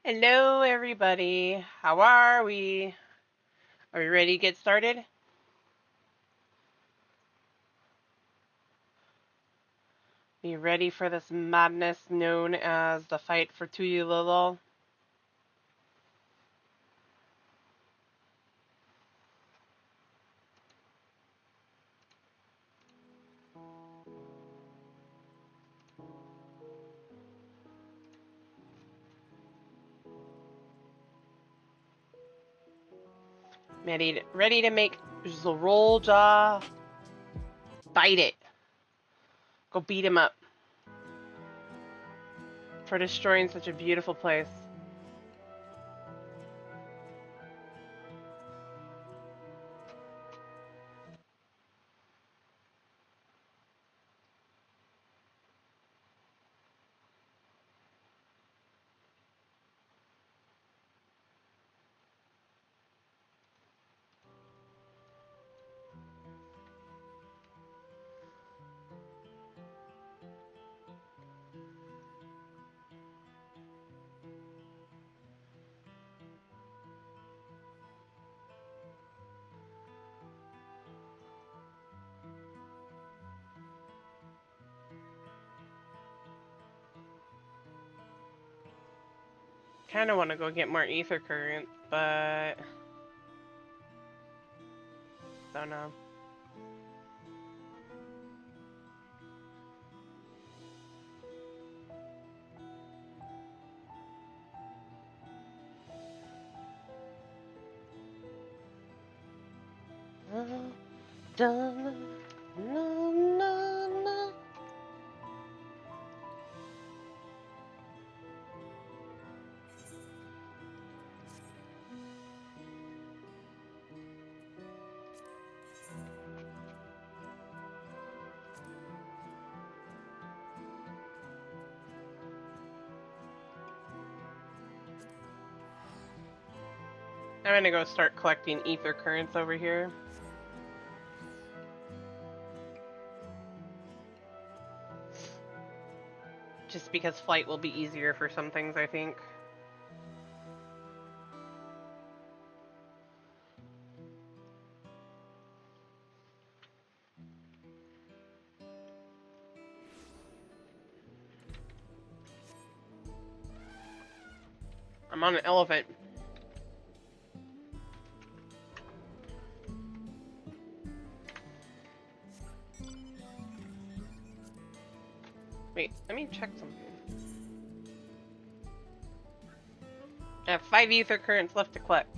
Hello, everybody. How are we? Are we ready to get started? Be ready for this madness known as the fight for Tuyulolo? Ready to make the roll jaw. Bite it. Go beat him up for destroying such a beautiful place. Kind of want to go get more ether current, but don't know. I'm gonna go start collecting ether currents over here. Just because flight will be easier for some things, I think. I'm on an elephant. Wait, let me check something. I have 5 ether currents left to collect.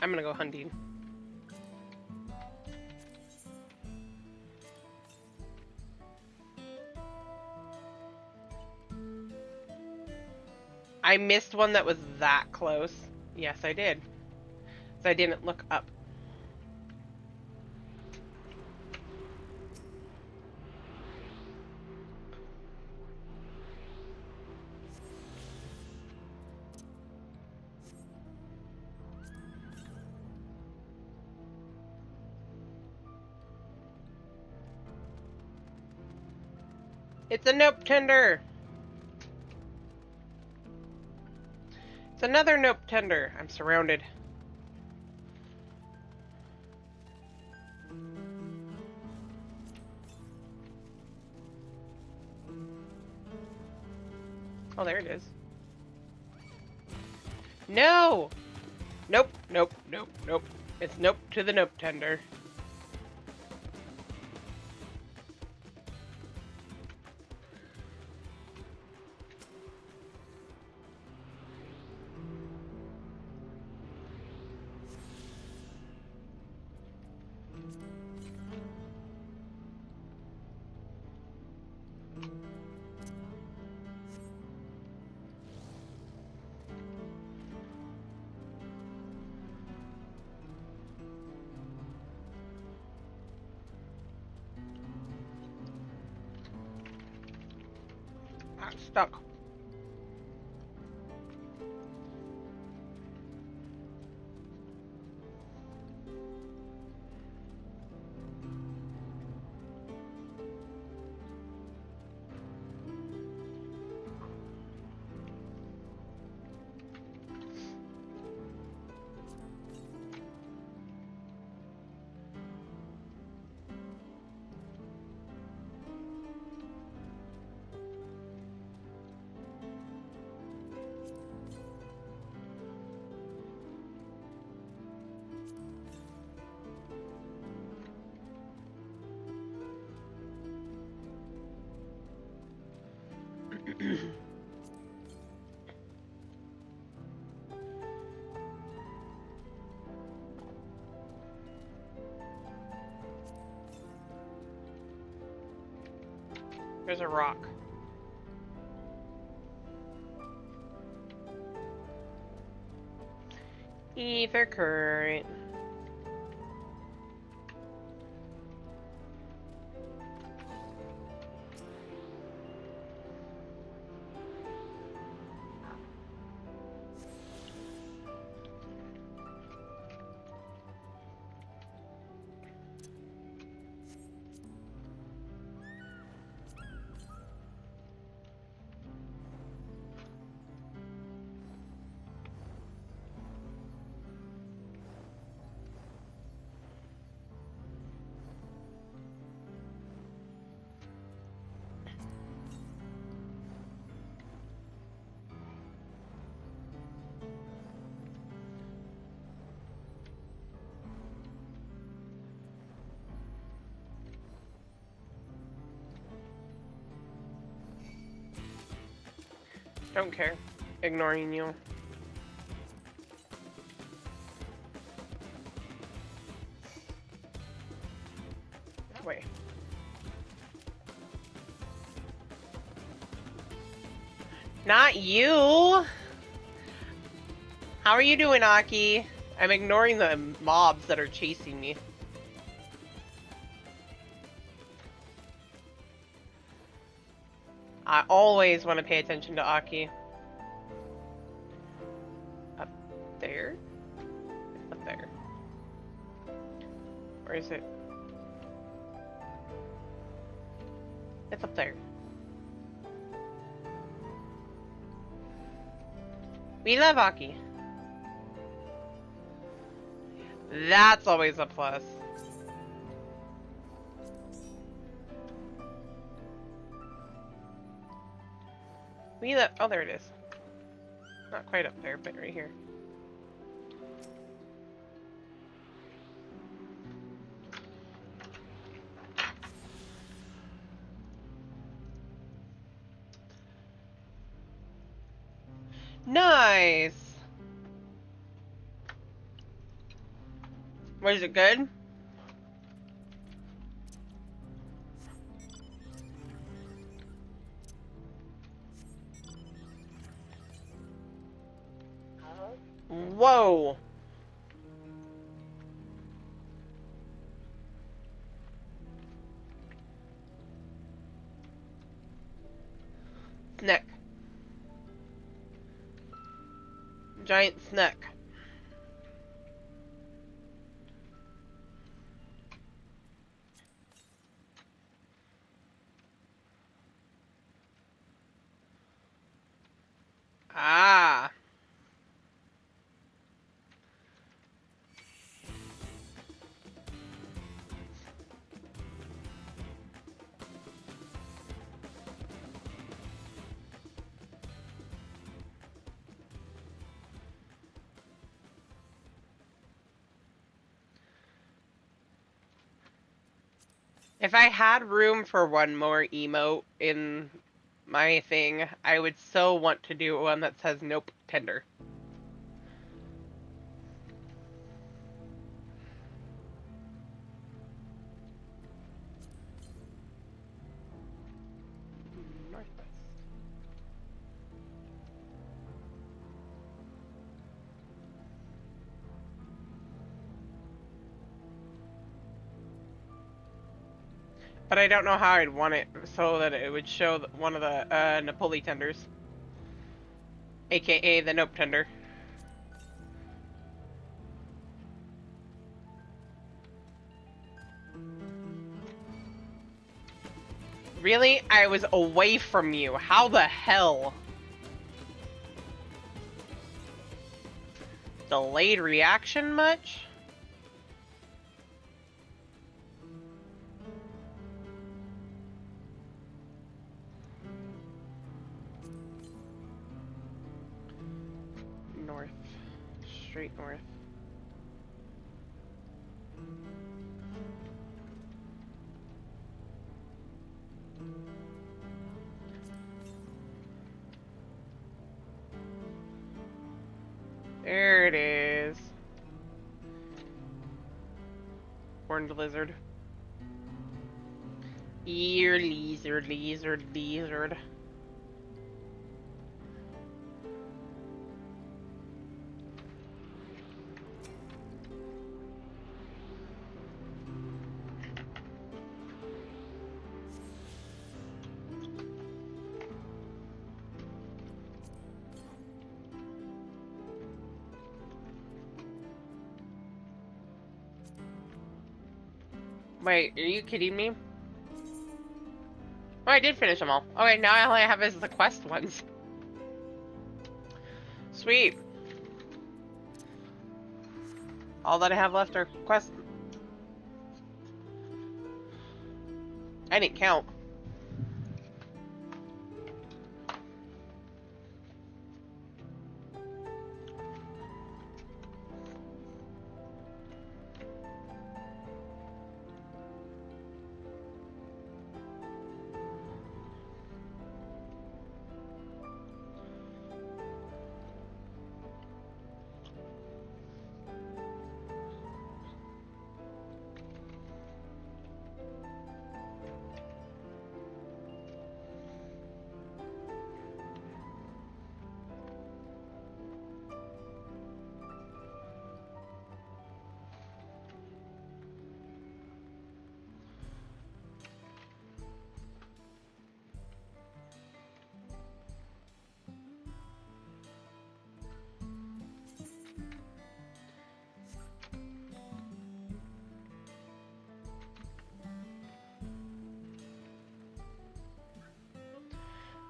I'm gonna go hunting. I missed one that was that close. Yes, I did. So I didn't look up. It's a nope tender! It's another nope tender. I'm surrounded. Oh, there it is. No! Nope, nope, nope, nope. It's nope to the nope tender. I'm stuck. There's a rock. Ether current. Don't care. Ignoring you. Wait. Not you! How are you doing, Aki? I'm ignoring the mobs that are chasing me. I always want to pay attention to Aki. Up there? It's up there. Where is it? It's up there. We love Aki. That's always a plus. We love. Oh, there it is. Not quite up there, but right here. Nice! Was it good? Whoa! Snack. Giant snack. Ah. If I had room for one more emote in my thing, I would so want to do one that says nope tender. Northwest. But I don't know how I'd want it so that it would show one of the Napoli tenders. AKA the nope tender. Really? I was away from you. How the hell? Delayed reaction much? North. Straight north. it is. Horned lizard. Ear lizard, lizard, lizard. Wait, are you kidding me? Oh, I did finish them all. Okay, now all I have is the quest ones. Sweet. All that I have left are quests. I didn't count.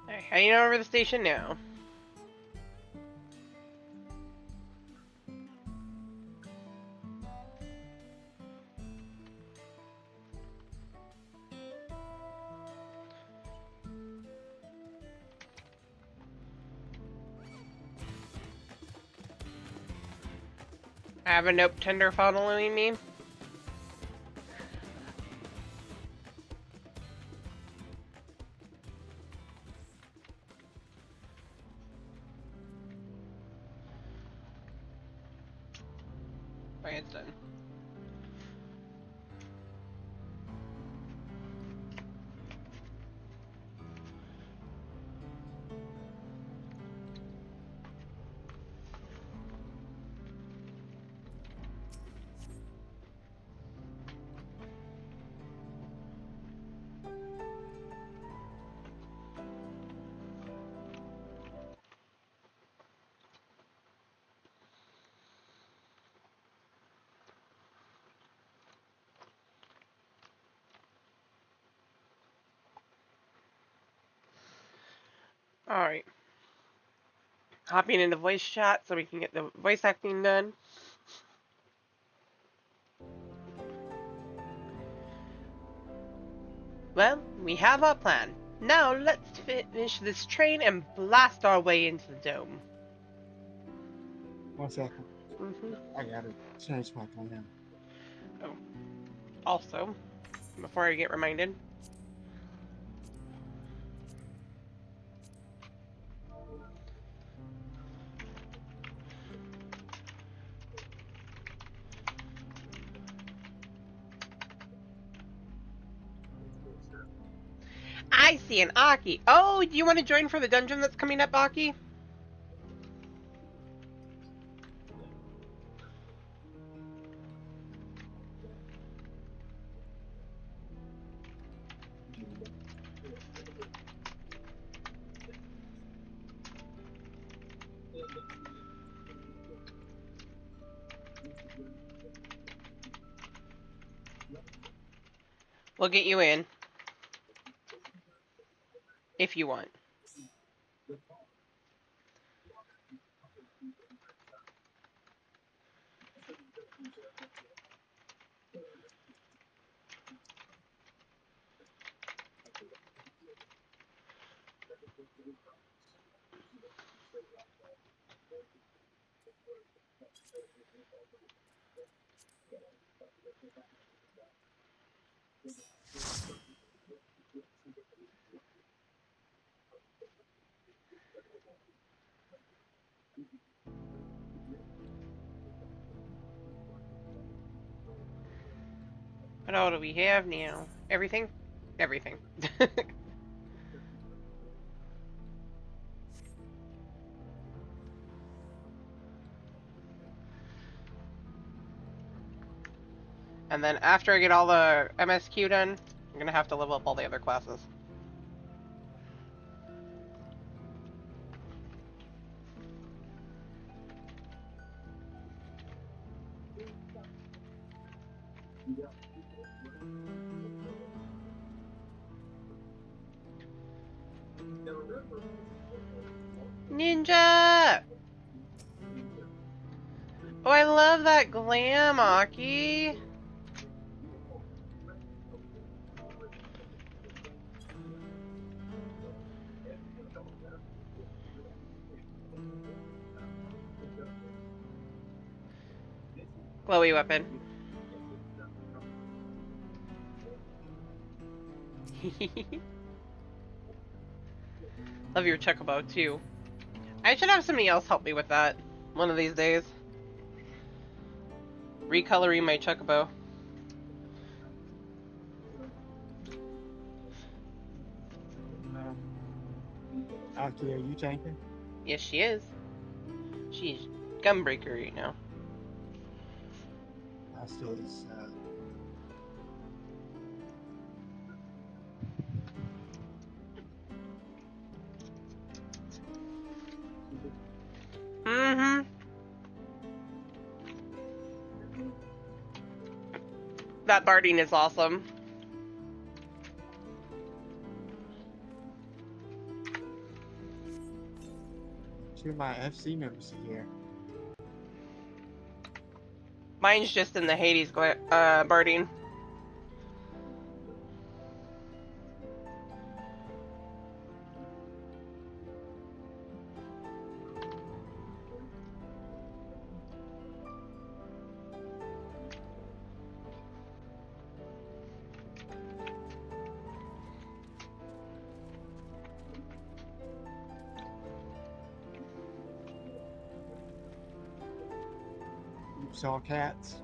Alright, heading over to the station now. I have a nope tender following me. Okay, it's done. Alright. Hopping into voice chat so we can get the voice acting done. Well, we have our plan. Now let's finish this train and blast our way into the dome. 1 second. I gotta change my plan. Oh. Also, before I get reminded, I see an Aki. Oh, do you want to join for the dungeon that's coming up, Aki? We'll get you in. If you want. What all do we have now? Everything? Everything. And then after I get all the MSQ done, I'm gonna have to level up all the other classes. Ninja! Oh, I love that glam, Aki. Glowy weapon. Love your chocobo, too. I should have somebody else help me with that one of these days. Recoloring my chocobo. Aki, are you tanking? Yes, she is. She's gunbreaker right now. I still is. Mm-hmm. That barding is awesome. Two of my FC members are here. Mine's just in the Hades barding. Oops, all cats.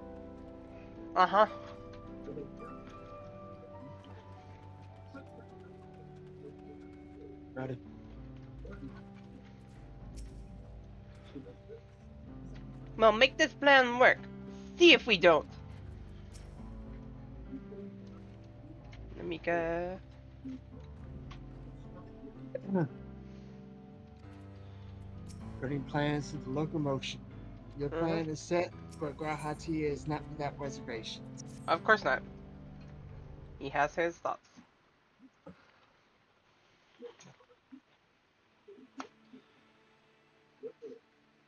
Uh-huh. Ready? Well, make this plan work. See if we don't. Namika. Putting plans into locomotion. Your Uh-huh. plan is set, but Grahatia is not without reservations. Of course not. He has his thoughts.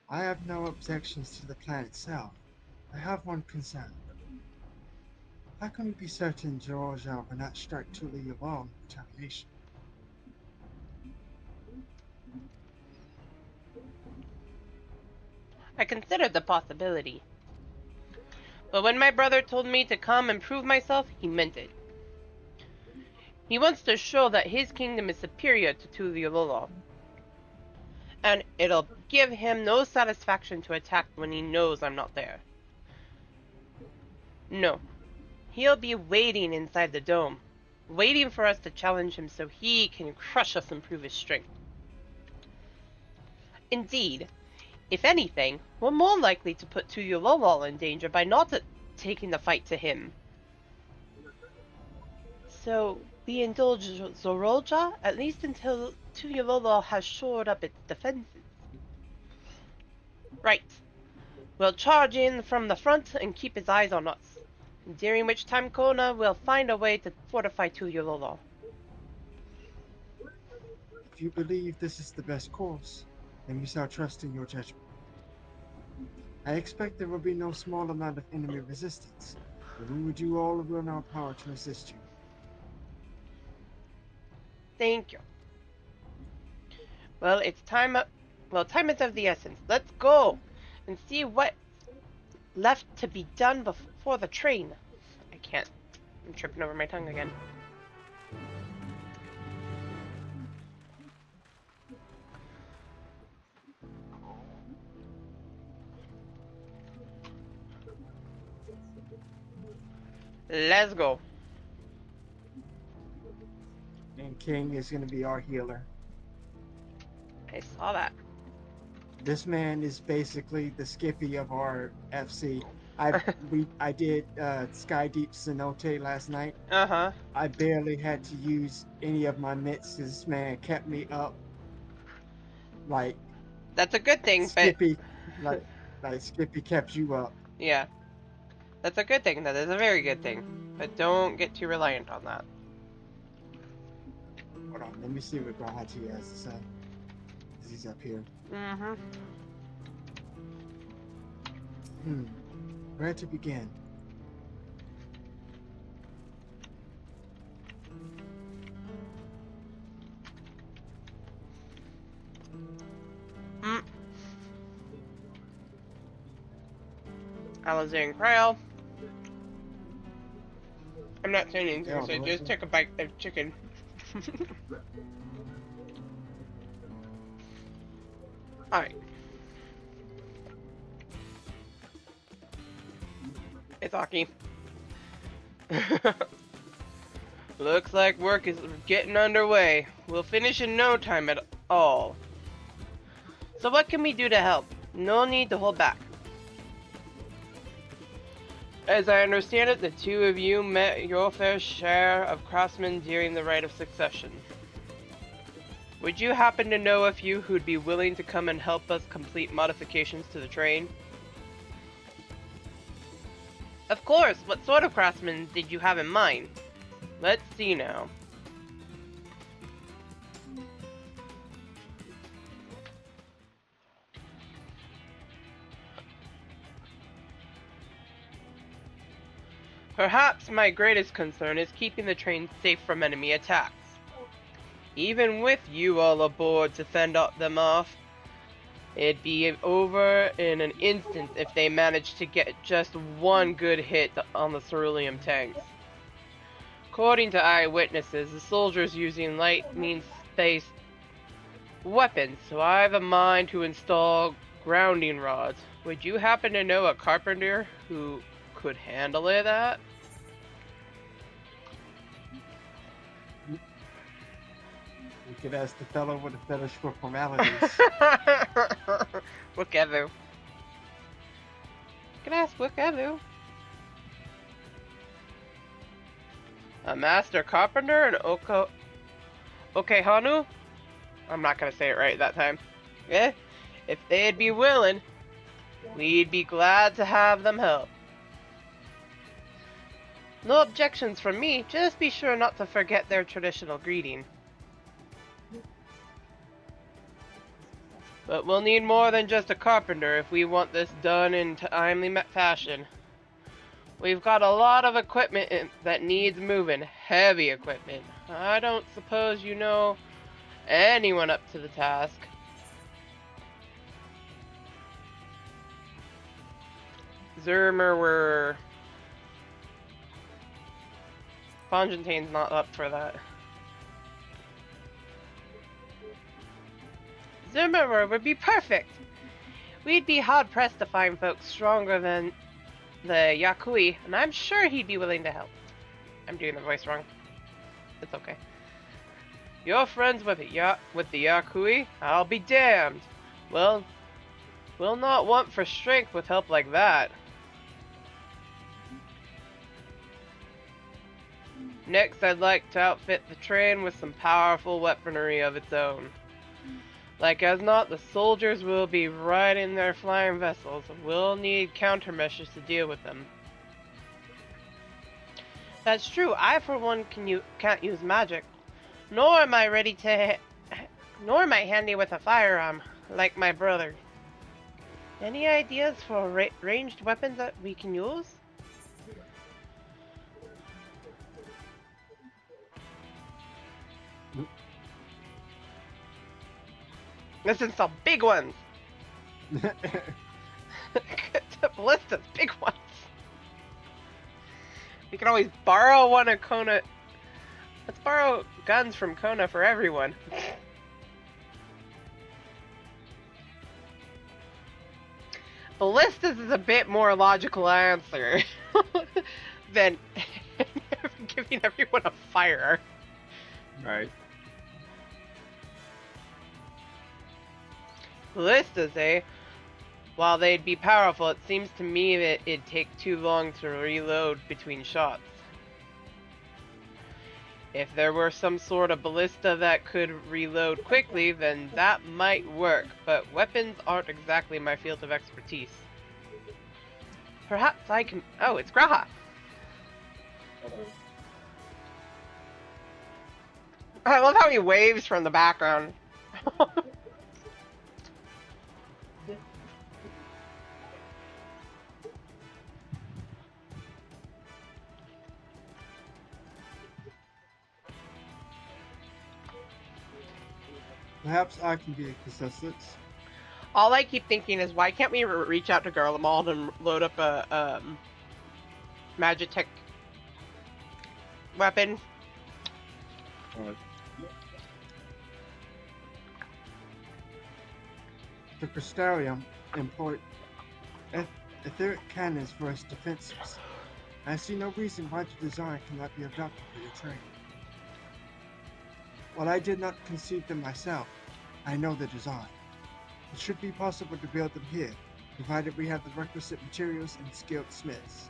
I have no objections to the plan itself. I have one concern. How can we be certain Georgia will not strike Tuli alone in retaliation? I considered the possibility. But when my brother told me to come and prove myself, he meant it. He wants to show that his kingdom is superior to Tuliololo. And it'll give him no satisfaction to attack when he knows I'm not there. No. He'll be waiting inside the dome, waiting for us to challenge him so he can crush us and prove his strength. Indeed, if anything, we're more likely to put Tuliololo in danger by not taking the fight to him. So, we indulge Zoroja, at least until Tuliololo has shored up its defenses. Right. We'll charge in from the front and keep his eyes on us, during which time Kona will find a way to fortify Tuliololo. If you believe this is the best course, then we shall trust in your judgment. I expect there will be no small amount of enemy resistance, but we will do all in our power to assist you. Thank you. Well, it's time up. Well, time is of the essence. Let's go and see what's left to be done before the train. I can't. I'm tripping over my tongue again. Let's go. And King is going to be our healer. I saw that. This man is basically the Skippy of our FC. I did Sky Deep Cenote last night. Uh-huh. I barely had to use any of my mitts. This man kept me up like That's a good thing, but Skippy, like Skippy kept you up. yeah. That's a good thing. That is a very good thing. But don't get too reliant on that. Hold on, let me see what Grahati has to say. 'Cause he's up here. Mm-hmm. Where to begin? Alizing Cryo. I'm not saying anything, Yeah, so just take a bite of chicken. Alright. It's Aki. Looks like work is getting underway. We'll finish in no time at all. So what can we do to help? No need to hold back. As I understand it, the two of you met your fair share of craftsmen during the Rite of Succession. Would you happen to know a few who'd be willing to come and help us complete modifications to the train? Of course! What sort of craftsmen did you have in mind? Let's see now. Perhaps my greatest concern is keeping the train safe from enemy attacks. Even with you all aboard to fend them off, it'd be over in an instant if they managed to get just one good hit on the cerulean tanks. According to eyewitnesses, the soldiers using lightning-based weapons, so I have a mind to install grounding rods. Would you happen to know a carpenter who could handle that? We could ask the fellow with a fetish for formalities. Whatever. Can I ask whatever? A master carpenter and Okehanu? I'm not gonna say it right that time. Yeah? If they'd be willing, we'd be glad to have them help. No objections from me, just be sure not to forget their traditional greeting. But we'll need more than just a carpenter if we want this done in timely fashion. We've got a lot of equipment that needs moving, heavy equipment. I don't suppose you know anyone up to the task. Zermer Fontain's not up for that. Zermer would be perfect. We'd be hard-pressed to find folks stronger than the Yakui, and I'm sure he'd be willing to help. I'm doing the voice wrong. It's okay. You're friends with the Yakui? I'll be damned. Well, we'll not want for strength with help like that. Next, I'd like to outfit the train with some powerful weaponry of its own. Like as not, the soldiers will be riding their flying vessels, and we'll need countermeasures to deal with them. That's true. I, for one, can't use magic, nor am I handy with a firearm like my brother. Any ideas for ranged weapons that we can use? Listen, some big ones. The ballistas, big ones. We can always borrow one of Kona. Let's borrow guns from Kona for everyone. Ballistas is a bit more logical answer than giving everyone a fire. Right. Ballistas, eh? While they'd be powerful, it seems to me that it'd take too long to reload between shots. If there were some sort of ballista that could reload quickly, then that might work, but weapons aren't exactly my field of expertise. Perhaps I can... Oh, it's Graha! I love how he waves from the background. Perhaps I can be of assistance. All I keep thinking is, why can't we reach out to Garlemald and load up a Magitech weapon? The Crystarium employed etheric cannons for its defenses. I see no reason why the design cannot be adopted for your training. While I did not conceive them myself, I know the design. It should be possible to build them here, provided we have the requisite materials and skilled smiths.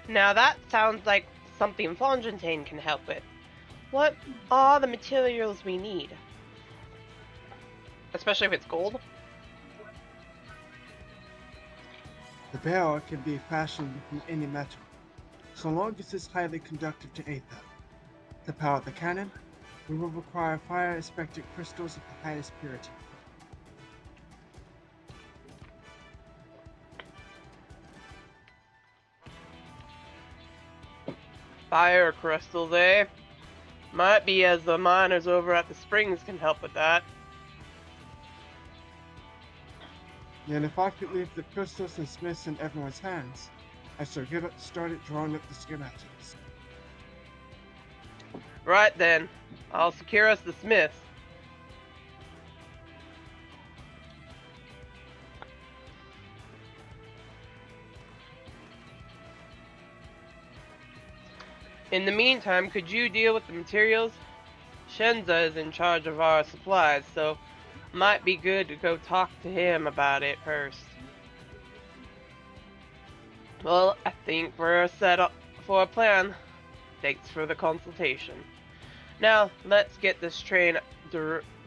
Now that sounds like something Fontaine can help with. What are the materials we need? Especially if it's gold. The barrel can be fashioned from any metal, so long as it's highly conductive to aether. To power the cannon, we will require fire-expected crystals of the highest purity. Fire crystals, eh? Might be as the miners over at the springs can help with that. And if I could leave the crystals and smiths in everyone's hands, I shall get started drawing up the schematics. Right then, I'll secure us the smiths. In the meantime, could you deal with the materials? Shenza is in charge of our supplies, so might be good to go talk to him about it first. Well, I think we're set up for a plan. Thanks for the consultation. Now, let's get this train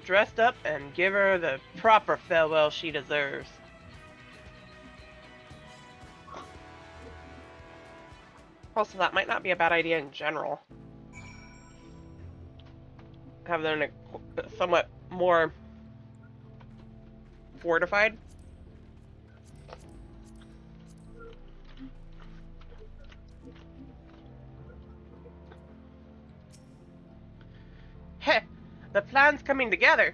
dressed up and give her the proper farewell she deserves. Also, that might not be a bad idea in general. Have them somewhat more fortified. Heh, the plan's coming together.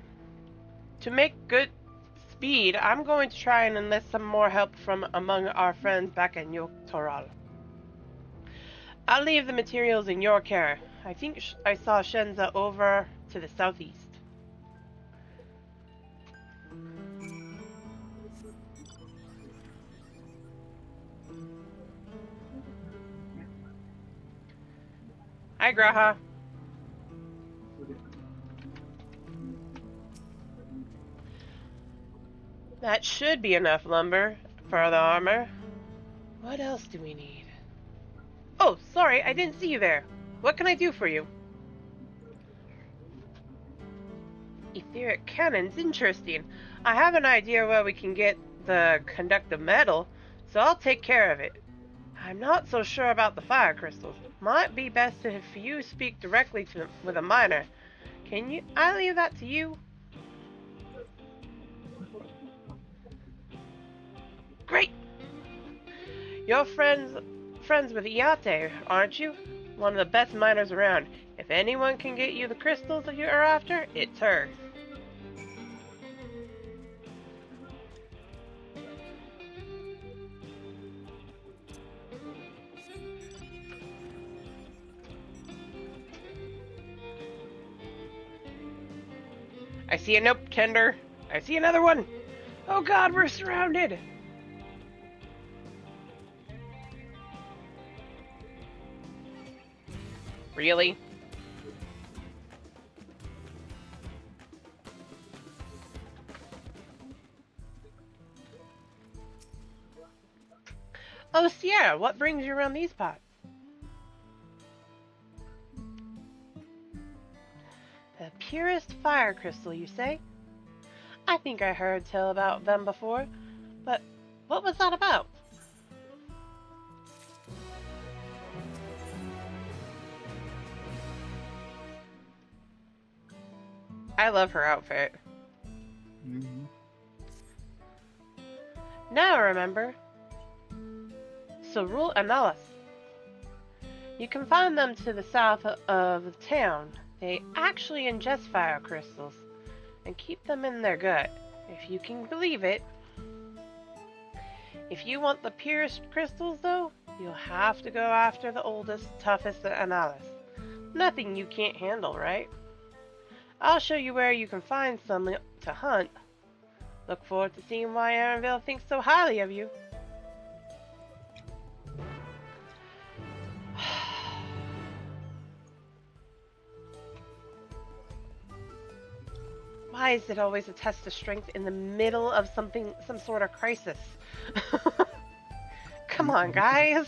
To make good speed, I'm going to try and enlist some more help from among our friends back in Yoktoral. I'll leave the materials in your care. I think I saw Shenza over to the southeast. Hi, Graha. That should be enough lumber for the armor. What else do we need? Oh, sorry, I didn't see you there. What can I do for you? Etheric cannons, interesting. I have an idea where we can get the conductive metal, so I'll take care of it. I'm not so sure about the fire crystals. Might be best if you speak directly with a miner. I leave that to you? Great! You're friends with Iate, aren't you? One of the best miners around. If anyone can get you the crystals that you're after, it's her. I see a nope tender. I see another one. Oh god, we're surrounded. Really? Oh, Sierra, what brings you around these parts? The purest fire crystal, you say? I think I heard tell about them before, but what was that about? I love her outfit. Mm-hmm. Now I remember. Sorul Analis. You can find them to the south of the town. They actually ingest fire crystals and keep them in their gut, if you can believe it. If you want the purest crystals, though, you'll have to go after the oldest, toughest Analis. Nothing you can't handle, right? I'll show you where you can find some to hunt. Look forward to seeing why LVL thinks so highly of you. Why is it always a test of strength in the middle of some sort of crisis? Come on, guys.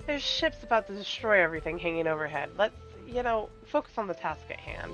There's ships about to destroy everything hanging overhead. Let's, focus on the task at hand.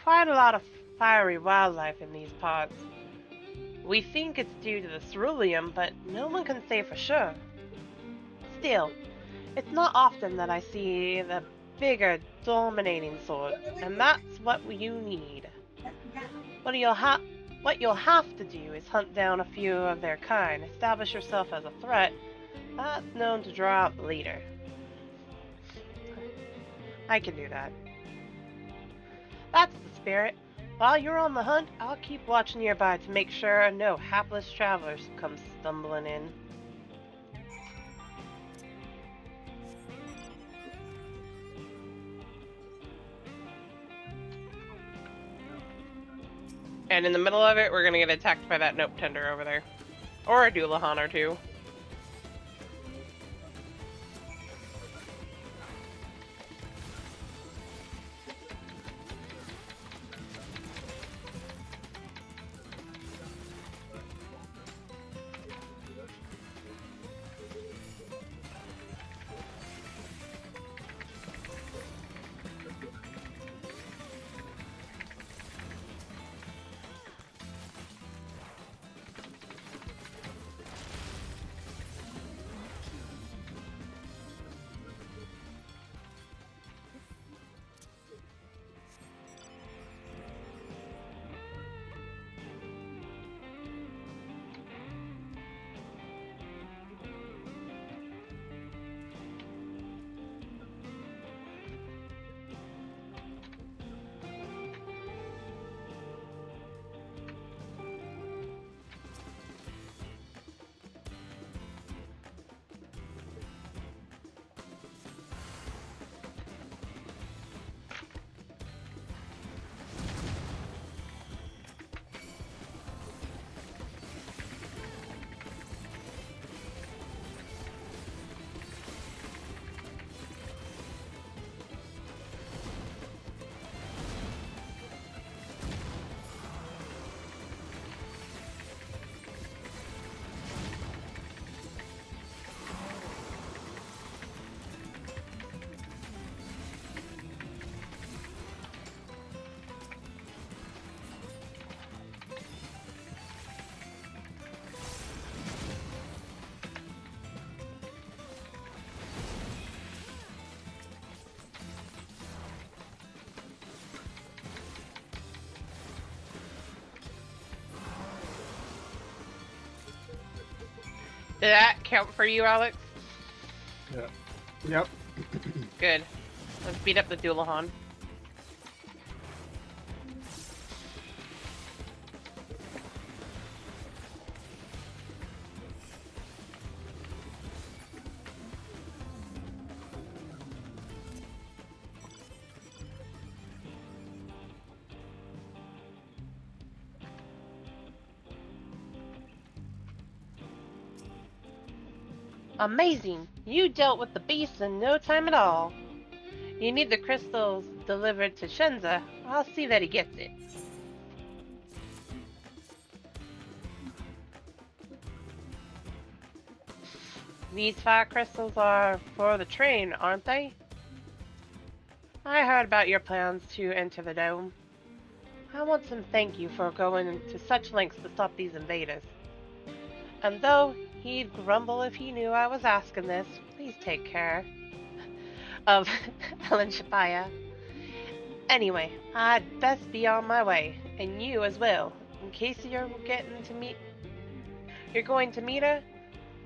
Quite a lot of fiery wildlife in these parts. We think it's due to the ceruleum, but no one can say for sure. Still, it's not often that I see the bigger, dominating sort, and that's what you need. What you'll have to do is hunt down a few of their kind, establish yourself as a threat that's known to draw out the leader. I can do that. That's the spirit. While you're on the hunt, I'll keep watch nearby to make sure no hapless travelers come stumbling in. And in the middle of it, we're gonna get attacked by that nope tender over there. Or a Doulahan or two. Did that count for you, Alex? Yeah. Yep. Good. Let's beat up the Doulahan. Amazing! You dealt with the beast in no time at all. You need the crystals delivered to Shenza. I'll see that he gets it. These 5 crystals are for the train, aren't they? I heard about your plans to enter the dome. I want some thank you for going to such lengths to stop these invaders. And though he'd grumble if he knew I was asking this, please take care of Ellen Shapaya. Anyway, I'd best be on my way, and you as well. In case you're going to meet her,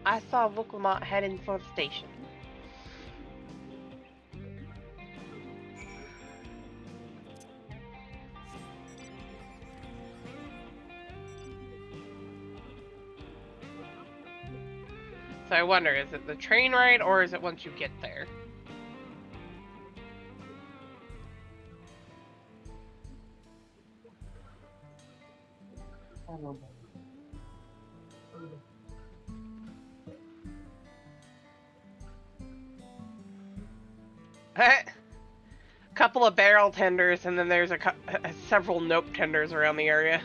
I saw Vukulmont heading for the station. So I wonder, is it the train ride or is it once you get there? I don't know. Couple of barrel tenders, and then there's several nope tenders around the area.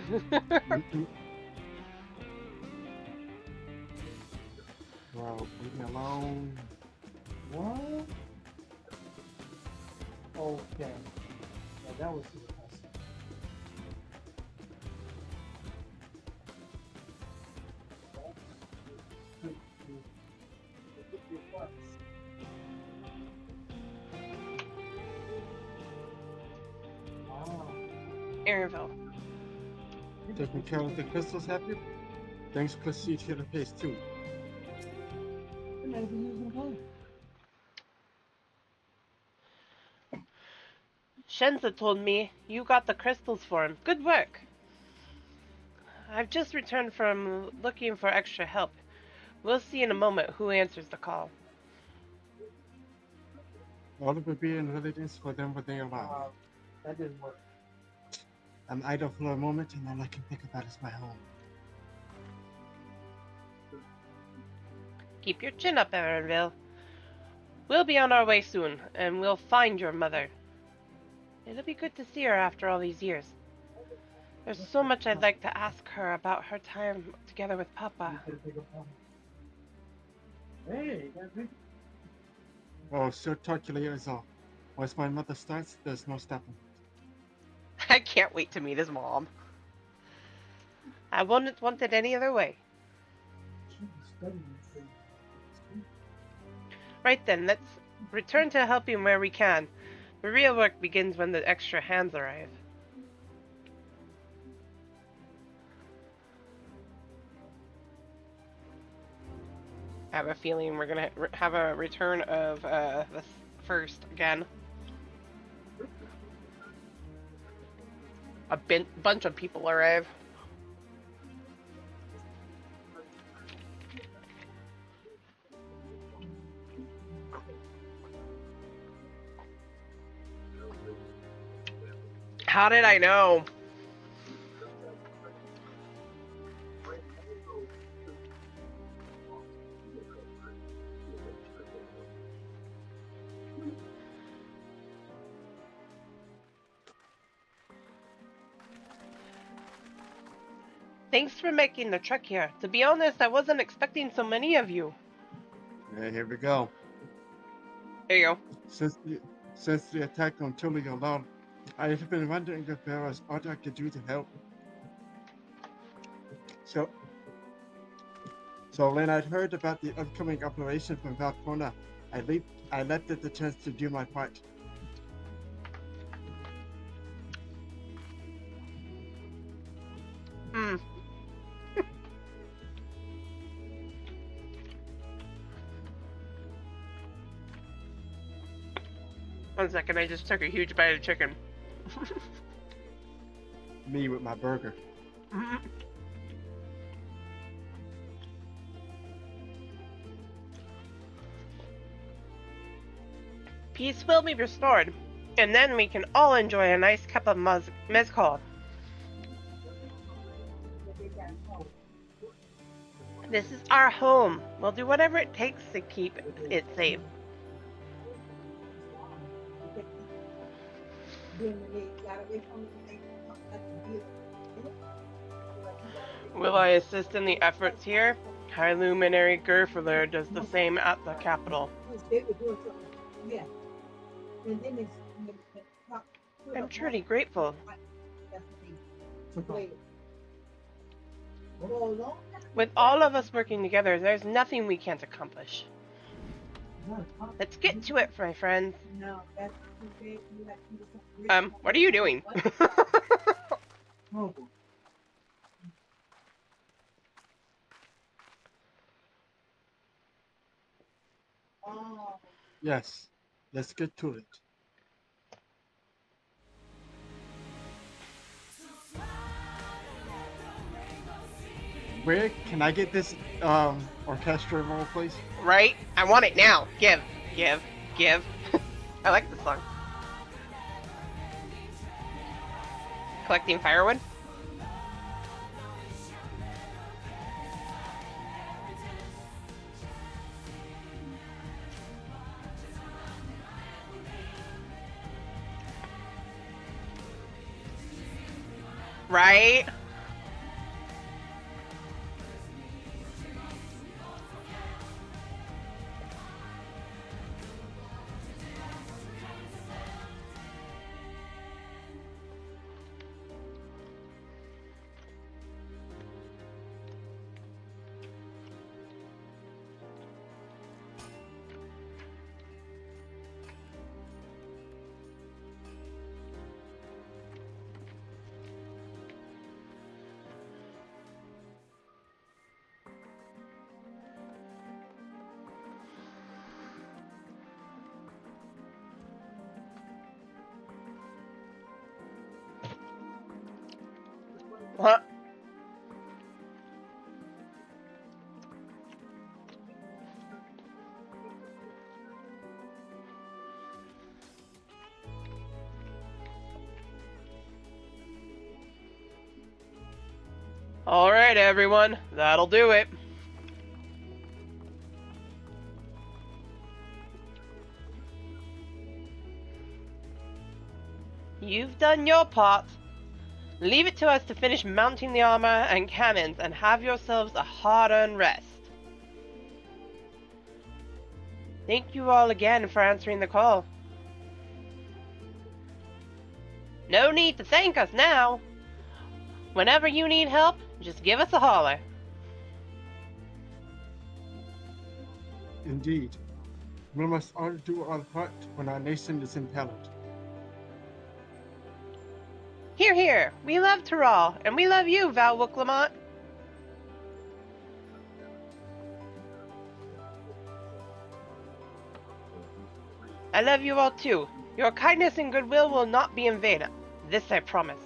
Well, leave me alone. What? Okay. Yeah, that was super impressive. Airville. Taking care of the crystals, have you? Thanks, Prestige here to pace too. Shenza told me you got the crystals for him. Good work. I've just returned from looking for extra help. We'll see in a moment who answers the call. All it would be in readiness for them when they arrive. That didn't work. I'm idle for a moment, and all I can think about is my home. Keep your chin up, Erinville. We'll be on our way soon, and we'll find your mother. It'll be good to see her after all these years. There's so much I'd like to ask her about her time together with Papa. Hey, oh, so talk to you later is all. Once my mother starts, there's no stopping. I can't wait to meet his mom. I wouldn't want it any other way. Right then, let's return to helping where we can. The real work begins when the extra hands arrive. I have a feeling we're gonna have a return of the first again. A bunch of people arrive. How did I know? Thanks for making the trek here. To be honest, I wasn't expecting so many of you. Yeah, here we go. There you go. Since the attack on Tully alone, I have been wondering if there was what I could do to help. So when I'd heard about the upcoming operation from Valpona, I leapt at the chance to do my part. 1 second, I just took a huge bite of chicken. Me with my burger. Peace will be restored, and then we can all enjoy a nice cup of mezcal. This is our home. We'll do whatever it takes to keep it safe. Will I assist in the efforts here? High Luminary Gerfler does the same at the capital. I'm truly grateful. With all of us working together, there's nothing we can't accomplish. Let's get to it, my friends. What are you doing? Yes, let's get to it. Where can I get this orchestra roll, please? Right? I want it now. Give. I like this song. Collecting firewood? Right? What? Alright, everyone. That'll do it. You've done your part. Leave it to us to finish mounting the armor and cannons and have yourselves a hard-earned rest. Thank you all again for answering the call. No need to thank us now. Whenever you need help, just give us a holler. Indeed. We must all do our part when our nation is in peril. Hear, hear. We love Terral, and we love you, Val Wooklamont. I love you all too. Your kindness and goodwill will not be in vain. This I promise.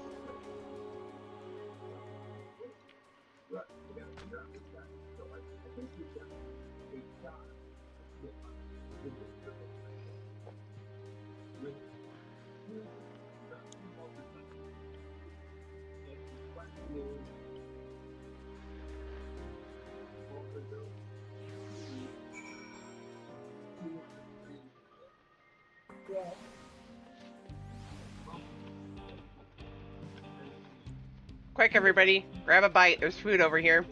Quick, everybody. Grab a bite. There's food over here.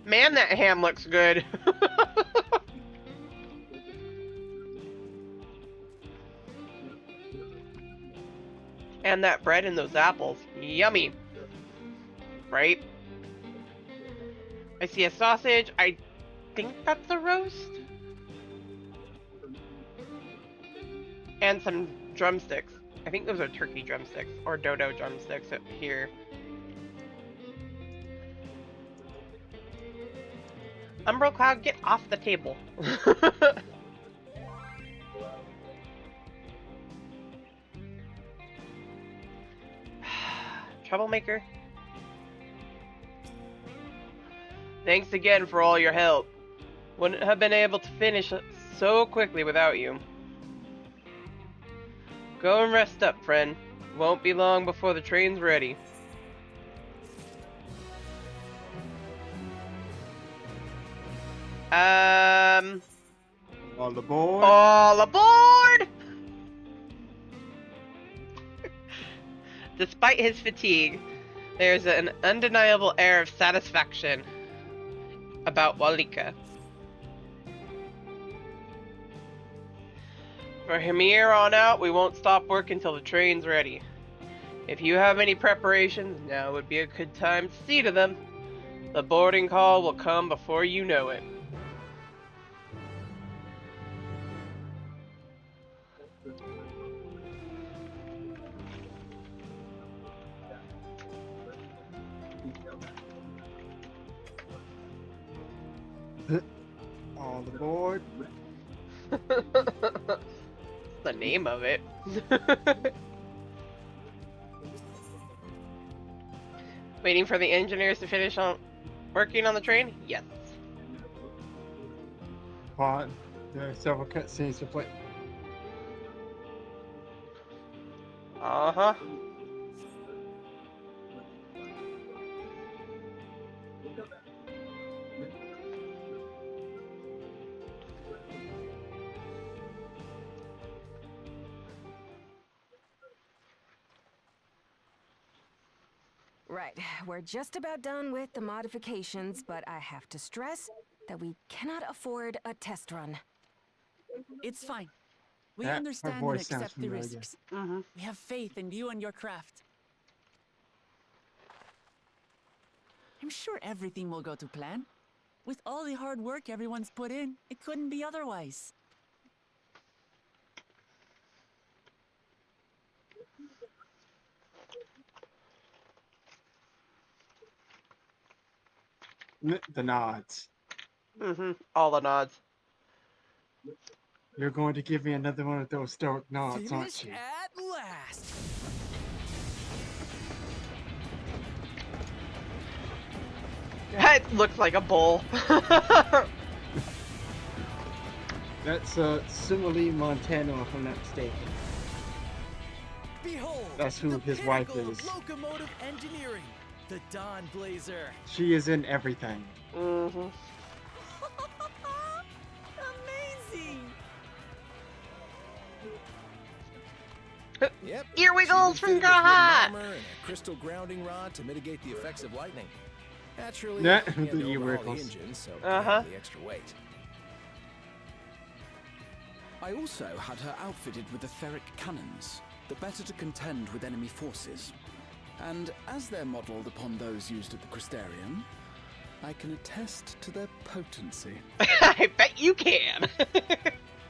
Man, that ham looks good. And that bread and those apples. Yummy. Right? I see a sausage. I think that's a roast. And some drumsticks. I think those are turkey drumsticks or dodo drumsticks up here. Umbral Cloud, get off the table. troublemaker. Thanks again for all your help. Wouldn't have been able to finish so quickly without you. Go and rest up, friend. Won't be long before the train's ready. All aboard. All aboard! Despite his fatigue, there's an undeniable air of satisfaction about Walika. From here on out, we won't stop work until the train's ready. If you have any preparations, now would be a good time to see to them. The boarding call will come before you know it. All aboard. The name of it. Waiting for the engineers to finish on working on the train? Yes. Pod. There are several cutscenes to play. Uh-huh. Right, we're just about done with the modifications, but I have to stress that we cannot afford a test run. It's fine. We Her understand and voice sounds accept the familiar. risks. Mm-hmm. We have faith in you and your craft. I'm sure everything will go to plan. With all the hard work everyone's put in, it couldn't be otherwise. The nods. Mm-hmm. All the nods. You're going to give me another one of those stoic nods, aren't Finish you? at last. That looks like a bull. That's Simile Montano, if I'm not mistaken. Behold, That's who the his wife pinnacle of is. locomotive engineering, the Dawn Blazer. She is in everything. Mm-hmm. Amazing. Yep. Ear wiggles She's from been fitted with Graha! wooden armor and a crystal grounding rod to mitigate the effects of lightning. Naturally, Yeah, you had the to ear overhaul the wiggles. engine, so Uh-huh. the extra weight. I also had her outfitted with the ferric cannons, the better to contend with enemy forces. And as they're modelled upon those used at the Crystarium, I can attest to their potency. I bet you can.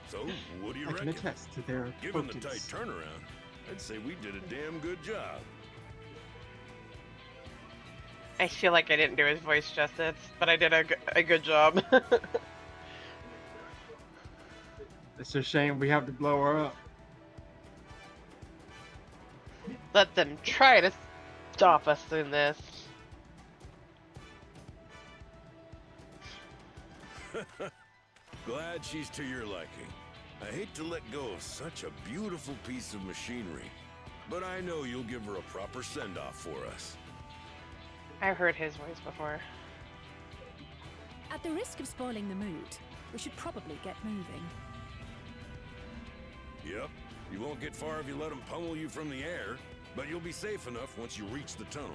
So, what do you I can reckon? attest to their Given the tight potency. turnaround, I'd say we did a damn good job. I feel like I didn't do his voice justice, but I did a good job. It's a shame we have to blow her up. Let them try to stop us in this. Glad she's to your liking. I hate to let go of such a beautiful piece of machinery, but I know you'll give her a proper send-off for us. I've heard his voice before. At the risk of spoiling the mood, we should probably get moving. Yep, you won't get far if you let them pummel you from the air, but you'll be safe enough once you reach the tunnel.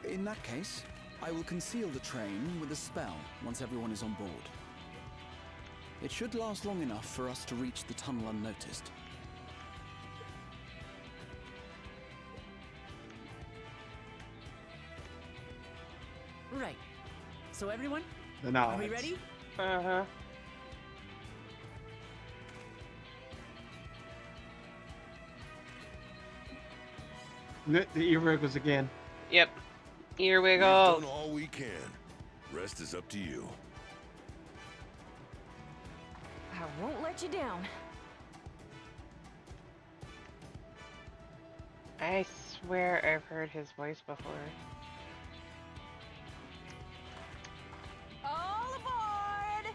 In that case, I will conceal the train with a spell once everyone is on board. It should last long enough for us to reach the tunnel unnoticed. Right. So everyone, The nods. are we ready? Uh-huh. The ear wiggles again. Yep. Ear We've wiggles. done all we can. Rest is up to you. Oh, won't let you down. I swear I've heard his voice before. All aboard!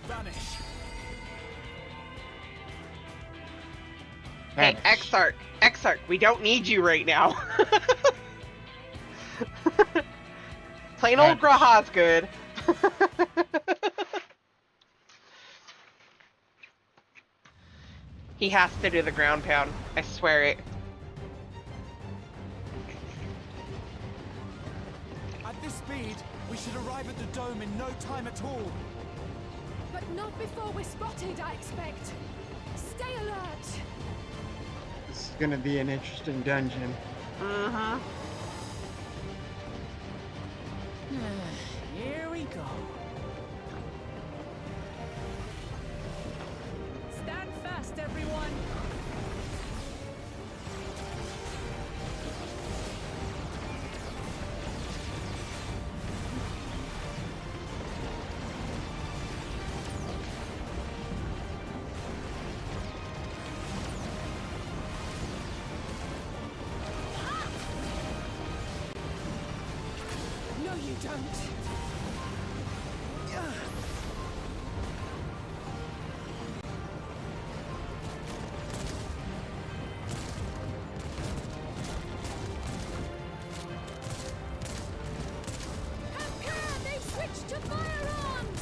Vanish. Hey, Vanish. Exarch, we don't need you right now. Plain old Vanish. Graha's good. He has to do the ground pound. I swear it. At this speed, we should arrive at the dome in no time at all. But not before we're spotted, I expect. Stay alert. This is gonna be an interesting dungeon. Mm-hmm. Here we go. Stand fast, everyone. No, you don't. Prepare! They've switched to firearms!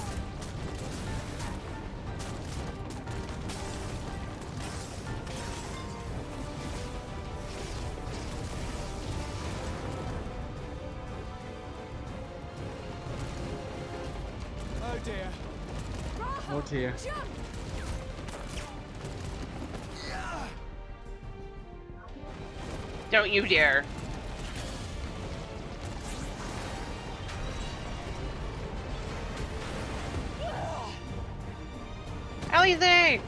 Oh dear. Oh dear. Jump! Don't you dare. Alize!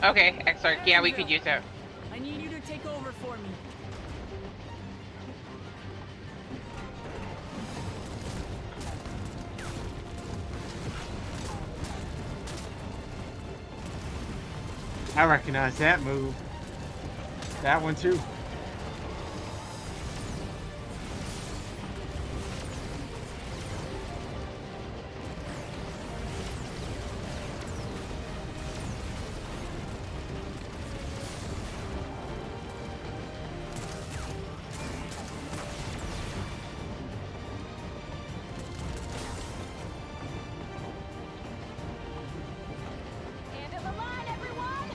Okay, Exarch, yeah, we could use it. I need you to take over for me. I recognize that move. That one too. End of the line, everyone!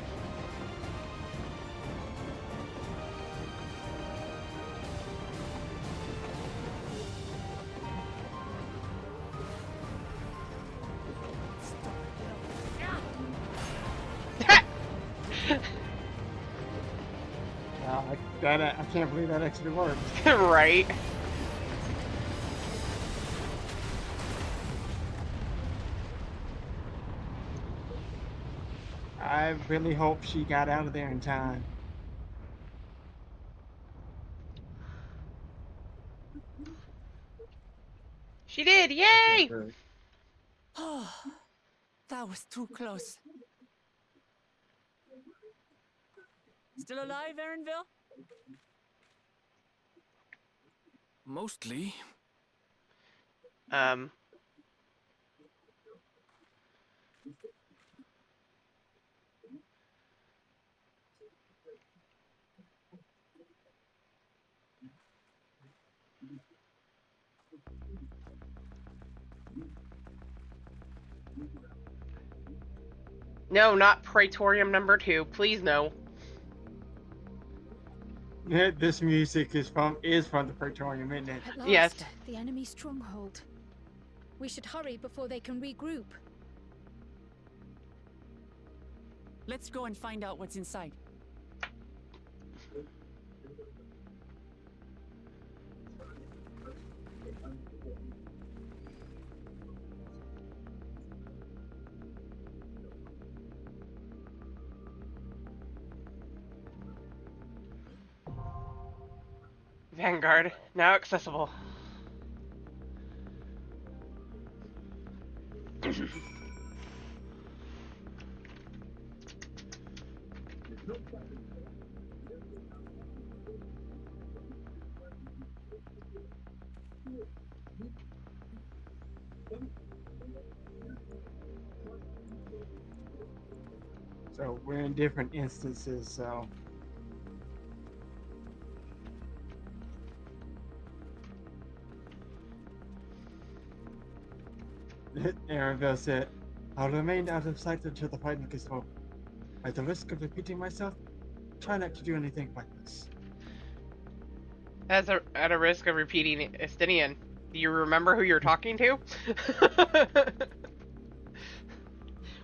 I can't believe that actually worked. Right. I really hope she got out of there in time. She did, Okay, yay! good. Oh, that was too close. Still alive, Erinville? Mostly. Um. No, not Praetorium number 2. Please no. This music is from the Praetorium, isn't it? At Yes. last, the enemy stronghold. We should hurry before they can regroup. Let's go and find out what's inside. Vanguard, now accessible. So we're in different instances, so Arabelle said, I'll remain out of sight until the fighting is over. At the risk of repeating myself, try not to do anything reckless. At a risk of repeating Estinian, do you remember who you're talking to?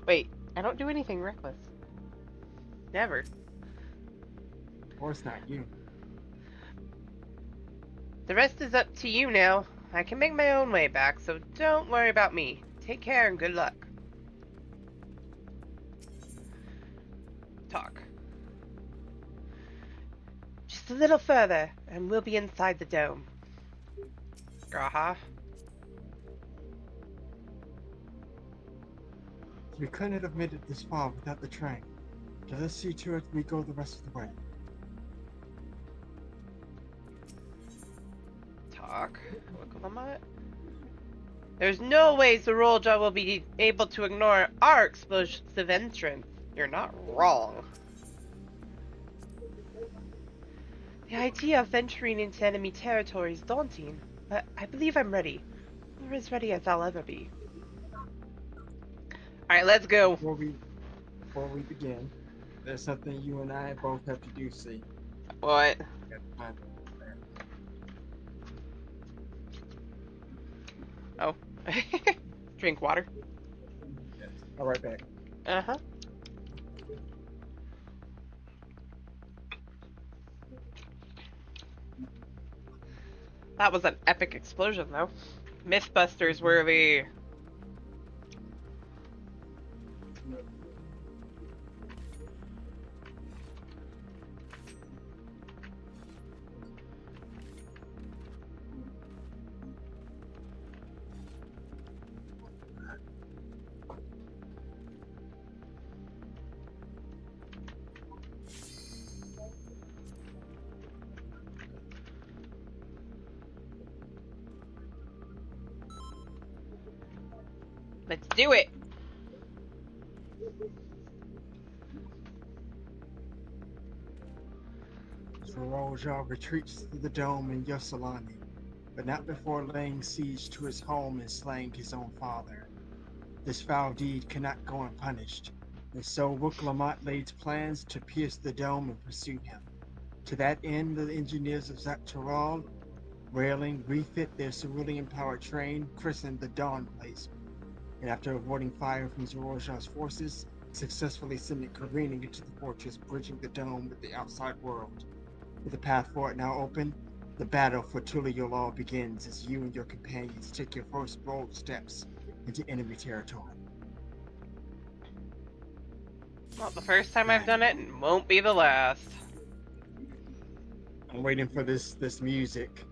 Wait, I don't do anything reckless. Never. Of course not you. The rest is up to you now. I can make my own way back, so don't worry about me. Take care and good luck. Talk. Just a little further, and we'll be inside the dome. Graha. We couldn't have made it this far without the train. Let us see to it we go the rest of the way. Talk. Wicklamat. There's no way Zorolja will be able to ignore our explosive entrance. You're not wrong. The idea of venturing into enemy territory is daunting, but I believe I'm ready. Or as ready as I'll ever be. Alright, let's go. Before we begin, there's something you and I both have to do, see. What? Oh. Drink water. Yes. I'll right back. Uh-huh. That was an epic explosion, though. Mythbusters worthy. Let's do it! Zorolja retreats to the dome in Yosselani, but not before laying siege to his home and slaying his own father. This foul deed cannot go unpunished, and so Wuklamot lays plans to pierce the dome and pursue him. To that end, the engineers of Zaktaral, railing, refit their cerulean-powered train, christened the Dawn Place, and after avoiding fire from Zorolja's forces, successfully send it careening into the fortress, bridging the dome with the outside world. With the path for it now open, the battle for Tuliolal begins as you and your companions take your first bold steps into enemy territory. Not the first time I've done it, and won't be the last. I'm waiting for this music.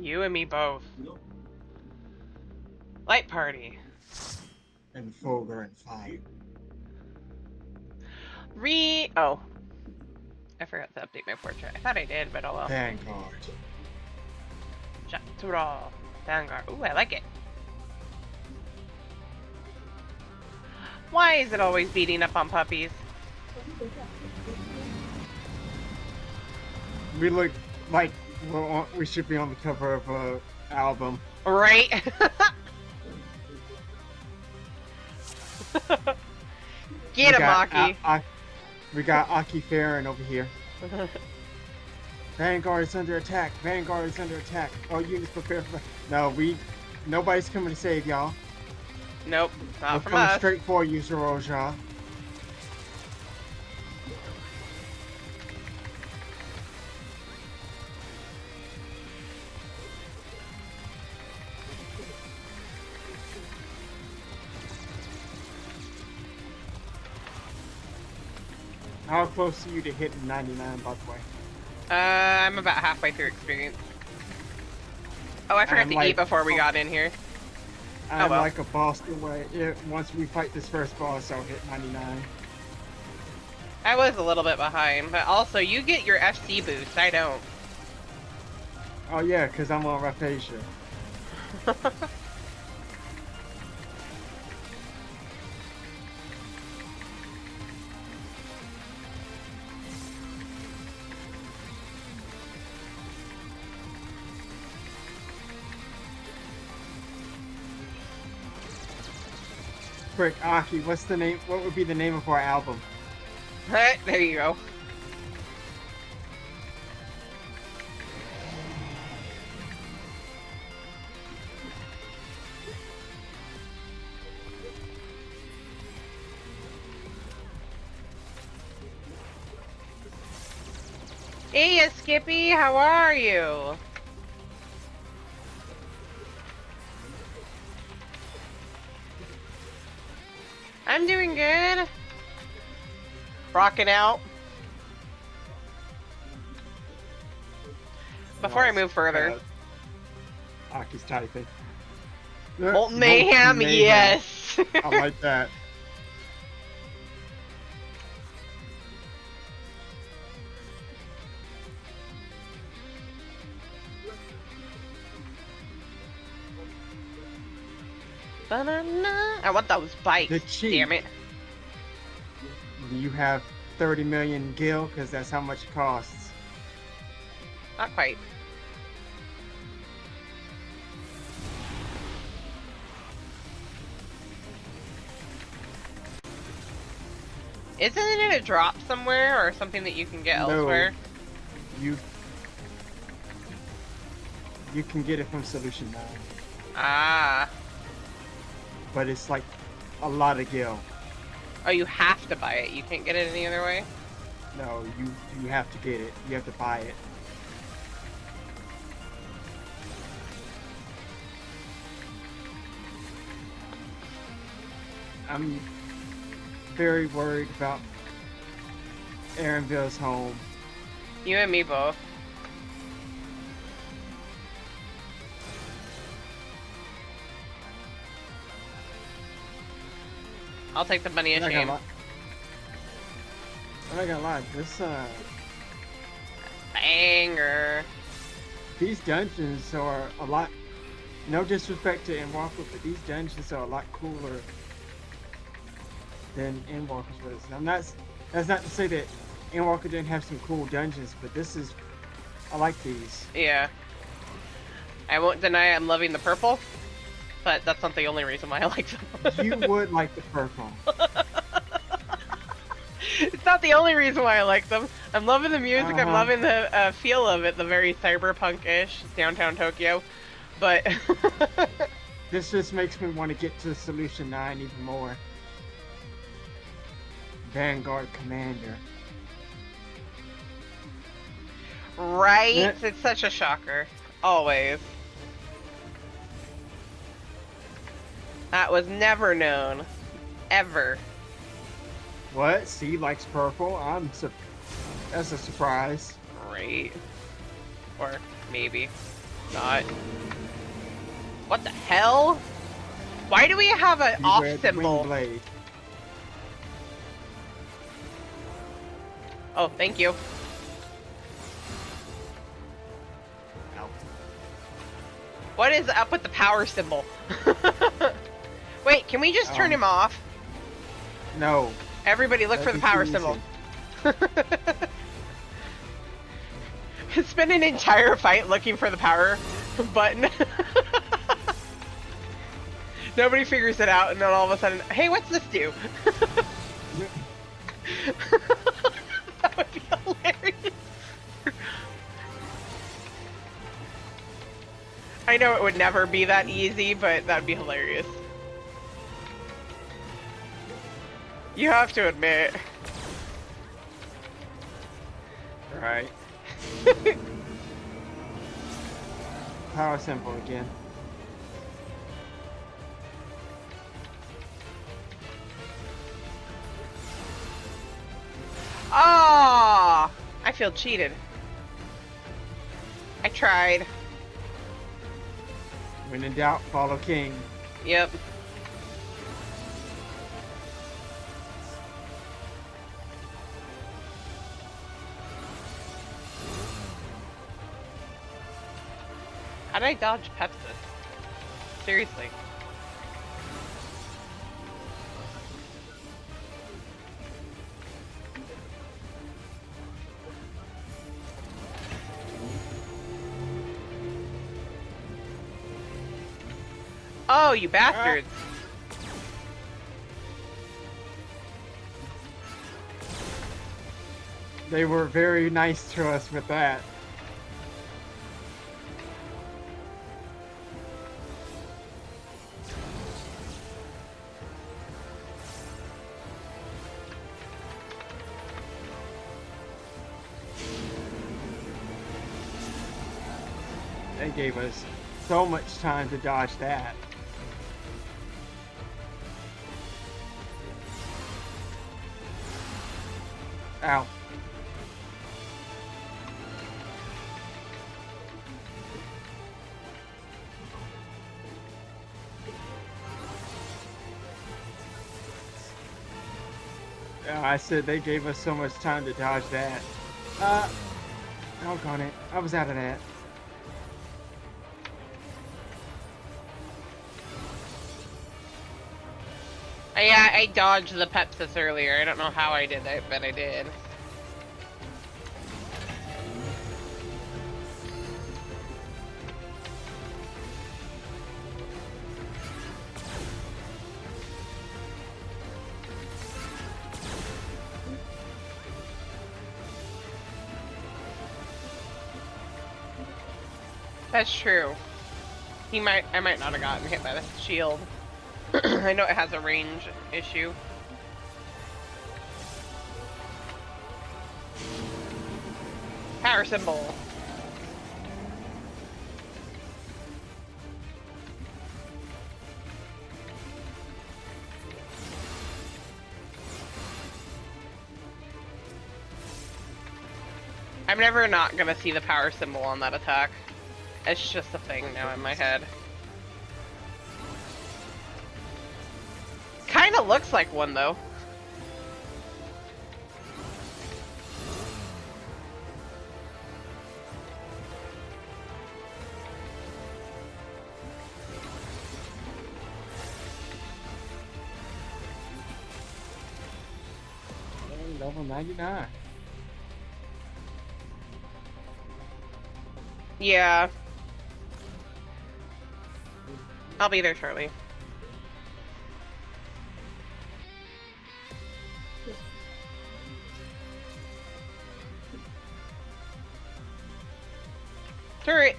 You and me both. Light party. And Fulgur and fire. Oh. I forgot to update my portrait. I thought I did, but oh well. Vanguard. Jatural. Vanguard. Ooh, I like it. Why is it always beating up on puppies? We look like we should be on the cover of an album. Right? Get him, Aki. We got Aki Farron over here. Vanguard is under attack. Vanguard is under attack. All units prepare for... No, nobody's coming to save y'all. Nope, We're not from coming us. straight for you, Zeroja. How close are you to hitting 99, by the way? I'm about halfway through experience. Oh, I forgot I'm to like- eat before we got in here. I'm well. like a boss away. Once we fight this first boss, I'll hit 99. I was a little bit behind, but also you get your FC boost. I don't. Oh yeah, because I'm on Raphasia. Frick, Aki, what's the name? What would be the name of our album? There you go. Hey, Skippy, how are you? I'm doing good. Rocking out. Before I move further. Aki's typing. Molten Mayhem, yes. I like that. Banana. I want those bikes. The cheat. Damn it. You have 30 million gil, because that's how much it costs. Not quite. Isn't it a drop somewhere or something that you can get No. elsewhere? You can get it from Solution 9, Ah. but it's like a lot of gil. Oh, you have to buy it. You can't get it any other way? No, you have to get it. You have to buy it. I'm very worried about Aaronville's home. You and me both. I'll take the money I'm and not gonna shame. lie. I'm not gonna lie. This Banger. these dungeons are a lot. No disrespect to Endwalker, but these dungeons are a lot cooler than Endwalker's was. That's not to say that Endwalker didn't have some cool dungeons, but I like these. Yeah. I won't deny I'm loving the purple, but that's not the only reason why I like them. You would like the purple. It's not the only reason why I like them. I'm loving the music. I'm loving the feel of it, the very cyberpunk-ish downtown Tokyo. But This just makes me want to get to Solution 9 even more. Vanguard Commander. right, Yeah. it's such a shocker. Always. That was never known. Ever. What? C likes purple? That's a surprise. Great. Or maybe not. What the hell? Why do we have an off Beware the symbol? wing blade. Oh, thank you. Ow. What is up with the power symbol? Wait, can we just turn him off? No. Everybody look for the That'd power be symbol. easy. Spend an entire fight looking for the power button. Nobody figures it out, and then all of a sudden, hey, what's this do? That would be hilarious. I know it would never be that easy, but that'd be hilarious. You have to admit. Right. Power symbol again. Ah! I feel cheated. I tried. When in doubt, follow king. Yep. How did I dodge Pepsis? Seriously. Oh, you bastards! They were very nice to us with that. They gave us so much time to dodge that. Ow. Yeah, I said they gave us so much time to dodge that. Doggone it. I was out of that. Yeah, I dodged the Pepsis earlier. I don't know how I did it, but I did. That's true. I might not have gotten hit by the shield. I know it has a range issue. Power symbol. I'm never not gonna see the power symbol on that attack. It's just a thing now in my head. Kinda looks like one though. Level 99. Yeah. I'll be there shortly. Turret.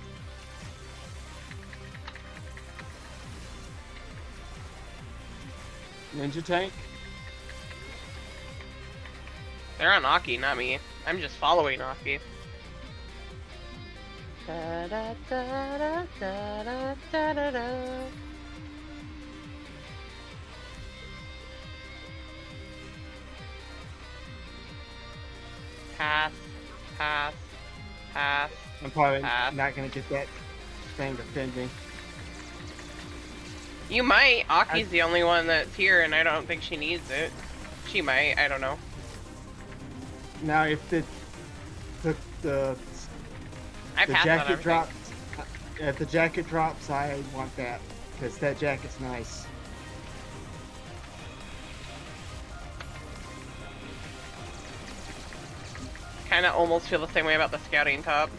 Ninja tank. They're on Aki, not me. I'm just following Aki. Da, da, da, da, da, da, da, da. Pass, pass, pass. I'm probably Pass. not gonna get that thing defending. You might. Aki's the only one that's here, and I don't think she needs it. She might. I don't know. Now, if the I passed on jacket everything. drops, if the jacket drops, I want that because that jacket's nice. Kind of almost feel the same way about the scouting top.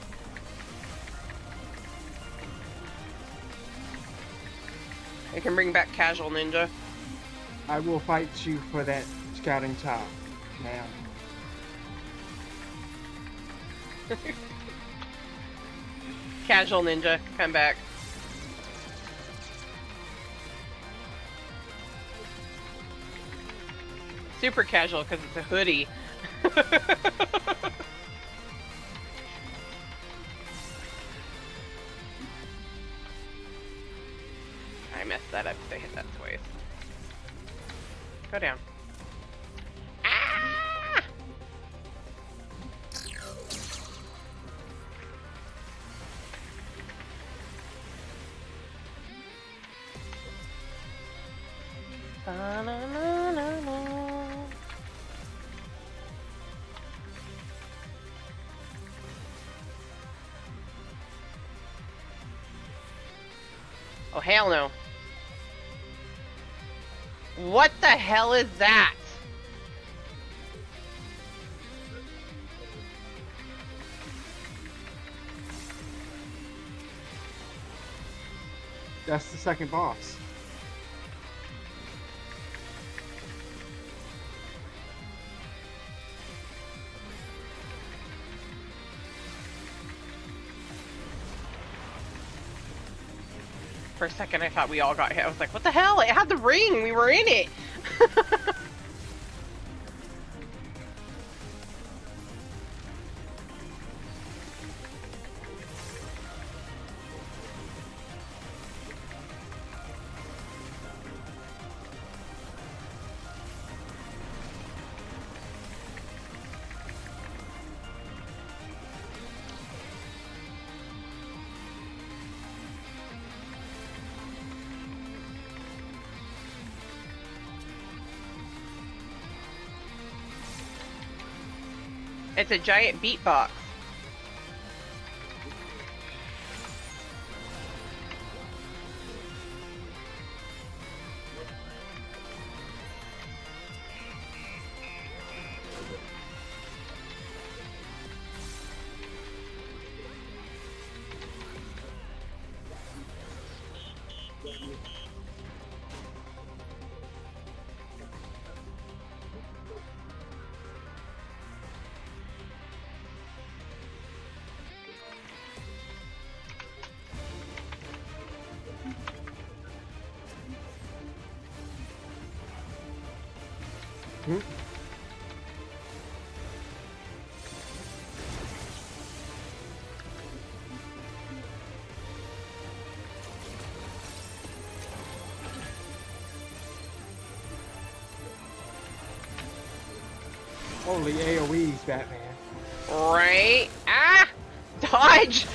I can bring back casual ninja. I will fight you for that scouting top, now. Casual ninja, come back. super casual because it's a hoodie. I messed that up because I hit that twice. Go down. Ah! Oh, hell no. What the hell is that? That's the second boss. For a second, I thought we all got hit. I was like, what the hell? It had the ring. We were in it. It's a giant beatbox. Holy AoEs, Batman. Right? Ah! Dodge!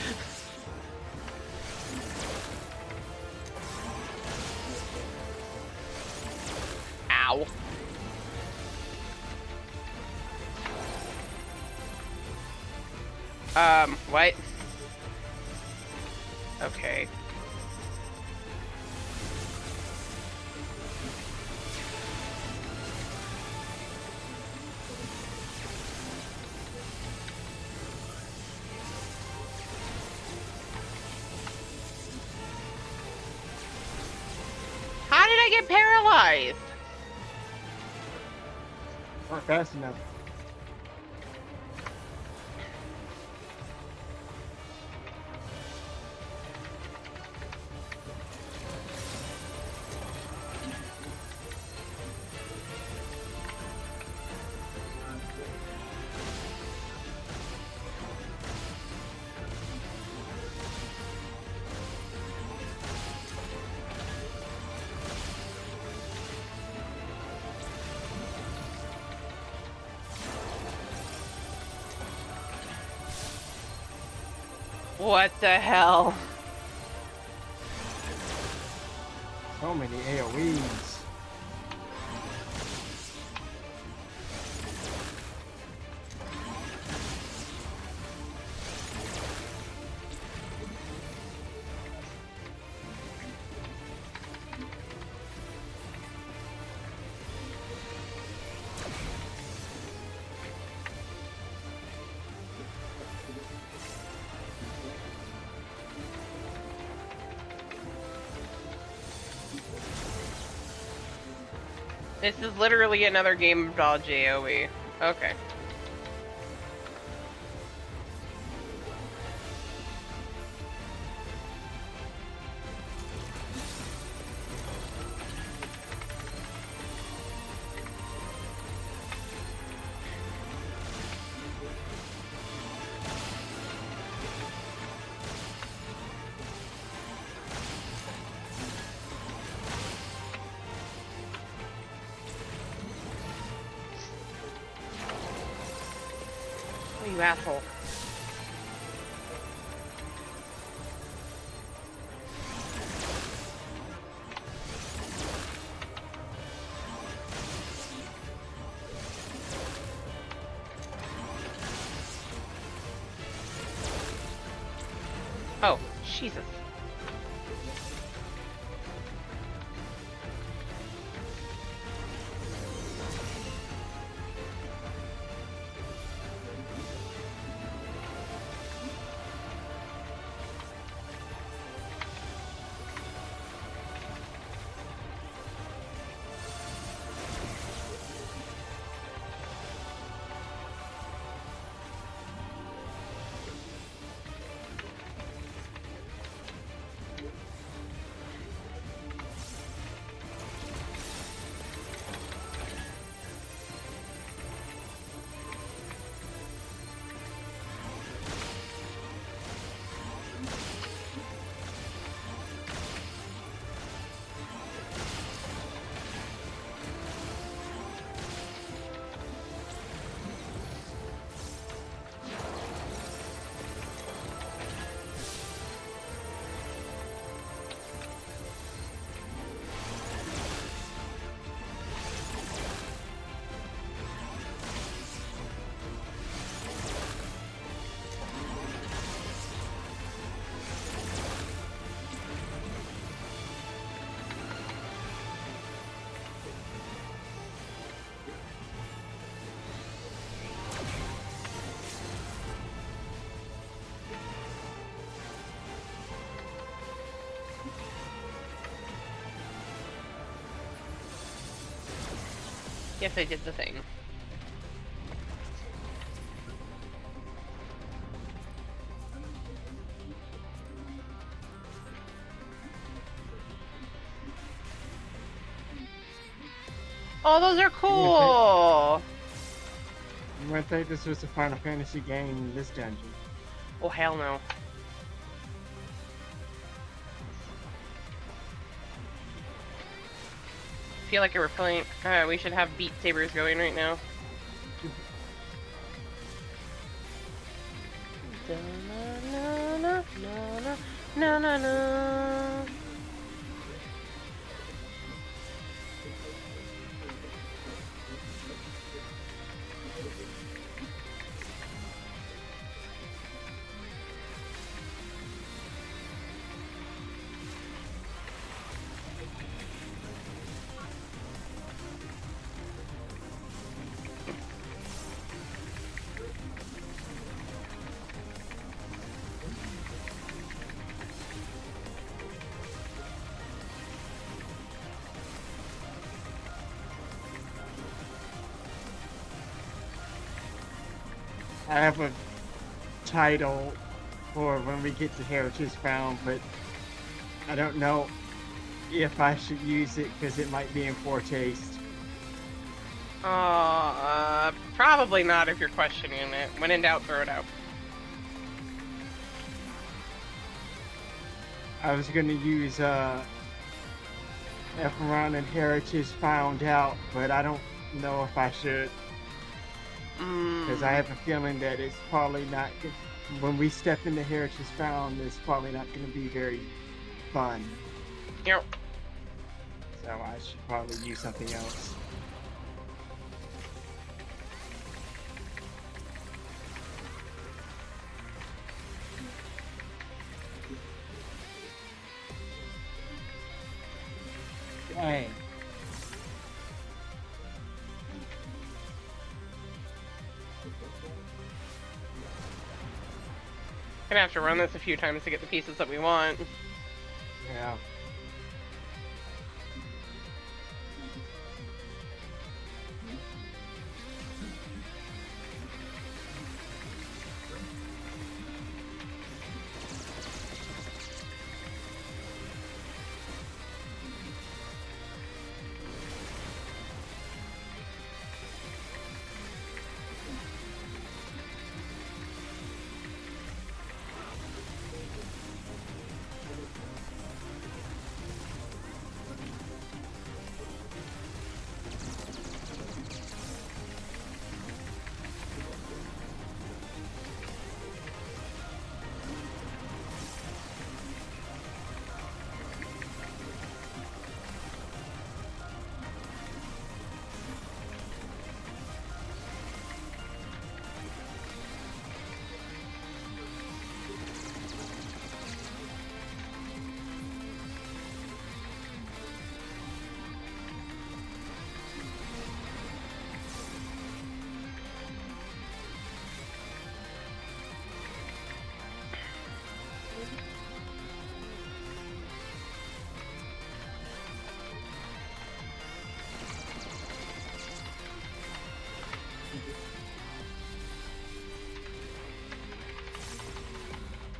Ow. What? Okay. How did I get paralyzed? Not fast enough. What the hell? So many AoEs. This is literally another game of dodge AoE. Okay. you asshole. Oh, Jesus. Yes, I did the thing. Oh, those are cool! You might think this was a Final Fantasy game in this dungeon. Oh, hell no. I feel like we're playing. We should have Beat Sabers going right now. Na na na. I have a title for when we get to Heritage Found, but I don't know if I should use it because it might be in poor taste. Probably not if you're questioning it. When in doubt, throw it out. I was gonna use Epheron and Heritage Found Out, but I don't know if I should. Because I have a feeling that it's probably not, when we step into Heritage Found, it's probably not going to be very fun. Yep. So I should probably use something else. Dang. Gonna have to run this a few times to get the pieces that we want. Yeah.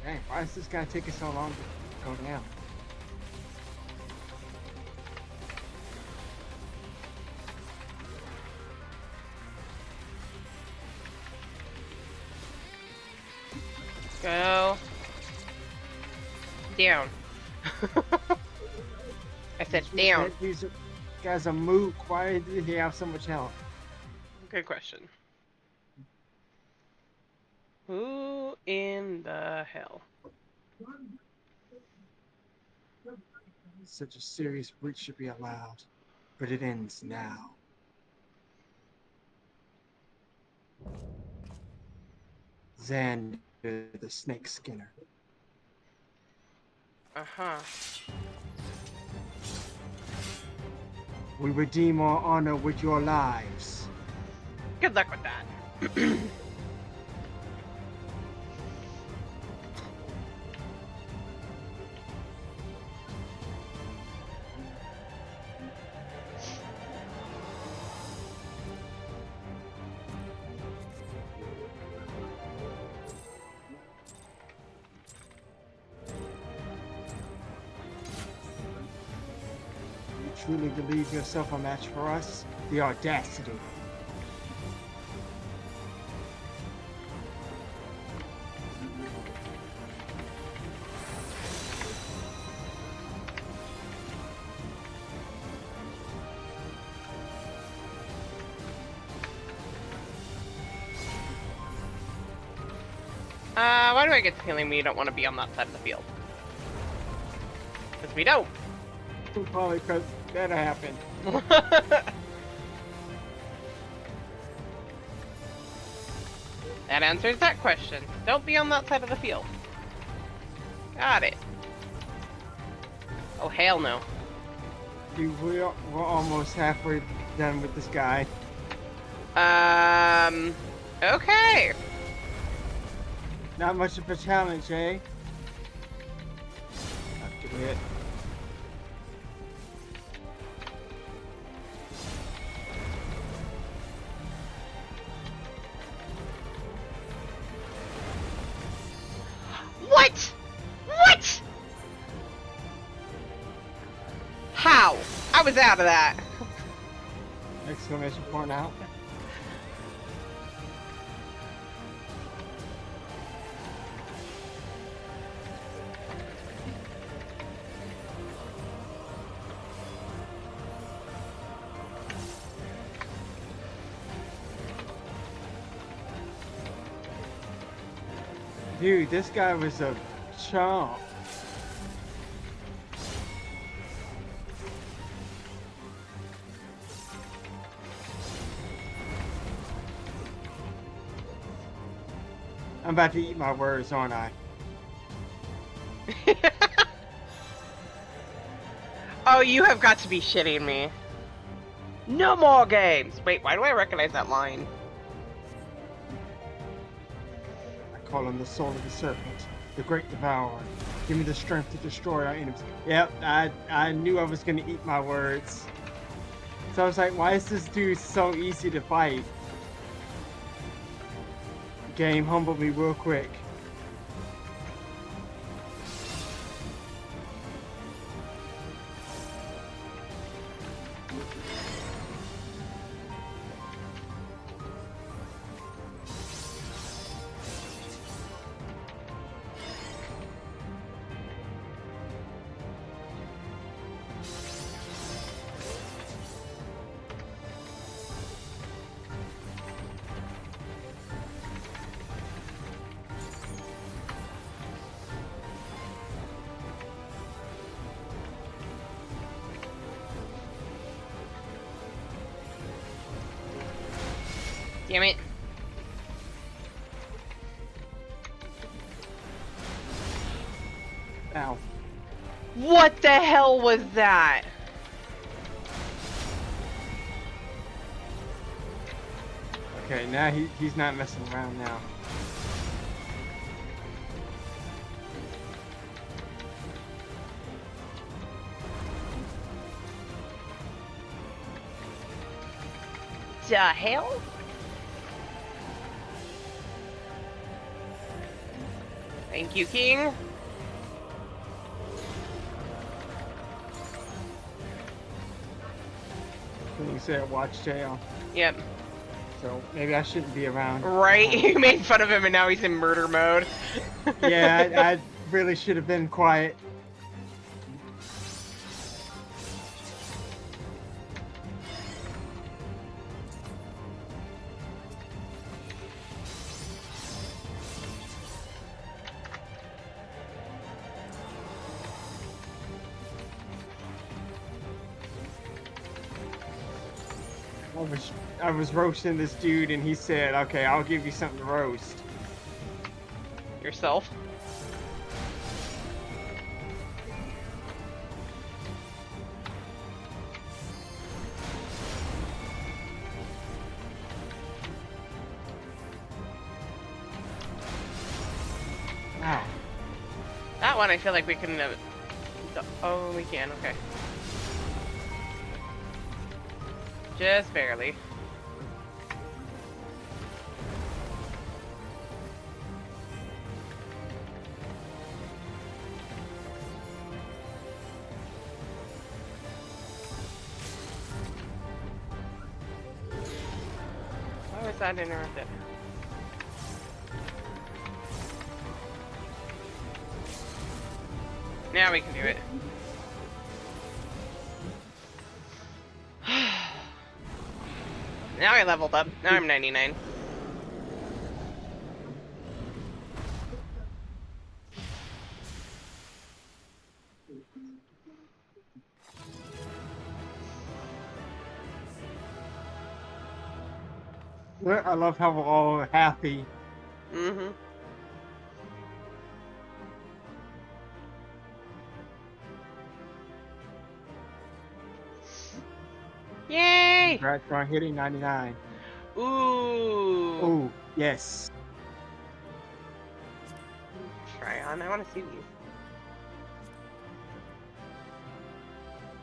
Dang, why is this guy taking so long to go down? Go. Down. I said down. That guy's a mook. Why did he have so much health? Good question. Who in the hell? Such a serious breach should be allowed, but it ends now. Xander, the snake skinner. Uh-huh. We redeem our honor with your lives. Good luck with that. You truly believe yourself a match for us? The audacity. Why do I get the feeling we don't want to be on that side of the field? Because we don't. Probably because that happened. That answers that question. Don't be on that side of the field. Got it. Oh, hell no. Dude, we're almost halfway done with this guy. Okay. Not much of a challenge, eh? Have to hit. What? What? How? I was out of that. Exclamation point out. Dude, this guy was a chump. I'm about to eat my words, aren't I? Oh, you have got to be shitting me. No more games. Wait, why do I recognize that line? I call him the soul of the serpent, the great devourer. Give me the strength to destroy our enemies. Yep, I knew I was gonna eat my words. So I was like, why is this dude so easy to fight? Game humbled me real quick. Damn it. Ow. What the hell was that? Okay, now he's not messing around now. The hell? Thank you, King. You said watch jail, Yep. so maybe I shouldn't be around. Right? You made fun of him and now he's in murder mode. Yeah, I really should have been quiet. I was roasting this dude, and he said, "Okay, I'll give you something to roast." Yourself. Wow. That one I feel like we couldn't have... Oh, we can, okay. Just barely. Why was that interrupted? Now we can do it. Now I leveled up. Now I'm 99. I love how we're all happy. Mm-hmm. Yay! Congrats on hitting 99. Ooh. Oh, yes. Try on. I want to see these.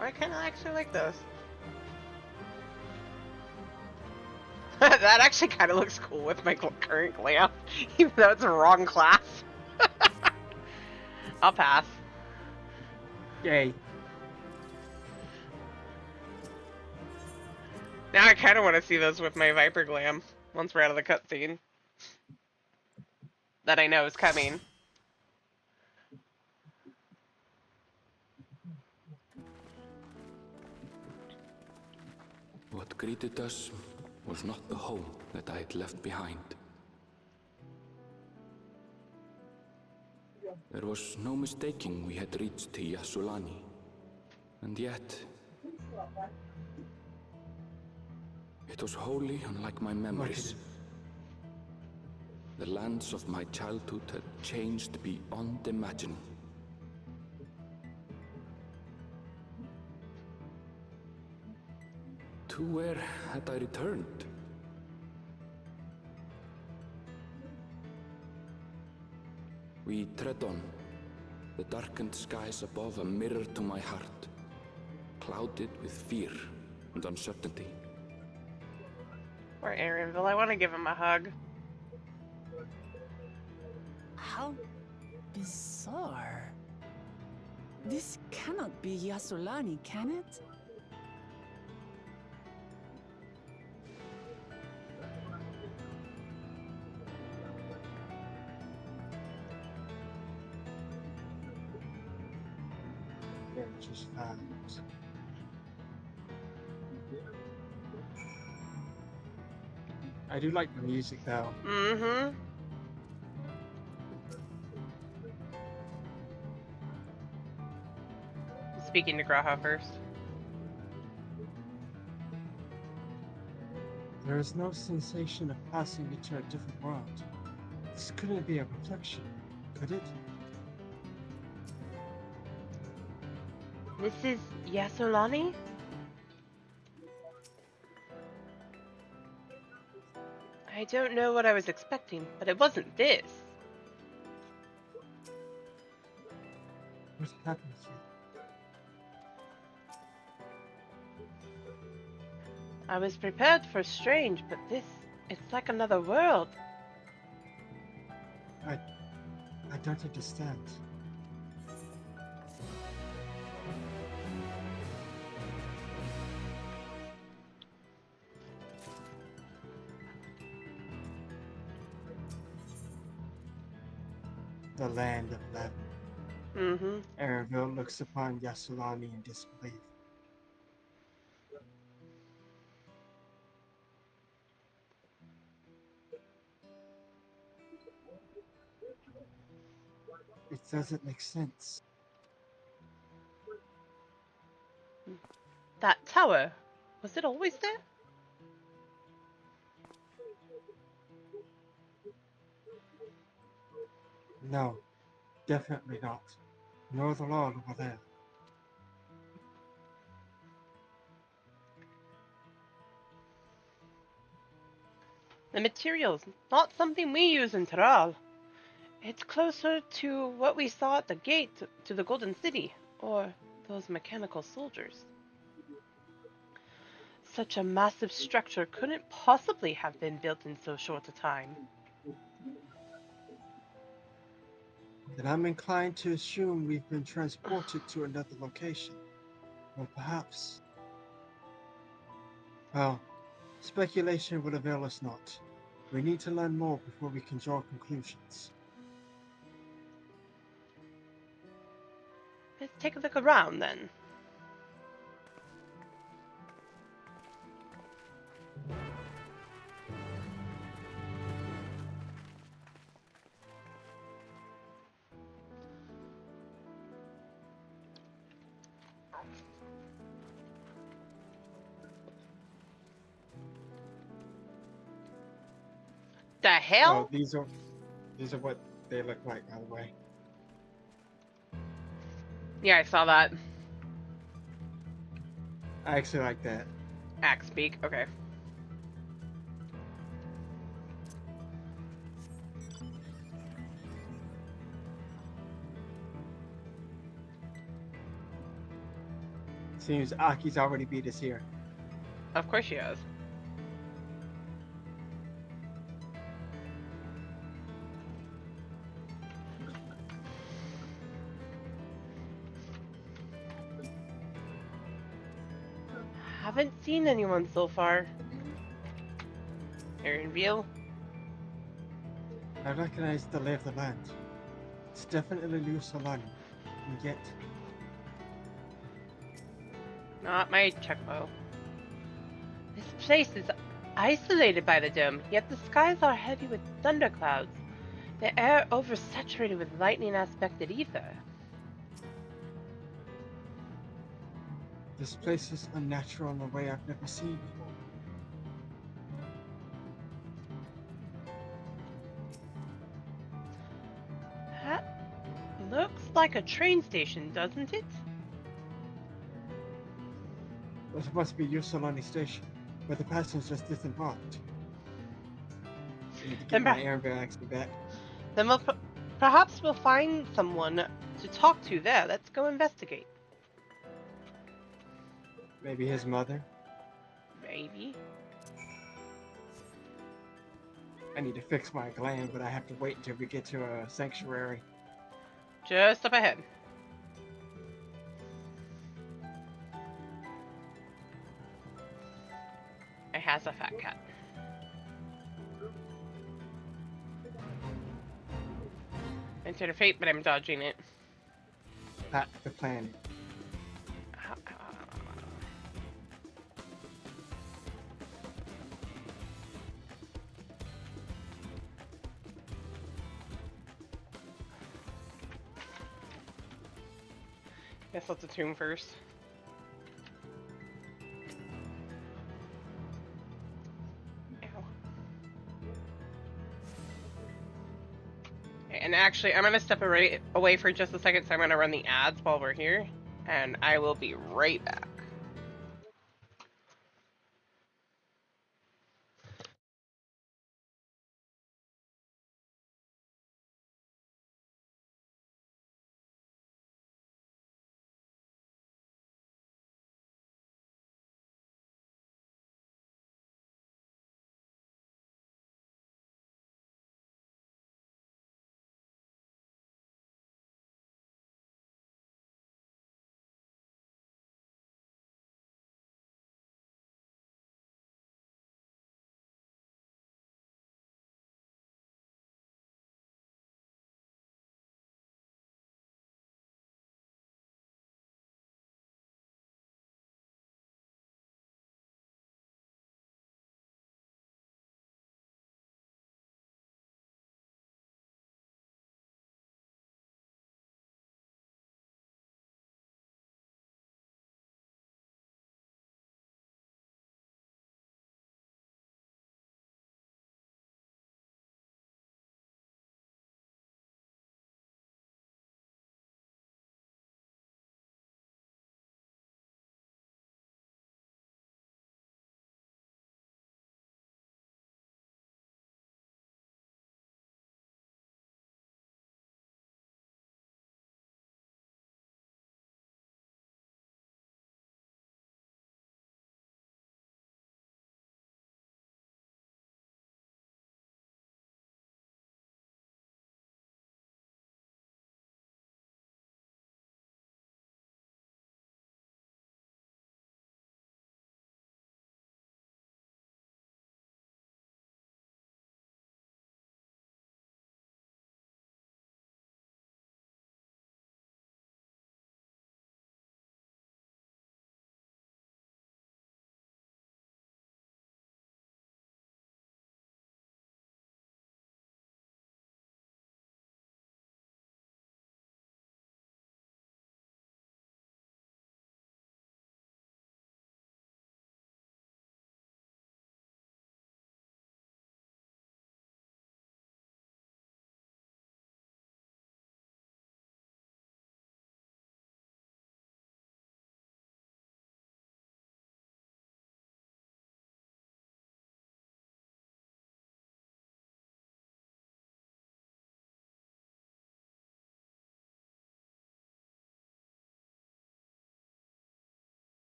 I kind of actually like those. That actually kind of looks cool with my current glam, even though it's a wrong class. I'll pass. Yay. Now I kind of want to see those with my Viper glam once we're out of the cutscene. That I know is coming. What greeted us was not the home that I had left behind. There was no mistaking we had reached Yasulani, and yet it was wholly unlike my memories. The lands of my childhood had changed beyond imagining. To where had I returned? We tread on, the darkened skies above a mirror to my heart, clouded with fear and uncertainty. Or Aaronville, I want to give him a hug. How bizarre. This cannot be Yasulani, can it? Just fine. I do like the music though. Mm-hmm. Speaking to Graha first. There is no sensation of passing into a different world. This couldn't be a reflection, could it? This is Yasulani? I don't know what I was expecting, but it wasn't this. What happened here? I was prepared for strange, but this, it's like another world. I don't understand. The land of Lev. Mm-hmm. Areville looks upon Yasulani in disbelief. It doesn't make sense. That tower, was it always there? No, definitely not. Nor the Lord over there. The material's not something we use in Taral. It's closer to what we saw at the gate to the Golden City, or those mechanical soldiers. Such a massive structure couldn't possibly have been built in so short a time. Then I'm inclined to assume we've been transported to another location. Or perhaps. Well, speculation will avail us not. We need to learn more before we can draw conclusions. Let's take a look around then. The Oh, hell? these are what they look like, by the way. Yeah, I saw that. I actually like that. Axe speak, okay. Seems Aki's already beat us here. Of course she has. Haven't seen anyone so far. LVL? I recognize the lay of the land. It's definitely Liu Solani. And yet, Not my checkbow. This place is isolated by the dome, yet the skies are heavy with thunderclouds. The air oversaturated with lightning-aspected ether. this place is unnatural in a way I've never seen before. That looks like a train station, doesn't it? This must be Liu Solani Station, where the passengers just disembarked. I need to get Then, my air actually back. then perhaps we'll find someone to talk to there. Let's go investigate. Maybe his mother. Maybe. I need to fix my gland, but I have to wait until we get to a sanctuary. Just up ahead. It has a fat cat. Enter the fate, but I'm dodging it. At the planet. Guess let's attune first. Ow. And actually, I'm gonna step away for just a second, so I'm gonna run the ads while we're here, and I will be right back.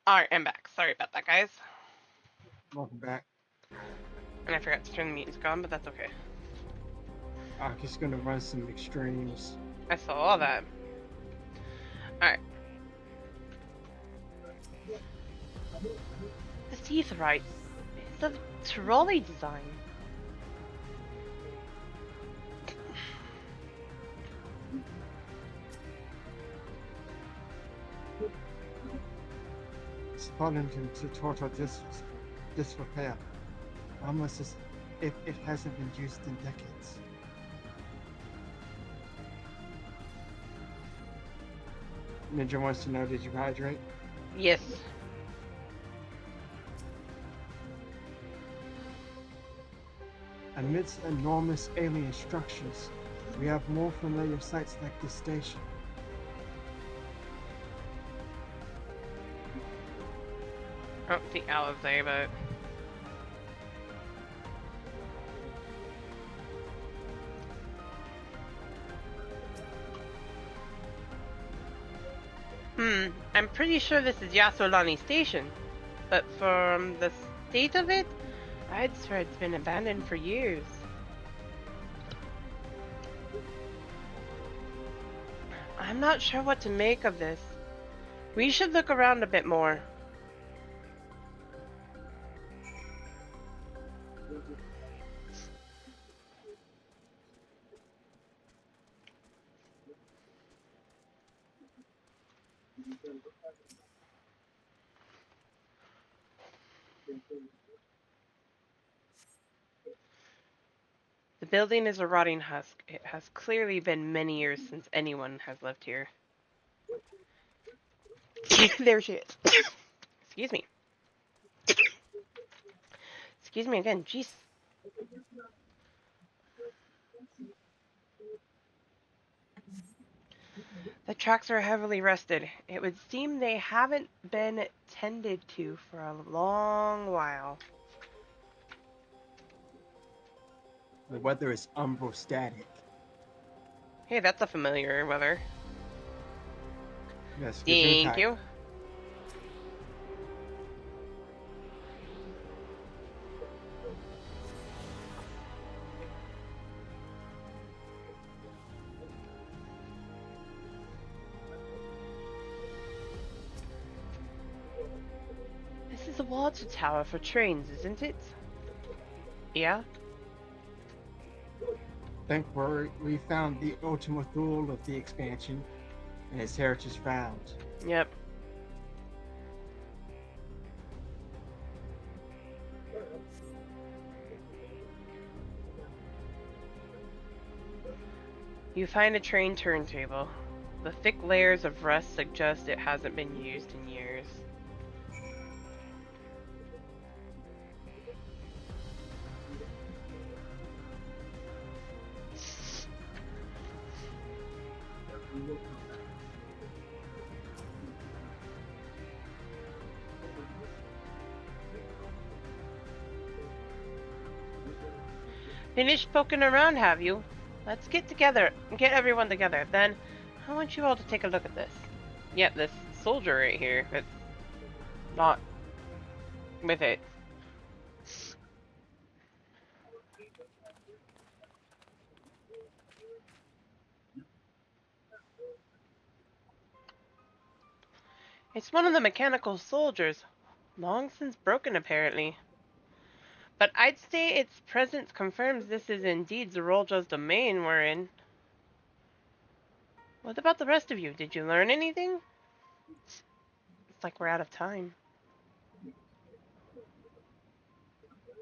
Alright, I'm back. Sorry about that, guys. Welcome back. And I forgot to turn the music on, but that's okay. I'm just gonna run some extremes. I saw all that. Alright. This Aetheryte is of trolley design. It's fallen into total disrepair. Almost as if it hasn't been used in decades. Ninja wants to know, did you hydrate? Yes. Amidst enormous alien structures, we have more familiar sights like this station. I don't see Alizé, but... I'm pretty sure this is Yasolani Station, but from the state of it, I'd swear it's been abandoned for years. I'm not sure what to make of this. We should look around a bit more. The building is a rotting husk. It has clearly been many years since anyone has lived here. There she is. Excuse me. Excuse me again. Jeez. The tracks are heavily rusted. It would seem they haven't been tended to for a long while. The weather is umbrostatic. Hey, that's a familiar weather. Yes, Thank you. This is a water tower for trains, isn't it? Yeah? Think we found the ultimate tool of the expansion, and its heritage found. Yep. You find a train turntable. The thick layers of rust suggest it hasn't been used in years. Finished poking around, have you? Let's get everyone together. Then, I want you all to take a look at this. Yeah, this soldier right here. It's not with it. It's one of the mechanical soldiers. Long since broken, apparently. But I'd say its presence confirms this is indeed Zerolja's domain we're in. What about the rest of you? Did you learn anything? It's like we're out of time.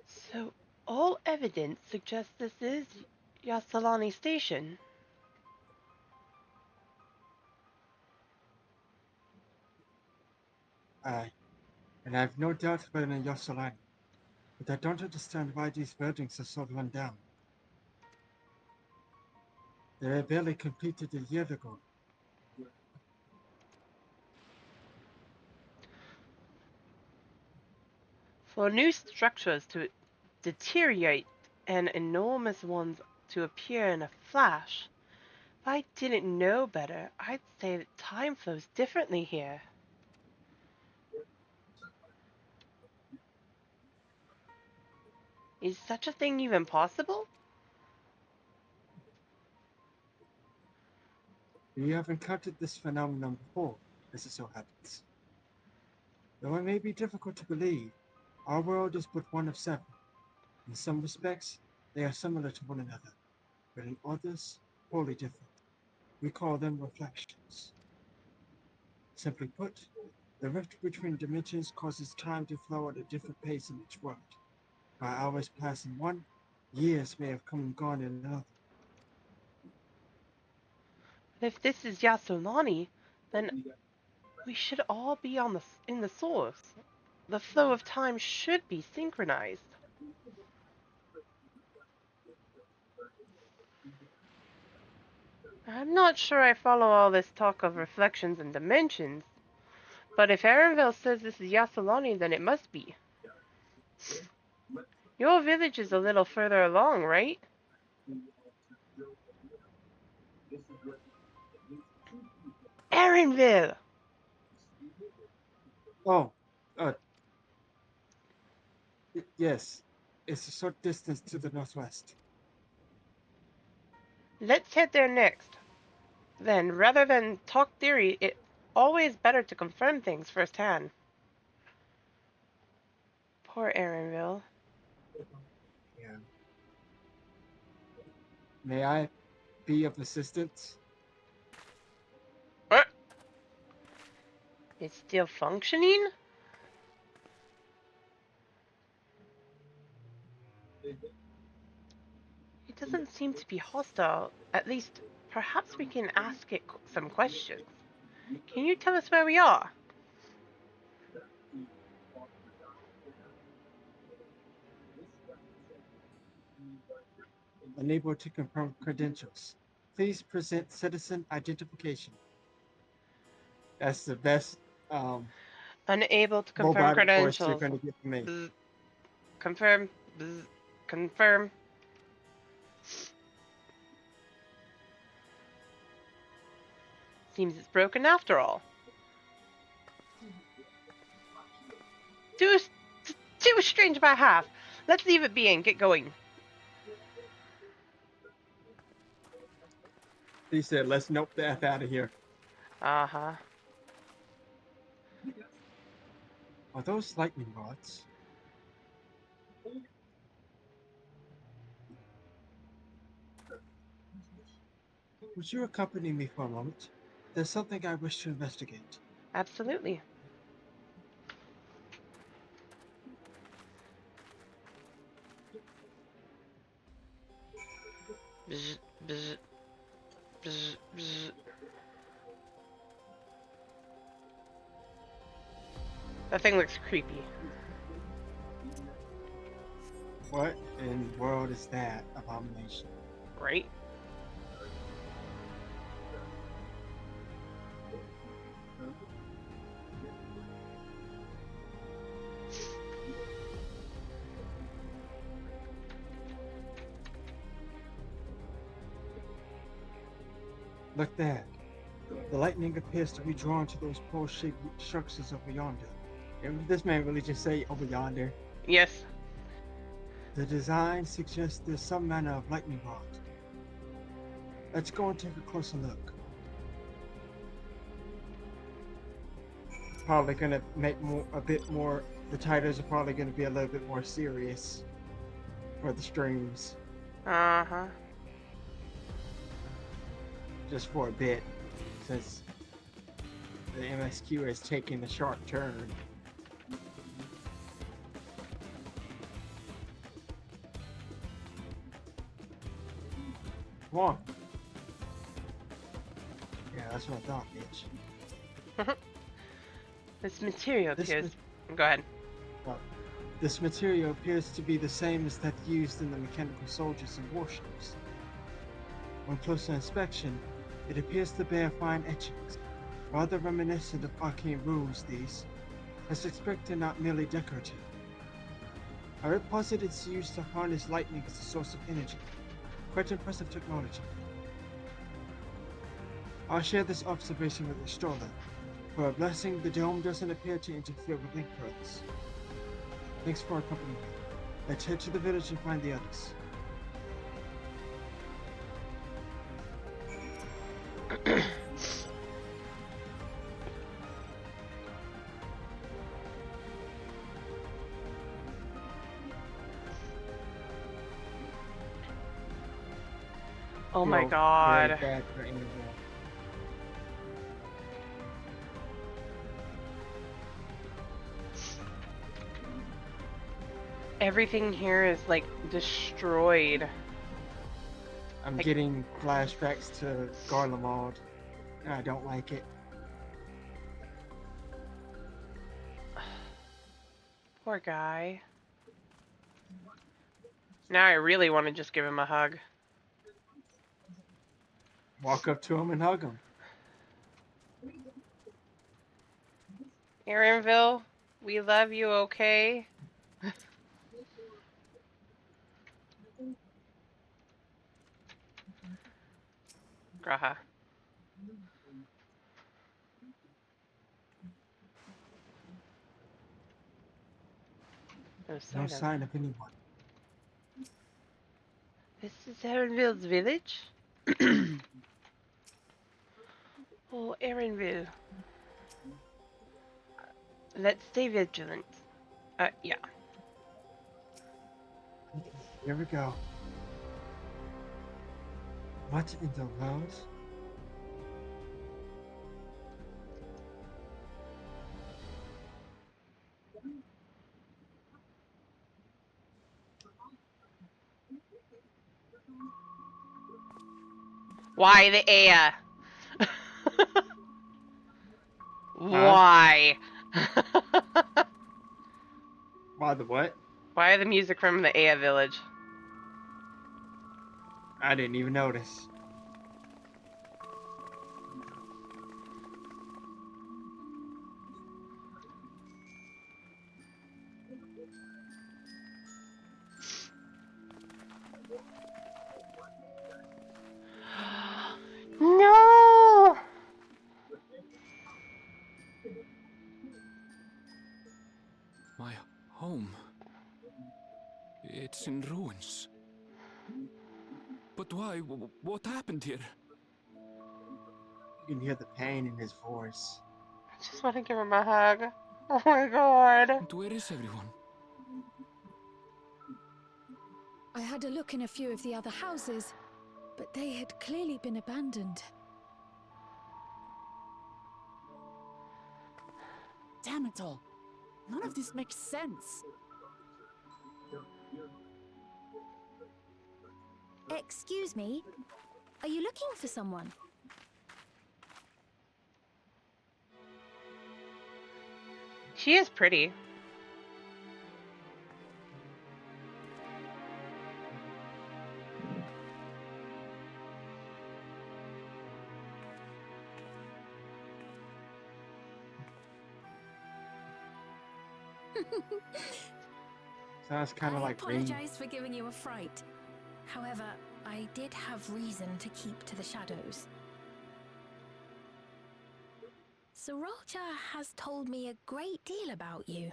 So, all evidence suggests this is Yasalani Station. Aye, and I have no doubt about it in Yosolani, but I don't understand why these buildings are so run down. They were barely completed a year ago. For new structures to deteriorate and enormous ones to appear in a flash, if I didn't know better, I'd say that time flows differently here. Is such a thing even possible? We have encountered this phenomenon before, as it so happens. Though it may be difficult to believe, our world is but one of seven. In some respects, they are similar to one another, but in others, wholly different. We call them reflections. Simply put, the rift between dimensions causes time to flow at a different pace in each world. While hours pass in one, years may have come and gone in another. But if this is Yasulani, then we should all be in the source. The flow of time should be synchronized. I'm not sure I follow all this talk of reflections and dimensions, but if Erenville says this is Yasulani, then it must be. Your village is a little further along, right? Erenville! Oh, uh, yes. It's a short distance to the northwest. Let's head there next. Then, rather than talk theory, it's always better to confirm things firsthand. Poor Erenville. Yeah. May I be of assistance? It's still functioning? It doesn't seem to be hostile. At least, perhaps we can ask it some questions. Can you tell us where we are? Unable to confirm credentials. Please present citizen identification. That's the best Unable to confirm robotic voice you're credentials. going to get from me. Bzz. Confirm. Bzz. Confirm. Seems it's broken after all. Too strange by half. Let's leave it be and get going. He said, let's nope the F out of here. Uh-huh. Are those lightning rods? Would you accompany me for a moment? There's something I wish to investigate. Absolutely. Bzz, bzz, bzz, bzz. That thing looks creepy. What in the world is that abomination? Right? Look there. The lightning appears to be drawn to those pole-shaped structures over yonder. Did this man really just say over yonder? Yes. The design suggests there's some manner of lightning rod. Let's go and take a closer look. Probably gonna make a bit more. The titles are probably gonna be a little bit more serious for the streams, Uh-huh. just for a bit, since the MSQ is taking a sharp turn. Come on. Yeah, that's what I thought, bitch. This material This appears... Go ahead. This material appears to be the same as that used in the mechanical soldiers and warships. On closer inspection, it appears to bear fine etchings, rather reminiscent of arcane runes these, as expected not merely decorative. I would posit it's used to harness lightning as a source of energy. Quite impressive technology. I'll share this observation with the Stoller. For a blessing, the dome doesn't appear to interfere with link pearls. Thanks for accompanying me. Let's head to the village and find the others. Oh my Feel god. very bad for anyone. Everything here is like destroyed. I'm Like- getting flashbacks to Garlemald, and I don't like it. Poor guy. Now I really want to just give him a hug. Walk up to him and hug him. Aaronville, we love you, okay? Graha. No sign of anyone. This is Aaronville's village? Oh, Aaronville. Let's stay vigilant. Yeah. Here we go. What in the world? Why the air? Why? Why the what? Why the music from the Aya village? I didn't even notice. No! My home. It's in ruins. But why? What happened here? You can hear the pain in his voice. I just want to give him a hug. Oh my god. And where is everyone? I had a look in a few of the other houses, but they had clearly been abandoned. Damn it all. None of this makes sense. Excuse me, are you looking for someone? She is pretty. Sounds kind of I like rain. apologize for giving you a fright. However, I did have reason to keep to the shadows. Sorolcha has told me a great deal about you.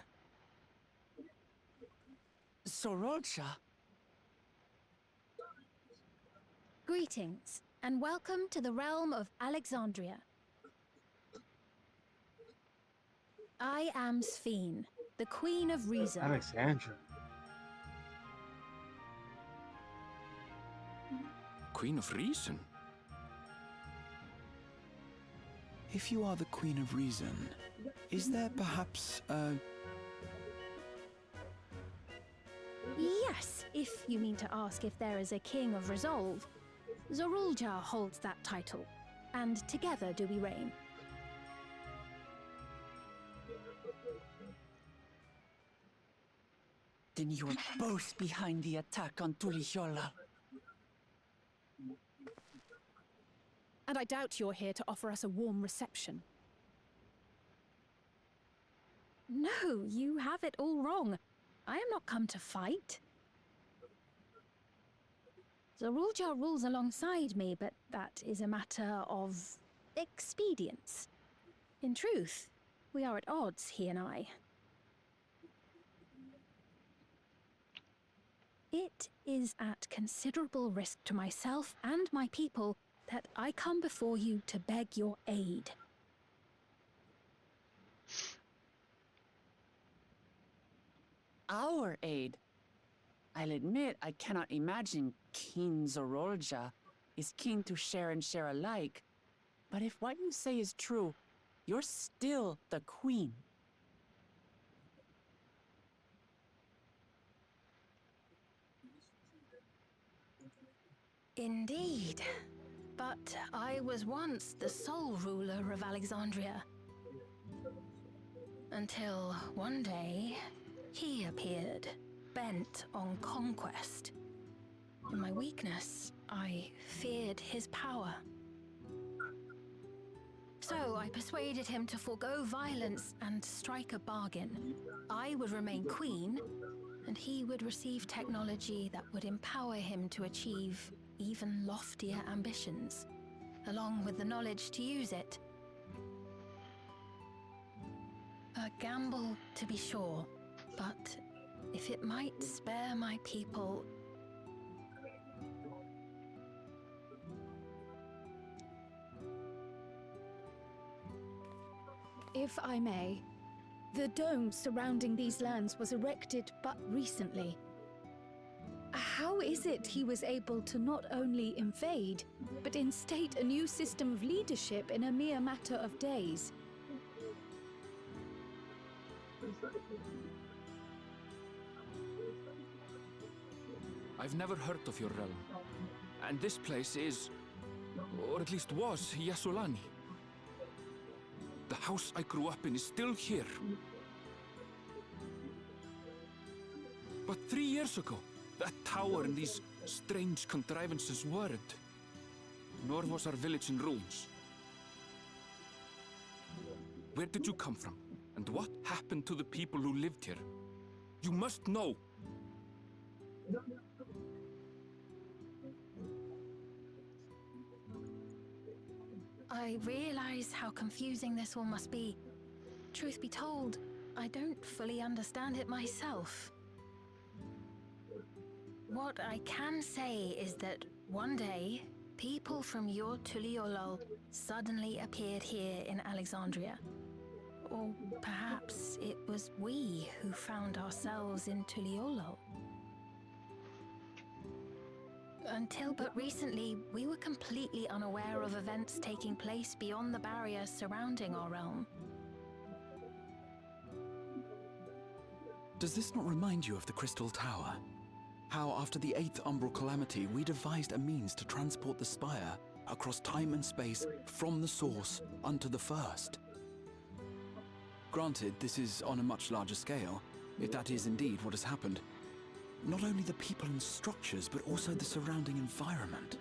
Sorolcha? Greetings, and welcome to the realm of Alexandria. I am Sphene, the Queen of Reason. Alexandra. Queen of Reason? If you are the Queen of Reason, is there perhaps a... Yes, if you mean to ask if there is a King of Resolve. Zorulja holds that title, and together do we reign. Then you're both behind the attack on Tulishola. And I doubt you're here to offer us a warm reception. No, you have it all wrong. I am not come to fight. Zorulja rules alongside me, but that is a matter of expedience. In truth, we are at odds, he and I. It is at considerable risk to myself and my people that I come before you to beg your aid. Our aid? I'll admit I cannot imagine King Zorolja is keen to share and share alike. But if what you say is true, you're still the queen. Indeed. But I was once the sole ruler of Alexandria. Until one day, he appeared, bent on conquest. In my weakness, I feared his power. So I persuaded him to forego violence and strike a bargain. I would remain queen, and he would receive technology that would empower him to achieve even loftier ambitions, along with the knowledge to use it. A gamble, to be sure, but if it might spare my people... If I may, the dome surrounding these lands was erected but recently. How is it he was able to not only invade, but instate a new system of leadership in a mere matter of days? I've never heard of your realm. And this place is, or at least was, Yasulani. The house I grew up in is still here. But 3 years ago, that tower and these strange contrivances weren't. Nor was our village in ruins. Where did you come from? And what happened to the people who lived here? You must know! I realize how confusing this all must be. Truth be told, I don't fully understand it myself. What I can say is that one day, people from your Tuliolol suddenly appeared here in Alexandria. Or perhaps it was we who found ourselves in Tuliolol. Until but recently, we were completely unaware of events taking place beyond the barriers surrounding our realm. Does this not remind you of the Crystal Tower? How after the 8th Umbral Calamity, we devised a means to transport the Spire across time and space from the source unto the first. Granted, this is on a much larger scale, if that is indeed what has happened. Not only the people and structures, but also the surrounding environment.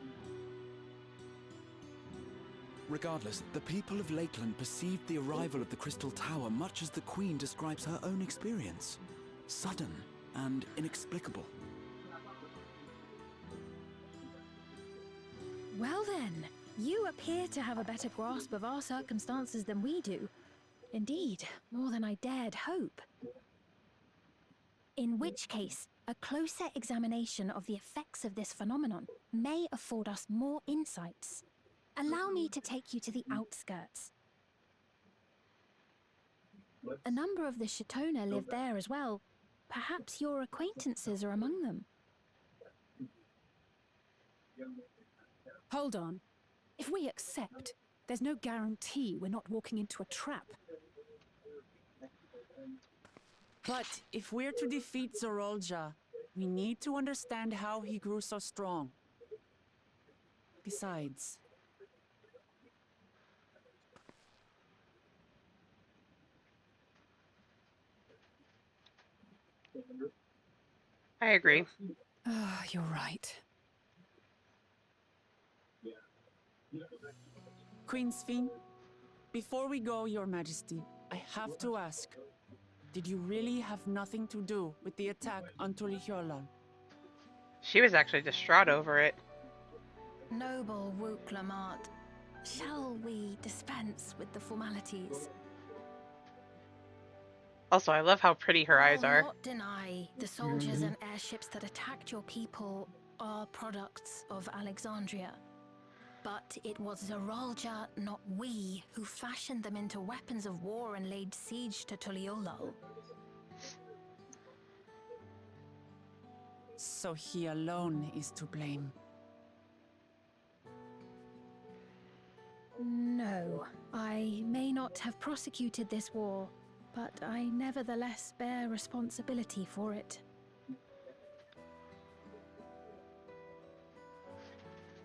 Regardless, the people of Lakeland perceived the arrival of the Crystal Tower much as the Queen describes her own experience. Sudden and inexplicable. Well then, you appear to have a better grasp of our circumstances than we do. Indeed, more than I dared hope. In which case, a closer examination of the effects of this phenomenon may afford us more insights. Allow me to take you to the outskirts. A number of the Shatona live there as well. Perhaps your acquaintances are among them. Hold on. If we accept, there's no guarantee we're not walking into a trap. But if we're to defeat Zorolja, we need to understand how he grew so strong. Besides... I agree. You're right. Queen Sphene, before we go, Your Majesty, I have to ask, did you really have nothing to do with the attack on Tulihyolol? She was actually distraught over it. Noble Wook Lamart, shall we dispense with the formalities? Also, I love how pretty her eyes I'll are. not deny the soldiers and airships that attacked your people are products of Alexandria. But it was Zeralja, not we, who fashioned them into weapons of war and laid siege to Tuliolol. So he alone is to blame. No, I may not have prosecuted this war, but I nevertheless bear responsibility for it.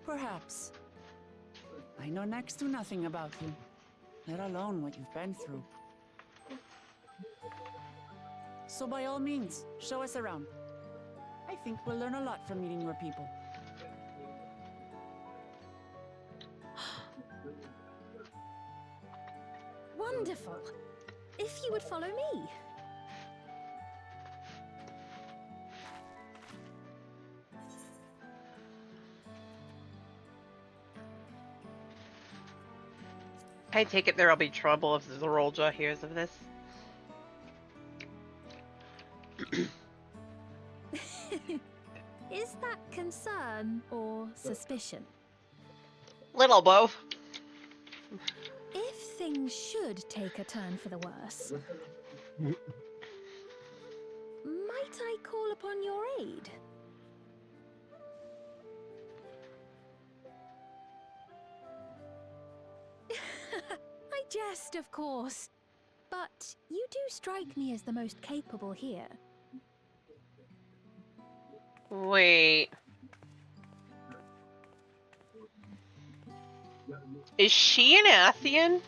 Perhaps. I know next to nothing about you, let alone what you've been through. So by all means, show us around. I think we'll learn a lot from meeting your people. Wonderful! If you would follow me. I take it there'll be trouble if Zerolja hears of this. Is that concern or suspicion? Little both. If things should take a turn for the worse, might I call upon your aid? I jest, of course. But you do strike me as the most capable here. Wait. Is she an Athian?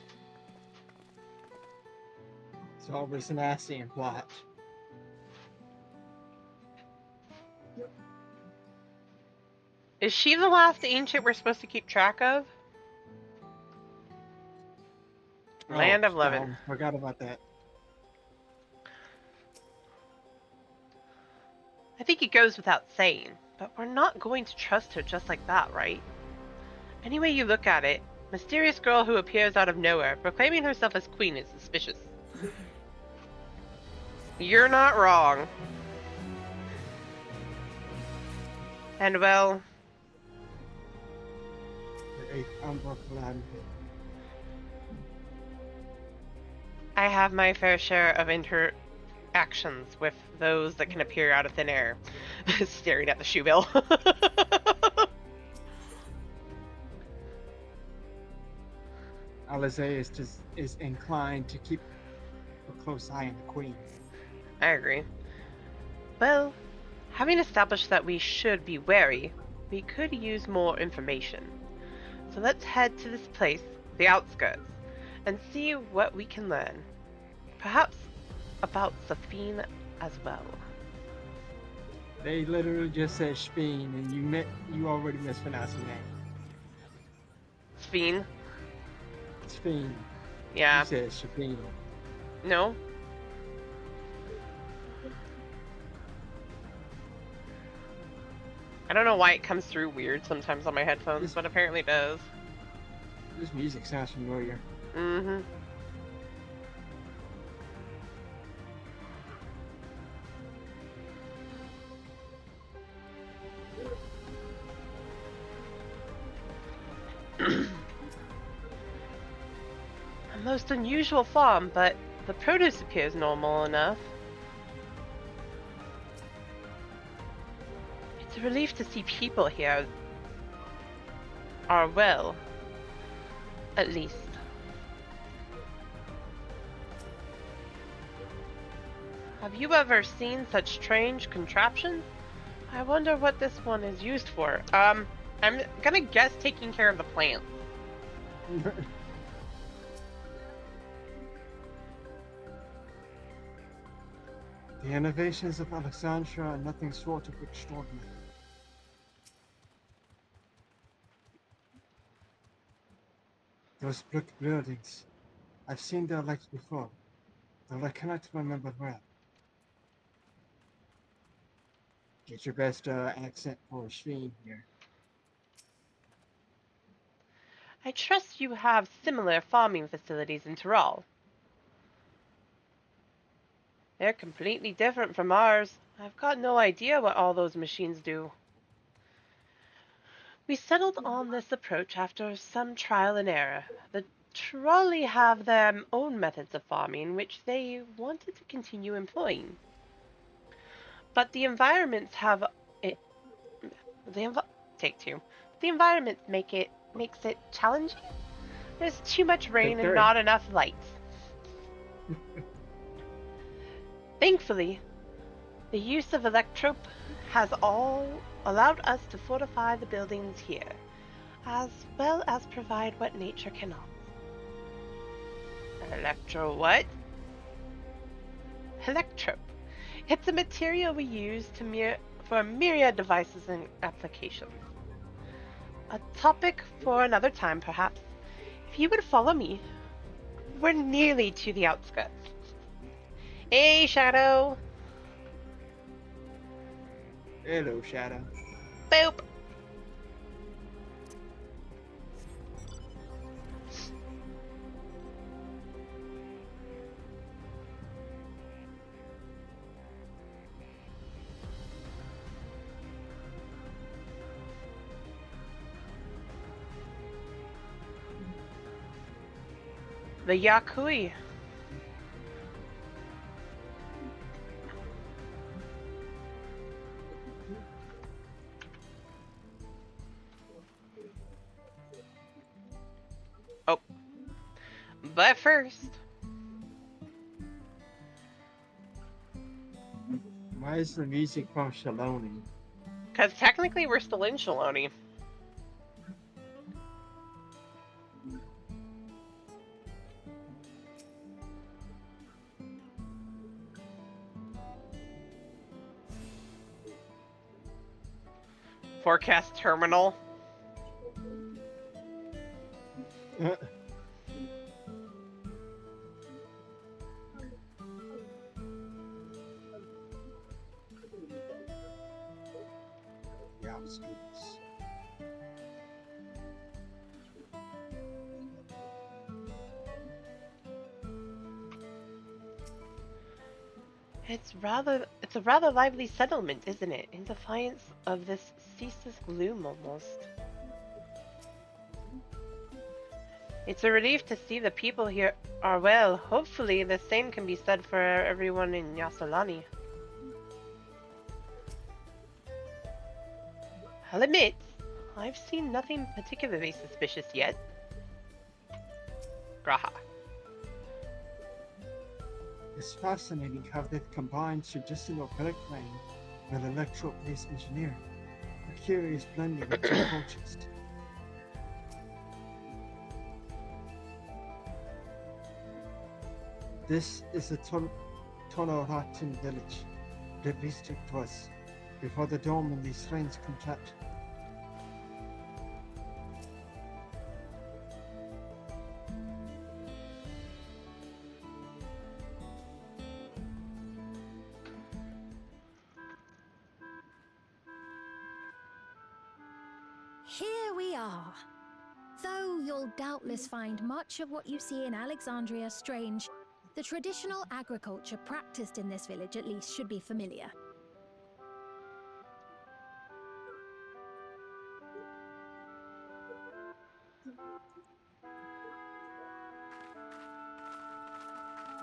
It's always an Ascian plot. Is she the last ancient we're supposed to keep track of? Land of Levin. Forgot about that. I think it goes without saying, but we're not going to trust her just like that, right? Any way you look at it, mysterious girl who appears out of nowhere, proclaiming herself as queen is suspicious. You're not wrong. And well... I have my fair share of interactions with those that can appear out of thin air. Staring at the shoe bill. Alizé is inclined to keep a close eye on the queen. I agree. Well, having established that we should be wary, we could use more information. So let's head to this place, the outskirts, and see what we can learn. Perhaps about Safine as well. They literally just said Speen, and you already mispronounced the name. Safine? Speen. Yeah. You said Speen. No? I don't know why it comes through weird sometimes on my headphones, but apparently it does. This music sounds familiar. Mm-hmm. A most unusual farm, but the produce appears normal enough. It's a relief to see people here are well, at least. Have you ever seen such strange contraptions? I wonder what this one is used for. I'm gonna guess taking care of the plants. The innovations of Alexandria are nothing short of extraordinary. Those brick buildings, I've seen their likes before, though I cannot remember where. Get your best accent for Sheen here. I trust you have similar farming facilities in Tyrol. They're completely different from ours. I've got no idea what all those machines do. We settled on this approach after some trial and error. The Trolley have their own methods of farming, which they wanted to continue employing. But the environments have it. Take two. The environments makes it challenging. There's too much rain Take and three. not enough light. Thankfully, the use of electrope has all allowed us to fortify the buildings here, as well as provide what nature cannot. Electro what? Electrope. It's a material we use for myriad devices and applications. A topic for another time, perhaps. If you would follow me, we're nearly to the outskirts. Hey, Shadow! Hello, Shadow. Boop! The Yakui. Oh. But first... Why is the music from Shaloni? Because technically we're still in Shaloni. Forecast terminal. The outskirts. It's a rather lively settlement, isn't it? In defiance of this ceaseless gloom almost. It's a relief to see the people here are well. Hopefully the same can be said for everyone in Yasolani. I'll admit, I've seen nothing particularly suspicious yet. Graha. It's fascinating how they've combined traditional bricklaying with electro-based engineering. A curious blending of two approaches. This is the Toloratan village. The district was before the dome and these shrines contracted. Here we are. Though you'll doubtless find much of what you see in Alexandria strange, the traditional agriculture practiced in this village at least should be familiar.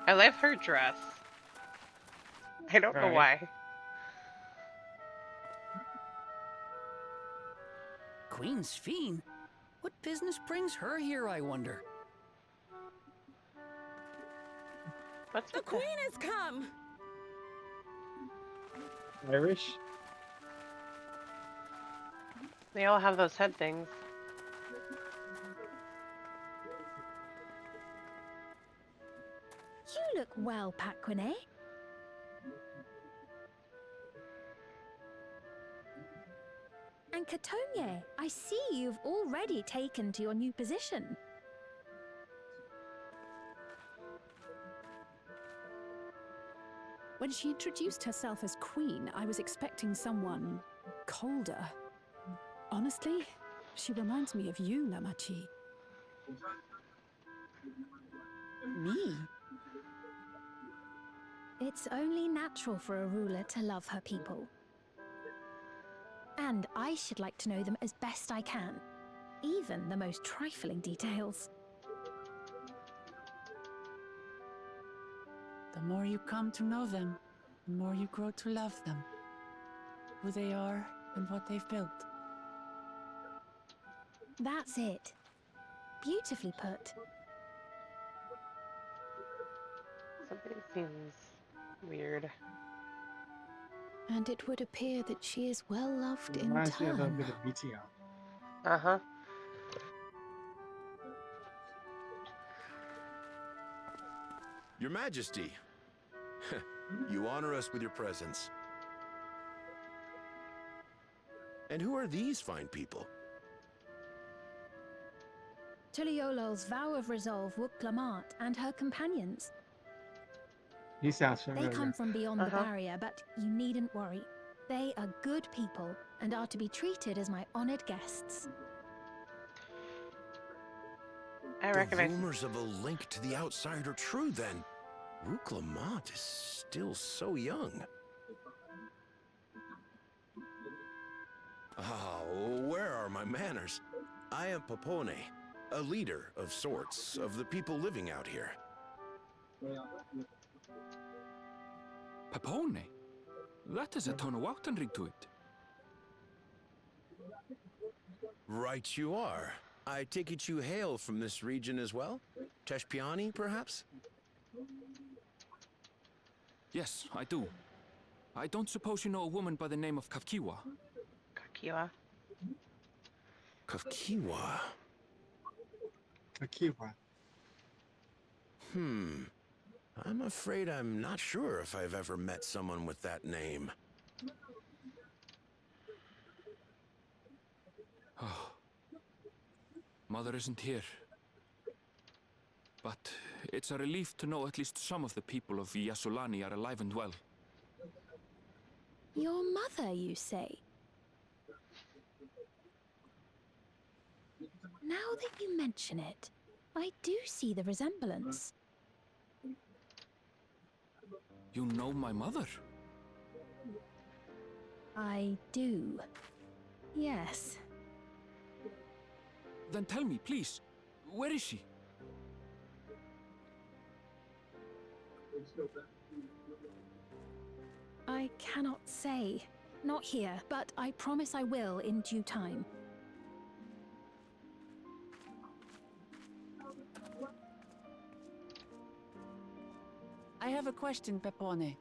I love her dress. I don't know why. Queen's Fiend? What business brings her here, I wonder? What's The Queen has come! Irish? They all have those head things. You look well, Paquine. And Katonye, I see you've already taken to your new position. When she introduced herself as queen, I was expecting someone colder. Honestly, she reminds me of you, Lamachi. Me? It's It's only natural for a ruler to love her people. And I should like to know them as best I can, even the most trifling details. The more you come to know them, the more you grow to love them. Who they are and what they've built. That's it. Beautifully put. Something seems weird. And it would appear that she is well loved in Reminds me a little turn. bit of BTR. Uh-huh. Your Majesty, you honor us with your presence. And who are these fine people? Tuliolol's vow of resolve Wuk-Lamat and her companions. He sounds They familiar. come from beyond the barrier, but you needn't worry. They are good people and are to be treated as my honored guests. I The recognize. rumors of a link to the outside are true then. Wuk-Lamat is still so young. Ah, where are my manners? I am Popone, a leader of sorts of the people living out here. Papone? That has a Tonawautan ring to it. Right you are. I take it you hail from this region as well? Teshpiani, perhaps? Yes, I do. I don't suppose you know a woman by the name of Kafkiwa? Kakiwa. Kafkiwa. Akiwa. I'm afraid I'm not sure if I've ever met someone with that name. Oh. Mother isn't here. But it's a relief to know at least some of the people of Yasolani are alive and well. Your mother, you say? Now that you mention it, I do see the resemblance. You know my mother? I do. Yes. Then tell me, please, where is she? I cannot say. Not here, but I promise I will in due time. I have a question, Pepone.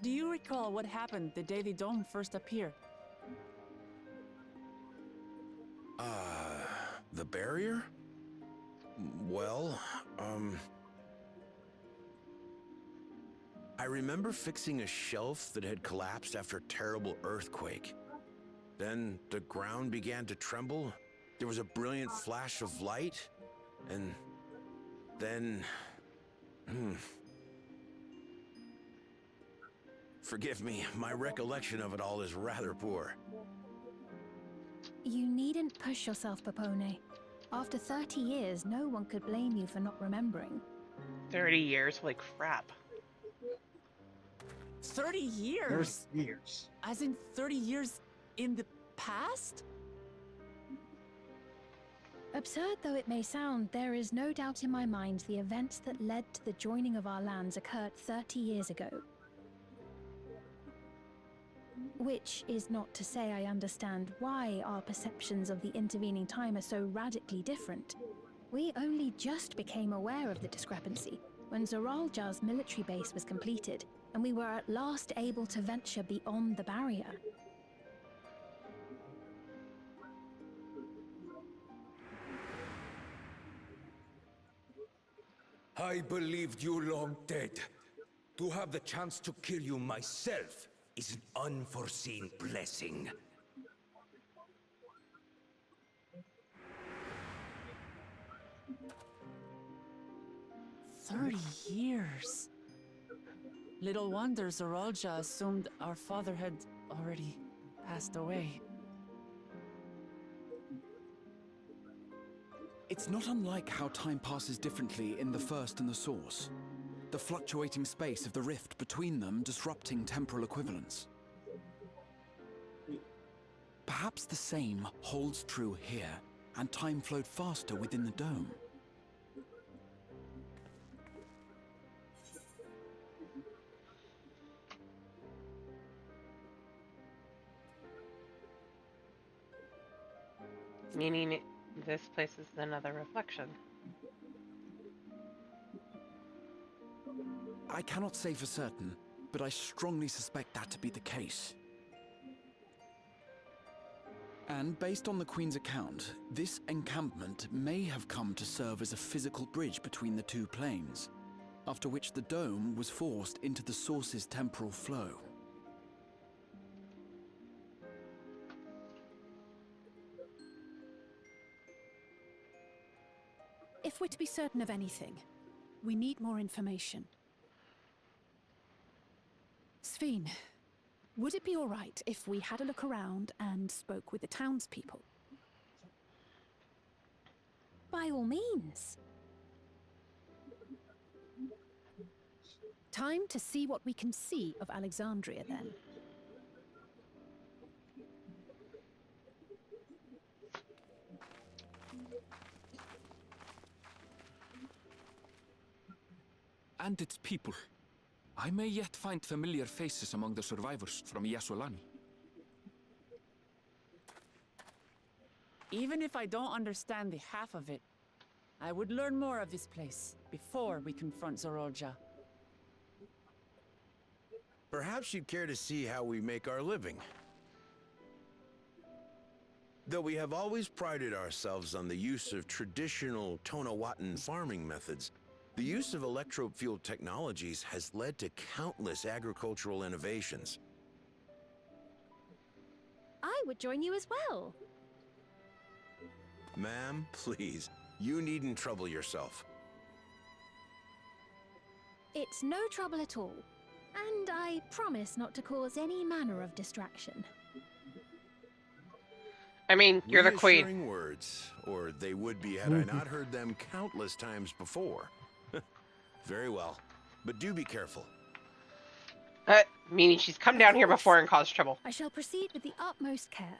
Do you recall what happened the day the dome first appeared? The barrier? Well, I remember fixing a shelf that had collapsed after a terrible earthquake. Then the ground began to tremble. There was a brilliant flash of light, and then... Forgive me, my recollection of it all is rather poor. You needn't push yourself, Popone. After 30 years, no one could blame you for not remembering. 30 years? Holy crap. 30 years? There's years. As in 30 years in the past? Absurd though it may sound, there is no doubt in my mind the events that led to the joining of our lands occurred 30 years ago. Which is not to say I understand why our perceptions of the intervening time are so radically different. We only just became aware of the discrepancy when Zoralja's military base was completed, and we were at last able to venture beyond the barrier. I believed you long dead. To have the chance to kill you myself is an unforeseen blessing. Years. Little wonder Zoralja assumed our father had already passed away. It's not unlike how time passes differently in the First and the Source. the fluctuating space of the rift between them disrupting temporal equivalence. Perhaps the same holds true here, and time flowed faster within the dome. Meaning this place is another reflection. I cannot say for certain, but I strongly suspect that to be the case. And based on the Queen's account, this encampment may have come to serve as a physical bridge between the two planes, after which the dome was forced into the source's temporal flow. If we're to be certain of anything, we need more information. Sphene, would it be all right if we had a look around and spoke with the townspeople? By all means. Time to see what we can see of Alexandria, then. And its people. I may yet find familiar faces among the survivors from Yasolani. Even if I don't understand the half of it, I would learn more of this place before we confront Zorolja. Perhaps you'd care to see how we make our living. Though we have always prided ourselves on the use of traditional Tonawatan farming methods, the use of electro-fueled technologies has led to countless agricultural innovations. I would join you as well. Ma'am, please, you needn't trouble yourself. It's no trouble at all. And I promise not to cause any manner of distraction. I mean, you're the queen. Reassuring words, or they would be had I not heard them countless times before. Very well, but do be careful. Meaning she's come down here before and caused trouble. I shall proceed with the utmost care.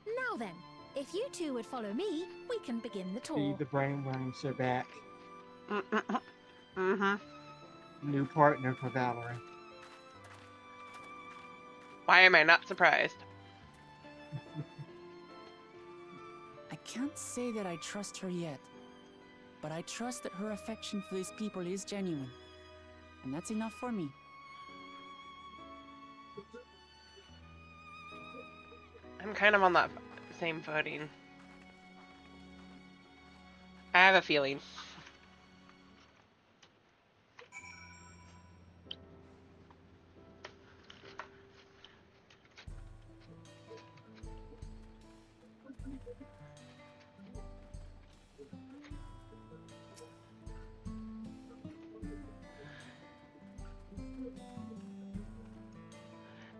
Now then, if you two would follow me, we can begin the tour. See, the brainworms are back. Mm-hmm. New partner for Valerie. Why am I not surprised? I can't say that I trust her yet, but I trust that her affection for these people is genuine. And that's enough for me. I'm kind of on that same footing. I have a feeling.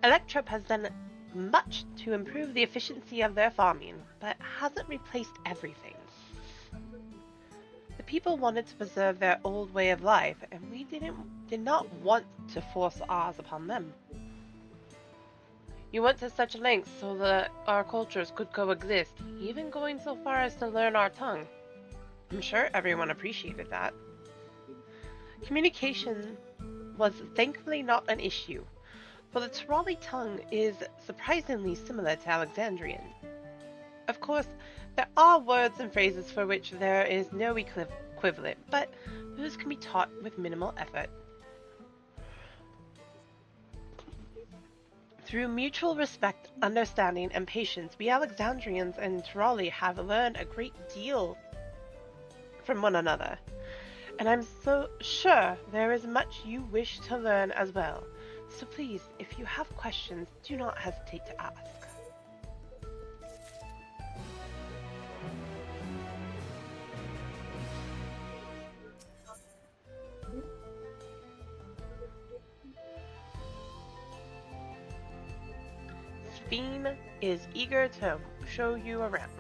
Electrop has done much to improve the efficiency of their farming, but hasn't replaced everything. The people wanted to preserve their old way of life, and we did not want to force ours upon them. You went to such lengths so that our cultures could coexist, even going so far as to learn our tongue. I'm sure everyone appreciated that. Communication was thankfully not an issue, for the Tirali tongue is surprisingly similar to Alexandrian. Of course, there are words and phrases for which there is no equivalent, but those can be taught with minimal effort. Through mutual respect, understanding, and patience, we Alexandrians and Tirali have learned a great deal from one another, and I'm so sure there is much you wish to learn as well. So please, if you have questions, do not hesitate to ask. Sphene is eager to show you around.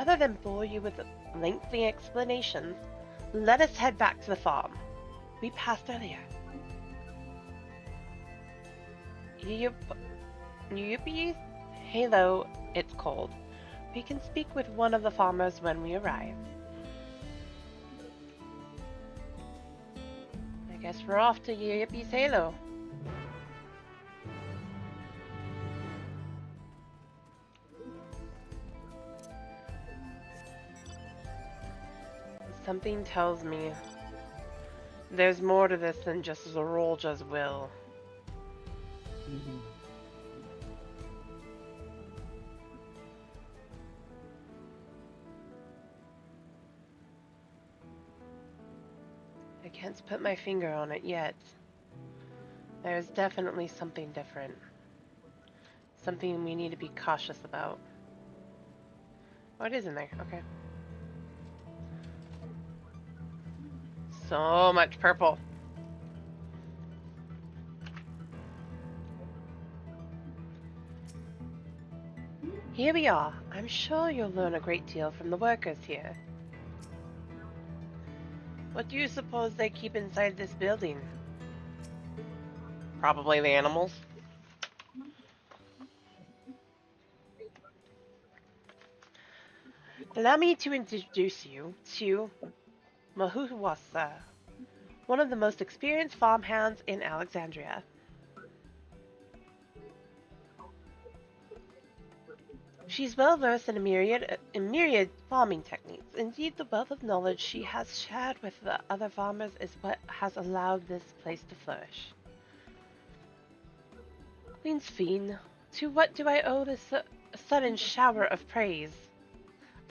Rather than bore you with lengthy explanations, let us head back to the farm. We passed earlier. Yuppie? Halo, it's cold. We can speak with one of the farmers when we arrive. I guess we're off to Yuppie's Halo. Something tells me there's more to this than just Zorolja's will. I can't put my finger on it yet. There's definitely something different. Something we need to be cautious about. Oh, it is in there. Okay. So much purple. Here we are. I'm sure you'll learn a great deal from the workers here. What do you suppose they keep inside this building? Probably the animals. Allow me to introduce you to Mahuwasa, one of the most experienced farmhands in Alexandria. She's well versed in myriad farming techniques. Indeed, the wealth of knowledge she has shared with the other farmers is what has allowed this place to flourish. Queen's Fiend, to what do I owe this sudden shower of praise?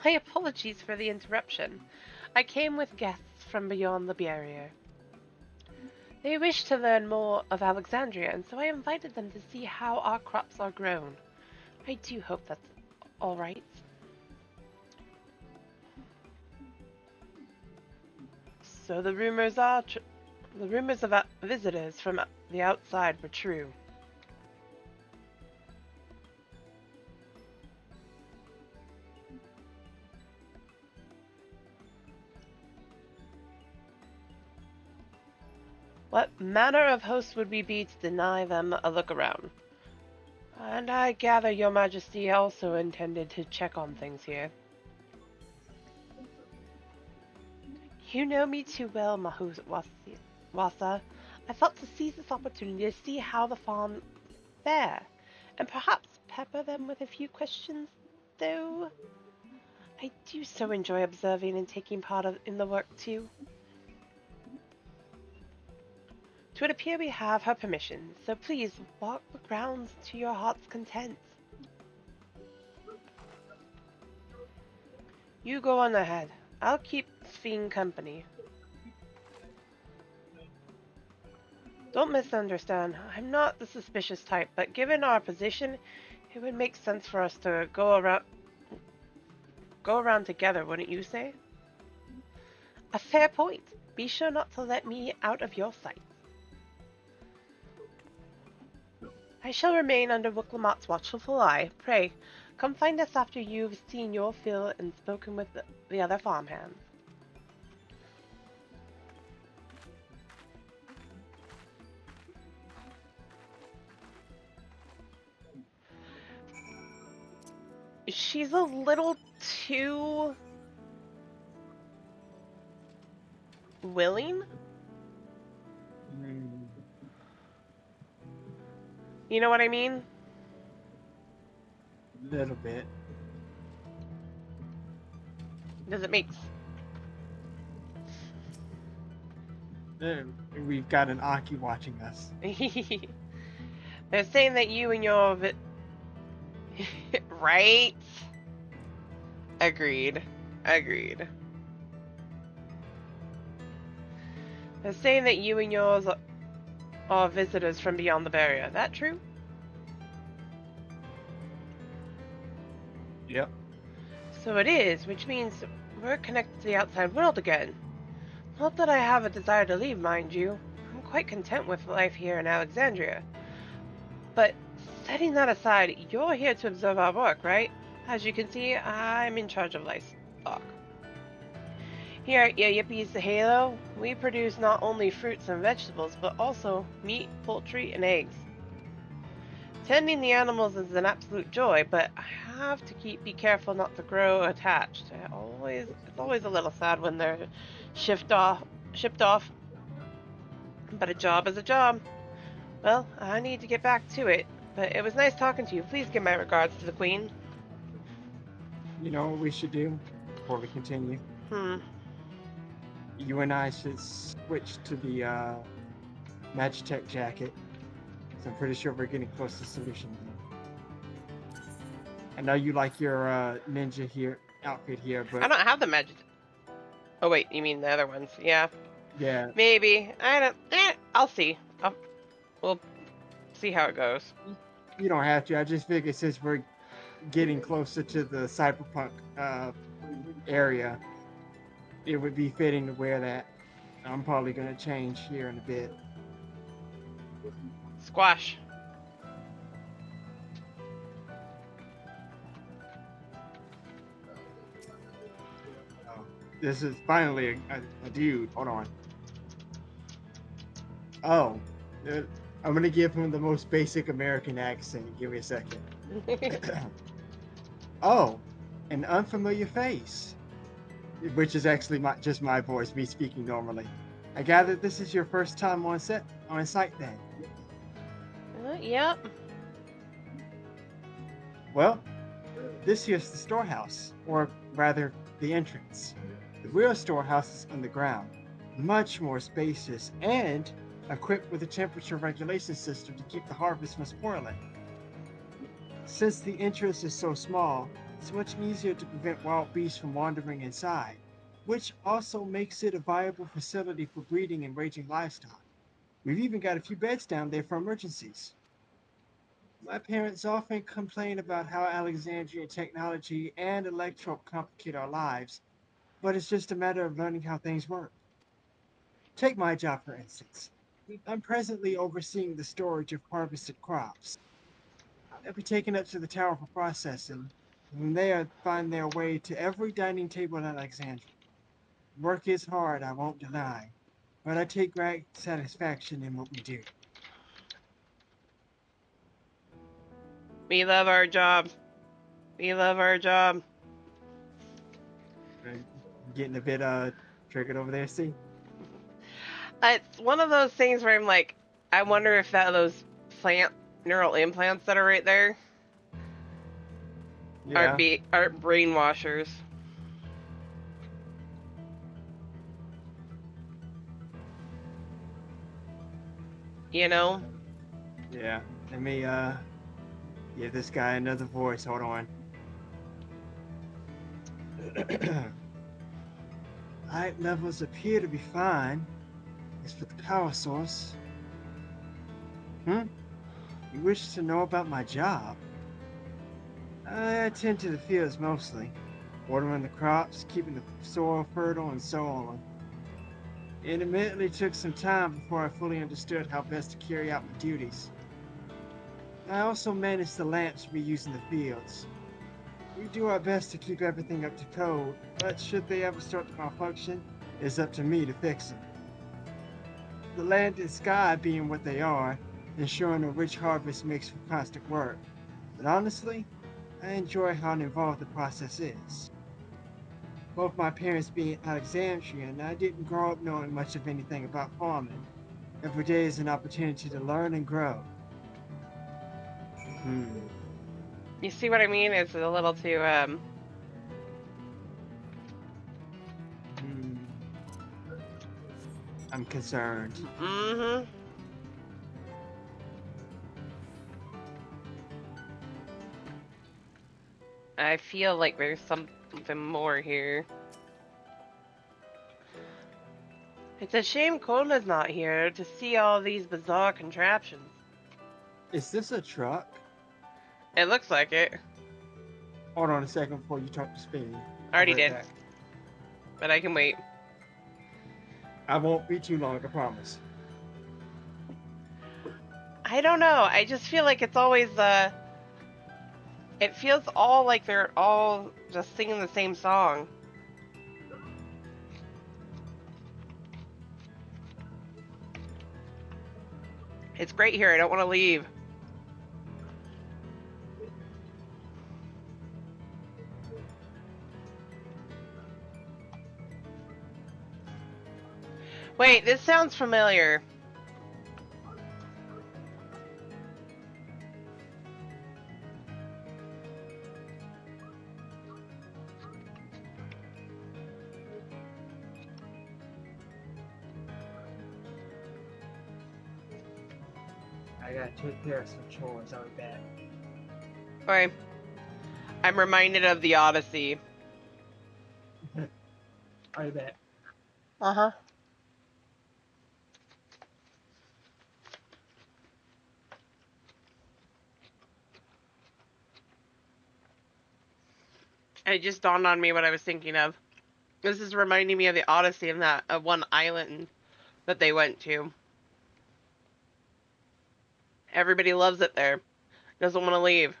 My apologies for the interruption. I came with guests from beyond the barrier. They wish to learn more of Alexandria, and so I invited them to see how our crops are grown. I do hope that's all right. So the rumors of visitors from the outside were true. What manner of host would we be to deny them a look around? And I gather your majesty also intended to check on things here. You know me too well, Mahuwasa. I felt to seize this opportunity to see how the farm fare, and perhaps pepper them with a few questions, though I do so enjoy observing and taking part in the work too. It would appear we have her permission, so please walk the grounds to your heart's content. You go on ahead. I'll keep Sphene company. Don't misunderstand. I'm not the suspicious type, but given our position, it would make sense for us to go around together, wouldn't you say? A fair point. Be sure not to let me out of your sight. I shall remain under Wicklamott's watchful eye. Pray, come find us after you've seen your fill and spoken with the other farmhands. She's a little too willing. You know what I mean? A little bit. Does it make We've got an Aki watching us. They're saying that you and your right? Agreed. They're saying that you and yours are visitors from beyond the barrier. That true? Yep. So it is, which means we're connected to the outside world again. Not that I have a desire to leave, mind you. I'm quite content with life here in Alexandria. But setting that aside, you're here to observe our work, right? As you can see, I'm in charge of livestock. Here at Yippie's the Halo, we produce not only fruits and vegetables, but also meat, poultry, and eggs. Tending the animals is an absolute joy, but I have to be careful not to grow attached. It's always a little sad when they're shipped off. But a job is a job. Well, I need to get back to it. But it was nice talking to you. Please give my regards to the Queen. You know what we should do before we continue? You and I should switch to the Magitech jacket. So I'm pretty sure we're getting close to solution here. I know you like your ninja here outfit here, but I don't have the magic. Oh wait, you mean the other ones? Yeah. Yeah. Maybe. I don't. I'll see. We'll see how it goes. You don't have to. I just figured since we're getting closer to the cyberpunk area, it would be fitting to wear that. I'm probably gonna change here in a bit. Squash. Oh, this is finally a dude. Hold on. Oh, I'm gonna give him the most basic American accent. Give me a second. Oh, an unfamiliar face. Which is actually just my voice, me speaking normally. I gather this is your first time on site then. Yep. Well, this here's the storehouse, or rather, the entrance. The real storehouse is underground, much more spacious, and equipped with a temperature regulation system to keep the harvest from spoiling. Since the entrance is so small, it's much easier to prevent wild beasts from wandering inside, which also makes it a viable facility for breeding and raising livestock. We've even got a few beds down there for emergencies. My parents often complain about how Alexandrian technology and electro complicate our lives, but it's just a matter of learning how things work. Take my job, for instance. I'm presently overseeing the storage of harvested crops. They'll be taken up to the tower for processing, and from there find their way to every dining table in Alexandria. Work is hard, I won't deny, but I take great satisfaction in what we do. We love our job. We love our job. Getting a bit triggered over there, see? It's one of those things where I'm like, I wonder if those neural implants that are right there aren't brainwashers. You know? Yeah. Let me give this guy another voice. Hold on. Light levels appear to be fine. As for the power source. You wish to know about my job? I attend to the fields mostly. Watering the crops, keeping the soil fertile, and so on. It admittedly took some time before I fully understood how best to carry out my duties. I also manage the lamps we use in the fields. We do our best to keep everything up to code, but should they ever start to malfunction, it's up to me to fix them. The land and sky being what they are, ensuring a rich harvest makes for constant work. But honestly, I enjoy how involved the process is. Both my parents being Alexandrian, I didn't grow up knowing much of anything about farming. Every day is an opportunity to learn and grow. You see what I mean? It's a little too, I'm concerned. I feel like there's something more here. It's a shame Kola's not here to see all these bizarre contraptions. Is this a truck? It looks like it. Hold on a second before you talk to Spinny. Already did. But I can wait. I won't be too long, I promise. I don't know. I just feel like it's always It feels all like they're all just singing the same song. It's great here. I don't want to leave. Wait, this sounds familiar. I gotta take care of some chores. I'll be back. Okay. I'm reminded of the Odyssey. I'll be back. Uh-huh. It just dawned on me what I was thinking of. This is reminding me of the Odyssey and that one island that they went to. Everybody loves it there. Doesn't want to leave.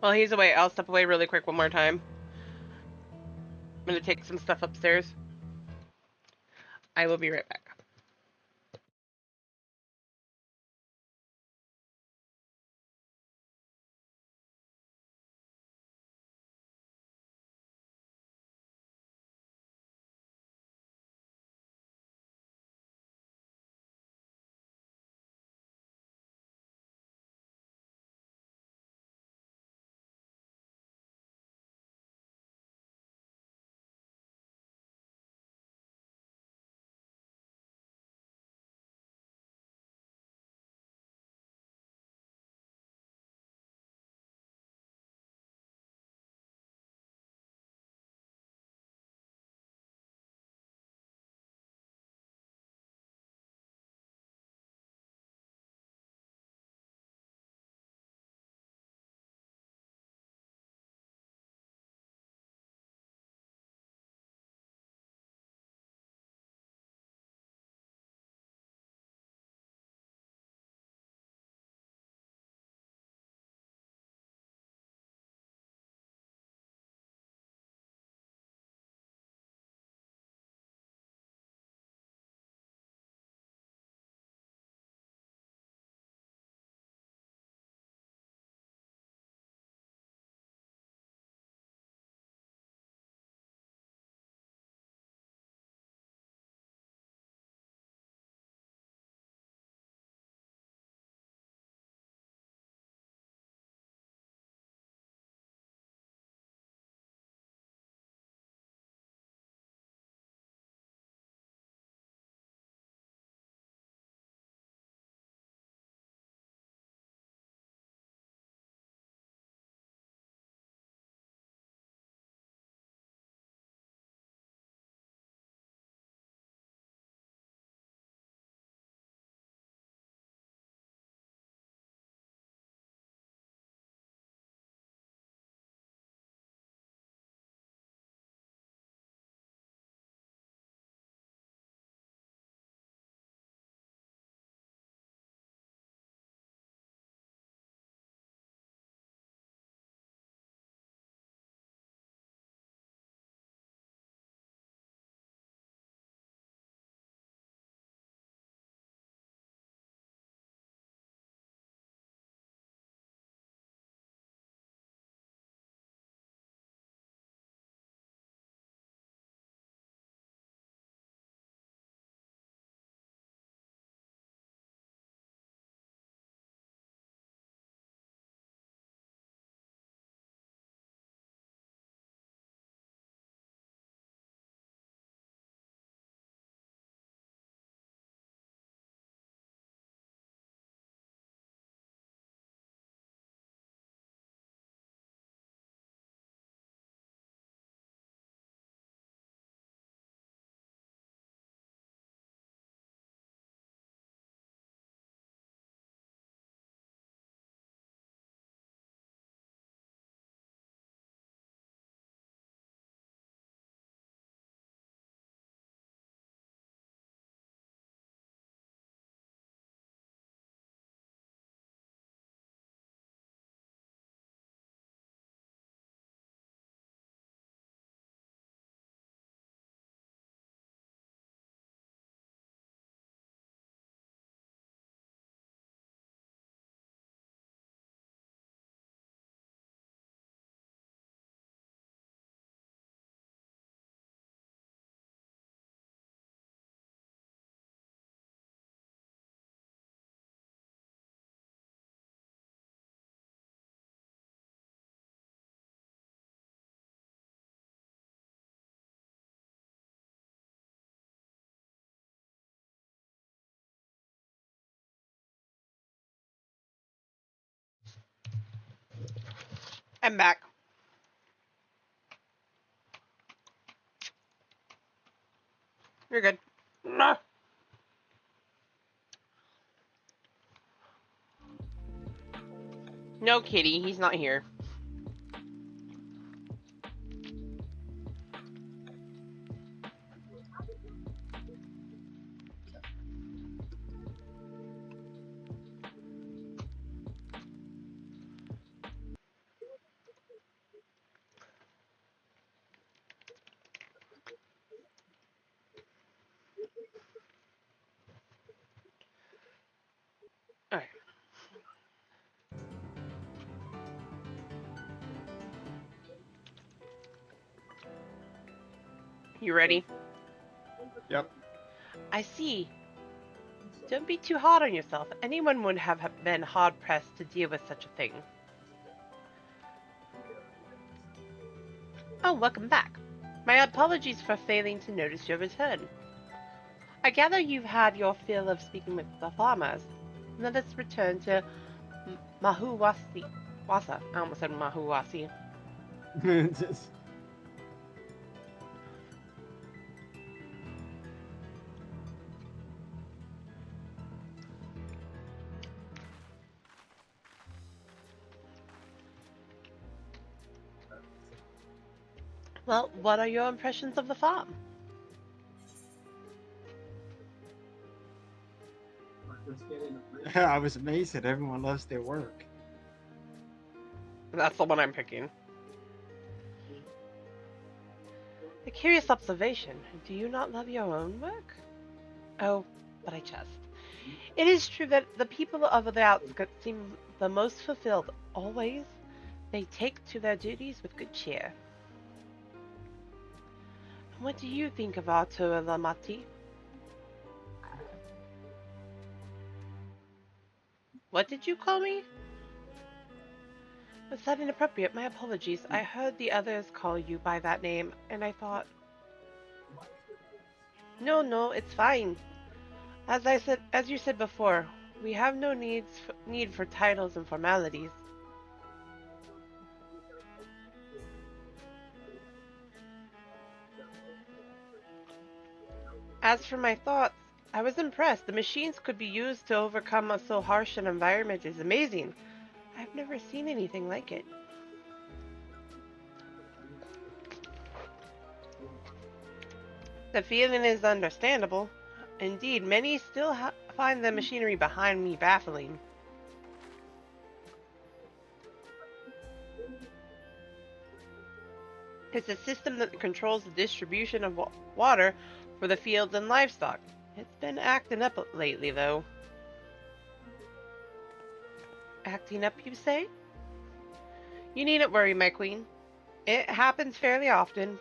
While he's away, I'll step away really quick one more time. I'm going to take some stuff upstairs. I will be right back. I'm back. You're good. No, Kitty, he's not here. Alright. You ready? Yep. I see. Don't be too hard on yourself. Anyone would have been hard-pressed to deal with such a thing. Oh, welcome back. My apologies for failing to notice your return. I gather you've had your fill of speaking with the farmers. Let us return to Mahuwasi. Wasa. I almost said Mahuwasi. Well, what are your impressions of the farm? I was amazed that everyone loves their work. That's the one I'm picking. A curious observation. Do you not love your own work? Oh, but I jest. It is true that the people of the outskirts seem the most fulfilled. Always, they take to their duties with good cheer. What do you think of Arto Lamati? What did you call me? Was that inappropriate? My apologies. I heard the others call you by that name, and I thought... No, it's fine. As you said before, we have no need for titles and formalities. As for my thoughts, I was impressed. The machines could be used to overcome so harsh an environment is amazing. I've never seen anything like it. The feeling is understandable. Indeed, many still find the machinery behind me baffling. It's a system that controls the distribution of water for the fields and livestock. It's been acting up lately, though. Acting up, you say? You needn't worry, my queen. It happens fairly often.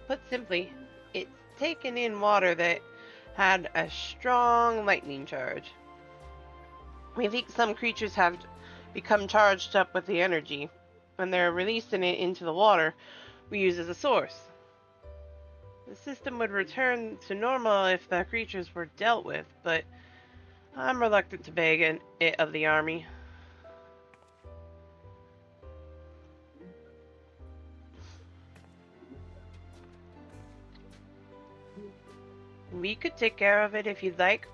Put simply, it's taken in water that had a strong lightning charge. We think some creatures have become charged up with the energy. When they're releasing it into the water, we use as a source. The system would return to normal if the creatures were dealt with, but I'm reluctant to beg it of the army. We could take care of it if you'd like.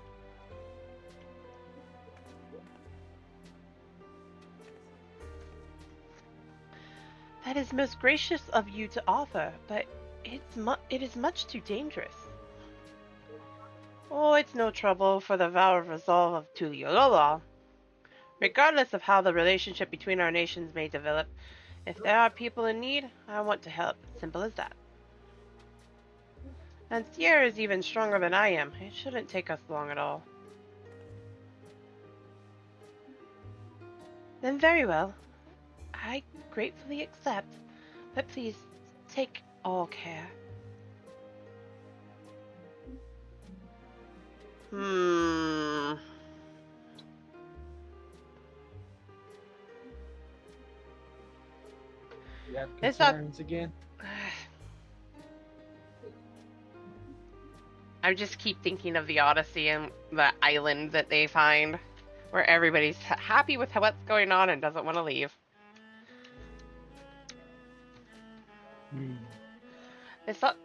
That is most gracious of you to offer, but it is much too dangerous. Oh, it's no trouble for the vow of resolve of Tuliolola. Regardless of how the relationship between our nations may develop, if there are people in need, I want to help. Simple as that. And Sierra is even stronger than I am. It shouldn't take us long at all. Then very well. I gratefully accept, but please take all care. You have It's not... concerns again? I just keep thinking of the Odyssey and the island that they find, where everybody's happy with what's going on and doesn't want to leave. This ought,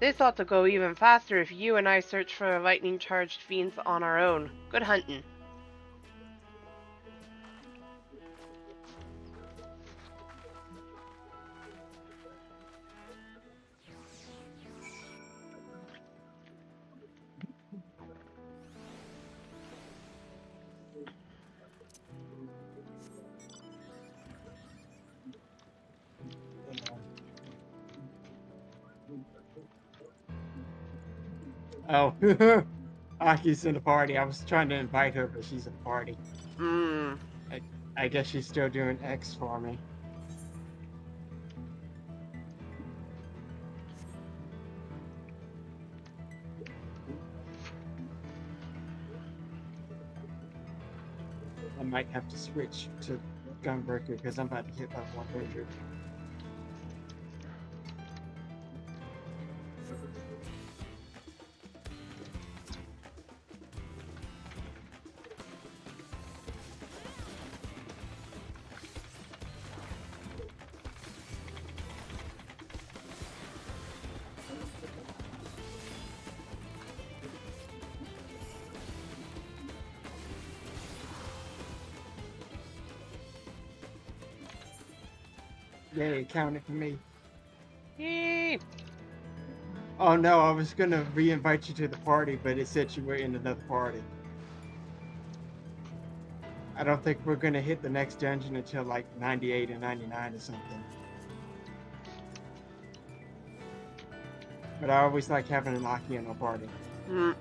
this ought to go even faster if you and I search for lightning-charged fiends on our own. Good hunting. Oh, Aki's in the party. I was trying to invite her, but she's in the party. Hmm. I guess she's still doing X for me. I might have to switch to Gunbreaker because I'm about to hit level 100. Yay, it counted for me. Yay! Oh no, I was gonna re-invite you to the party, but it said you were in another party. I don't think we're gonna hit the next dungeon until like 98 and 99 or something. But I always like having an Aki in our party. Hmm.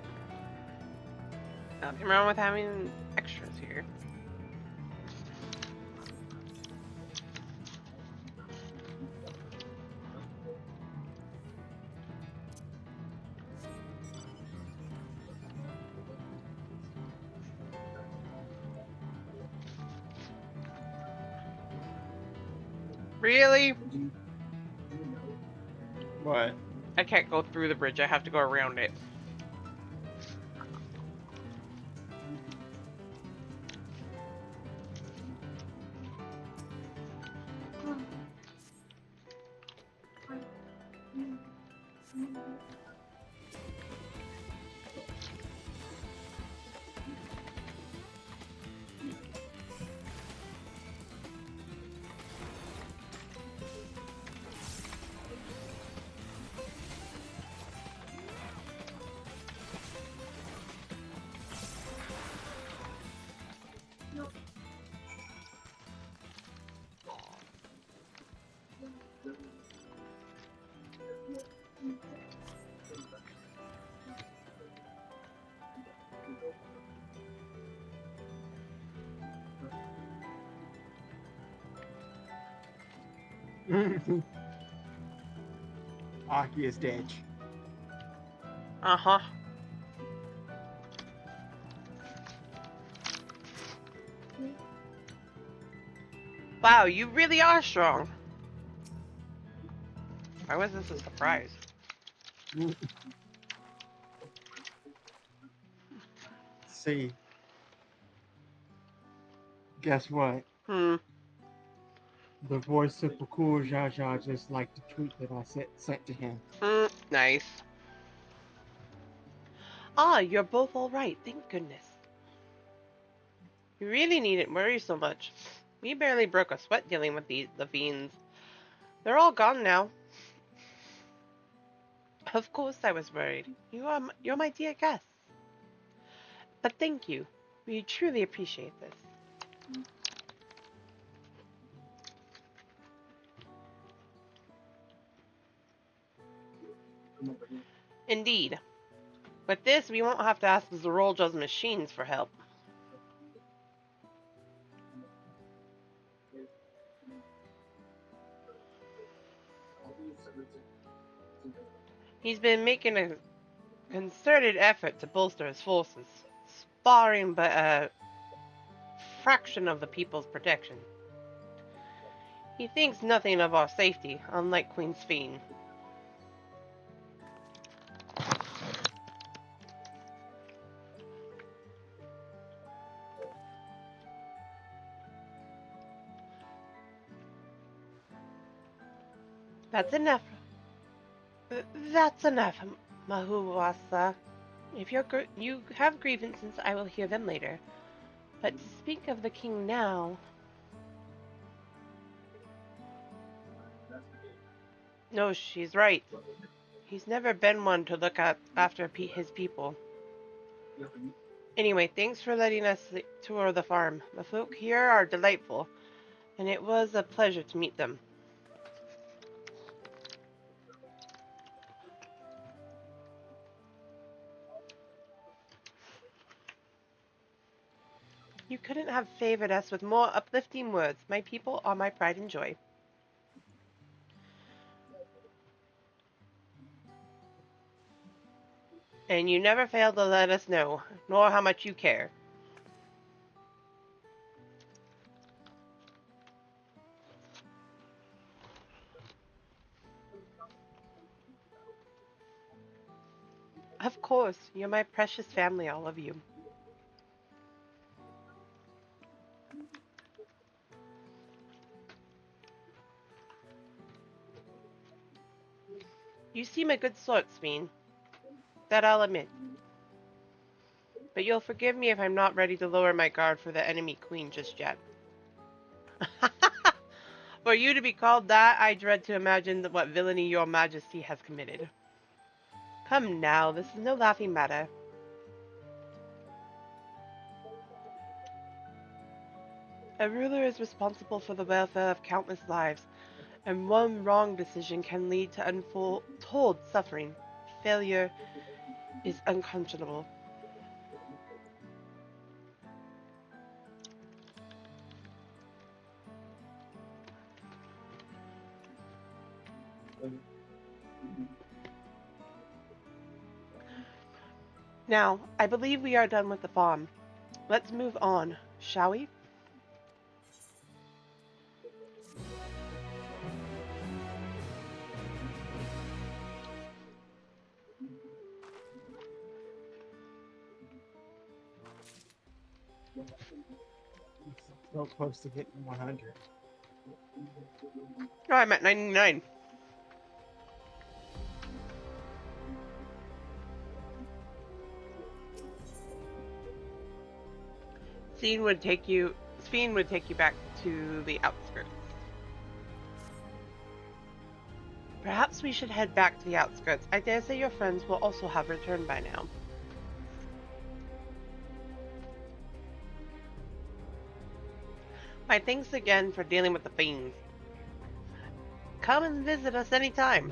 Nothing wrong with having extras here. Really? What? I can't go through the bridge. I have to go around it. Aki is dead. Uh-huh. Wow, you really are strong. Why was this a surprise? See. Guess what? Hmm. The voice of Pakul Jaja just liked the tweet that I sent to him. Nice. Ah, you're both alright, thank goodness. You really needn't worry so much. We barely broke a sweat dealing with the fiends. They're all gone now. Of course I was worried. You're my dear guests. But thank you. We truly appreciate this. Indeed. With this, we won't have to ask the Zorolja's machines for help. He's been making a concerted effort to bolster his forces, sparing but a fraction of the people's protection. He thinks nothing of our safety, unlike Queen Sphene. That's enough. That's enough, Mahuwasa. If you have grievances, I will hear them later. But to speak of the king now... No, she's right. He's never been one to look after his people. Anyway, thanks for letting us tour the farm. The folk here are delightful, and it was a pleasure to meet them. You couldn't have favored us with more uplifting words. My people are my pride and joy. And you never fail to let us know, nor how much you care. Of course, you're my precious family, all of you. You seem a good sort, Sveen. That I'll admit. But you'll forgive me if I'm not ready to lower my guard for the enemy queen just yet. For you to be called that, I dread to imagine what villainy your majesty has committed. Come now, this is no laughing matter. A ruler is responsible for the welfare of countless lives, and one wrong decision can lead to untold suffering. Failure is unconscionable. Now, I believe we are done with the farm. Let's move on, shall we? So close to hitting 100. Oh, I'm at 99. Sveen would take you back to the outskirts. Perhaps we should head back to the outskirts. I dare say your friends will also have returned by now. My thanks again for dealing with the fiends. Come and visit us anytime.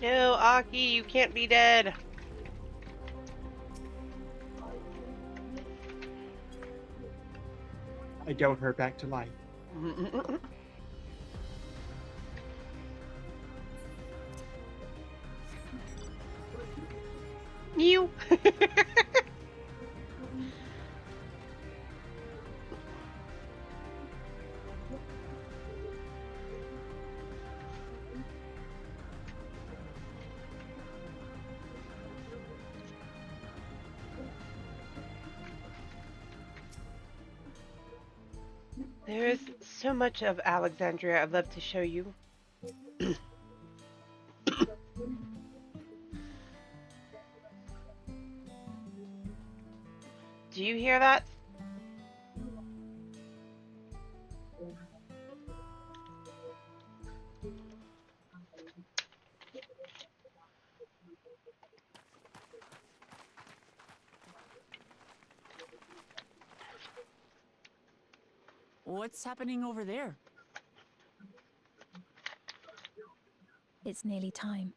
No, Aki, you can't be dead. I doubt her back to life. You. There is so much of Alexandria I'd love to show you. Do you hear that? What's happening over there? It's nearly time.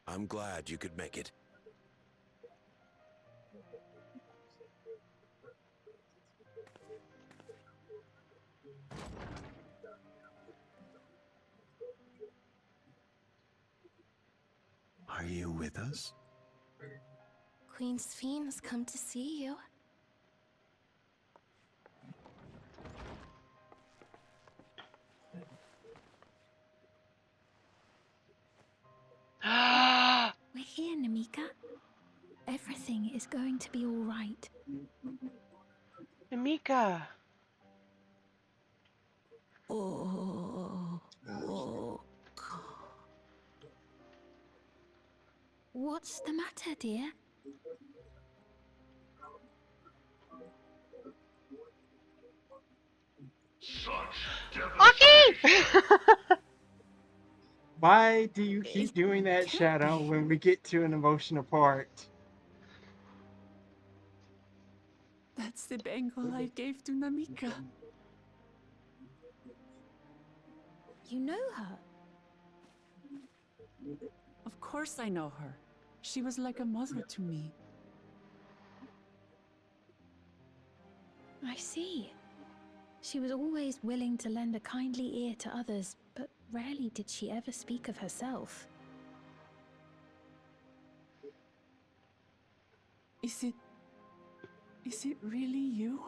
I'm glad you could make it. Are you with us? Queen Sphene has come to see you. We're here, Namika. Everything is going to be all right. Namika. Oh. What's the matter, dear? Aki! Why do you keep doing that, Shadow, when we get to an emotional part? That's the bangle I gave to Namika. You know her? Of course I know her. She was like a mother to me. I see. She was always willing to lend a kindly ear to others, but rarely did she ever speak of herself. Is it really you?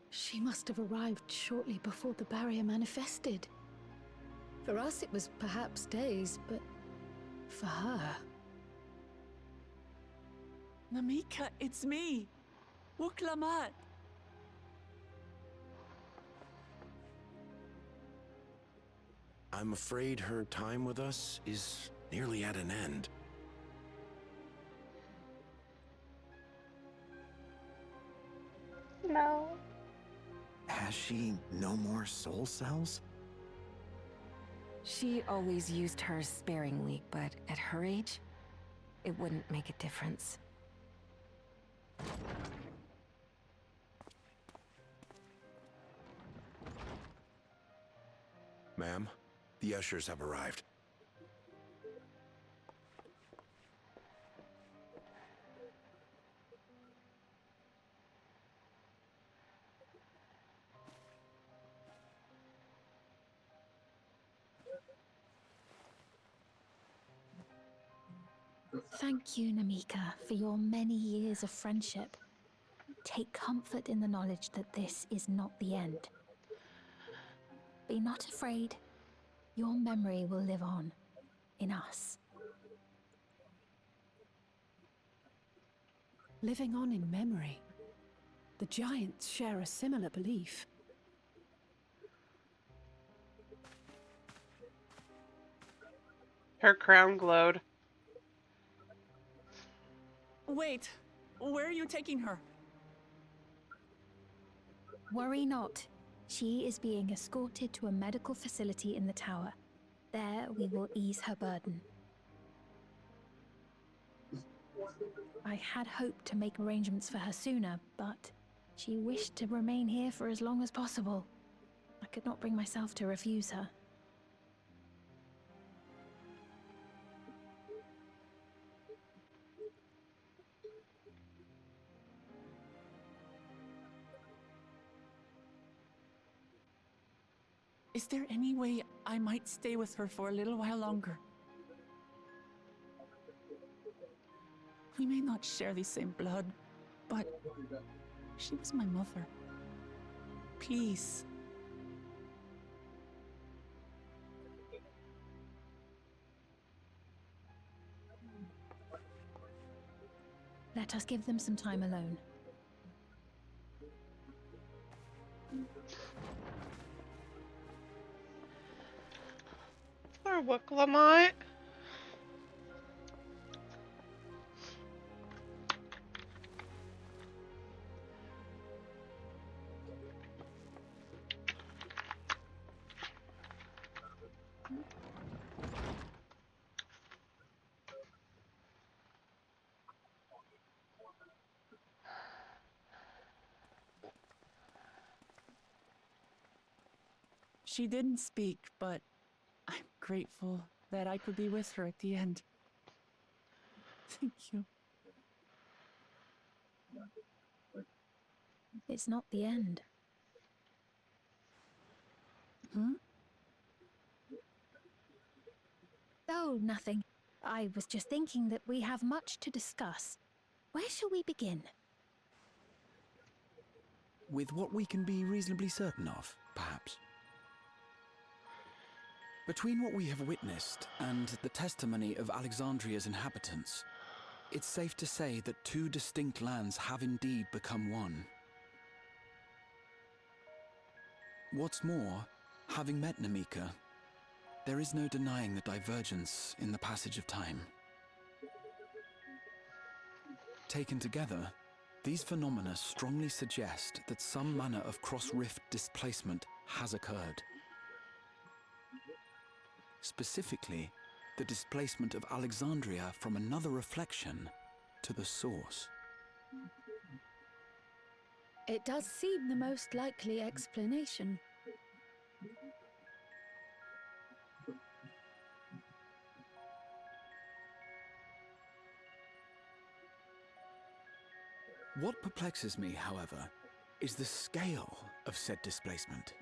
She must have arrived shortly before the barrier manifested. For us, it was perhaps days, but for her... Namika, it's me! Wuklamat! I'm afraid her time with us is nearly at an end. No. Has she no more soul cells? She always used hers sparingly, but at her age, it wouldn't make a difference. Ma'am, the ushers have arrived. Thank you, Namika, for your many years of friendship. Take comfort in the knowledge that this is not the end. Be not afraid. Your memory will live on, in us. Living on in memory. The giants share a similar belief. Her crown glowed. Wait, where are you taking her? Worry not. She is being escorted to a medical facility in the tower. There we will ease her burden. I had hoped to make arrangements for her sooner, but she wished to remain here for as long as possible. I could not bring myself to refuse her. Is there any way I might stay with her for a little while longer? We may not share the same blood, but she was my mother. Please. Let us give them some time alone. Poor Wuklamat. She didn't speak, but I'm grateful that I could be with her at the end. Thank you. It's not the end. Huh? Oh, nothing. I was just thinking that we have much to discuss. Where shall we begin? With what we can be reasonably certain of, perhaps. Between what we have witnessed and the testimony of Alexandria's inhabitants, it's safe to say that two distinct lands have indeed become one. What's more, having met Namika, there is no denying the divergence in the passage of time. Taken together, these phenomena strongly suggest that some manner of cross-rift displacement has occurred. Specifically, the displacement of Alexandria from another reflection to the source. It does seem the most likely explanation. What perplexes me, however, is the scale of said displacement.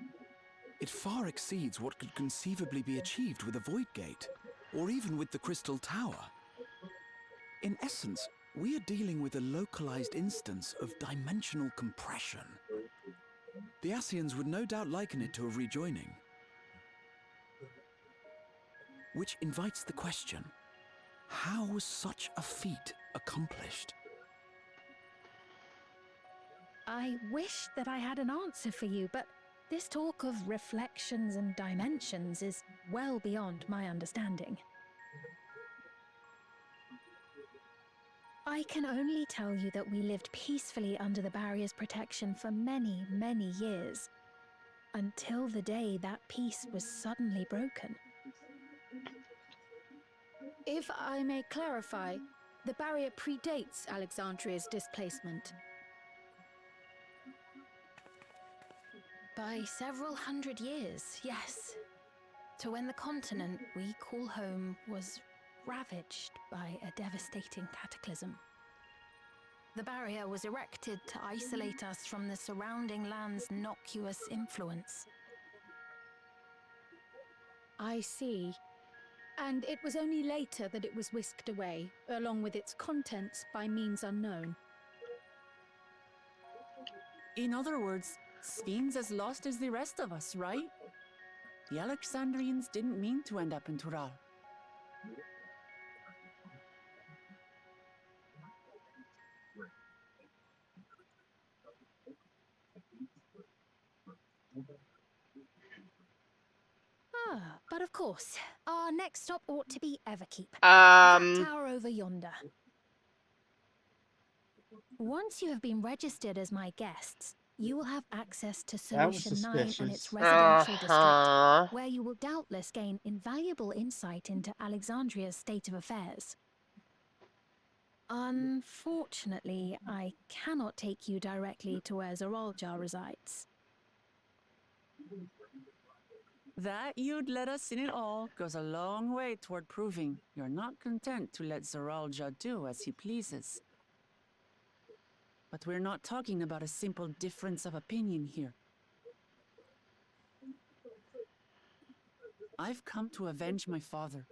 It far exceeds what could conceivably be achieved with a void gate, or even with the Crystal Tower. In essence, we are dealing with a localized instance of dimensional compression. The Ascians would no doubt liken it to a rejoining. Which invites the question, how was such a feat accomplished? I wish that I had an answer for you, but this talk of reflections and dimensions is well beyond my understanding. I can only tell you that we lived peacefully under the barrier's protection for many, many years, until the day that peace was suddenly broken. If I may clarify, the barrier predates Alexandria's displacement. By several hundred years, yes. To when the continent we call home was ravaged by a devastating cataclysm. The barrier was erected to isolate us from the surrounding land's noxious influence. I see. And it was only later that it was whisked away, along with its contents, by means unknown. In other words, Sphene's as lost as the rest of us, right? The Alexandrians didn't mean to end up in Tural. Ah, but of course, our next stop ought to be Everkeep. Um. That tower over yonder. Once you have been registered as my guests, you will have access to That was Solution 9 and its suspicious. residential district, where you will doubtless gain invaluable insight into Alexandria's state of affairs. Unfortunately, I cannot take you directly to where Zoralja resides. That you'd let us in it all goes a long way toward proving you're not content to let Zoralja do as he pleases. But we're not talking about a simple difference of opinion here. I've come to avenge my father,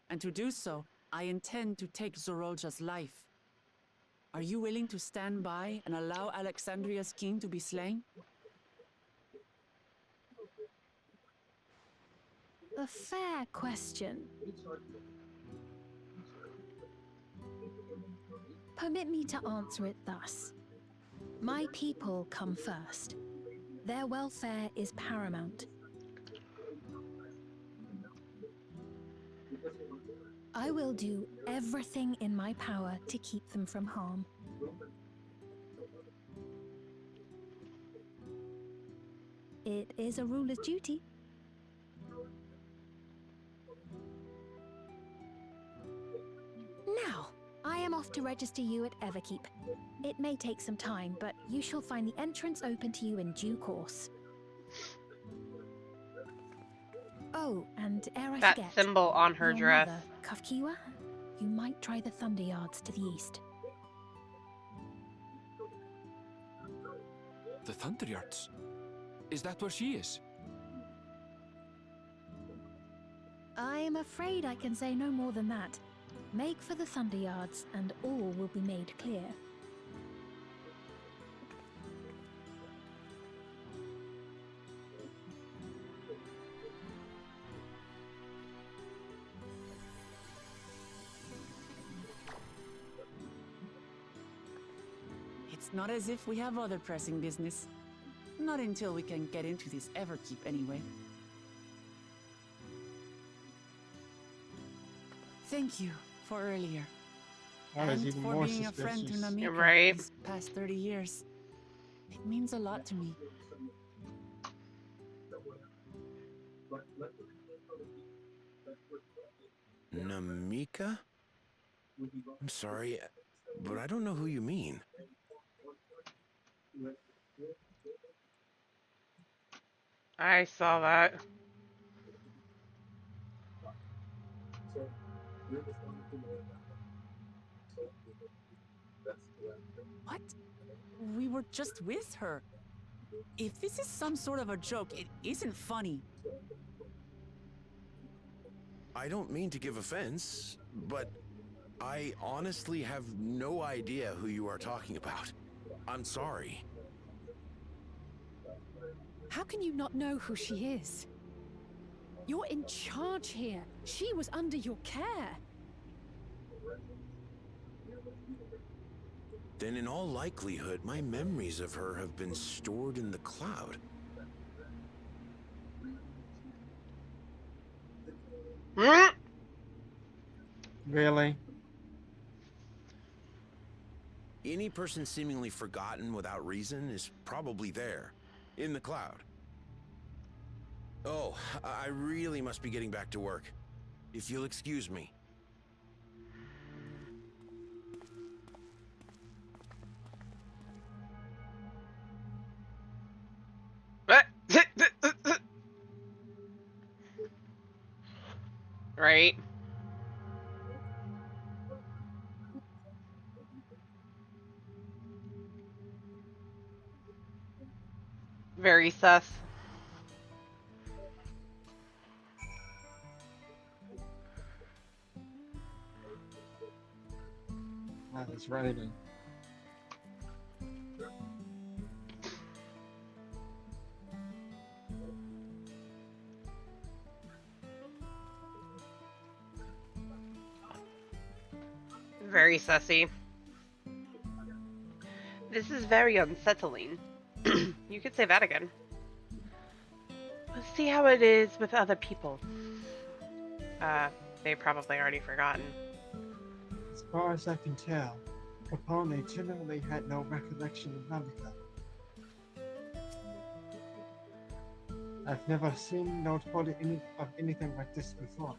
and to do so, I intend to take Zoralja's life. Are you willing to stand by and allow Alexandria's king to be slain? A fair question. Permit me to answer it thus. My people come first. Their welfare is paramount. I will do everything in my power to keep them from harm. It is a ruler's duty. Now, I am off to register you at Everkeep. It may take some time, but you shall find the entrance open to you in due course. Oh, and ere I That forget, symbol on her your dress. mother, Kafkiwa, you might try the Thunder Yards to the east. The Thunder Yards? Is that where she is? I'm afraid I can say no more than that. Make for the Thunder Yards, and all will be made clear. It's not as if we have other pressing business. Not until we can get into this Everkeep, anyway. Thank you for earlier. That is And even for more being a friend to suspicious. Namika Right. these past 30 years. It means a lot to me. Namika? I'm sorry, but I don't know who you mean. I saw that. What? We were just with her. If this is some sort of a joke, it isn't funny. I don't mean to give offense, but I honestly have no idea who you are talking about. I'm sorry. How can you not know who she is? You're in charge here. She was under your care. Then in all likelihood, my memories of her have been stored in the cloud. Really? Any person seemingly forgotten without reason is probably there, in the cloud. Oh, I really must be getting back to work. If you'll excuse me. Right. Very sus. That is raining. Very sussy. This is very unsettling. You could say that again. Let's see how it is with other people. They probably already forgotten. As far as I can tell, Capone generally had no recollection of Namika. I've never seen notable of anything like this before.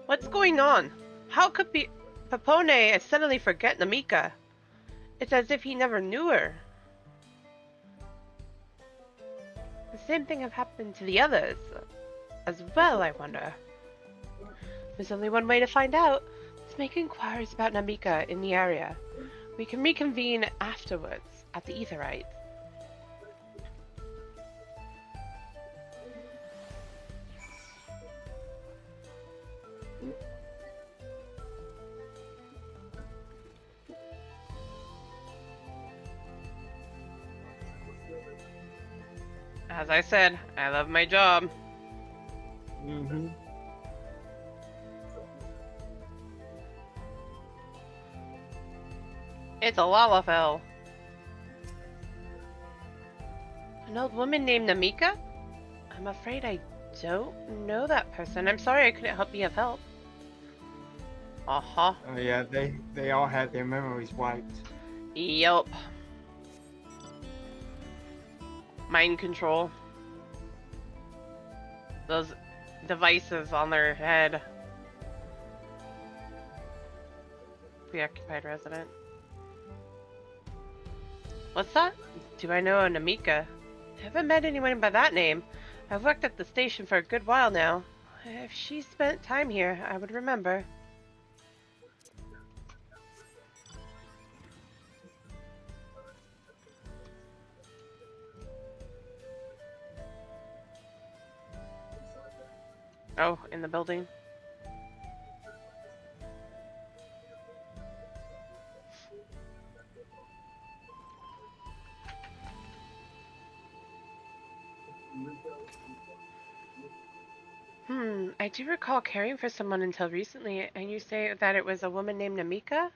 What's going on? How could Papone suddenly forget Namika? It's as if he never knew her. The same thing have happened to the others as well, I wonder. There's only one way to find out. Let's make inquiries about Namika in the area. We can reconvene afterwards at the Aetheryte. As I said, I love my job. Mm-hmm. It's a Lalafell. An old woman named Namika? I'm afraid I don't know that person. I'm sorry I couldn't be of help. Uh-huh. Oh yeah, they all had their memories wiped. Yup. Mind control. Those devices on their head. Preoccupied resident. What's that? Do I know a Namika? I haven't met anyone by that name. I've worked at the station for a good while now. If she spent time here, I would remember. Oh, in the building. I do recall caring for someone until recently, and you say that it was a woman named Namika?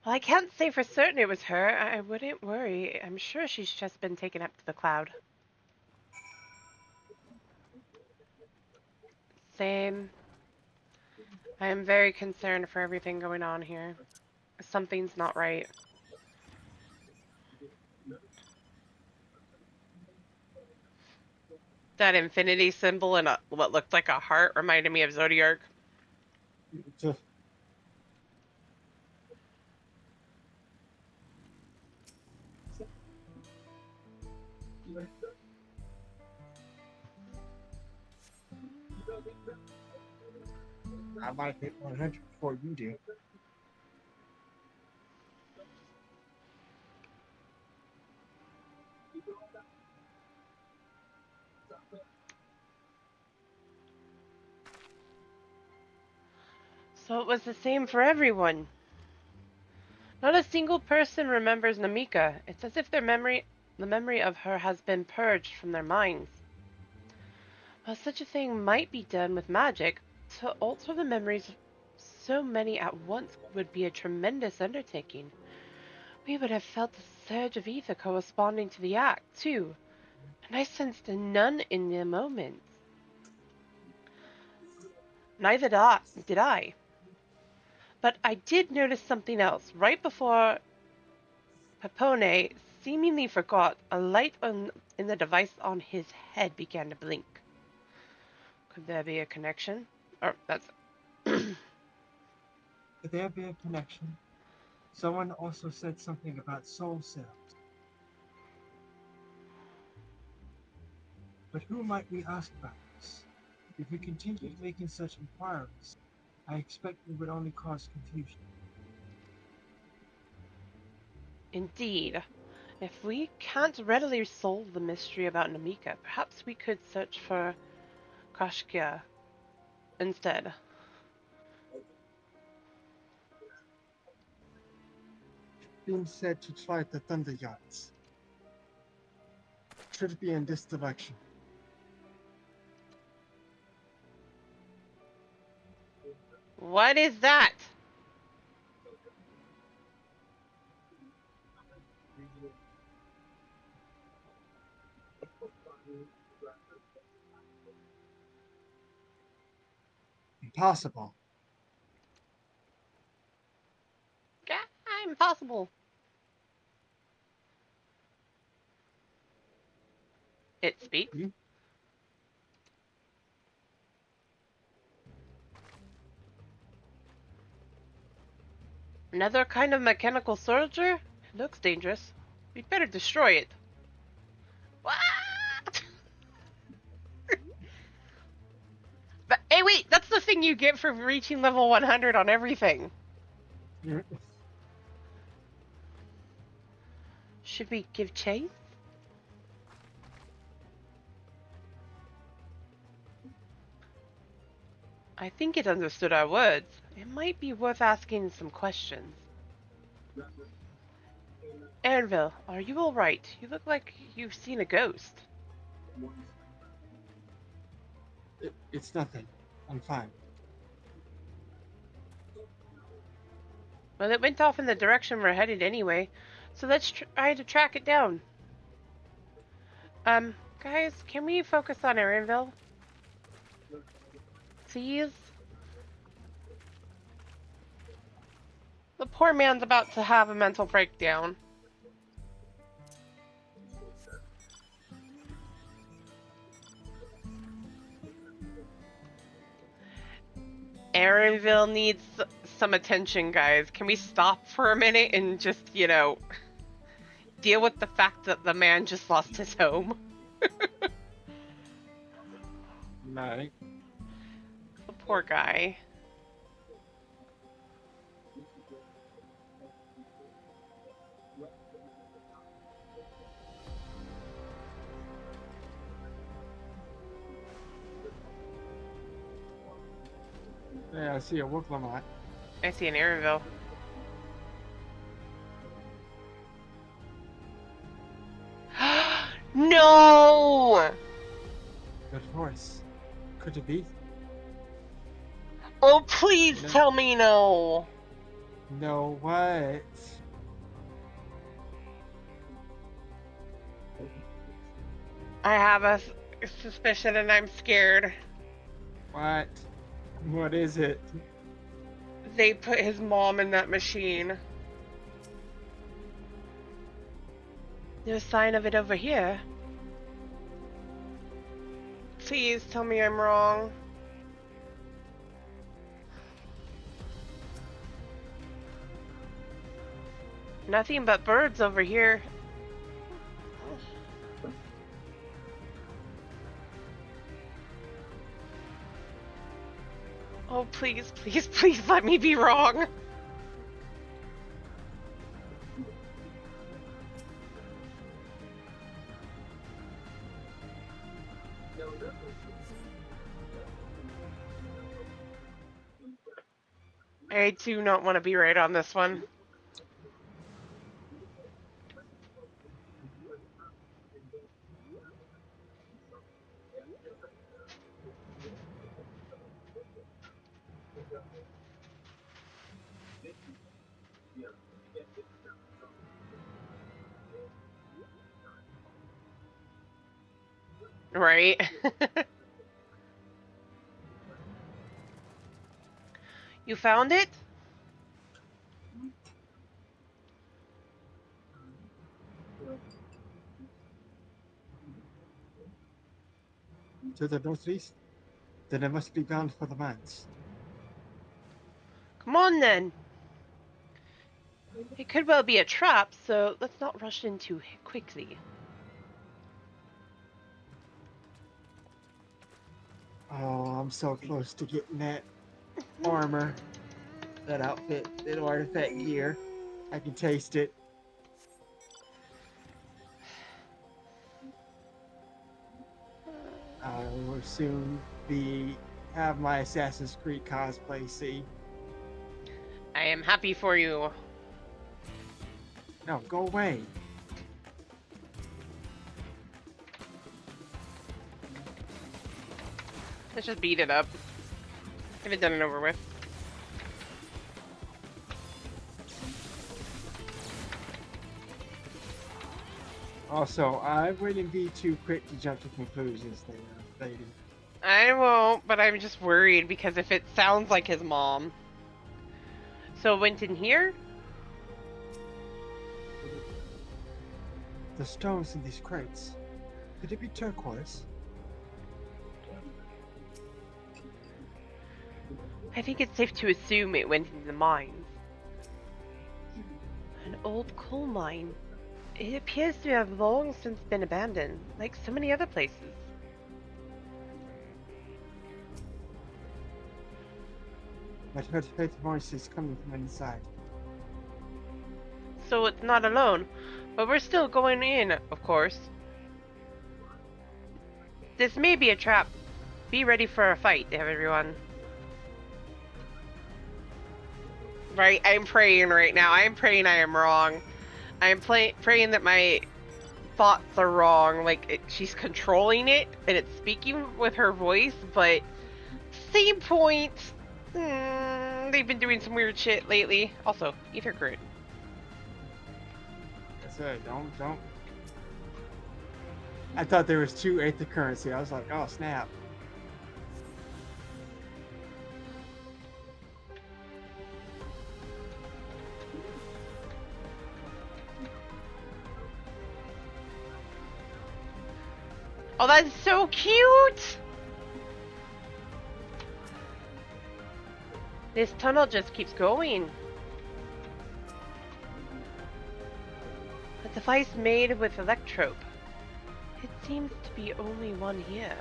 Well, I can't say for certain it was her. I wouldn't worry. I'm sure she's just been taken up to the cloud. Same. I am very concerned for everything going on here. Something's not right. That infinity symbol and what looked like a heart reminded me of Zodiac. I might hit 100 before you do. So it was the same for everyone. Not a single person remembers Namika. It's as if the memory of her has been purged from their minds. While such a thing might be done with magic, to alter the memories of so many at once would be a tremendous undertaking. We would have felt the surge of ether corresponding to the act, too, and I sensed none in the moment. Neither did I. But I did notice something else. Right before Papone seemingly forgot, a light in the device on his head began to blink. Could there be a connection? Or that's... Could there be a connection? Someone also said something about soul cells. But who might we ask about this? If we continue making such inquiries, I expect it would only cause confusion. Indeed. If we can't readily solve the mystery about Namika, perhaps we could search for Kashkia instead. Being said to try the Thunder Yachts. Should be in this direction. What is that? Impossible. Impossible. It speaks. Another kind of mechanical soldier? It looks dangerous. We'd better destroy it. What? But hey, wait, that's the thing you get for reaching level 100 on everything. Should we give chase? I think it understood our words. It might be worth asking some questions. Erinville, are you alright? You look like you've seen a ghost. It's nothing. I'm fine. Well, it went off in the direction we're headed anyway, so let's try to track it down. Guys, can we focus on Erinville? Please? The poor man's about to have a mental breakdown. Erinville needs some attention, guys. Can we stop for a minute and just, you know, deal with the fact that the man just lost his home? Right. The poor guy. Yeah, I see a work limit. I see an Airville. No! Good voice. Could it be? Oh, please No. tell me no. No, what? I have a suspicion and I'm scared. What? What is it? They put his mom in that machine. No sign of it over here. Please tell me I'm wrong. Nothing but birds over here. Oh, please, please, please let me be wrong. I do not want to be right on this one. Right? You found it? To the northeast? Then it must be bound for the mines. Come on then. It could well be a trap, so let's not rush in too quickly. Oh, I'm so close to getting that armor, that outfit, that artifact gear. I can taste it. I will soon have my Assassin's Creed cosplay. See? I am happy for you. No, go away. Let's just beat it up. Get it done and over with. Also, I wouldn't be too quick to jump to conclusions there, lady. I won't, but I'm just worried because if it sounds like his mom. So it went in here? The stones in these crates. Could it be turquoise? I think it's safe to assume it went into the mines. An old coal mine. It appears to have long since been abandoned, like so many other places. I'd heard voices coming from inside. So it's not alone, but we're still going in, of course. This may be a trap. Be ready for a fight, everyone. Right, I'm praying right now. I'm praying I am wrong. I'm praying that my thoughts are wrong. Like, she's controlling it, and it's speaking with her voice, but same point. They've been doing some weird shit lately. Also, ether current. That's it. Don't. I thought there was 2 Aether currency. I was like, oh snap. Oh, that's so cute! This tunnel just keeps going. A device made with electrope. It seems to be only one here.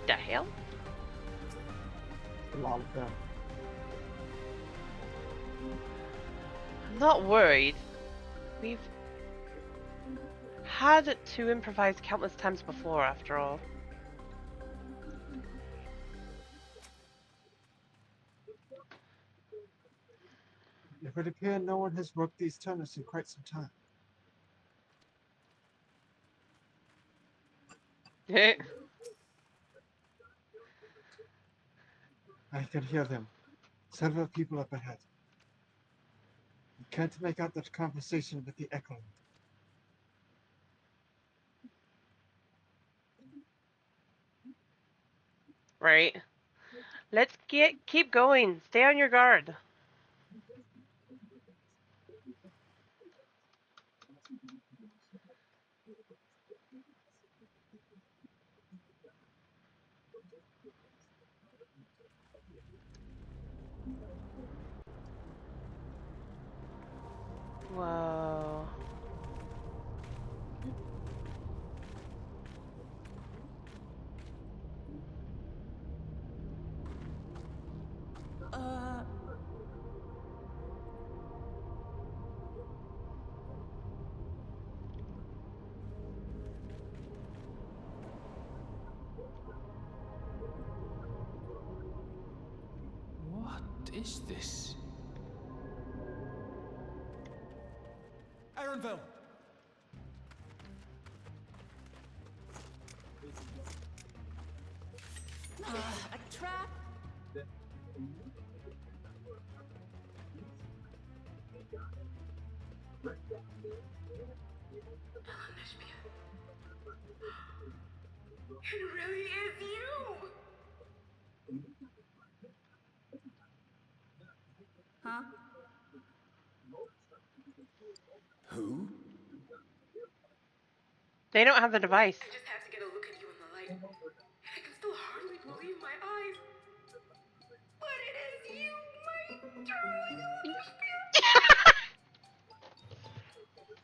The hell? A lot of them. I'm not worried. We've had to improvise countless times before, after all. It would appear no one has worked these tunnels in quite some time. I can hear them. Several people up ahead. I can't make out that conversation with the echo. Right. Let's keep going. Stay on your guard. Whoa. What is this? Ironville! A trap? It really is you! Huh? Who? They don't have the device. I just had to get a look at you in the light. And I can still hardly believe my eyes. But it is you, my darling Olivia!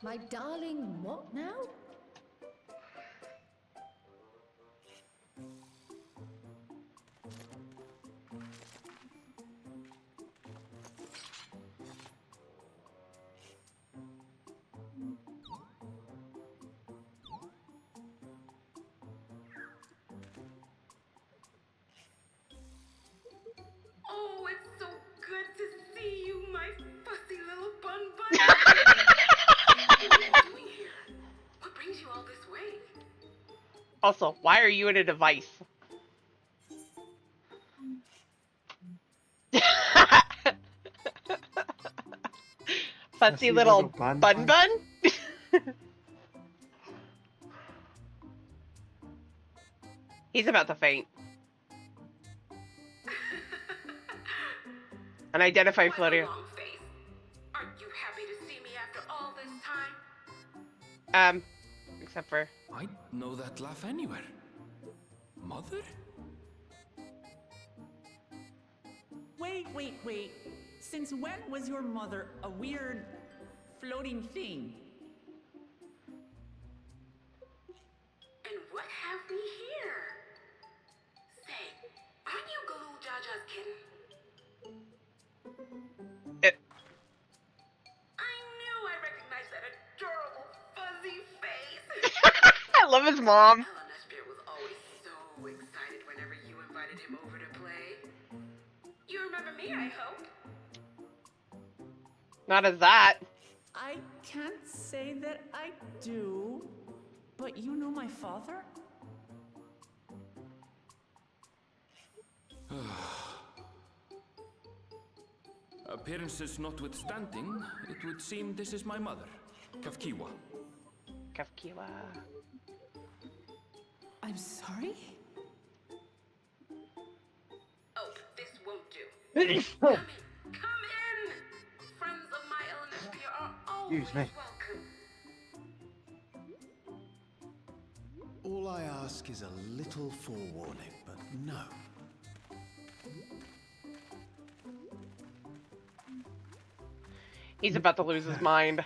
My darling, what now? Oh, it's so good to see you, my fussy little bun. What are you doing here? What brings you all this way? Also, why are you in a device? Fussy little bun. He's about to faint. Unidentified floater. Long face. Aren't you happy to see me after all this time? Except for... I'd know that laugh anywhere. Mother? Wait. Since when was your mother a weird floating thing? And what have we here? Say, aren't you Galoo Jaja's kitten? I knew I recognized that adorable fuzzy face. I love his mom. LMSQ was always so excited whenever you invited him over to play. You remember me, I hope? Not as that. I can't say that I do, but you know my father? Appearances notwithstanding, it would seem this is my mother, Kafkiwa. Kafkiwa. I'm sorry? Oh, this won't do. Come in! Friends of my LMSQ are always welcome. All I ask is a little forewarning, but no. He's about to lose his mind.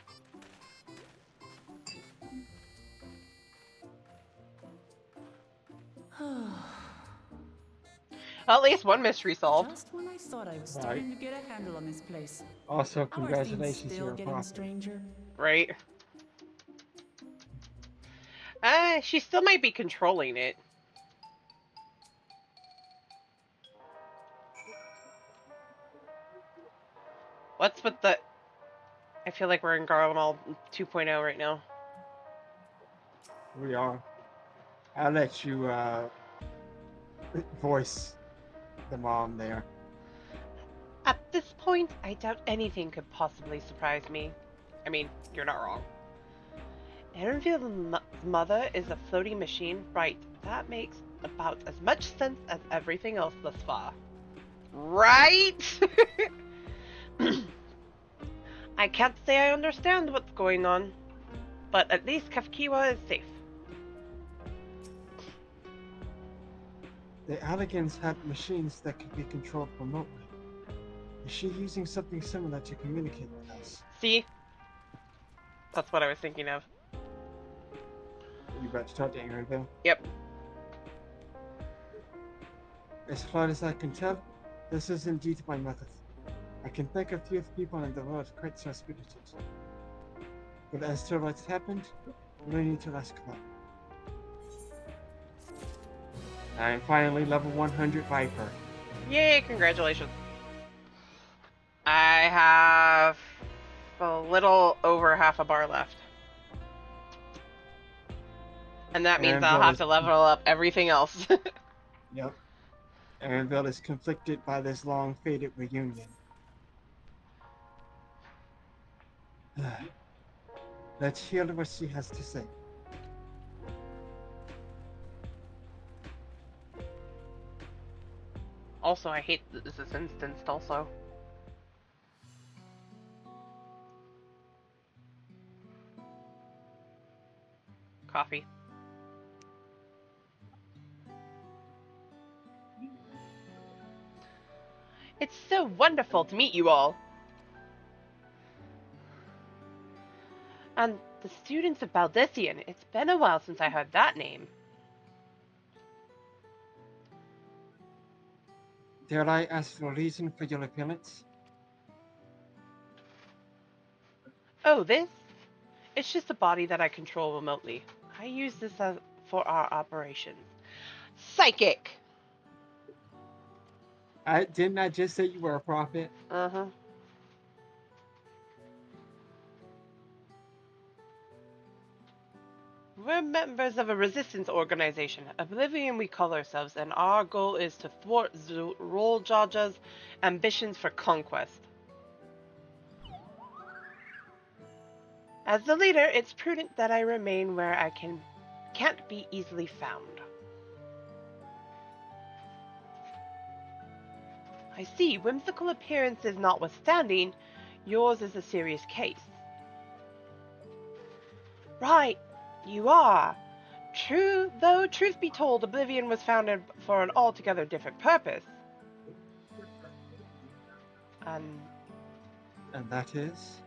At least one mystery solved. Just when I thought I was starting to get a handle on this place. Also, Our congratulations things to still your getting prophet. stranger. Right. She still might be controlling it. What's with the... feel like we're in Garlemald 2.0 right now. We are. I'll let you voice the mom there. At this point, I doubt anything could possibly surprise me. I mean, you're not wrong. Aaronville's mother is a floating machine, right? That makes about as much sense as everything else thus far. Right? I can't say I understand what's going on, but at least Kafkiwa is safe. The Alligans had machines that could be controlled remotely. Is she using something similar to communicate with us? See? That's what I was thinking of. Are you about to talk to Aaronville? Yep. As far as I can tell, this is indeed my method. I can think of few people in the world quite so spirited. But as to what's happened, we need to ask them. I'm finally level 100 Viper. Yay, congratulations. I have a little over half a bar left. And that means I'll have to level up everything else. Yep. Aaronville is conflicted by this long-fated reunion. Let's hear what she has to say. Also, I hate that this is instanced also. Coffee. It's so wonderful to meet you all. And the students of Baldician, it's been a while since I heard that name. Dare I ask the reason for your appearance? Oh, this? It's just a body that I control remotely. I use this for our operations. Psychic! Didn't I just say you were a prophet? Uh-huh. We're members of a resistance organization, Oblivion we call ourselves, and our goal is to thwart Roljaja's ambitions for conquest. As the leader, it's prudent that I remain where I can't be easily found. I see, whimsical appearances notwithstanding, yours is a serious case. Right, you are. True, though truth be told, Oblivion was founded for an altogether different purpose. And that is?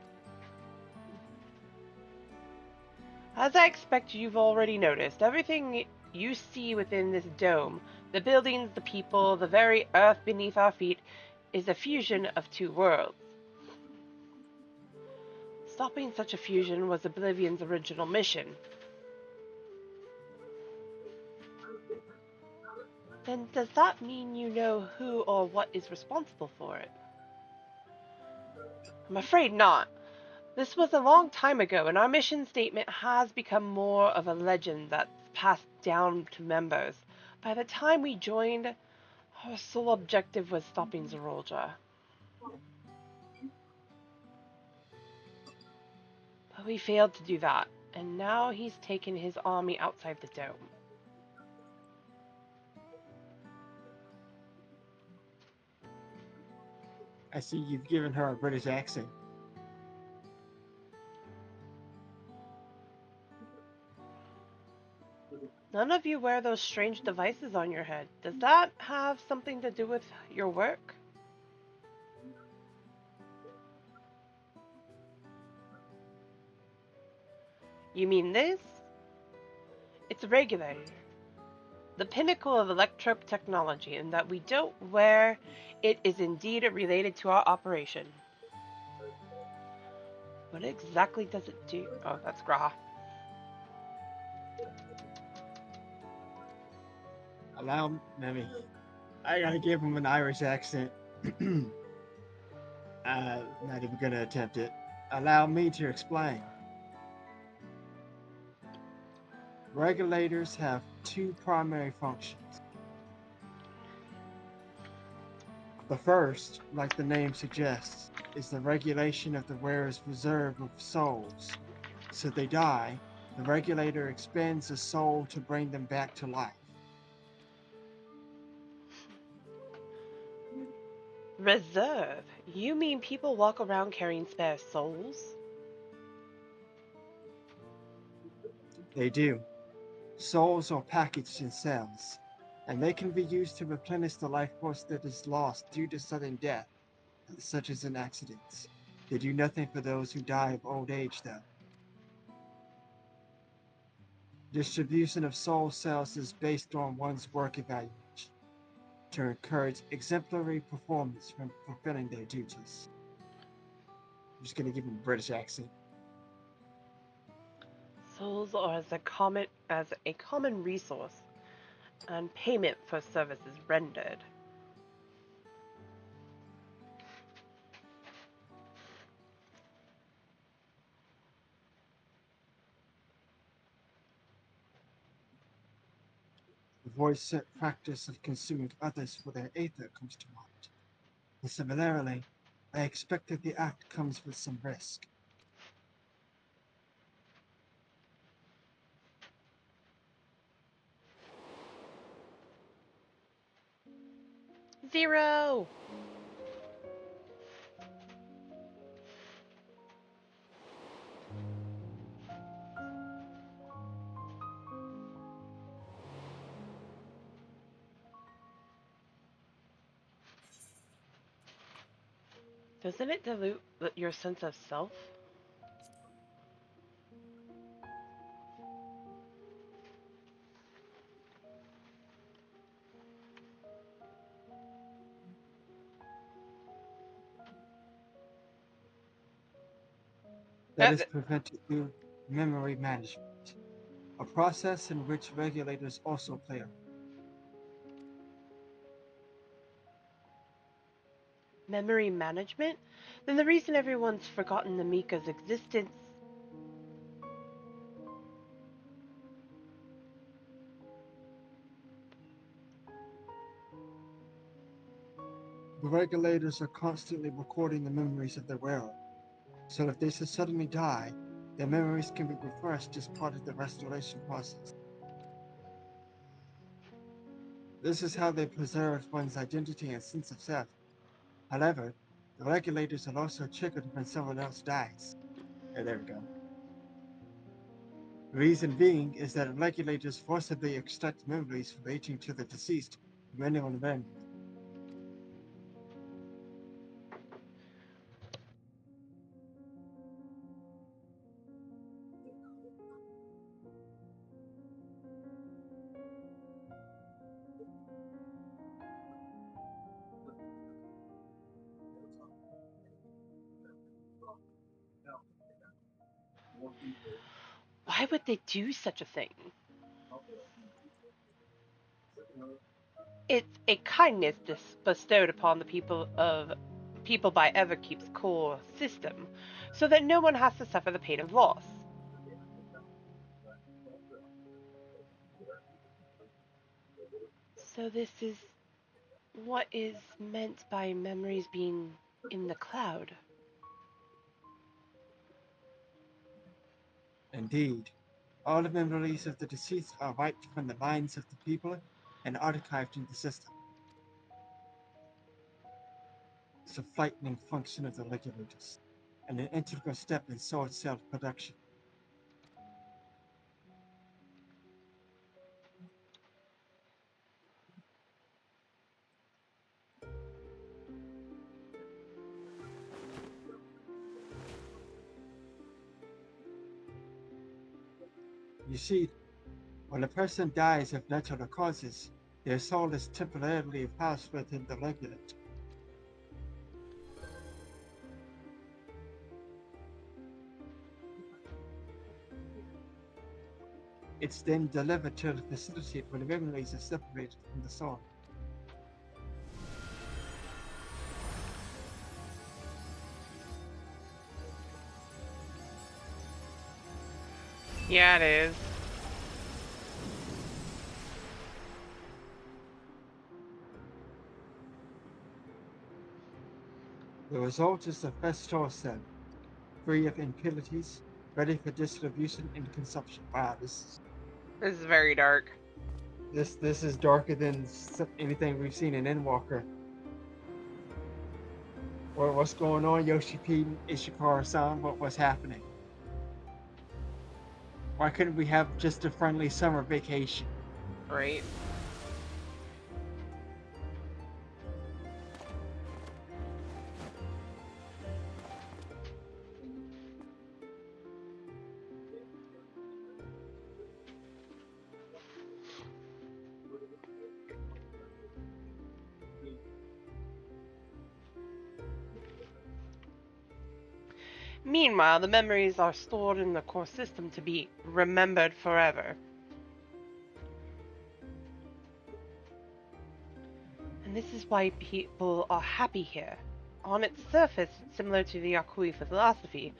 As I expect you've already noticed, everything you see within this dome, the buildings, the people, the very earth beneath our feet, is a fusion of two worlds. Stopping such a fusion was Oblivion's original mission. Then does that mean you know who or what is responsible for it? I'm afraid not. This was a long time ago, and our mission statement has become more of a legend that's passed down to members. By the time we joined, our sole objective was stopping Zerolja. But we failed to do that, and now he's taken his army outside the dome. I see you've given her a British accent. None of you wear those strange devices on your head. Does that have something to do with your work? You mean this? It's a regulator. The pinnacle of electrope technology, and that we don't wear it is indeed related to our operation. What exactly does it do? Oh, that's Graha. Allow me. I gotta give him an Irish accent. Not even gonna attempt it. Allow me to explain. Regulators have two primary functions. The first, like the name suggests, is the regulation of the wearer's reserve of souls. So they die, the regulator expends a soul to bring them back to life. Reserve? You mean people walk around carrying spare souls? They do. Souls are packaged in cells, and they can be used to replenish the life force that is lost due to sudden death, such as in accidents. They do nothing for those who die of old age, though. Distribution of soul cells is based on one's work evaluation to encourage exemplary performance when fulfilling their duties. I'm just going to give him a British accent. Souls are as a common resource and payment for services rendered. The voice-set practice of consuming others for their aether comes to mind. And similarly, I expect that the act comes with some risk. Zero! Doesn't it dilute your sense of self? That is prevented through memory management, a process in which regulators also play a role. Memory management? Then the reason everyone's forgotten Namika's existence. The regulators are constantly recording the memories of their wearer, so if they should suddenly die, their memories can be refreshed as part of the restoration process. This is how they preserve one's identity and sense of self. However, the regulators are also triggered when someone else dies. There we go. The reason being is that regulators forcibly extract memories relating to the deceased from anyone around. Why would they do such a thing? It's a kindness bestowed upon the people by Everkeep's core system, so that no one has to suffer the pain of loss. So this is what is meant by memories being in the cloud. Indeed, all the memories of the deceased are wiped from the minds of the people and archived in the system. It's a frightening function of the regulators, and an integral step in soul cell production. You see, when a person dies of natural causes, their soul is temporarily housed within the regulator. It's then delivered to the facility where the memories are separated from the soul. Yeah, it is. The result is a Festoor cell, free of impurities, ready for distribution and consumption. Wow, This is very dark. this is darker than anything we've seen in Endwalker. What's going on, Yoshi P and Ishikara-san? What's happening? Why couldn't we have just a friendly summer vacation? Right. Meanwhile, the memories are stored in the core system to be remembered forever. And this is why people are happy here. On its surface, it's similar to the Yakui philosophy,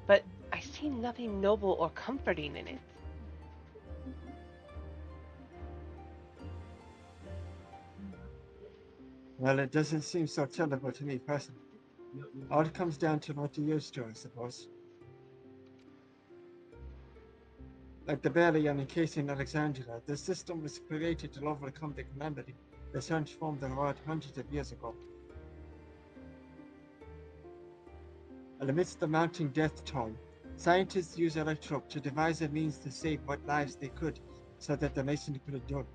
but I see nothing noble or comforting in it. Well, it doesn't seem so terrible to me personally. All it comes down to what you used to, I suppose. Like the Balian encasing Alexandria, the system was created to overcome the calamity that transformed the world hundreds of years ago. And amidst the mounting death toll, scientists used Electrope to devise a means to save what lives they could so that the nation could endure.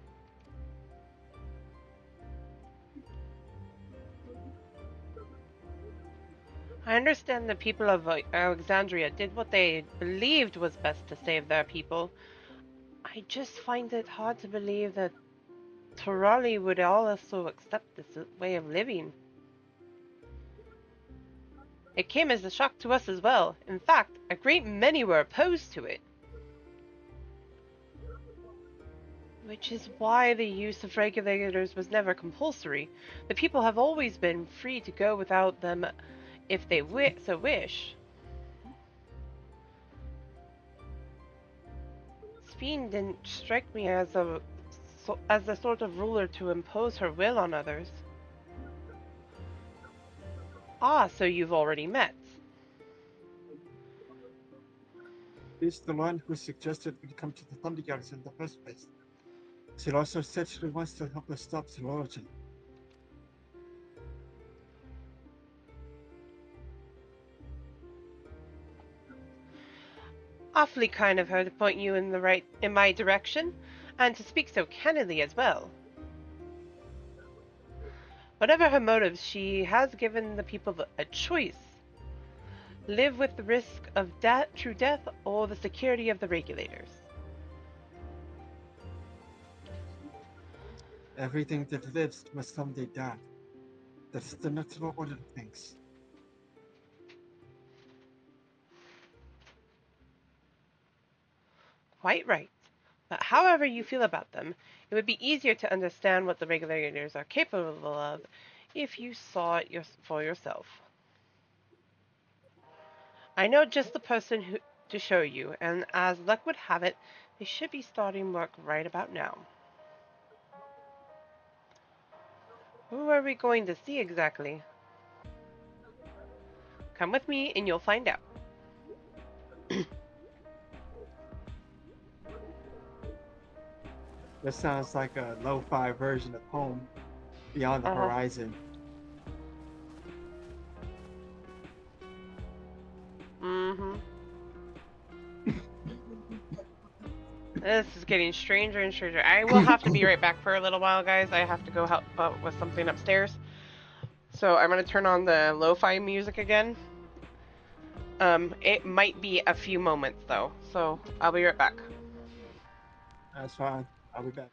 I understand the people of Alexandria did what they believed was best to save their people. I just find it hard to believe that Torali would also accept this way of living. It came as a shock to us as well. In fact, a great many were opposed to it. Which is why the use of regulators was never compulsory. The people have always been free to go without them if they so wish. Sphene didn't strike me as the sort of ruler to impose her will on others. Ah, so you've already met. He's the one who suggested we come to the Thunder Yards in the first place. She also said she wants to help us stop the origin. Awfully kind of her to point you in my direction, and to speak so candidly as well. Whatever her motives, she has given the people a choice. Live with the risk of true death or the security of the regulators. Everything that lives must someday die. That's the natural order of things. Quite right. But however you feel about them, it would be easier to understand what the regulators are capable of if you saw it for yourself. I know just the person to show you, and as luck would have it, they should be starting work right about now. Who are we going to see exactly? Come with me and you'll find out. This sounds like a lo-fi version of Home Beyond the Horizon. Mm-hmm. This is getting stranger and stranger. I will have to be right back for a little while, guys. I have to go help out with something upstairs. So I'm going to turn on the lo-fi music again. It might be a few moments, though. So I'll be right back. That's fine. I'll be back.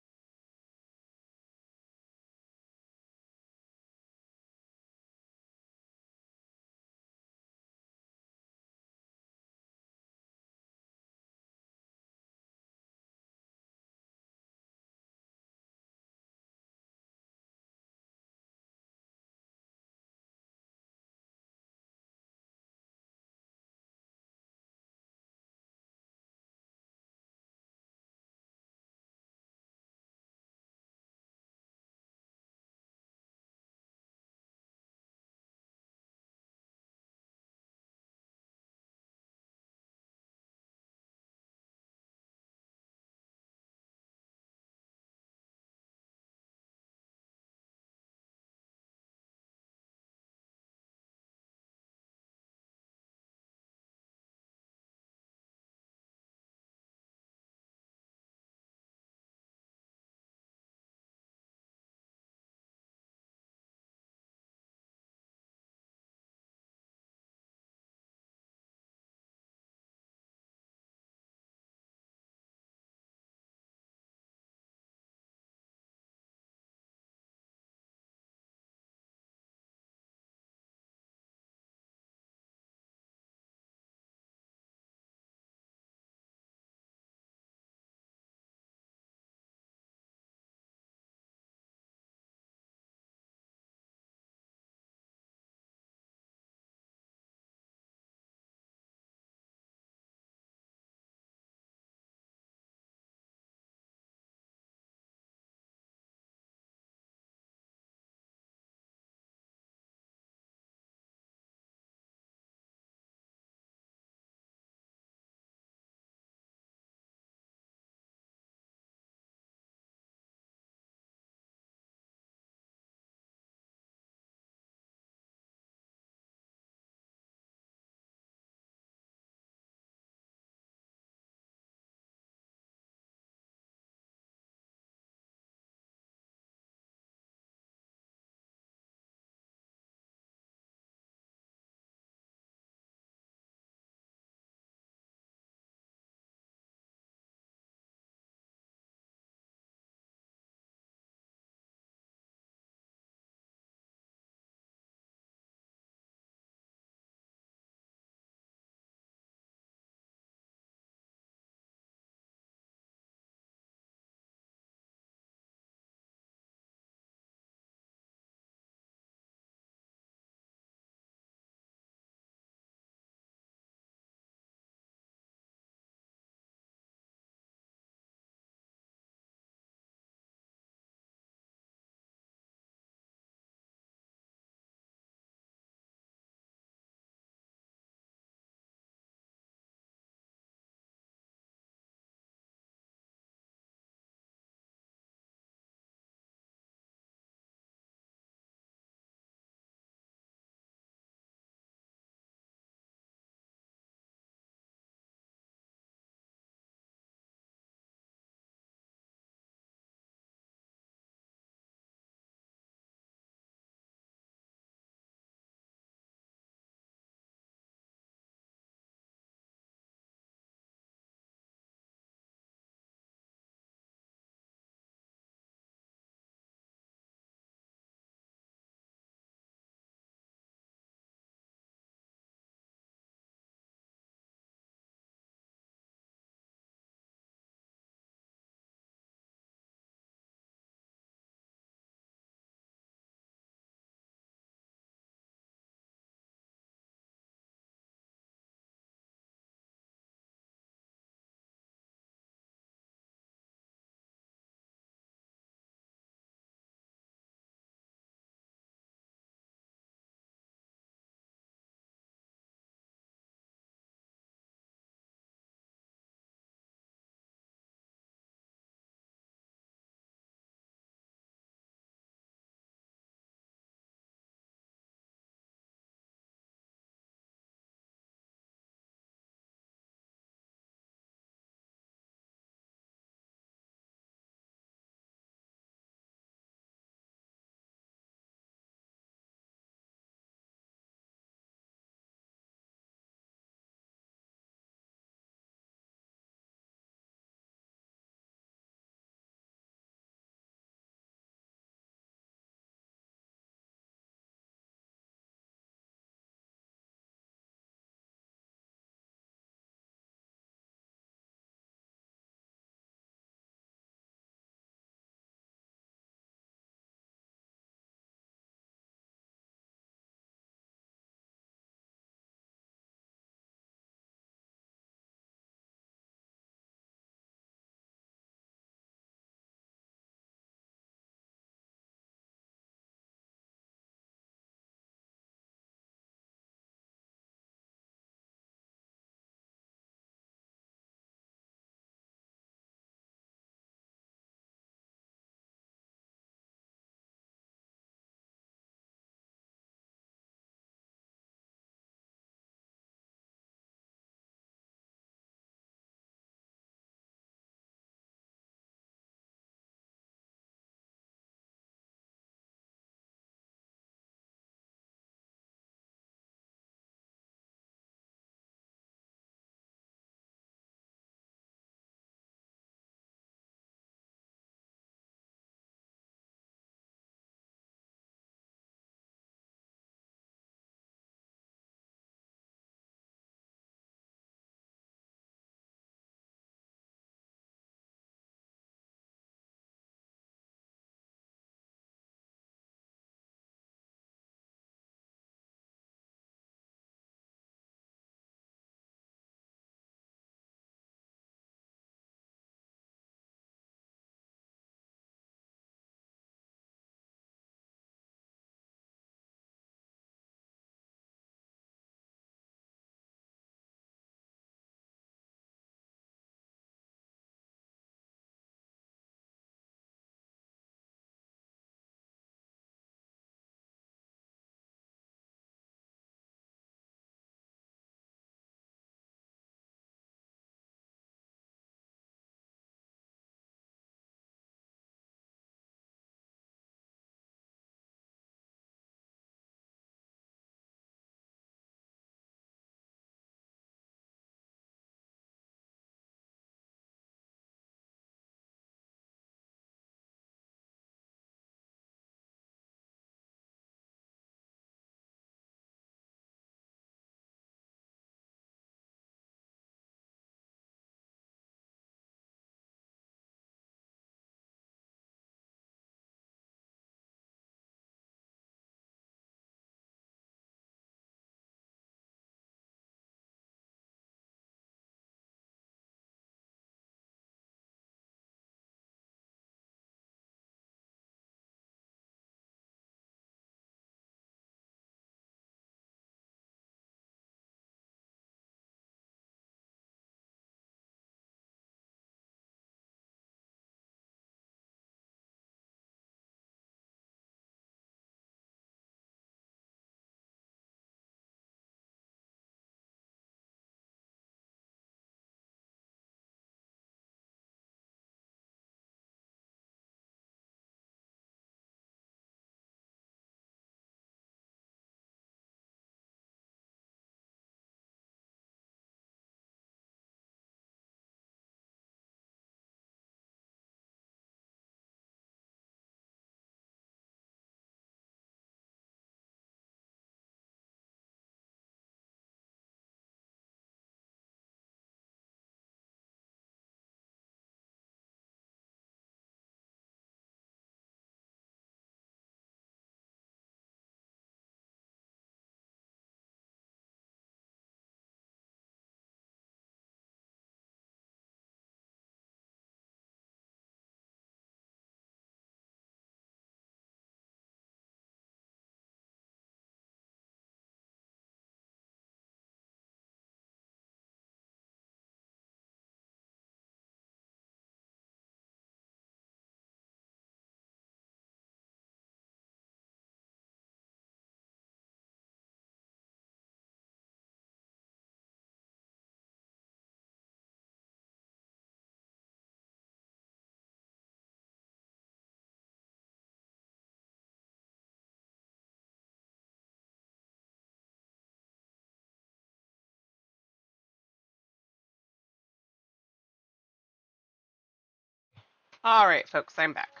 Alright, folks, I'm back.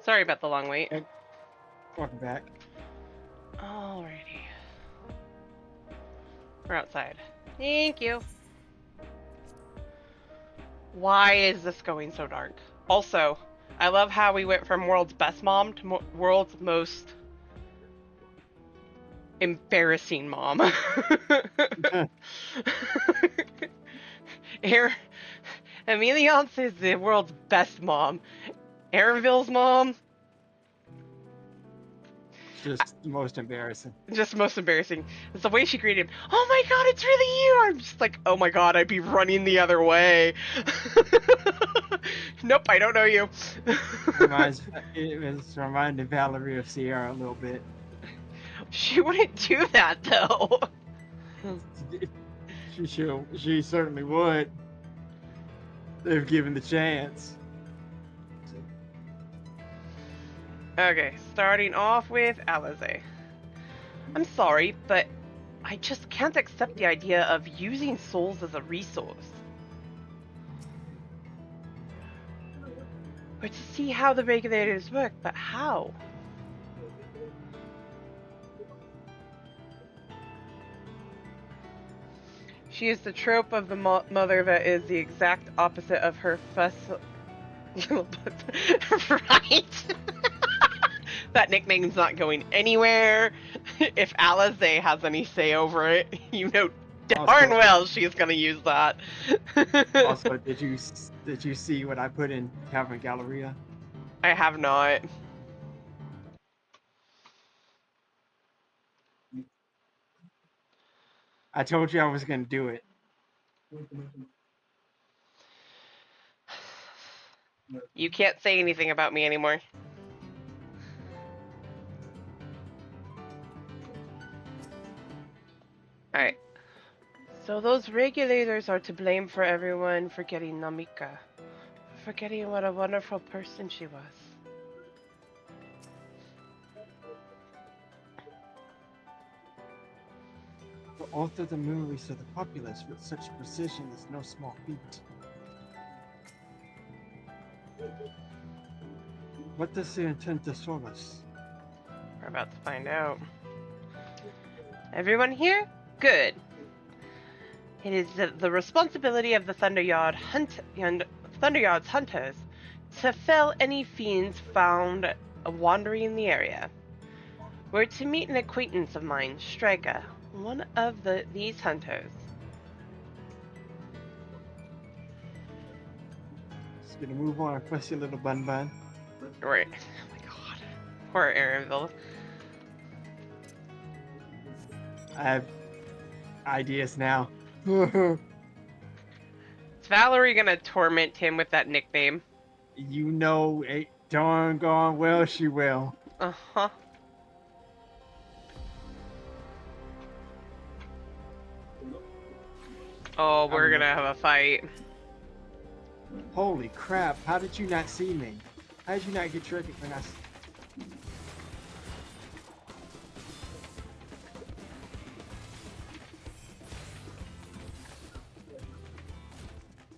Sorry about the long wait. Okay. Welcome back. Alrighty. We're outside. Thank you. Why is this going so dark? Also, I love how we went from world's best mom to world's most embarrassing mom. Emiliance is the world's best mom. Aaronville's mom, Just the most embarrassing. just most embarrassing. It's the way she greeted him. Oh my god, it's really you! I'm just like, oh my god, I'd be running the other way. Nope, I don't know you. It was reminding Valerie of Sierra a little bit. She wouldn't do that though. She certainly would. If given the chance. Okay, starting off with Alize. I'm sorry, but I just can't accept the idea of using souls as a resource. Or to see how the regulators work, but how? She is the trope of the mother that is the exact opposite of her right? That nickname's not going anywhere. If Alize has any say over it, you know darn well she's gonna use that. Also, did you see what I put in Cavern Galleria? I have not. I told you I was gonna do it. You can't say anything about me anymore. Alright. So those regulators are to blame for everyone forgetting Namika. Forgetting what a wonderful person she was. To alter the memories of the populace with such precision is no small feat. What does she intend to show us? We're about to find out. Everyone here? Good. It is the responsibility of the Thunderyard's hunters to fell any fiends found wandering in the area. We're to meet an acquaintance of mine, Striker, one of these hunters. Just gonna move on and press your little bun bun. Right. Oh my god. Poor Aaronville. I have ideas now. Is Valerie gonna torment him with that nickname? You know, darn gone well she will. Uh-huh. Oh, we're gonna have a fight. Holy crap, how did you not see me? How did you not get triggered when I...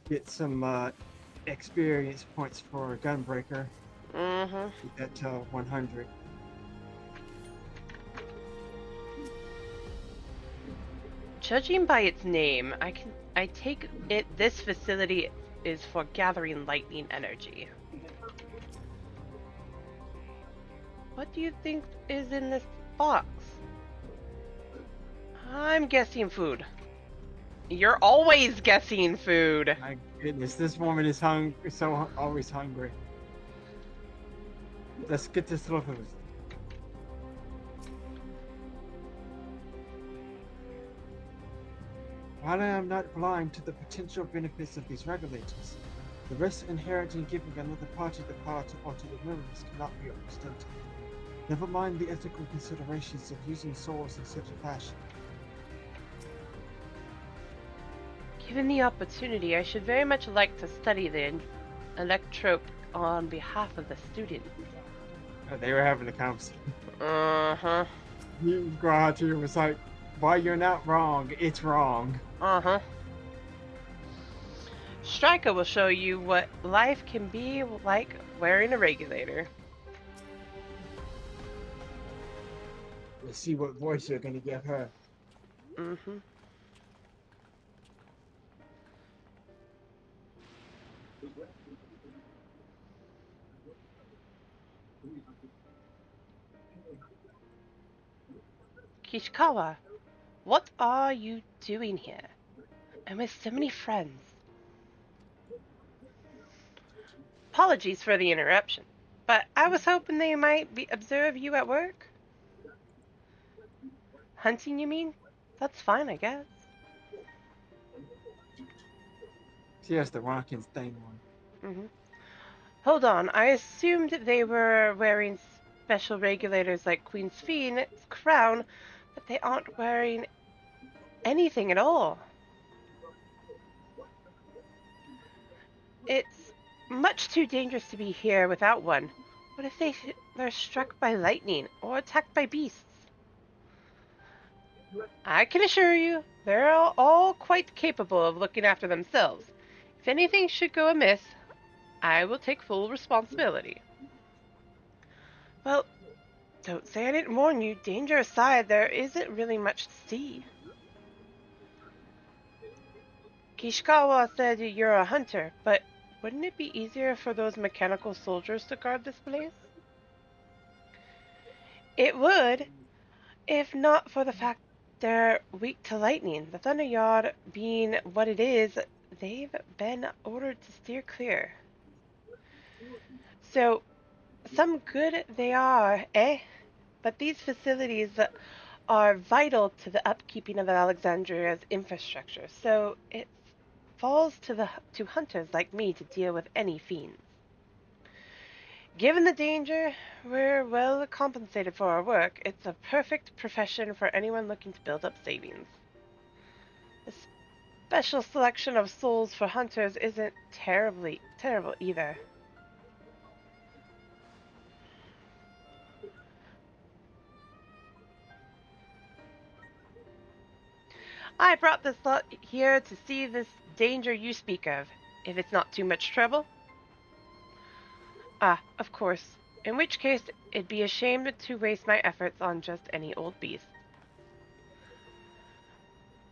Get some experience points for Gunbreaker. Mm-hmm. Get that to 100. Judging by its name, I take it this facility is for gathering lightning energy. What do you think is in this box? I'm guessing food. You're always guessing food. My goodness, this woman is always hungry. Let's get this little food. While I am not blind to the potential benefits of these regulators, the risk inherent in giving another party the power to alter the memories cannot be overstated. Never mind the ethical considerations of using souls in such a fashion. Given the opportunity, I should very much like to study the electrope on behalf of the students. They were having a conversation. Uh-huh. You go out here and was like, "Why you're not wrong, it's wrong." Uh-huh. Striker will show you what life can be like wearing a regulator. Let's see what voice you're gonna give her. Mm-hmm. Kishikawa, what are you doing here? And with so many friends? Apologies for the interruption, but I was hoping they might observe you at work. Hunting, you mean? That's fine, I guess. She has the rocking thing on. Mm-hmm. Hold on, I assumed they were wearing special regulators like Queen Sphene, crown, but they aren't wearing anything at all. It's much too dangerous to be here without one. What if they're struck by lightning or attacked by beasts? I can assure you, they're all quite capable of looking after themselves. If anything should go amiss, I will take full responsibility. Well, don't say I didn't warn you. Danger aside, there isn't really much to see. Kishikawa said you're a hunter, but wouldn't it be easier for those mechanical soldiers to guard this place? It would, if not for the fact they're weak to lightning. The Thunder Yard being what it is, they've been ordered to steer clear. So, some good they are, eh? But these facilities are vital to the upkeeping of Alexandria's infrastructure, so it falls to hunters like me to deal with any fiends. Given the danger, we're well compensated for our work. It's a perfect profession for anyone looking to build up savings. A special selection of souls for hunters isn't terrible either. I brought this lot here to see this danger you speak of, if it's not too much trouble. Ah, of course. In which case, it'd be a shame to waste my efforts on just any old beast.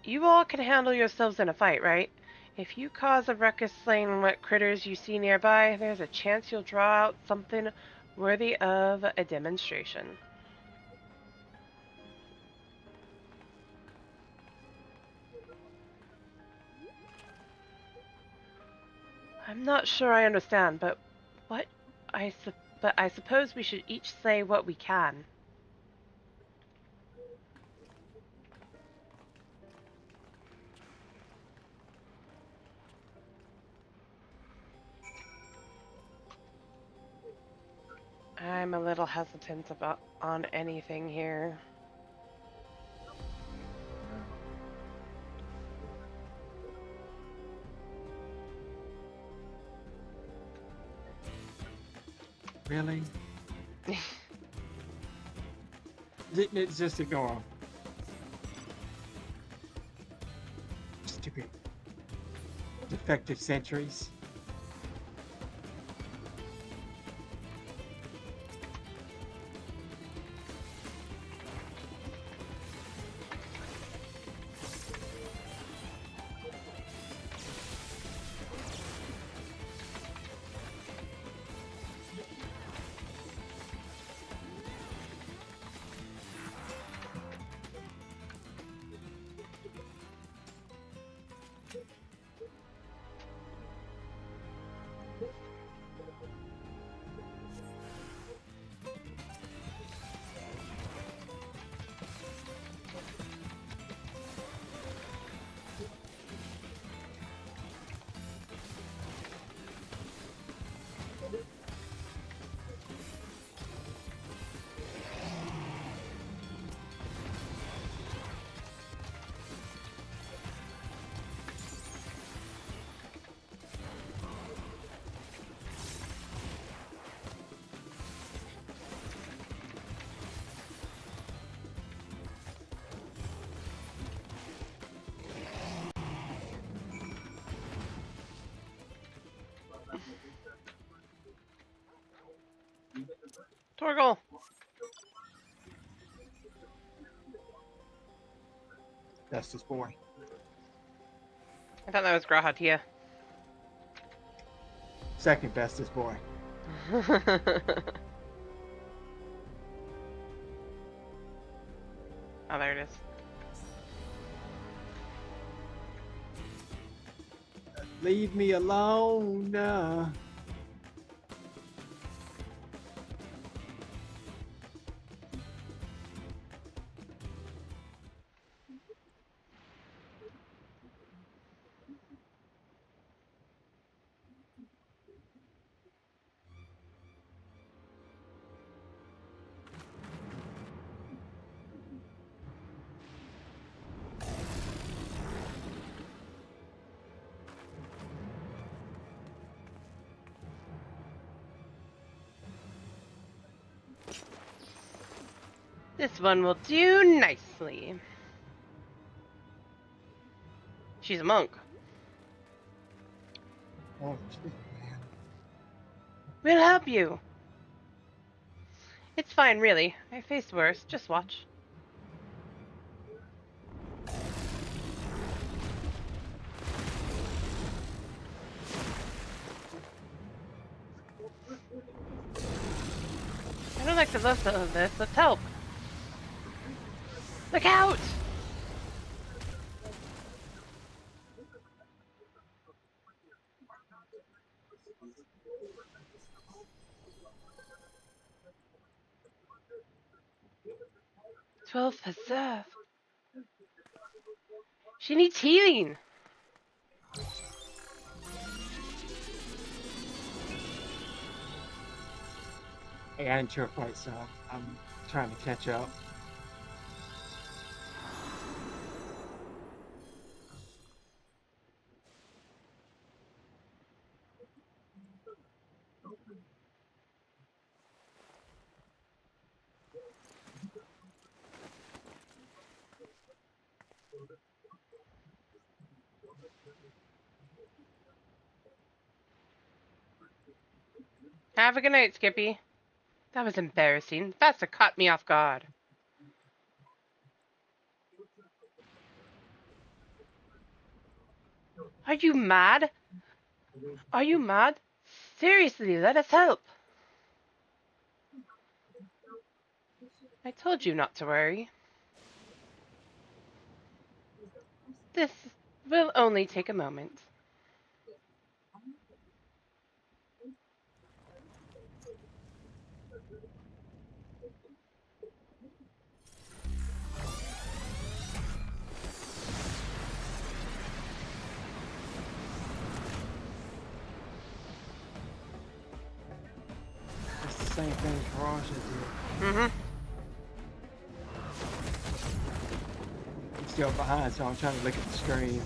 You all can handle yourselves in a fight, right? If you cause a ruckus slaying what critters you see nearby, there's a chance you'll draw out something worthy of a demonstration. I'm not sure I understand, but I suppose we should each say what we can. I'm a little hesitant on anything here. Really? It's just ignore him. Stupid. Defective sentries. Torgal. Bestest boy. I thought that was Grahatia. Second bestest boy. Oh, there it is. Leave me alone. This one will do nicely. She's a monk. Oh, shit, man. We'll help you. It's fine, really. I faced worse. Just watch. I don't like the look of this. Let's help. Look out! Twelve preserve. She needs healing. Hey, I didn't your fight, so I'm trying to catch up. Have a good night, Skippy. That was embarrassing. Vesta caught me off guard. Are you mad? Are you mad? Seriously, let us help. I told you not to worry. This will only take a moment. It's the same thing Karaja did. Mm-hmm. I'm still behind, so I'm trying to look at the screen.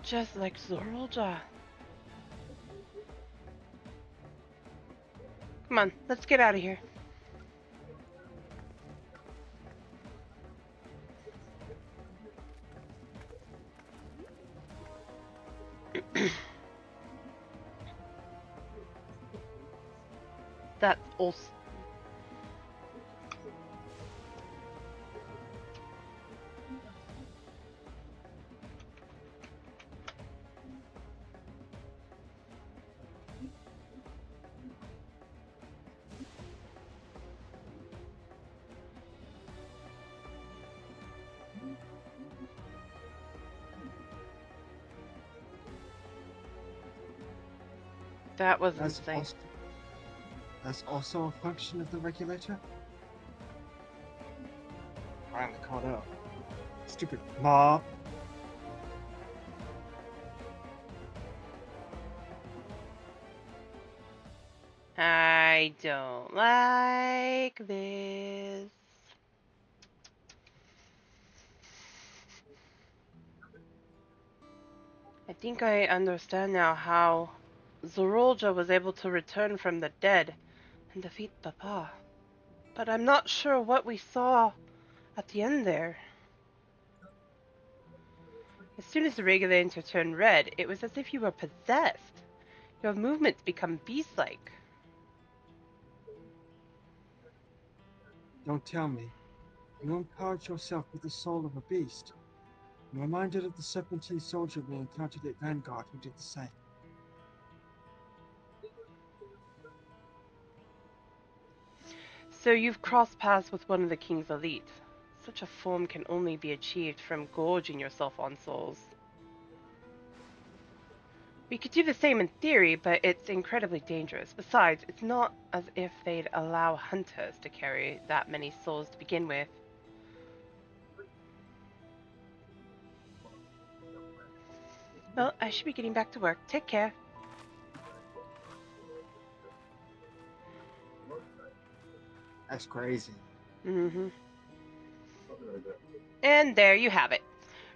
Just like Zorolja. Come on, let's get out of here. That's also... That was insane. That's also a function of the regulator? Finally caught up. Stupid mob. I don't like this. think I understand now how Zorolja was able to return from the dead and defeat Papa. But I'm not sure what we saw at the end there. As soon as the regulator turned red, it was as if you were possessed. Your movements become beast-like. Don't tell me. You empowered yourself with the soul of a beast. I'm reminded of the Serpentine soldier we encountered at Vanguard who did the same. So you've crossed paths with one of the King's elite. Such a form can only be achieved from gorging yourself on souls. We could do the same in theory, but it's incredibly dangerous. Besides, it's not as if they'd allow hunters to carry that many souls to begin with. Well, I should be getting back to work. Take care. That's crazy. Mm-hmm. And there you have it.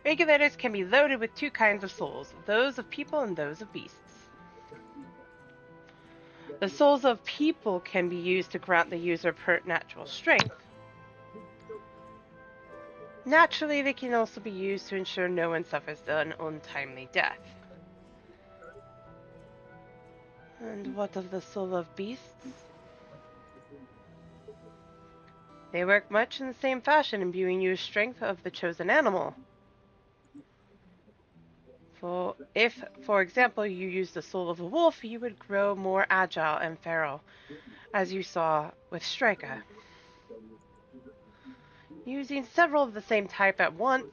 Regulators can be loaded with two kinds of souls, those of people and those of beasts. The souls of people can be used to grant the user natural strength. Naturally, they can also be used to ensure no one suffers an untimely death. And what of the soul of beasts? They work much in the same fashion, imbuing you with strength of the chosen animal. If, for example, you use the soul of a wolf, you would grow more agile and feral, as you saw with Striker. Using several of the same type at once,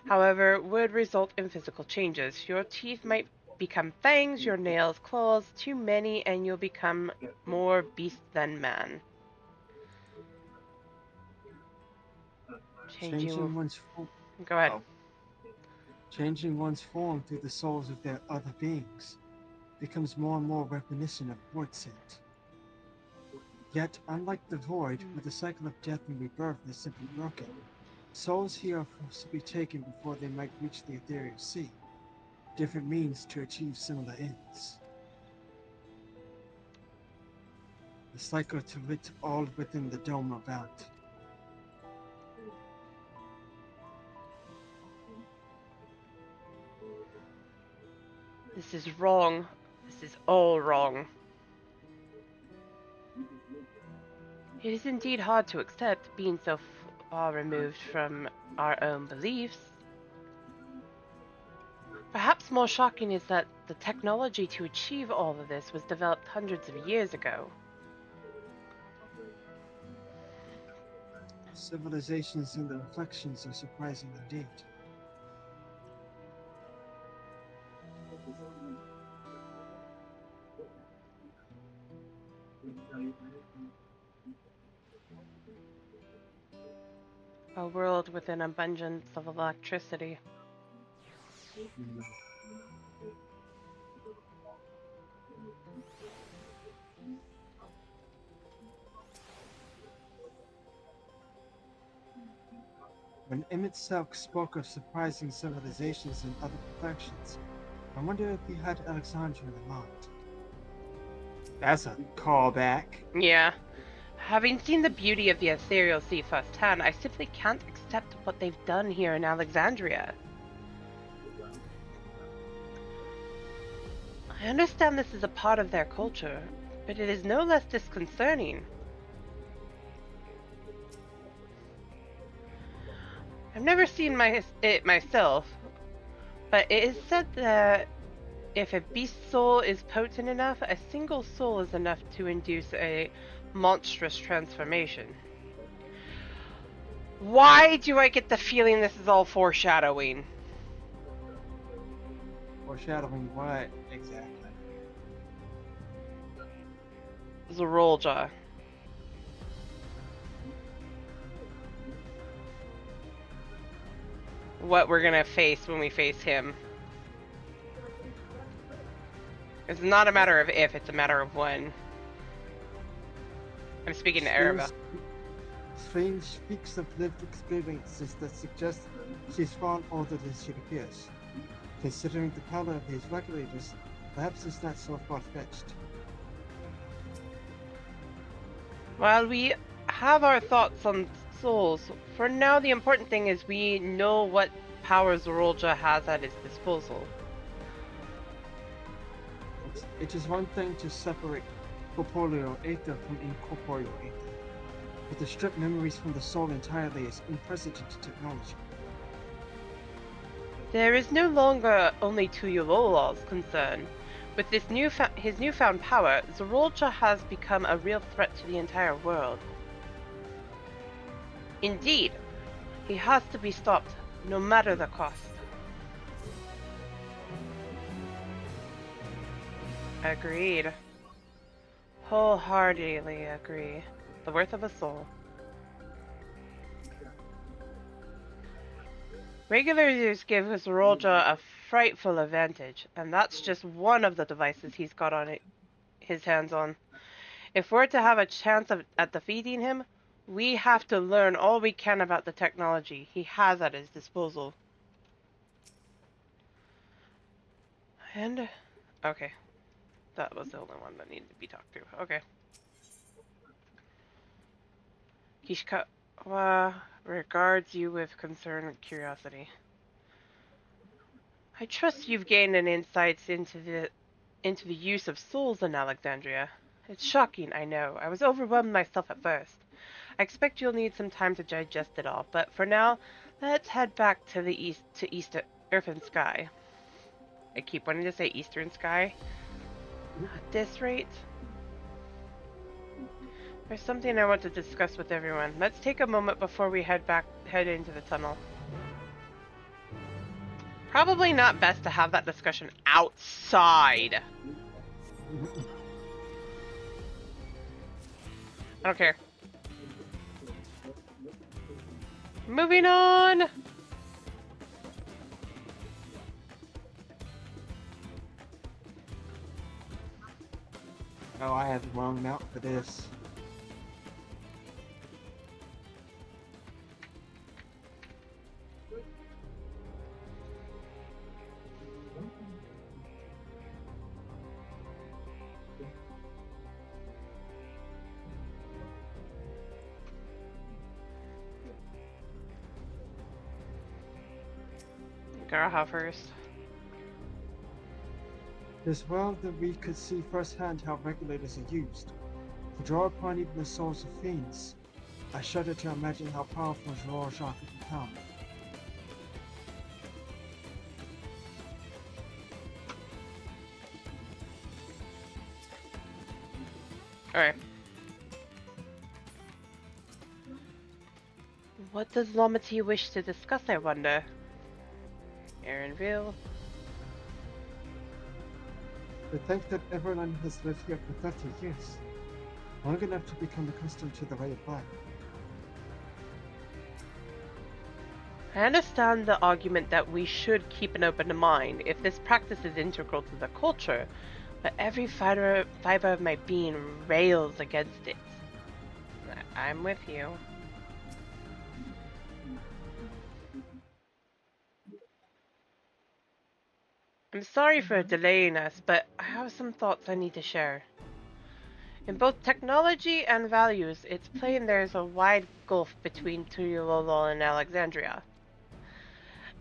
however, would result in physical changes. Your teeth might become fangs, your nails claws, too many, and you'll become more beast than man. Changing one's form. Go ahead. Oh. Changing one's form through the souls of their other beings becomes more and more reminiscent of void scent. Yet, unlike the void, where the cycle of death and rebirth is simply broken, souls here are forced to be taken before they might reach the ethereal sea. Different means to achieve similar ends. The cycle to it all within the dome of bound. This is wrong. This is all wrong. It is indeed hard to accept, being so far removed from our own beliefs. Perhaps more shocking is that the technology to achieve all of this was developed hundreds of years ago. Civilizations and the reflections are surprising indeed. A world with an abundance of electricity. When Emmett Selk spoke of surprising civilizations and other perfections, I wonder if he had Alexandria in mind. That's a callback. Yeah. Having seen the beauty of the ethereal sea firsthand, I simply can't accept what they've done here in Alexandria. I understand this is a part of their culture, but it is no less disconcerting. I've never seen it myself, but it is said that if a beast soul is potent enough, a single soul is enough to induce a monstrous transformation. Why do I get the feeling this is all foreshadowing? Foreshadowing what exactly? Zorolja. What we're gonna face when we face him. It's not a matter of if, it's a matter of when. I'm speaking to Araba. Strange speaks of lived experiences that suggest she's far older than she appears. Considering the power of these regulators, perhaps it's not so far-fetched. While we have our thoughts on souls, for now the important thing is we know what powers Zorolja has at its disposal. It is one thing to separate corporeal ether from incorporeal ether, but to strip memories from the soul entirely is unprecedented technology. There is no longer only Tuyulol's concern. With this his newfound power, Zorolja has become a real threat to the entire world. Indeed, he has to be stopped, no matter the cost. Agreed. Wholeheartedly agree. The worth of a soul. Regulators give Zorolja a frightful advantage, and that's just one of the devices he's got on his hands on. If we're to have a chance at defeating him, we have to learn all we can about the technology he has at his disposal. And, okay. That was the only one that needed to be talked to. Okay. Kishikawa regards you with concern and curiosity. I trust you've gained an insight into the use of souls in Alexandria. It's shocking, I know. I was overwhelmed myself at first. I expect you'll need some time to digest it all, but for now, let's head back to the east to Earth and Sky. I keep wanting to say Eastern Sky. At this rate, there's something I want to discuss with everyone. Let's take a moment before we head into the tunnel. Probably not best to have that discussion outside. I don't care. Moving on! Oh, I have the wrong mount for this. Garaha first. It is well that we could see firsthand how regulators are used. To draw upon even the souls of fiends, I shudder to imagine how powerful Zorolja could become. Alright. What does Lomati wish to discuss, I wonder? LVL. To think that everyone has lived here for 30 years, long enough to become accustomed to the way of life. I understand the argument that we should keep an open mind if this practice is integral to the culture, but every fiber of my being rails against it. I'm with you. I'm sorry for delaying us, but I have some thoughts I need to share. In both technology and values, it's plain there's a wide gulf between Tuyulolo and Alexandria.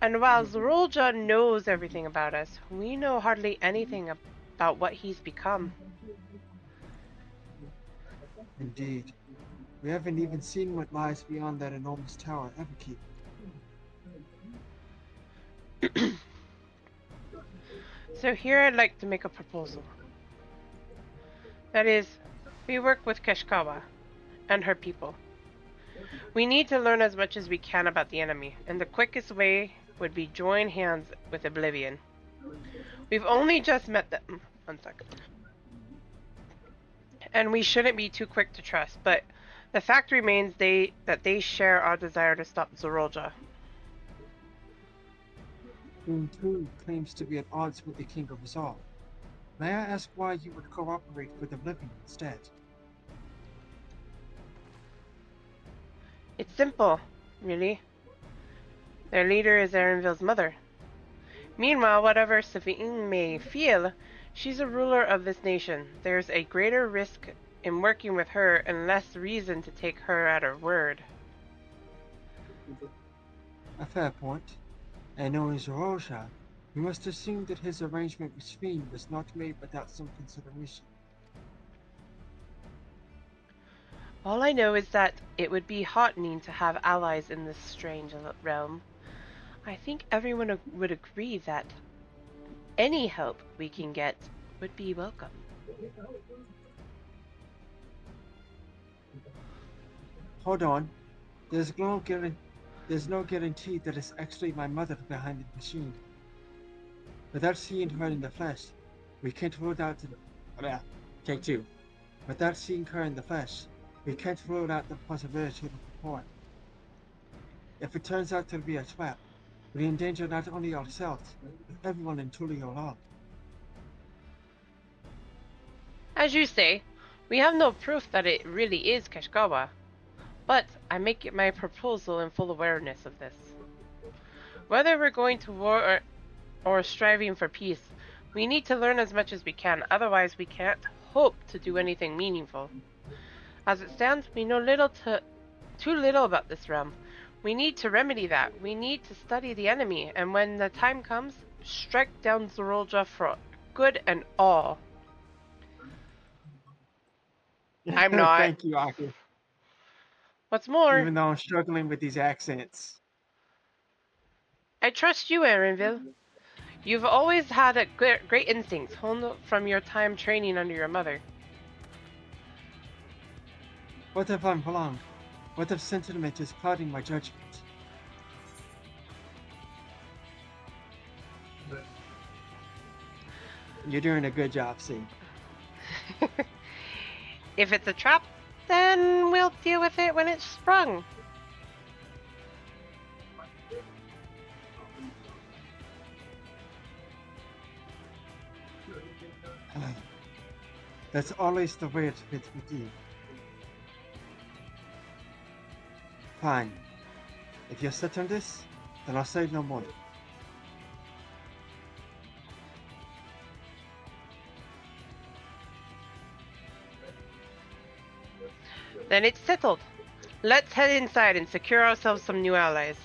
And while Zorolja knows everything about us, we know hardly anything about what he's become. Indeed. We haven't even seen what lies beyond that enormous tower Everkeep. So here I'd like to make a proposal. That is, we work with Kishikawa and her people. We need to learn as much as we can about the enemy, and the quickest way would be join hands with Oblivion. We've only just met them. 1 second. And we shouldn't be too quick to trust, but the fact remains that they share our desire to stop Zorolja. Whom too claims to be at odds with the King of us all. May I ask why you would cooperate with Oblivion instead? It's simple, really. Their leader is Erenville's mother. Meanwhile, whatever Savine may feel, she's a ruler of this nation. There's a greater risk in working with her and less reason to take her at her word. A fair point. And knowing Zorosha, you must assume that his arrangement with Sphene was not made without some consideration. All I know is that it would be heartening to have allies in this strange realm. I think everyone would agree that any help we can get would be welcome. Hold on. There's no guarantee that it's actually my mother behind the machine. Without seeing her in the flesh, we can't rule out take two. Without seeing her in the flesh, we can't rule out the possibility of a report. If it turns out to be a trap, we endanger not only ourselves, but everyone in Tuliolal. As you say, we have no proof that it really is Kashgawa, but I make my proposal in full awareness of this. Whether we're going to war or striving for peace, we need to learn as much as we can, otherwise we can't hope to do anything meaningful. As it stands, we know too little about this realm. We need to remedy that. We need to study the enemy, and when the time comes, strike down Zorolja for good and all. I'm not. Thank you, Aki. What's more, Even though I'm struggling with these accents. I trust you, Aaronville. You've always had a great instincts, honed from your time training under your mother. What if I'm wrong? What if sentiment is clouding my judgment? You're doing a good job, C. If it's a trap, then we'll deal with it when it's sprung. That's always the way it fits with you. Fine. If you're set on this, then I'll say no more. Then it's settled. Let's head inside and secure ourselves some new allies.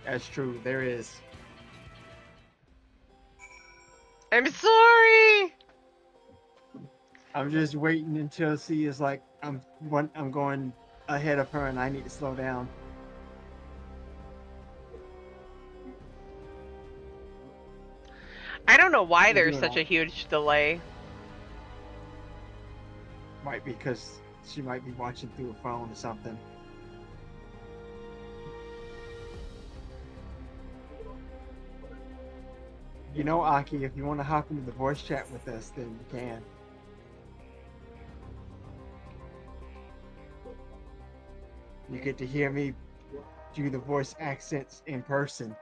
That's true, there is. I'm sorry! I'm just waiting until C is like, I'm going ahead of her and I need to slow down. I don't know why there's such a huge delay. Might be because she might be watching through a phone or something. You know, Aki, if you want to hop into the voice chat with us, then you can. You get to hear me do the voice accents in person.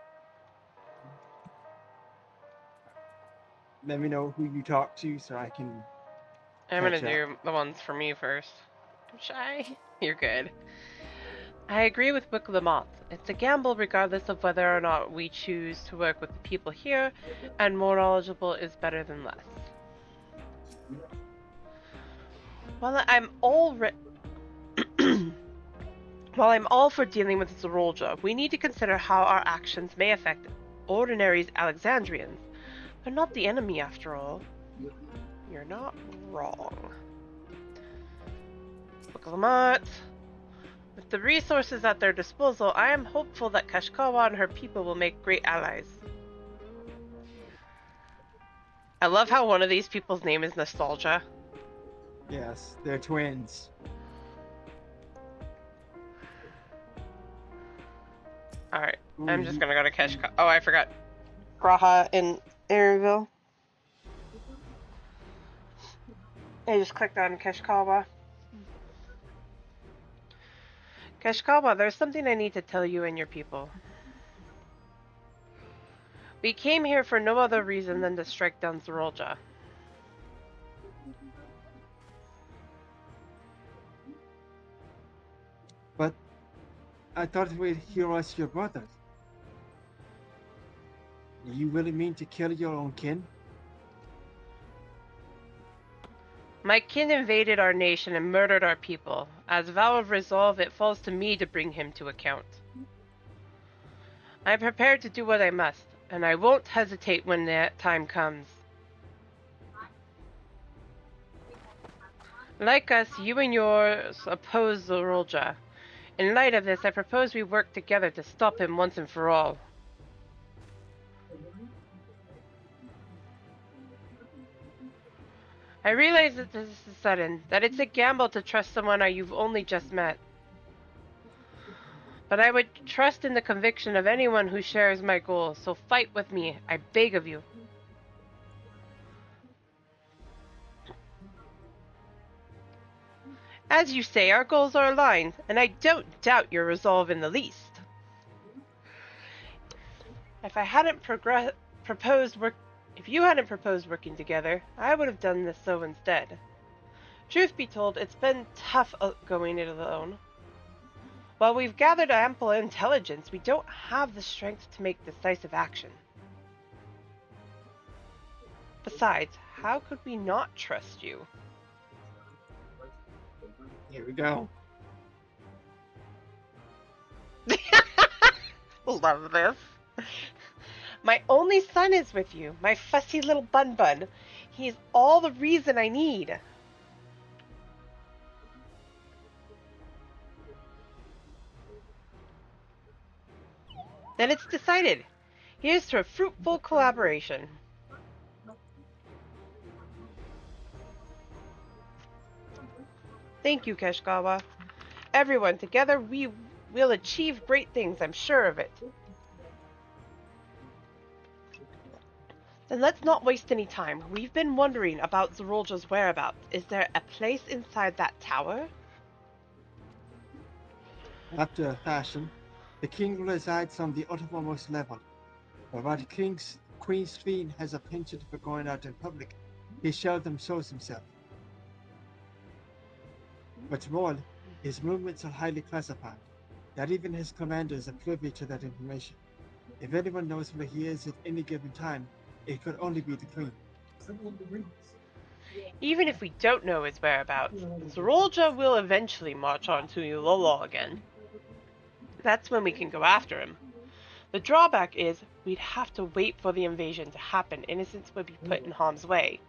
Let me know who you talk to so I can. I'm gonna do the ones for me first. I'm shy. You're good. I agree with Wick Lamont. It's a gamble regardless of whether or not we choose to work with the people here, and more knowledgeable is better than less. While I'm all for dealing with Zorolja, we need to consider how our actions may affect ordinary Alexandrians. They're not the enemy after all. You're not wrong. Wick Lamont. With the resources at their disposal, I am hopeful that Kashkawa and her people will make great allies. I love how one of these people's name is Nostalgia. Yes, they're twins. Alright, I'm just gonna go to Kashkawa. Oh, I forgot. Graha in Airville. I just clicked on Kashkawa. Kashkawa, there's something I need to tell you and your people. We came here for no other reason than to strike down Zorolja. But I thought we'd hear us your brothers. You really mean to kill your own kin? My kin invaded our nation and murdered our people. As a vow of resolve, it falls to me to bring him to account. I am prepared to do what I must, and I won't hesitate when that time comes. Like us, you and yours oppose Zorolja. In light of this, I propose we work together to stop him once and for all. I realize that this is sudden, that it's a gamble to trust someone you've only just met. But I would trust in the conviction of anyone who shares my goals, so fight with me, I beg of you. As you say, our goals are aligned, and I don't doubt your resolve in the least. If you hadn't proposed working together, I would have done this so instead. Truth be told, it's been tough going it alone. While we've gathered ample intelligence, we don't have the strength to make decisive action. Besides, how could we not trust you? Here we go. Love this. My only son is with you, my fussy little bun-bun. He is all the reason I need. Then it's decided. Here's to a fruitful collaboration. Thank you, Keshkawa. Everyone, together we will achieve great things, I'm sure of it. Then let's not waste any time. We've been wondering about Zorolja's whereabouts. Is there a place inside that tower? After a fashion, the king resides on the uttermost level. But while the Queen's fiend has a penchant for going out in public, he seldom shows himself. What's more, his movements are highly classified. Not even his commanders are privy to that information. If anyone knows where he is at any given time, it could only be the Queen. Even if we don't know his whereabouts, Zorolja will eventually march on to Ulolo again. That's when we can go after him. The drawback is, we'd have to wait for the invasion to happen. Innocents would be put in harm's way.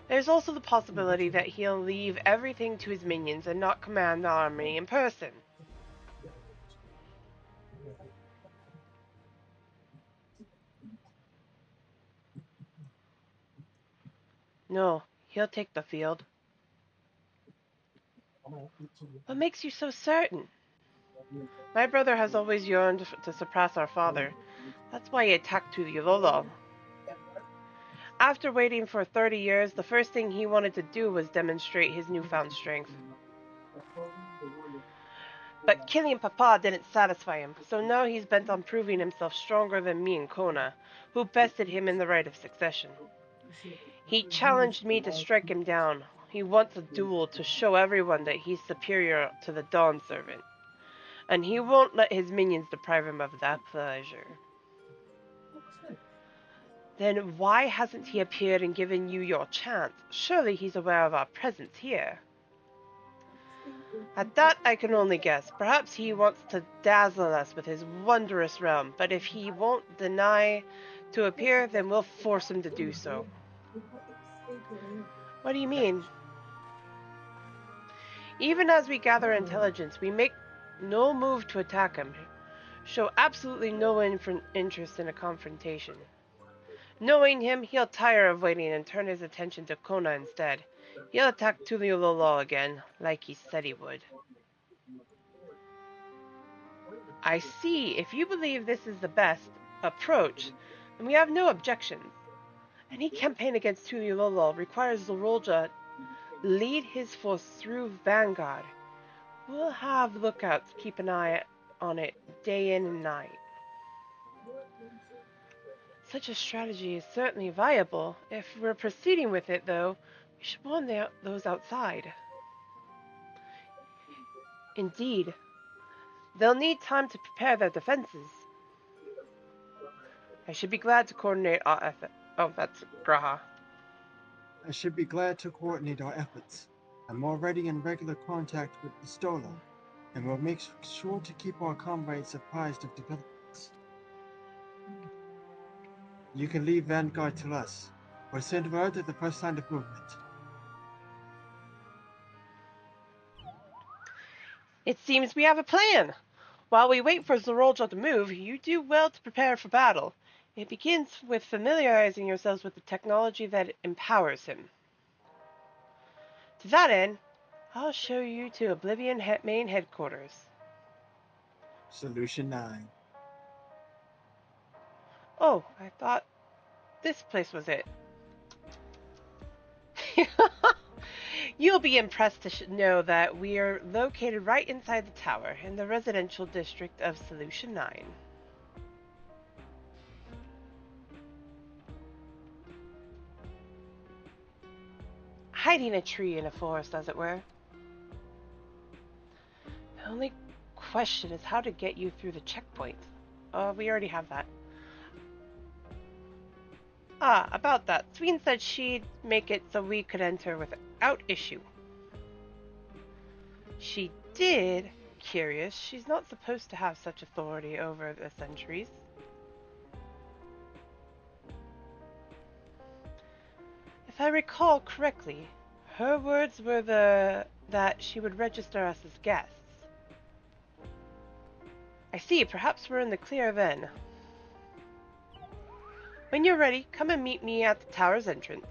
There's also the possibility that he'll leave everything to his minions and not command the army in person. No, he'll take the field. What makes you so certain? My brother has always yearned to surpass our father. That's why he attacked Tuliololo. After waiting for 30 years, the first thing he wanted to do was demonstrate his newfound strength. But killing Papa didn't satisfy him, so now he's bent on proving himself stronger than me and Kona, who bested him in the right of succession. He challenged me to strike him down. He wants a duel to show everyone that he's superior to the Dawn Servant. And he won't let his minions deprive him of that pleasure. Then why hasn't he appeared and given you your chance? Surely he's aware of our presence here. At that I can only guess. Perhaps he wants to dazzle us with his wondrous realm, but if he won't deny to appear, then we'll force him to do so. What do you mean? Even as we gather intelligence, we make no move to attack him. Show absolutely no interest in a confrontation. Knowing him, he'll tire of waiting and turn his attention to Kona instead. He'll attack Tuliololo again, like he said he would. I see. If you believe this is the best approach, then we have no objections. Any campaign against Tuliololo requires Zorolja lead his force through Vanguard. We'll have lookouts keep an eye on it day in and night. Such a strategy is certainly viable. If we're proceeding with it, though, we should warn those outside. Indeed, They'll need time to prepare their defenses. I should be glad to coordinate our effort. Oh, that's Graha. I should be glad to coordinate our efforts. I'm already in regular contact with the Stola, and will make sure to keep our comrades apprised of developments. You can leave Vanguard to us, or send word at the first sign of movement. It seems we have a plan. While we wait for Zorolja to move, you do well to prepare for battle. It begins with familiarizing yourselves with the technology that empowers him. To that end, I'll show you to Oblivion main headquarters. Solution 9. Oh, I thought this place was it. You'll be impressed to know that we are located right inside the tower, in the residential district of Solution 9. Hiding a tree in a forest, as it were. The only question is how to get you through the checkpoint. Oh, we already have that. Ah, about that. Sween said she'd make it so we could enter without issue. She did. Curious. She's not supposed to have such authority over the sentries. If I recall correctly, her words were that she would register us as guests. I see. Perhaps we're in the clear then. When you're ready, come and meet me at the tower's entrance.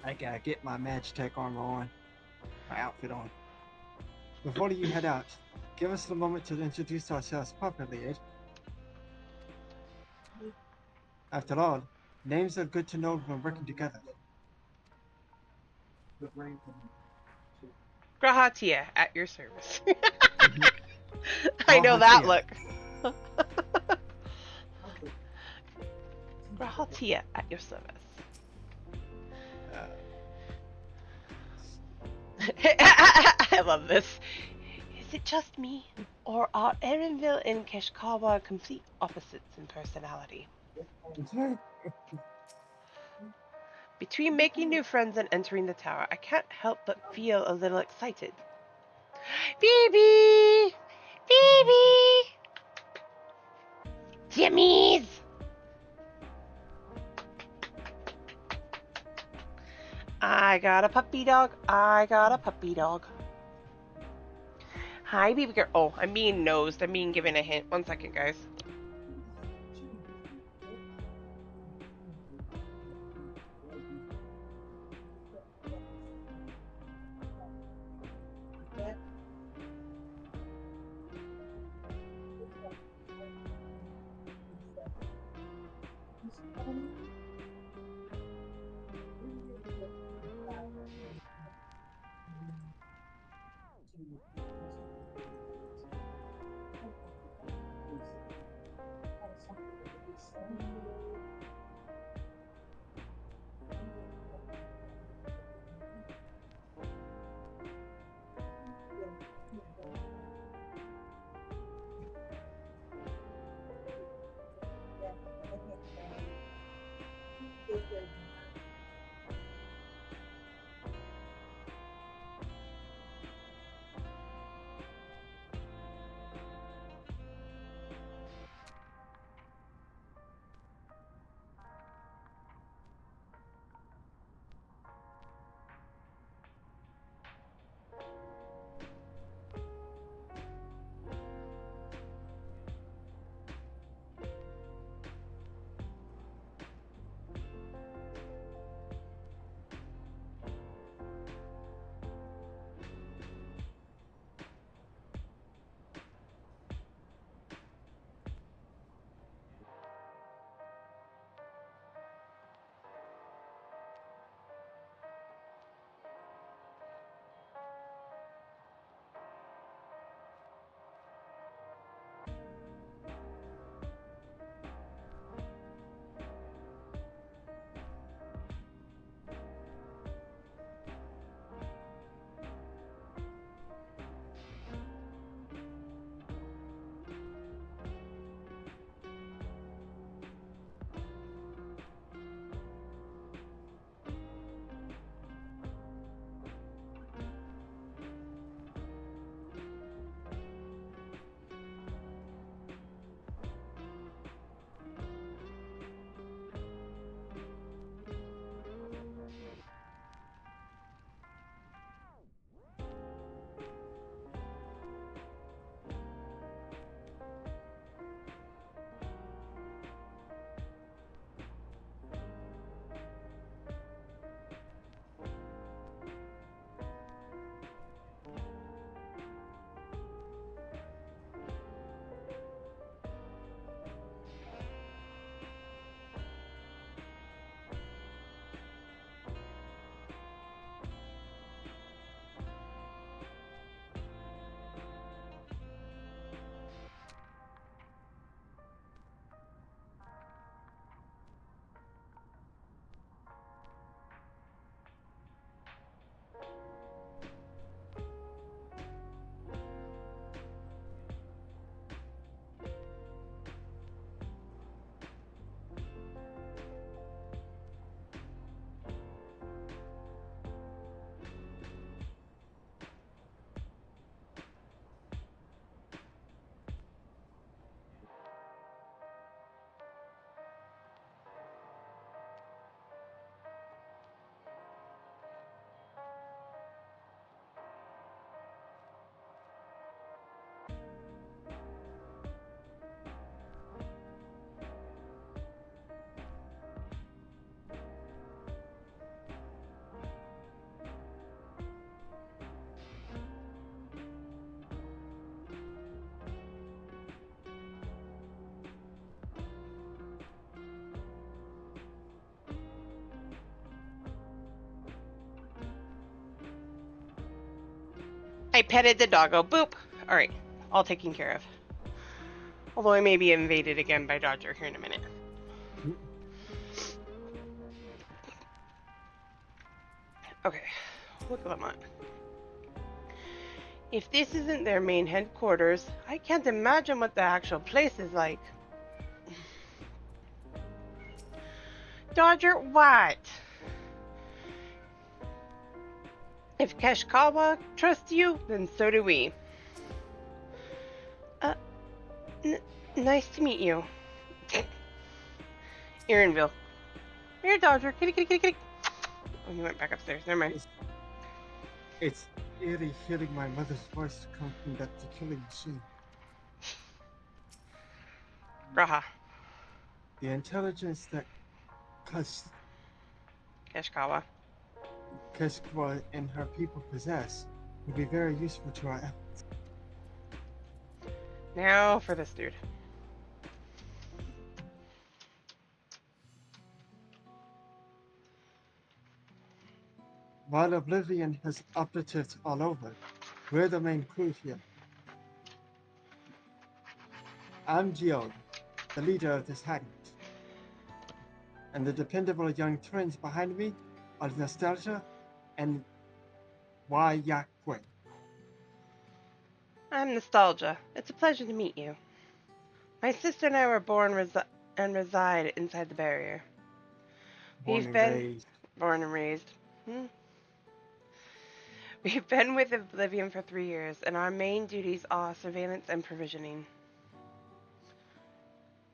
I gotta get my Magitech armor on, my outfit on. Before you head out, give us a moment to introduce ourselves properly, Ed. After all, names are good to know when working together. Grahatia, at your service. I know that look. Grahatia, at your service. I love this. Is it just me, or are Erenville and Keshkawa complete opposites in personality? Between making new friends and entering the tower, I can't help but feel a little excited. Baby! Baby! Jimmy's! I got a puppy dog. I got a puppy dog. Hi, baby girl. Oh, I'm being nosed. I'm being given a hint. 1 second, guys. I petted the doggo. Boop. All right, all taken care of. Although I may be invaded again by Dodger here in a minute. Okay, look at them on. If this isn't their main headquarters, I can't imagine what the actual place is like. Dodger, what? If Keshkawa trusts you, then so do we. Nice to meet you. Erinville. Here, Dodger. Kitty, kitty, kitty, kitty. Oh, he went back upstairs. Never mind. It's eerie hearing my mother's voice come from that killing machine. Raha. The intelligence that Keshkawa and her people possess would be very useful to our efforts. Now for this dude. While Oblivion has operatives all over, we're the main crew here. I'm Geode, the leader of this hideout. And the dependable young twins behind me are Nostalgia and Wayakwe. I'm Nostalgia. It's a pleasure to meet you. My sister and I were born and reside inside the barrier. We've been born and raised. We've been with Oblivion for 3 years, and our main duties are surveillance and provisioning.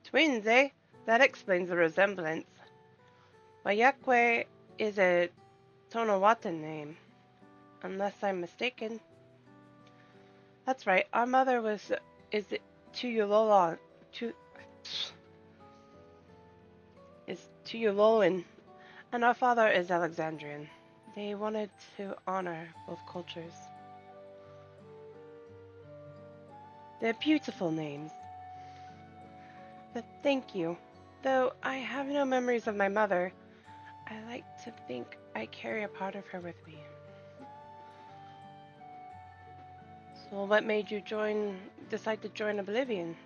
Twins, eh? That explains the resemblance. Wayakwe is a Tonawatan name, unless I'm mistaken. That's right. Our mother is Tuyulolan, and our father is Alexandrian. They wanted to honor both cultures. They're beautiful names. But thank you. Though I have no memories of my mother, I like to think I carry a part of her with me. So what made you decide to join Oblivion?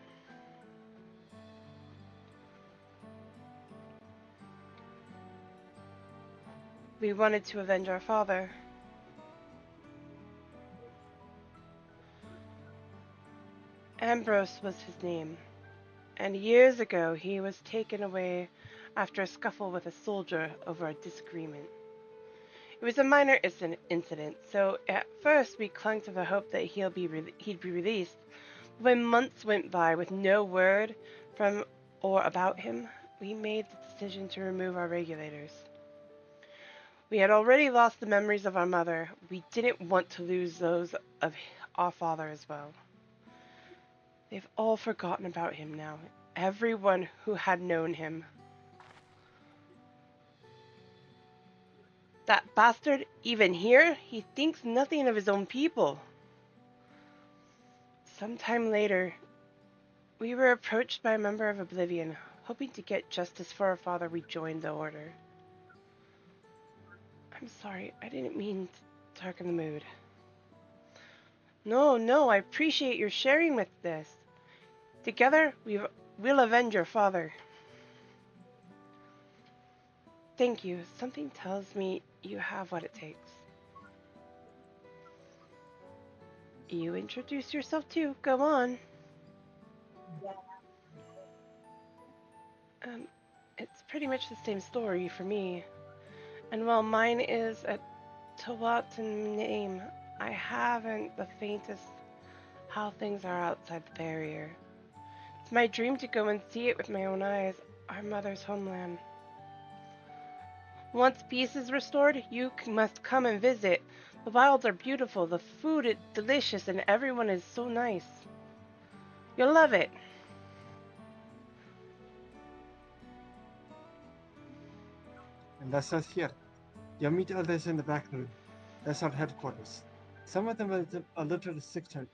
We wanted to avenge our father. Ambrose was his name, and years ago he was taken away after a scuffle with a soldier over a disagreement. It was a minor incident, so at first we clung to the hope that he'd be released. When months went by with no word from or about him, we made the decision to remove our regulators. We had already lost the memories of our mother. We didn't want to lose those of our father as well. They've all forgotten about him now. Everyone who had known him. That bastard, even here, he thinks nothing of his own people. Sometime later, we were approached by a member of Oblivion, hoping to get justice for our father. We joined the order. I'm sorry, I didn't mean to darken the mood. No, I appreciate your sharing with this. Together, we'll avenge your father. Thank you. Something tells me you have what it takes. You introduce yourself too. Go on. It's pretty much the same story for me. And while mine is a Tawatan name, I haven't the faintest how things are outside the barrier. It's my dream to go and see it with my own eyes, our mother's homeland. Once peace is restored, you must come and visit. The wilds are beautiful, the food is delicious, and everyone is so nice. You'll love it. And that's us here. You'll meet others in the back room. That's our headquarters. Some of them are a little sick-tempered,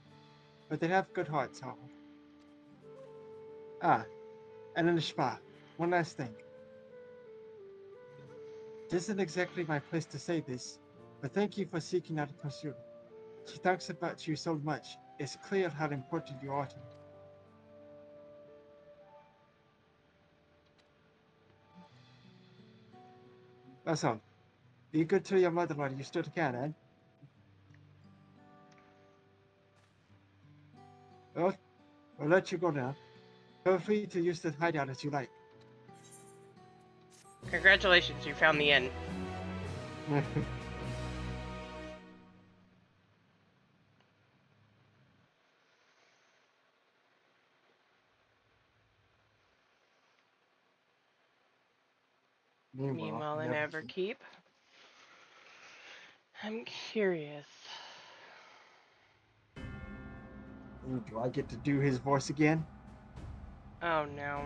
but they have good hearts, however. Ah, and in the spa, one last thing. This isn't exactly my place to say this, but thank you for seeking out a pursuit. She talks about you so much. It's clear how important you are to her. That's all. Be good to your mother while you still can, eh? Well, I'll let you go now. Feel free to use the hideout as you like. Congratulations, you found the inn. Meanwhile, in Everkeep, I'm curious. Do I get to do his voice again? Oh no.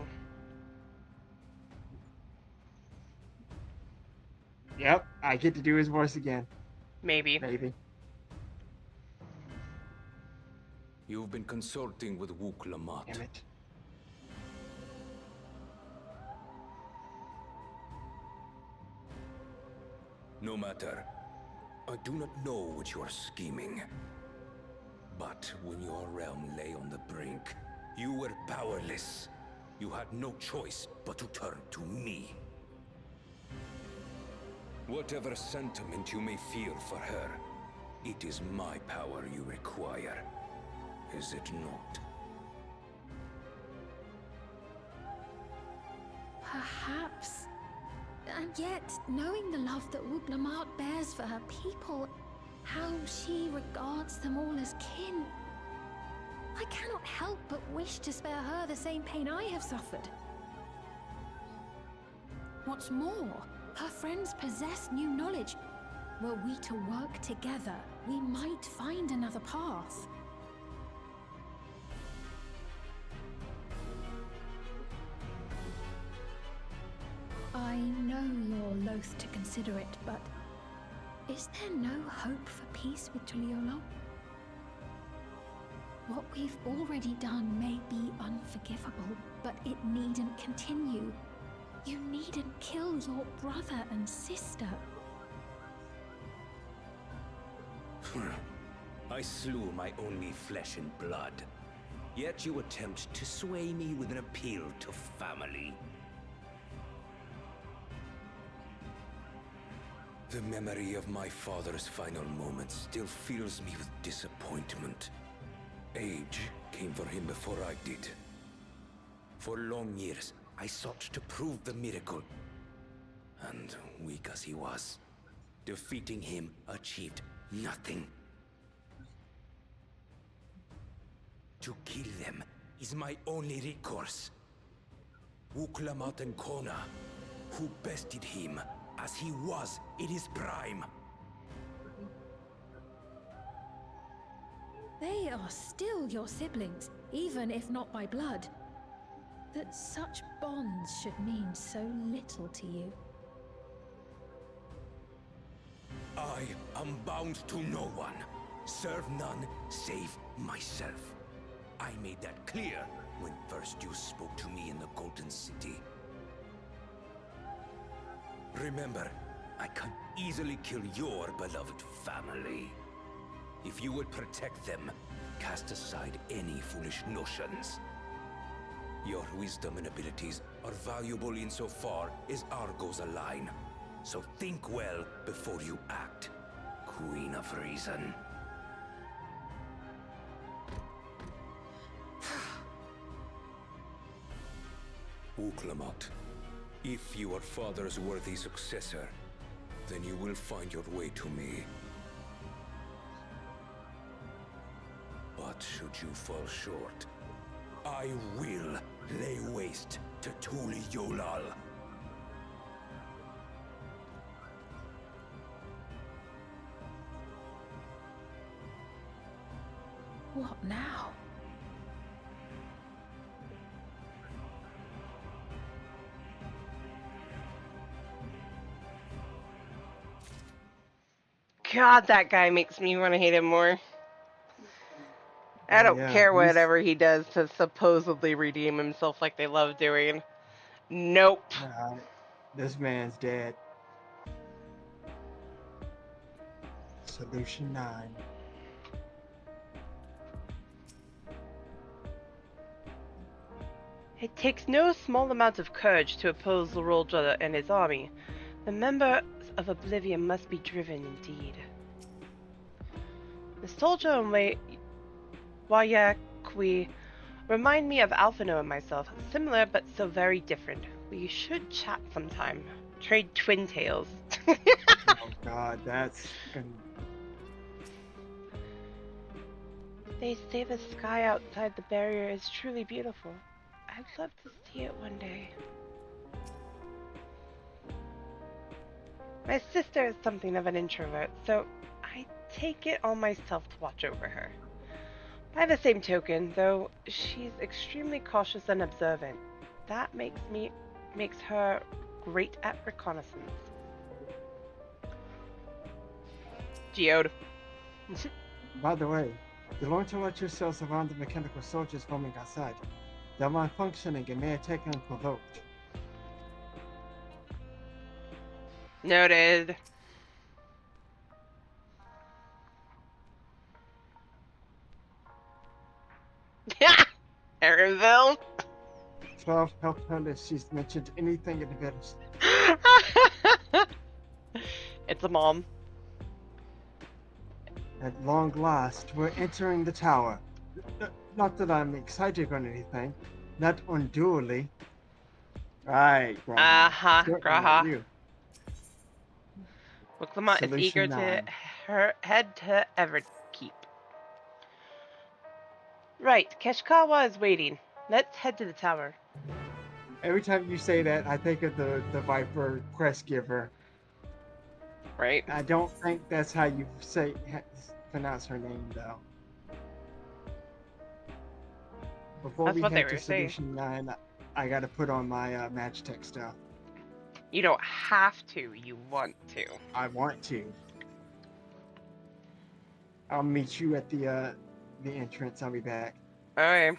Yep, I get to do his voice again. Maybe. Maybe. You've been consulting with Wook Lamont. Damn it. No matter. I do not know what you are scheming. But when your realm lay on the brink, you were powerless. You had no choice but to turn to me. Whatever sentiment you may feel for her, it is my power you require. Is it not? Perhaps. And yet, knowing the love that Wook Lamont bears for her people, how she regards them all as kin, I cannot help but wish to spare her the same pain I have suffered. What's more, her friends possess new knowledge. Were we to work together, we might find another path. I know you're loath to consider it, but is there no hope for peace with Tuliolo? What we've already done may be unforgivable, but it needn't continue. You needn't kill your brother and sister. I slew my only flesh and blood. Yet you attempt to sway me with an appeal to family. The memory of my father's final moments still fills me with disappointment. Age came for him before I did. For long years, I sought to prove the miracle. And weak as he was, defeating him achieved nothing. To kill them is my only recourse. Wook Lamont and Kona, who bested him as he was in his prime. They are still your siblings, even if not by blood. That such bonds should mean so little to you. I am bound to no one. Serve none save myself. I made that clear when first you spoke to me in the Golden City. Remember, I can easily kill your beloved family. If you would protect them, cast aside any foolish notions. Your wisdom and abilities are valuable insofar as our goals align. So think well before you act, Queen of Reason. Wook Lamont, if you are father's worthy successor, then you will find your way to me. But should you fall short, I will lay waste to Tuli Yolal. What now? God, that guy makes me want to hate him more. I don't care whatever he does to supposedly redeem himself like they love doing. Nope. This man's dead. Solution 9. It takes no small amount of courage to oppose Zorolja and his army. The members of Oblivion must be driven indeed. Nostalgia and Wayakwi remind me of Alphino and myself. Similar but so very different. We should chat sometime. Trade twin tales. Oh god, that's gonna... They say the sky outside the barrier is truly beautiful. I'd love to see it one day. My sister is something of an introvert, so I take it on myself to watch over her. By the same token, though, she's extremely cautious and observant. That makes her great at reconnaissance. Geode. By the way, you're going to let yourselves around the mechanical soldiers roaming outside. They're malfunctioning and may attack unprovoked. Noted. LVL. 12 helped her if she's mentioned anything in the village. It's a mom. At long last, we're entering the tower. Not that I'm excited or anything. Not unduly. Right, Graha. Certainly Graha. not you. Wicklama is eager Solution 9. to head to Everkeep. Right, Keshkawa is waiting. Let's head to the tower. Every time you say that, I think of the Viper quest giver. Right. I don't think that's how you pronounce her name, though. Before That's we what they head to were saying. Solution 9, I gotta put on my match tech stuff. You don't have to, you want to. I want to. I'll meet you at the entrance. I'll be back. Okay.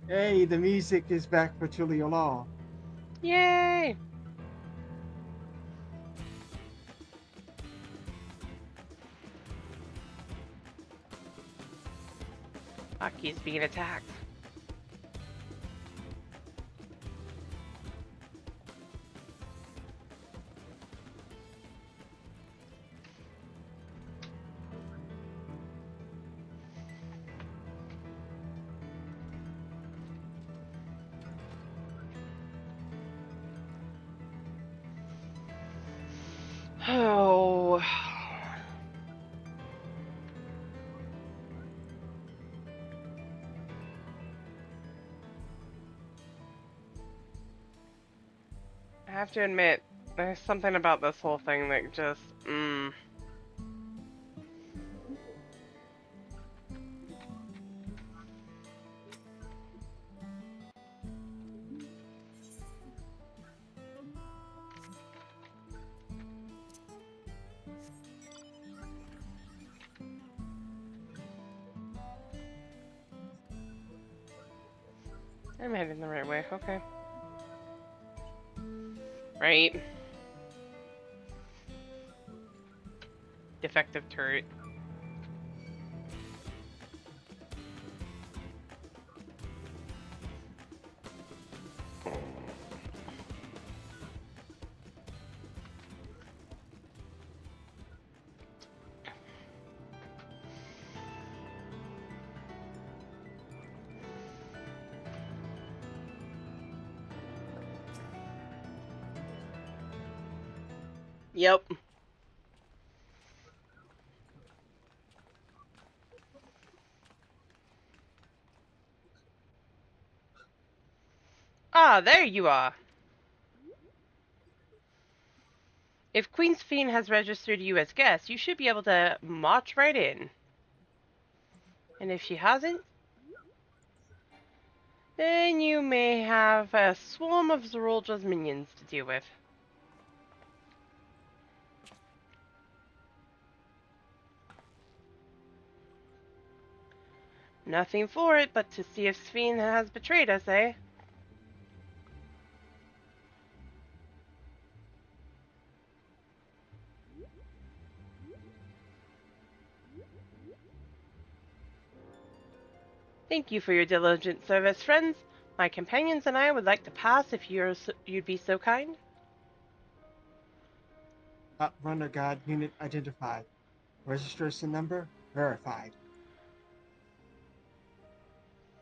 Hey, the music is back for Tulio Law. Yay! Aki's being attacked. Oh. I have to admit, there's something about this whole thing that just, I'm heading the right way, okay. Right. Defective turret. Yep. Ah, there you are. If Queen's Fiend has registered you as guest, you should be able to march right in. And if she hasn't, then you may have a swarm of Zorolja's minions to deal with. Nothing for it but to see if Sphene has betrayed us, eh? Thank you for your diligent service, friends. My companions and I would like to pass if you'd be so kind. Runner Guard unit identified. Registration number verified.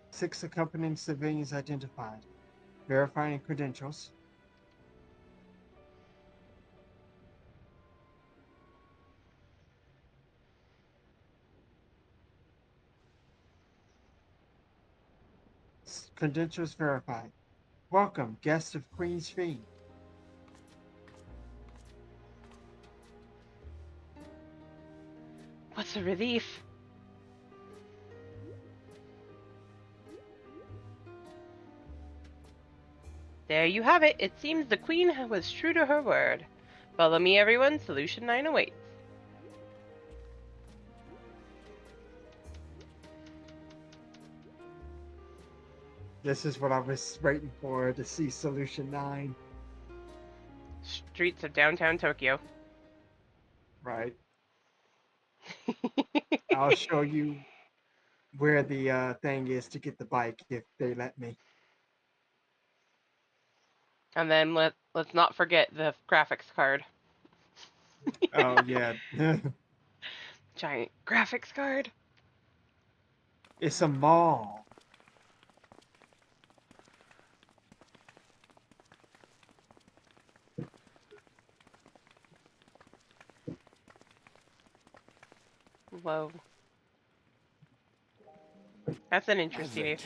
6 accompanying civilians identified. Verifying credentials. Credentials verified. Welcome, guests of Queen's Fee. What's a relief? There you have it. It seems the Queen was true to her word. Follow me, everyone. Solution 9 awaits. This is what I was waiting for, to see Solution 9. Streets of downtown Tokyo. Right. I'll show you where the thing is to get the bike if they let me. And then let's not forget the graphics card. Oh, yeah. Giant graphics card. It's a mall. Whoa. That's an interesting name.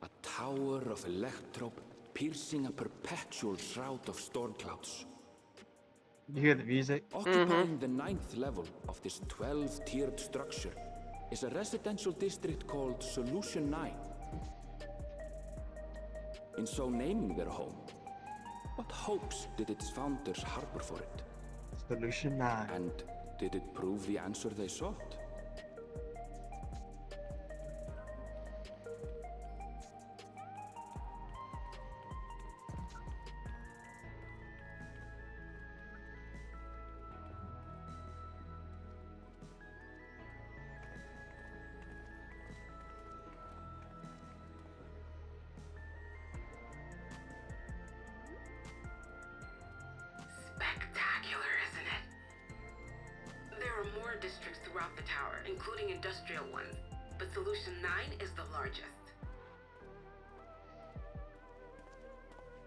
A tower of electrope piercing a perpetual shroud of storm clouds. You hear the music? Occupying the 9th level of this 12-tiered structure is a residential district called Solution 9. In so naming their home, what hopes did its founders harbor for it? Solution 9. And did it prove the answer they sought? Spectacular, isn't it? There are more districts throughout the tower, including industrial ones, but Solution 9 is the largest.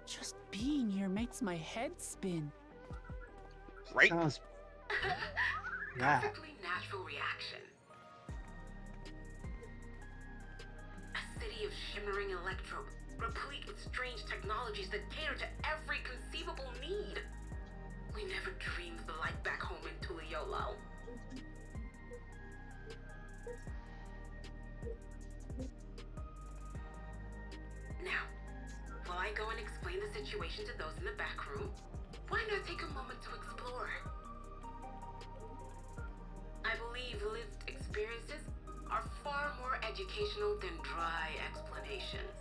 Just being here makes my head spin. Right? Sounds... yeah. Perfectly natural reaction. A city of shimmering electrope, replete with strange technologies that cater to every conceivable need. We never dreamed of the light back home in Tuliolo. Now, while I go and explain the situation to those in the back room, why not take a moment to explore? I believe lived experiences are far more educational than dry explanations.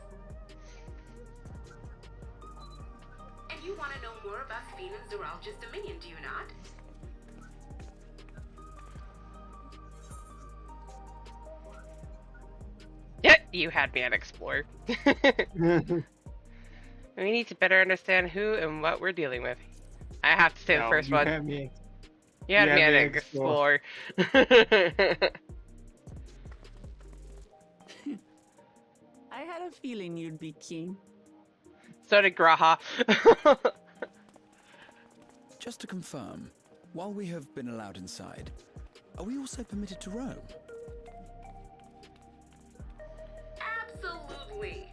And you want to know more about Sphinx Zoologist Dominion, do you not? Yeah, you had me at explore. We need to better understand who and what we're dealing with. I have to say the first one. You had me at explore. I had a feeling you'd be keen. So did Graha. Just to confirm, while we have been allowed inside, are we also permitted to roam? Absolutely.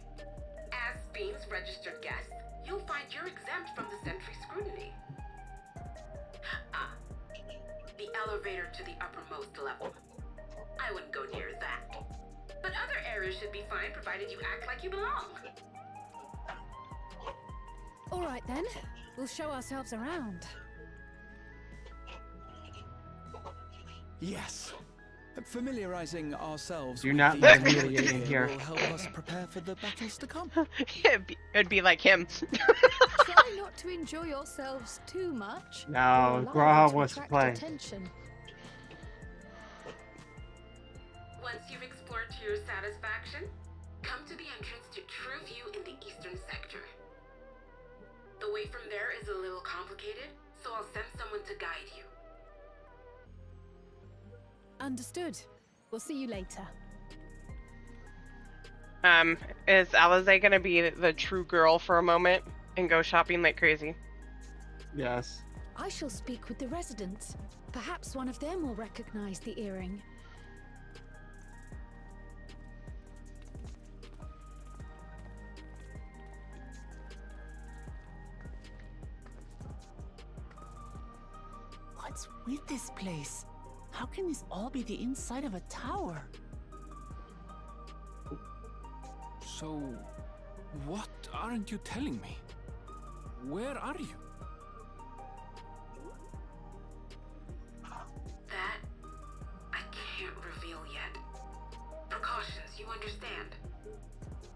As Beam's registered guest, you'll find you're exempt from the sentry scrutiny. The elevator to the uppermost level. I wouldn't go near that. But other areas should be fine provided you act like you belong. All right then, we'll show ourselves around. Yes. Familiarizing ourselves Do with not the let technology Amelia in here. will help us prepare for the battles to come. Yeah, it'd be like him. Try not to enjoy yourselves too much. No, You're Graha liable to wants to attract play. attention. Once you've explored to to your satisfaction, come to the entrance to True View in the eastern sector. The way from there is a little complicated, so I'll send someone to guide you. Understood. We'll see you later. Is Alize gonna be the true girl for a moment and go shopping like crazy? Yes. I shall speak with the residents. Perhaps one of them will recognize the earring. What's with this place? How can this all be the inside of a tower? So, what aren't you telling me? Where are you? That I can't reveal yet. Precautions, you understand.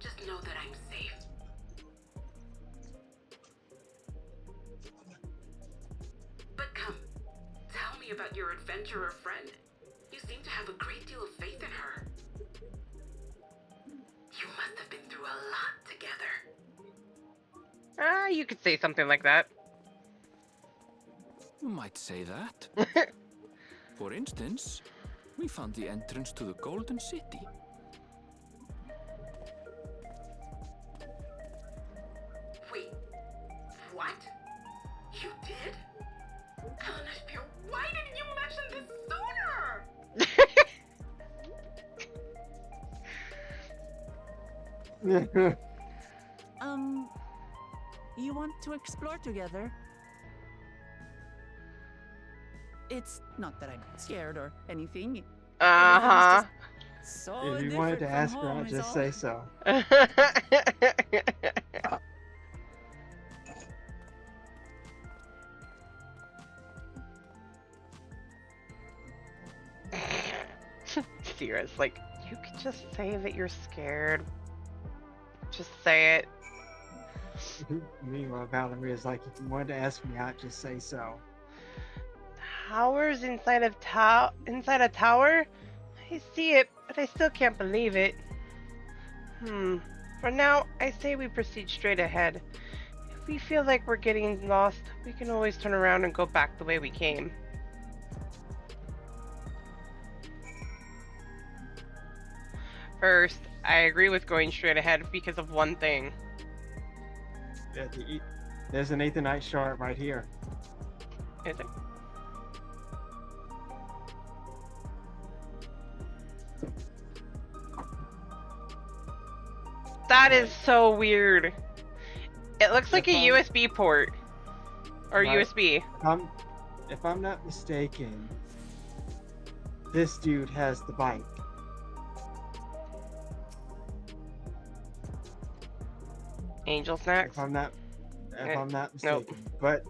Just know that I'm safe. But come, tell me about your adventurer friend. You seem to have a great deal of faith in her. You must have been through a lot together. You could say something like that. You might say that. For instance, we found the entrance to the Golden City. Wait, what? You did? Elnashpir, why didn't you mention this sooner? You want to explore together? It's not that I'm scared or anything. Uh-huh. So If you wanted to ask her, I'd just say so. Sierra's like, you could just say that you're scared. Just say it. Meanwhile, Valeria's like, if you wanted to ask me, I'd just say so. Towers inside a tower? I see it, but I still can't believe it. For now, I say we proceed straight ahead. If we feel like we're getting lost, we can always turn around and go back the way we came. First, I agree with going straight ahead because of one thing. Yeah, there's an Ethanite shard right here. Is it? That is so weird. It looks like a USB port. Or Right. USB. If I'm not mistaken, this dude has the bike. Angel snacks? If I'm not Nope. mistaken. But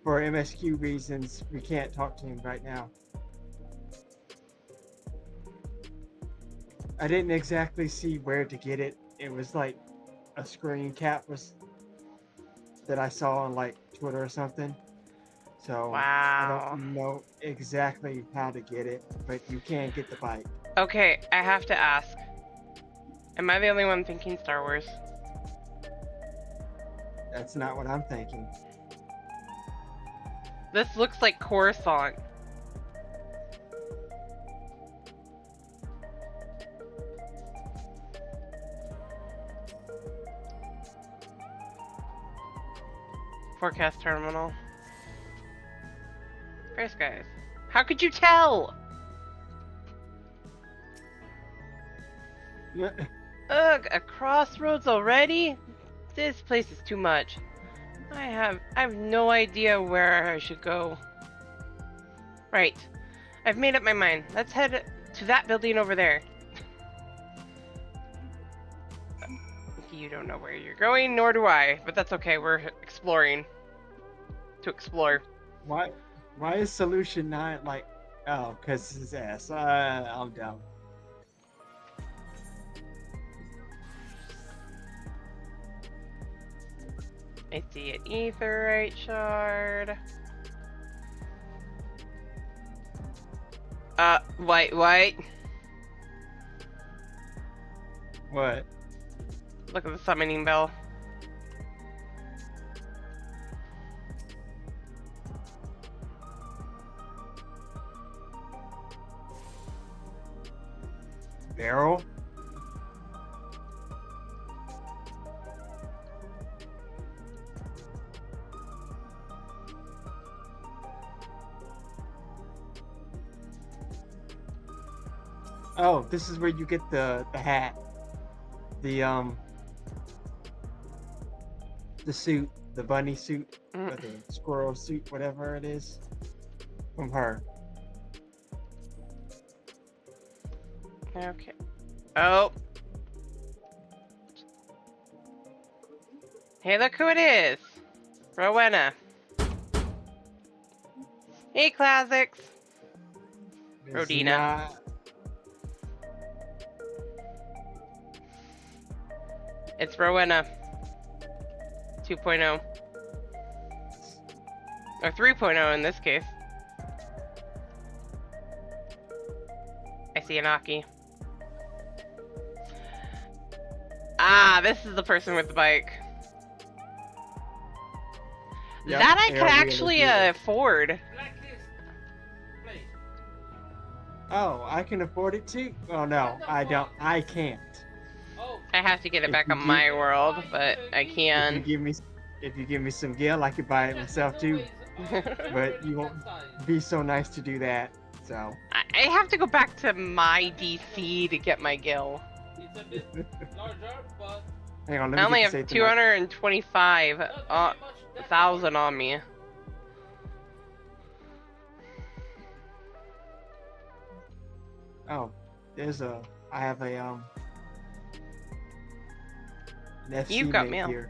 for MSQ reasons, we can't talk to him right now. I didn't exactly see where to get it. It was like a screen cap that I saw on like Twitter or something. So Wow. I don't know exactly how to get it, but you can get the bike. Okay, I have to ask. Am I the only one thinking Star Wars? That's not what I'm thinking. This looks like Coruscant. Forecast terminal. First, guys. How could you tell? Ugh, a crossroads already? This place is too much. I have no idea where I should go. Right. I've made up my mind. Let's head to that building over there. You don't know where you're going, nor do I, but that's okay. We're exploring. To explore. Why is Solution 9 like... Oh, because his ass. I'm dumb. I see an etherite shard. Wait. What? Look at the summoning bell. Barrel? Oh, this is where you get the hat. The suit, the bunny suit, or the squirrel suit, whatever it is, from her. Okay. Oh. Hey, look who it is. Rowena. Hey, classics. Rodina. It's Rowena. 2.0. Or 3.0 in this case. I see an Aki. Ah, this is the person with the bike. Yep, that I could LVL actually afford. Oh, I can afford it too? Oh no, I don't. I can't. I have to get it If back you on do- my world, but I If you can. give me some gil, I could buy it myself too. But you won't be so nice to do that. So I have to go back to my DC to get my gil. hang on, let I me only get have to say 225,000 on me. Oh, I have a an FC You've got mate mail. here.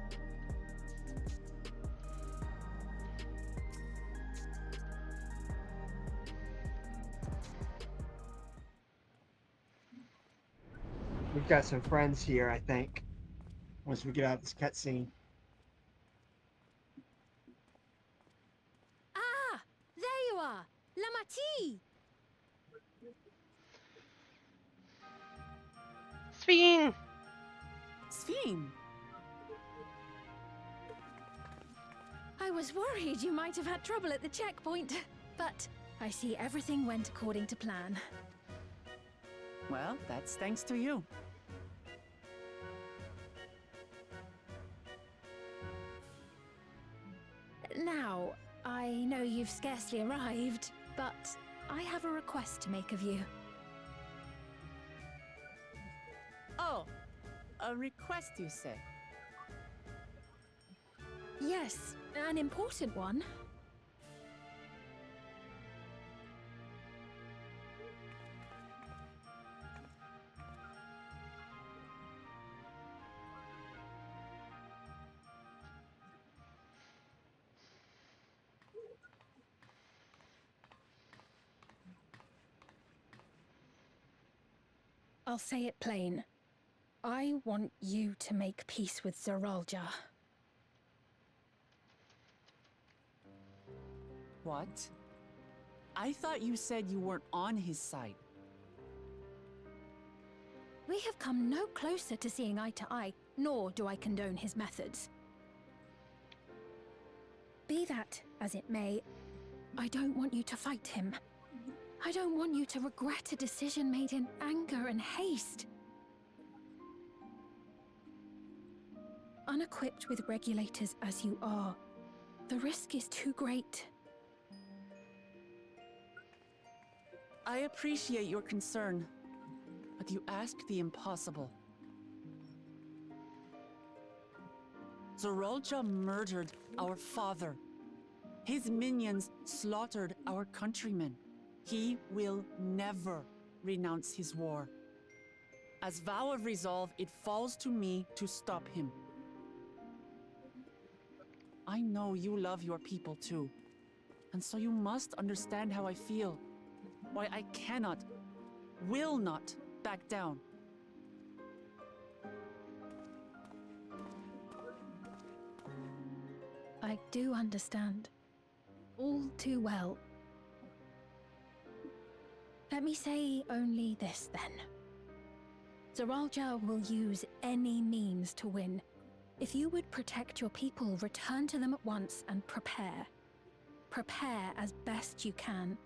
We've got some friends here, I think. Once we get out of this cutscene. Ah, there you are, Lamati. Sphinx. Sphinx. I was worried you might have had trouble at the checkpoint, but I see everything went according to plan. Well, that's thanks to you. Now, I know you've scarcely arrived, but I have a request to make of you. Oh, a request, you say? Yes, an important one. I'll say it plain. I want you to make peace with Zeralja. What? I thought you said you weren't on his side. We have come no closer to seeing eye to eye, nor do I condone his methods. Be that as it may, I don't want you to fight him. I don't want you to regret a decision made in anger and haste. Unequipped with regulators as you are, the risk is too great. I appreciate your concern, but you ask the impossible. Zeralja murdered our father. His minions slaughtered our countrymen. He will never renounce his war. As vow of resolve, it falls to me to stop him. I know you love your people too, and so you must understand how I feel. Why I cannot, will not back down. I do understand. All too well. Let me say only this then. Zoralja will use any means to win. If you would protect your people, return to them at once and prepare. Prepare as best you can.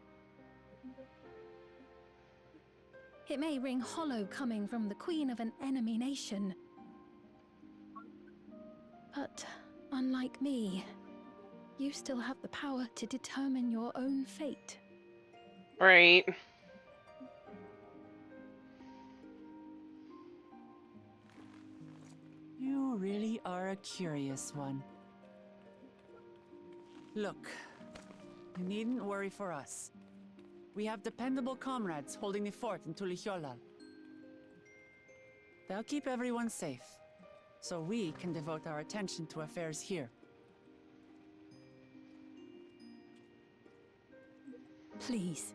It may ring hollow coming from the queen of an enemy nation. But unlike me, you still have the power to determine your own fate. Right. You really are a curious one. Look, you needn't worry for us. We have dependable comrades holding the fort in Tulihyolal. They'll keep everyone safe, so we can devote our attention to affairs here. Please.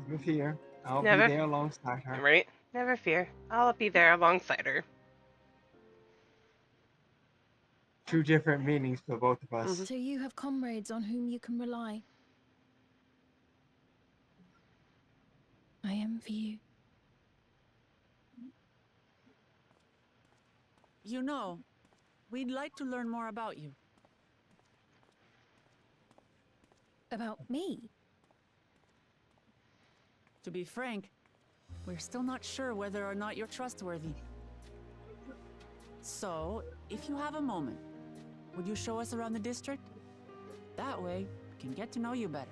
Never fear. I'll Never. be there alongside her. Right? Never fear. I'll be there alongside her. Two different meanings for both of us. So you have comrades on whom you can rely. I envy you. You know, we'd like to learn more about you. About me? To be frank, we're still not sure whether or not you're trustworthy. So, if you have a moment, would you show us around the district? That way, we can get to know you better.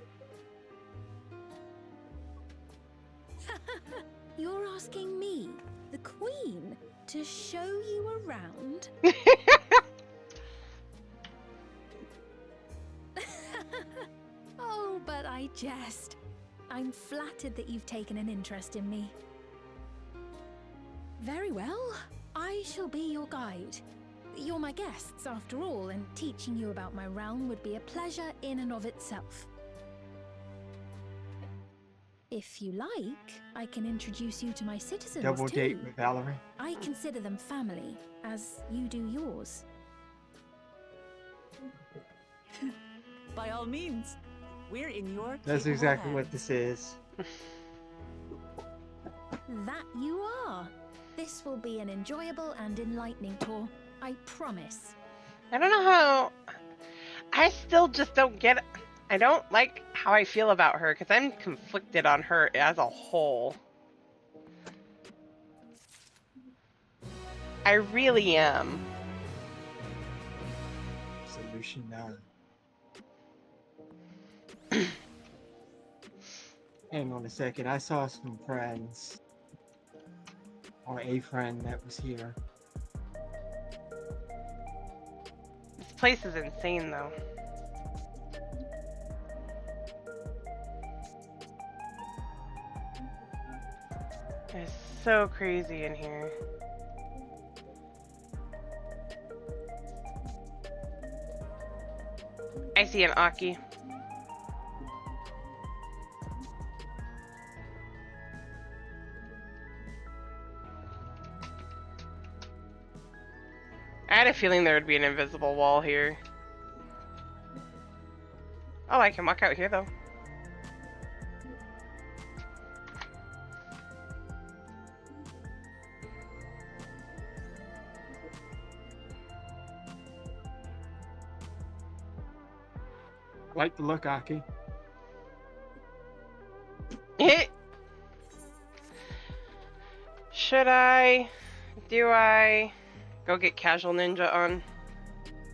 You're asking me, the Queen, to show you around? Oh, but I jest. I'm flattered that you've taken an interest in me. Very well. I shall be your guide. You're my guests, after all, and teaching you about my realm would be a pleasure in and of itself. If you like, I can introduce you to my citizens Double too. date with Valerie. I consider them family, as you do yours. By all means, we're in your That's capable exactly hands. what this is. That you are. This will be an enjoyable and enlightening tour. I promise. I don't know how... I still just don't get it. I don't like how I feel about her, because I'm conflicted on her as a whole. I really am. Solution now. Hang on a second, I saw some friends. Or a friend that was here. This place is insane, though. It's so crazy in here. I see an Aki. I had a feeling there would be an invisible wall here. Oh, I can walk out here, though. Like the look, Aki. Should I? Do I? Go get Casual Ninja on?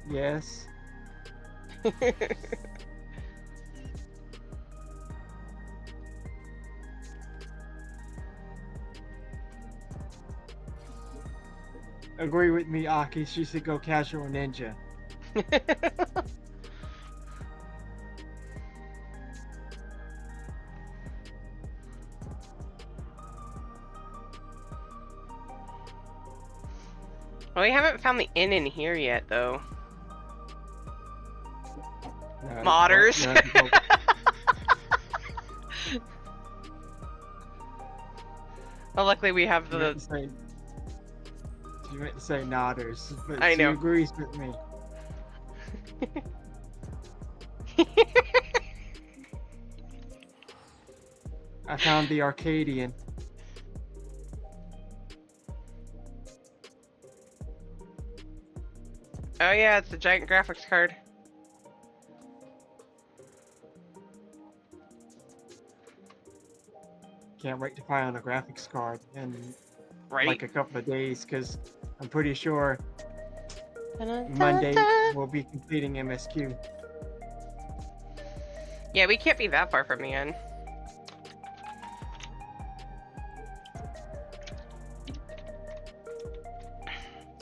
Yes. Agree with me, Aki. She should go Casual Ninja. Well, we haven't found the inn in here yet, though. No, Modders. no. Well, luckily we have She meant to say nodders, but I know. she agrees with me. I found the Arcadian. Oh yeah, it's the giant graphics card. Can't wait to find a graphics card in Right? like a couple of days, because I'm pretty sure Dun, Monday dun. we'll be completing MSQ. Yeah, we can't be that far from the end.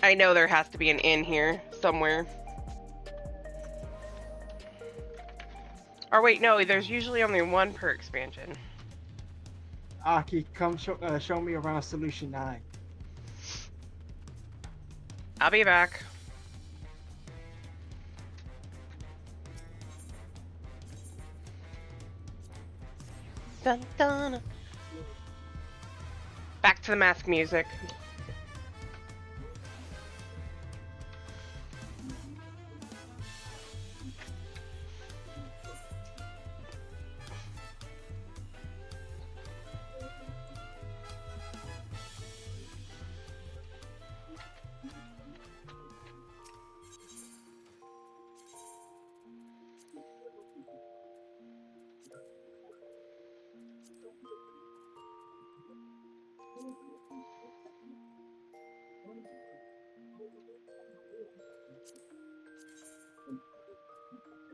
I know there has to be an inn here somewhere. Or wait, no, there's usually only one per expansion. Aki, come show me around Solution 9. I'll be back. Dun, dun. Back to the mask music.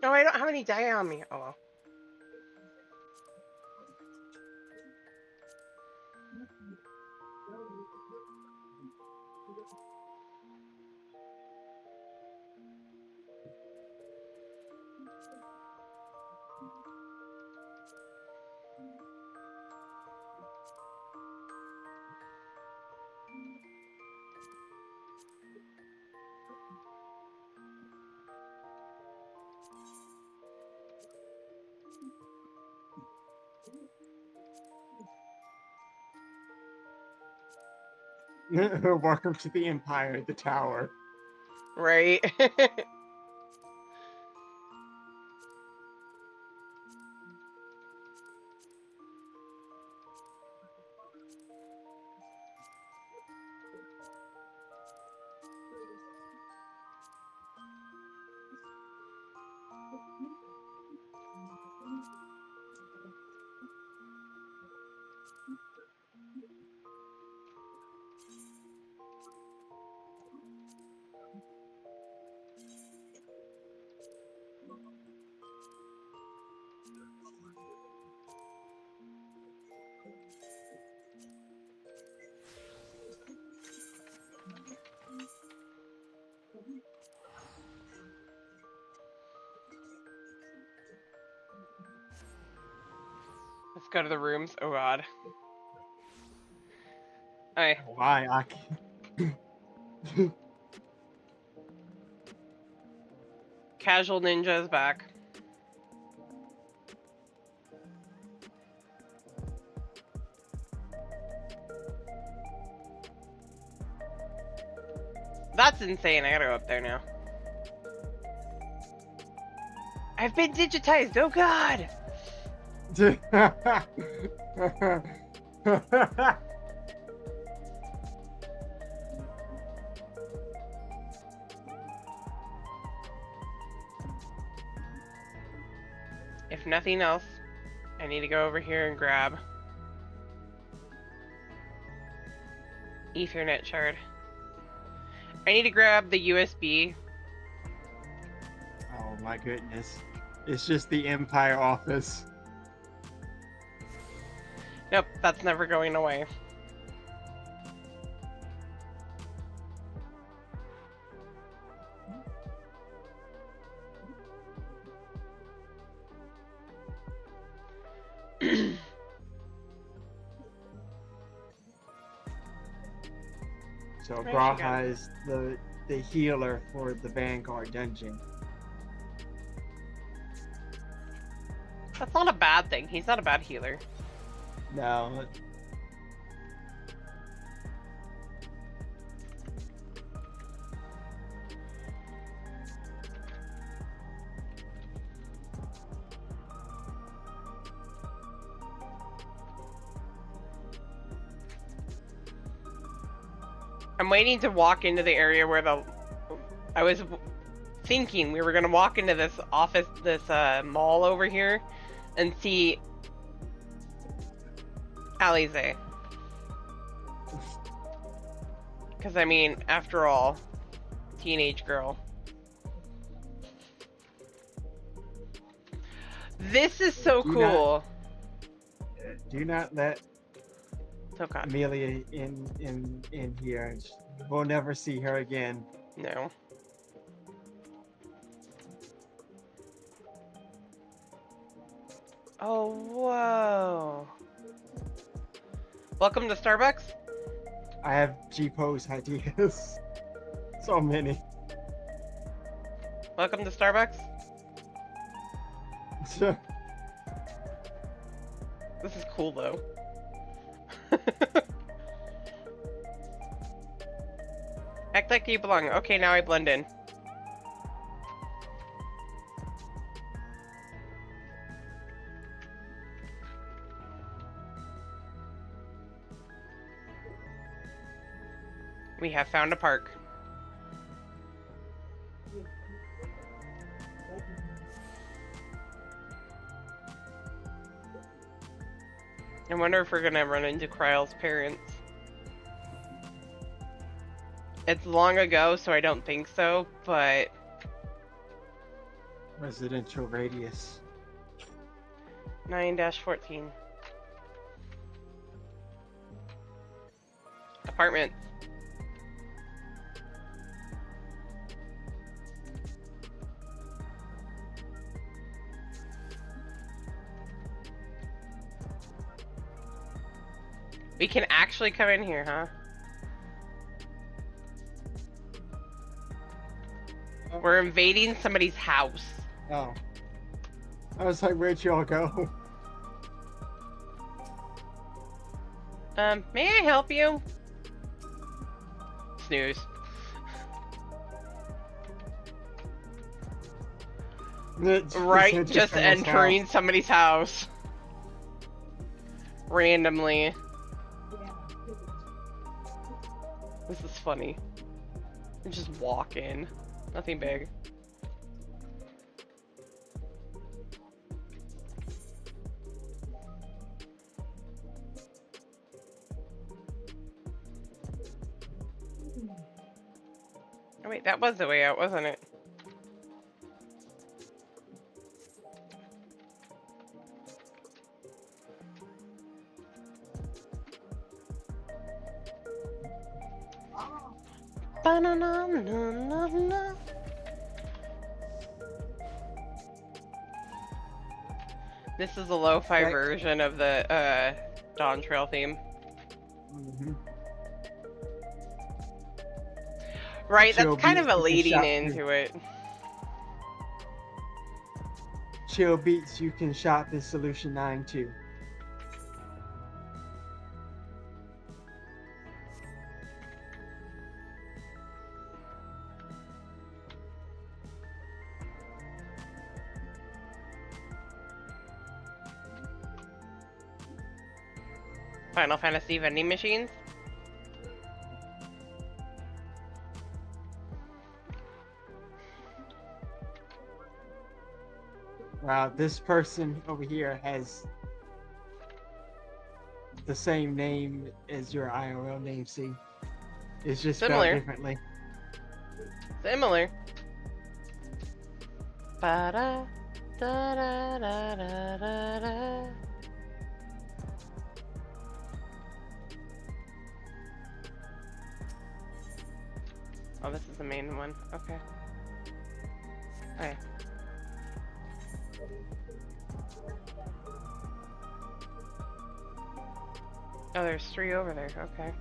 No, I don't have any dye on me. Oh well. Welcome to the Empire, the tower. Right. Let's go to the rooms. Oh god. Alright. Why, Aki? Casual Ninja is back. That's insane. I gotta go up there now. I've been digitized. Oh god. If nothing else, I need to go over here and grab Ethernet shard. I need to grab the USB. Oh my goodness. It's just the Empire office. Nope, that's never going away. So Right, Braha is the healer for the Vanguard dungeon. That's not a bad thing. He's not a bad healer. No. I'm waiting to walk into the area where I was thinking we were gonna walk into this office, this mall over here, and see Alize. Because I mean, after all, teenage girl. This is so cool. Do not let Oh God. Amelia in here. We'll never see her again. No. Oh, whoa. Welcome to Starbucks. I have G-pose ideas. So many. Welcome to Starbucks. This is cool though. Act like you belong. Okay, now I blend in. We have found a park. I wonder if we're gonna run into Kryle's parents. It's long ago, so I don't think so, but... Residential radius. 9-14. Apartment. We can actually come in here, huh? Oh. We're invading somebody's house. Oh. I was like, where'd y'all go? May I help you? Snooze. Right, just entering somebody's house. Randomly. This is funny. You just walk in. Nothing big. Oh wait, that was the way out, wasn't it? Ba-na-na-na-na-na. This is a lo-fi version of the Dawn Trail theme. Mm-hmm. Right, that's kind of a leading into it. Chill beats, you can shop this Solution 9 too. Final Fantasy vending machines. Wow, this person over here has the same name as your IRL name, see? It's just spelled Similar. differently. Similar. Ba-da, da-da-da-da-da-da. Oh, this is the main one. Okay. Okay. Oh, there's 3 over there. Okay.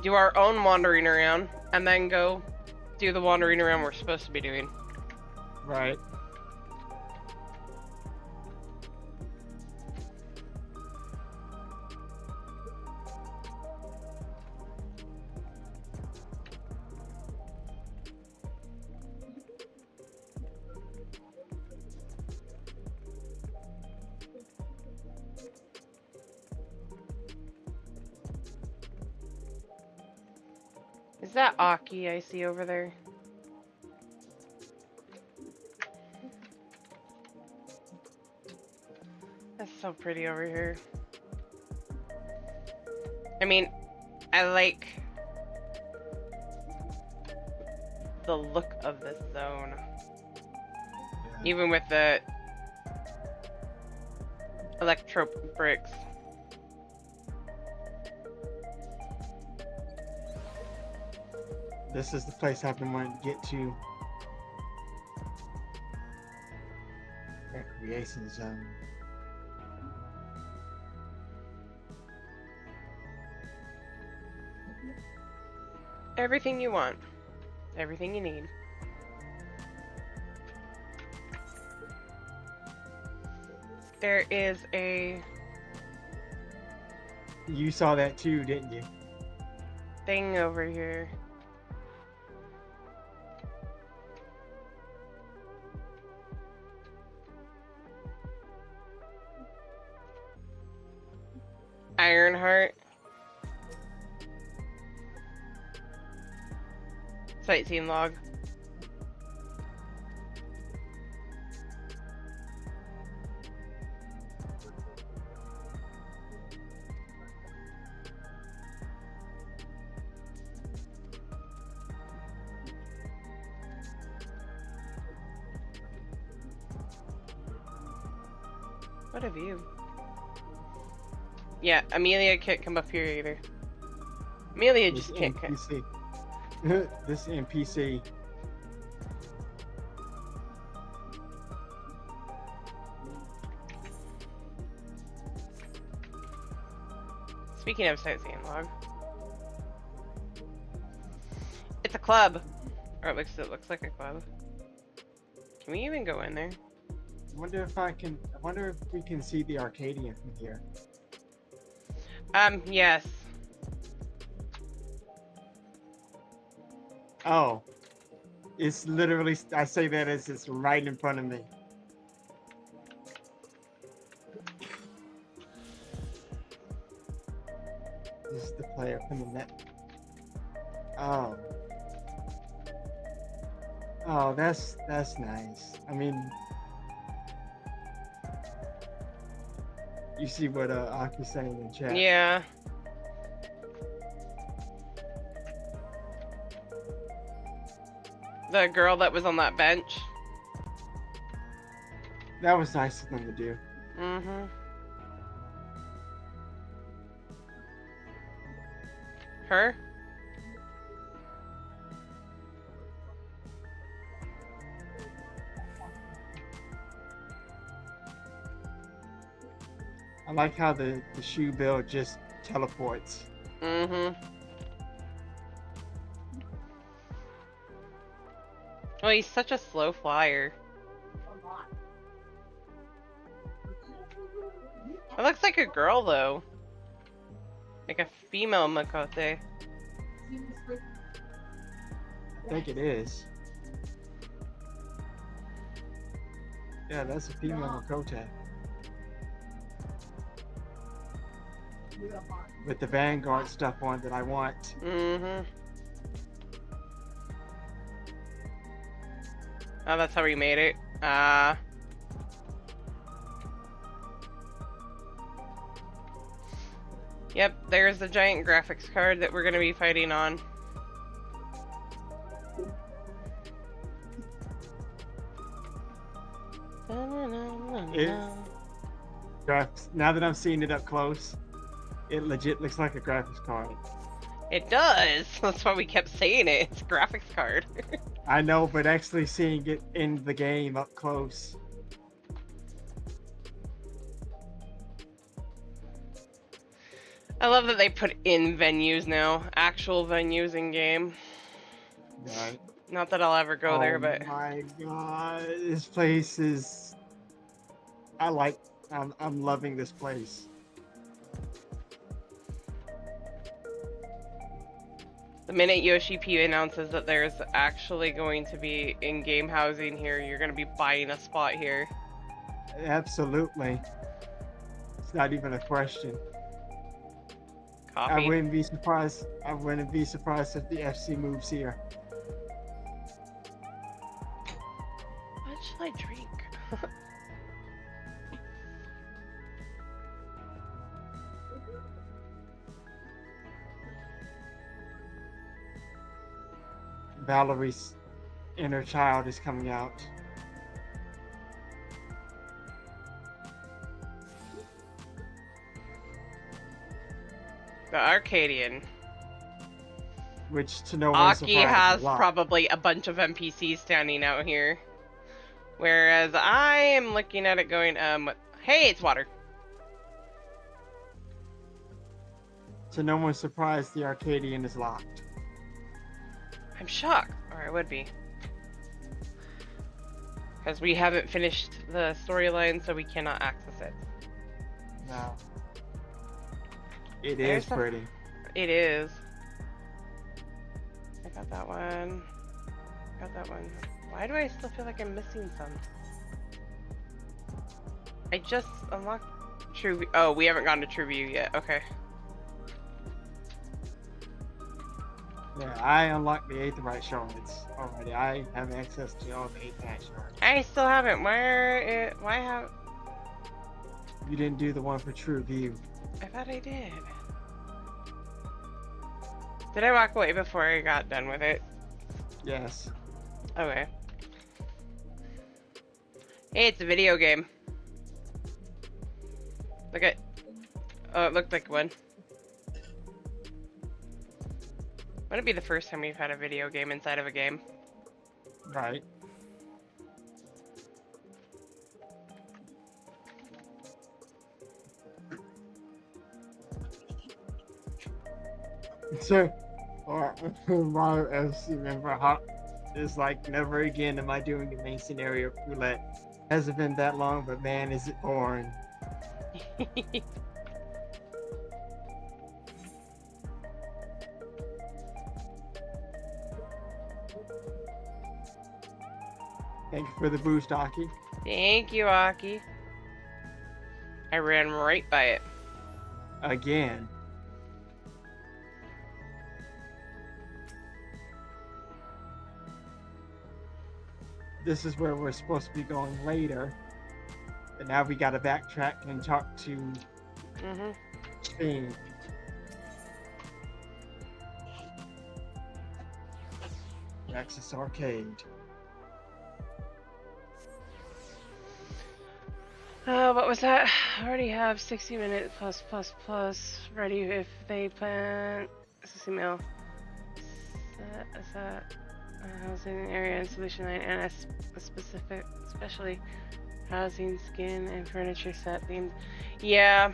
Do our own wandering around, and then go do the wandering around we're supposed to be doing. Right. Is that Aki I see over there? That's so pretty over here. I mean, I like the look of this zone. Even with the electro bricks. This is the place I've been wanting to get to. Recreation zone. Everything you want. Everything you need. There is a You saw that too, didn't you? thing over here. Ironheart. Sightseeing log. What a view. Yeah, Amelia can't come up here either. Amelia just can't come. This NPC. Speaking of sightseeing log. It's a club. Or it looks like a club. Can we even go in there? I wonder if we can see the Arcadian from here. Yes. Oh. It's literally, I say that as it's right in front of me. This is the player from the net. Oh. Oh, that's nice. I mean, you see what Aki's saying in chat. Yeah. The girl that was on that bench. That was nice of them to do. Mm-hmm. Her? I like how the shoe bill just teleports. Mm-hmm. Oh, he's such a slow flyer. It looks like a girl, though. Like a female Makote. I think it is. Yeah, that's a female Makote. With the Vanguard stuff on that I want. Mm-hmm. Oh, that's how we made it. Yep, there's the giant graphics card that we're going to be fighting on. Now that I'm seeing it up close, it legit looks like a graphics card. It does! That's why we kept saying it. It's a graphics card. I know, but actually seeing it in the game up close. I love that they put in venues now. Actual venues in game. Right. Not that I'll ever go there, but... Oh my god, this place is... I'm loving this place. The minute Yoshi P announces that there's actually going to be in-game housing here, you're going to be buying a spot here. Absolutely. It's not even a question. Coffee. I wouldn't be surprised. I wouldn't be surprised if the FC moves here. What shall I drink? Valerie's inner child is coming out. The Arcadian. Which, to no one's Aki surprise, has a lot. probably a bunch of NPCs standing out here. Whereas I am looking at it going, hey, it's water. To no one's surprise, the Arcadian is locked. I'm shocked. Or I would be. Because we haven't finished the storyline, so we cannot access it. No. It There's is pretty. It is. I got that one. Got that one. Why do I still feel like I'm missing some? I just unlocked True View. Oh, we haven't gone to True View yet. Okay. Yeah, I unlocked the Aetheryte shards already. I have access to all the Aetheryte shards. I still haven't. Why have... You didn't do the one for True View. I thought I did. Did I walk away before I got done with it? Yes. Okay. Hey, it's a video game. Look at... Oh, it looked like one. Wouldn't it be the first time we've had a video game inside of a game? Right. So, or my FC member Hawk is like, never again am I doing the main scenario roulette. Hasn't been that long, but man, is it boring. Thank you for the boost, Aki. Thank you, Aki. I ran right by it. Again. This is where we're supposed to be going later. But now we gotta backtrack and talk to Shane. Access Arcade. What was that? I already have 60 minutes plus ready if they plan. This is email. Set housing area and solution line and a specific, especially housing, skin, and furniture set themes. Yeah.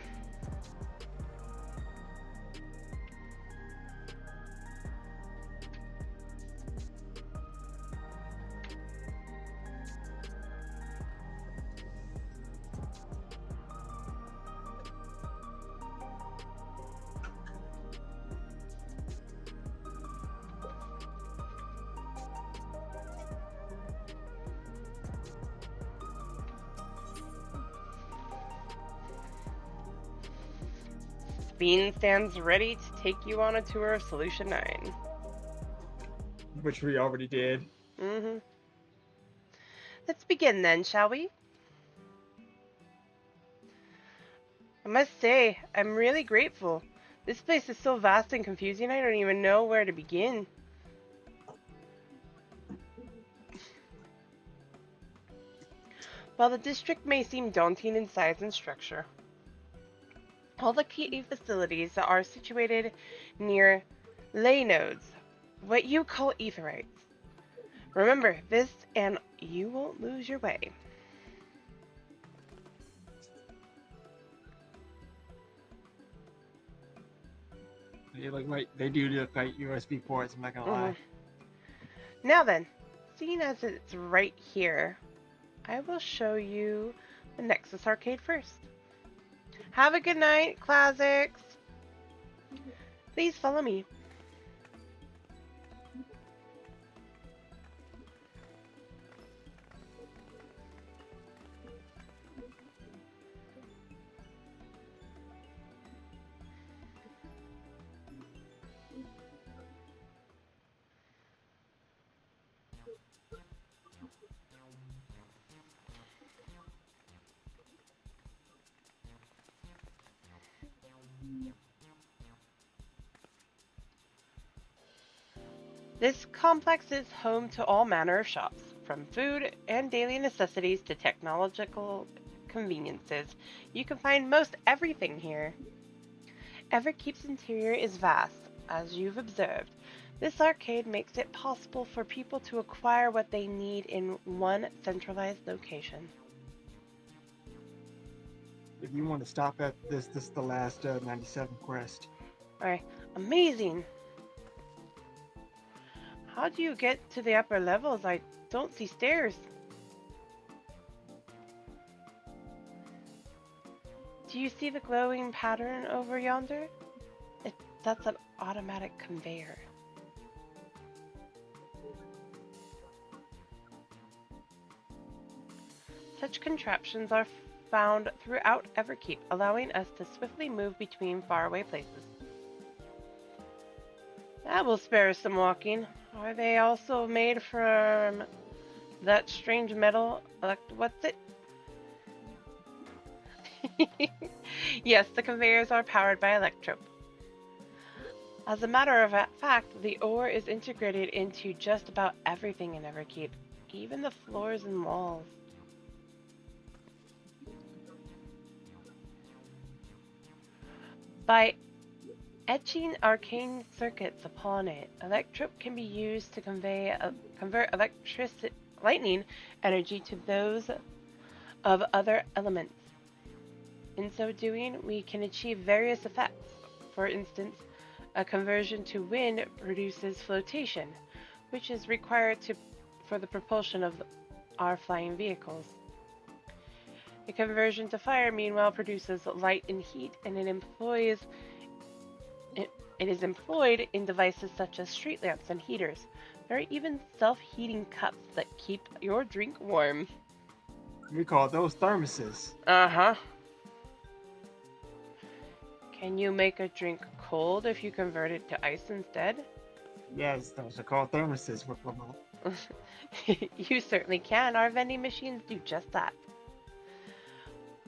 Bean stands ready to take you on a tour of Solution 9. Which we already did. Let's begin then, shall we? I must say, I'm really grateful. This place is so vast and confusing, I don't even know where to begin. While the district may seem daunting in size and structure, all the key facilities are situated near ley nodes, what you call aetherites. Remember this and you won't lose your way. They do look like USB ports, I'm not gonna lie. Now then, seeing as it's right here, I will show you the Nexus Arcade first. Have a good night, classics. Please follow me. This complex is home to all manner of shops, from food and daily necessities to technological conveniences. You can find most everything here. Everkeep's interior is vast, as you've observed. This arcade makes it possible for people to acquire what they need in one centralized location. If you want to stop at this is the last 97 quest. Alright, amazing! How do you get to the upper levels? I don't see stairs. Do you see the glowing pattern over yonder? That's an automatic conveyor. Such contraptions are found throughout Everkeep, allowing us to swiftly move between faraway places. That will spare us some walking. Are they also made from that strange metal? What's it? Yes, the conveyors are powered by electrope. As a matter of fact, the ore is integrated into just about everything in Everkeep, even the floors and walls. By etching arcane circuits upon it, electrope can be used to convert lightning energy to those of other elements. In so doing, we can achieve various effects. For instance, a conversion to wind produces flotation, which is required for the propulsion of our flying vehicles. A conversion to fire, meanwhile, produces light and heat, and it is employed in devices such as street lamps and heaters. There are even self-heating cups that keep your drink warm. We call those thermoses. Uh-huh. Can you make a drink cold if you convert it to ice instead? Yes, those are called thermoses, Wicklow. You certainly can. Our vending machines do just that.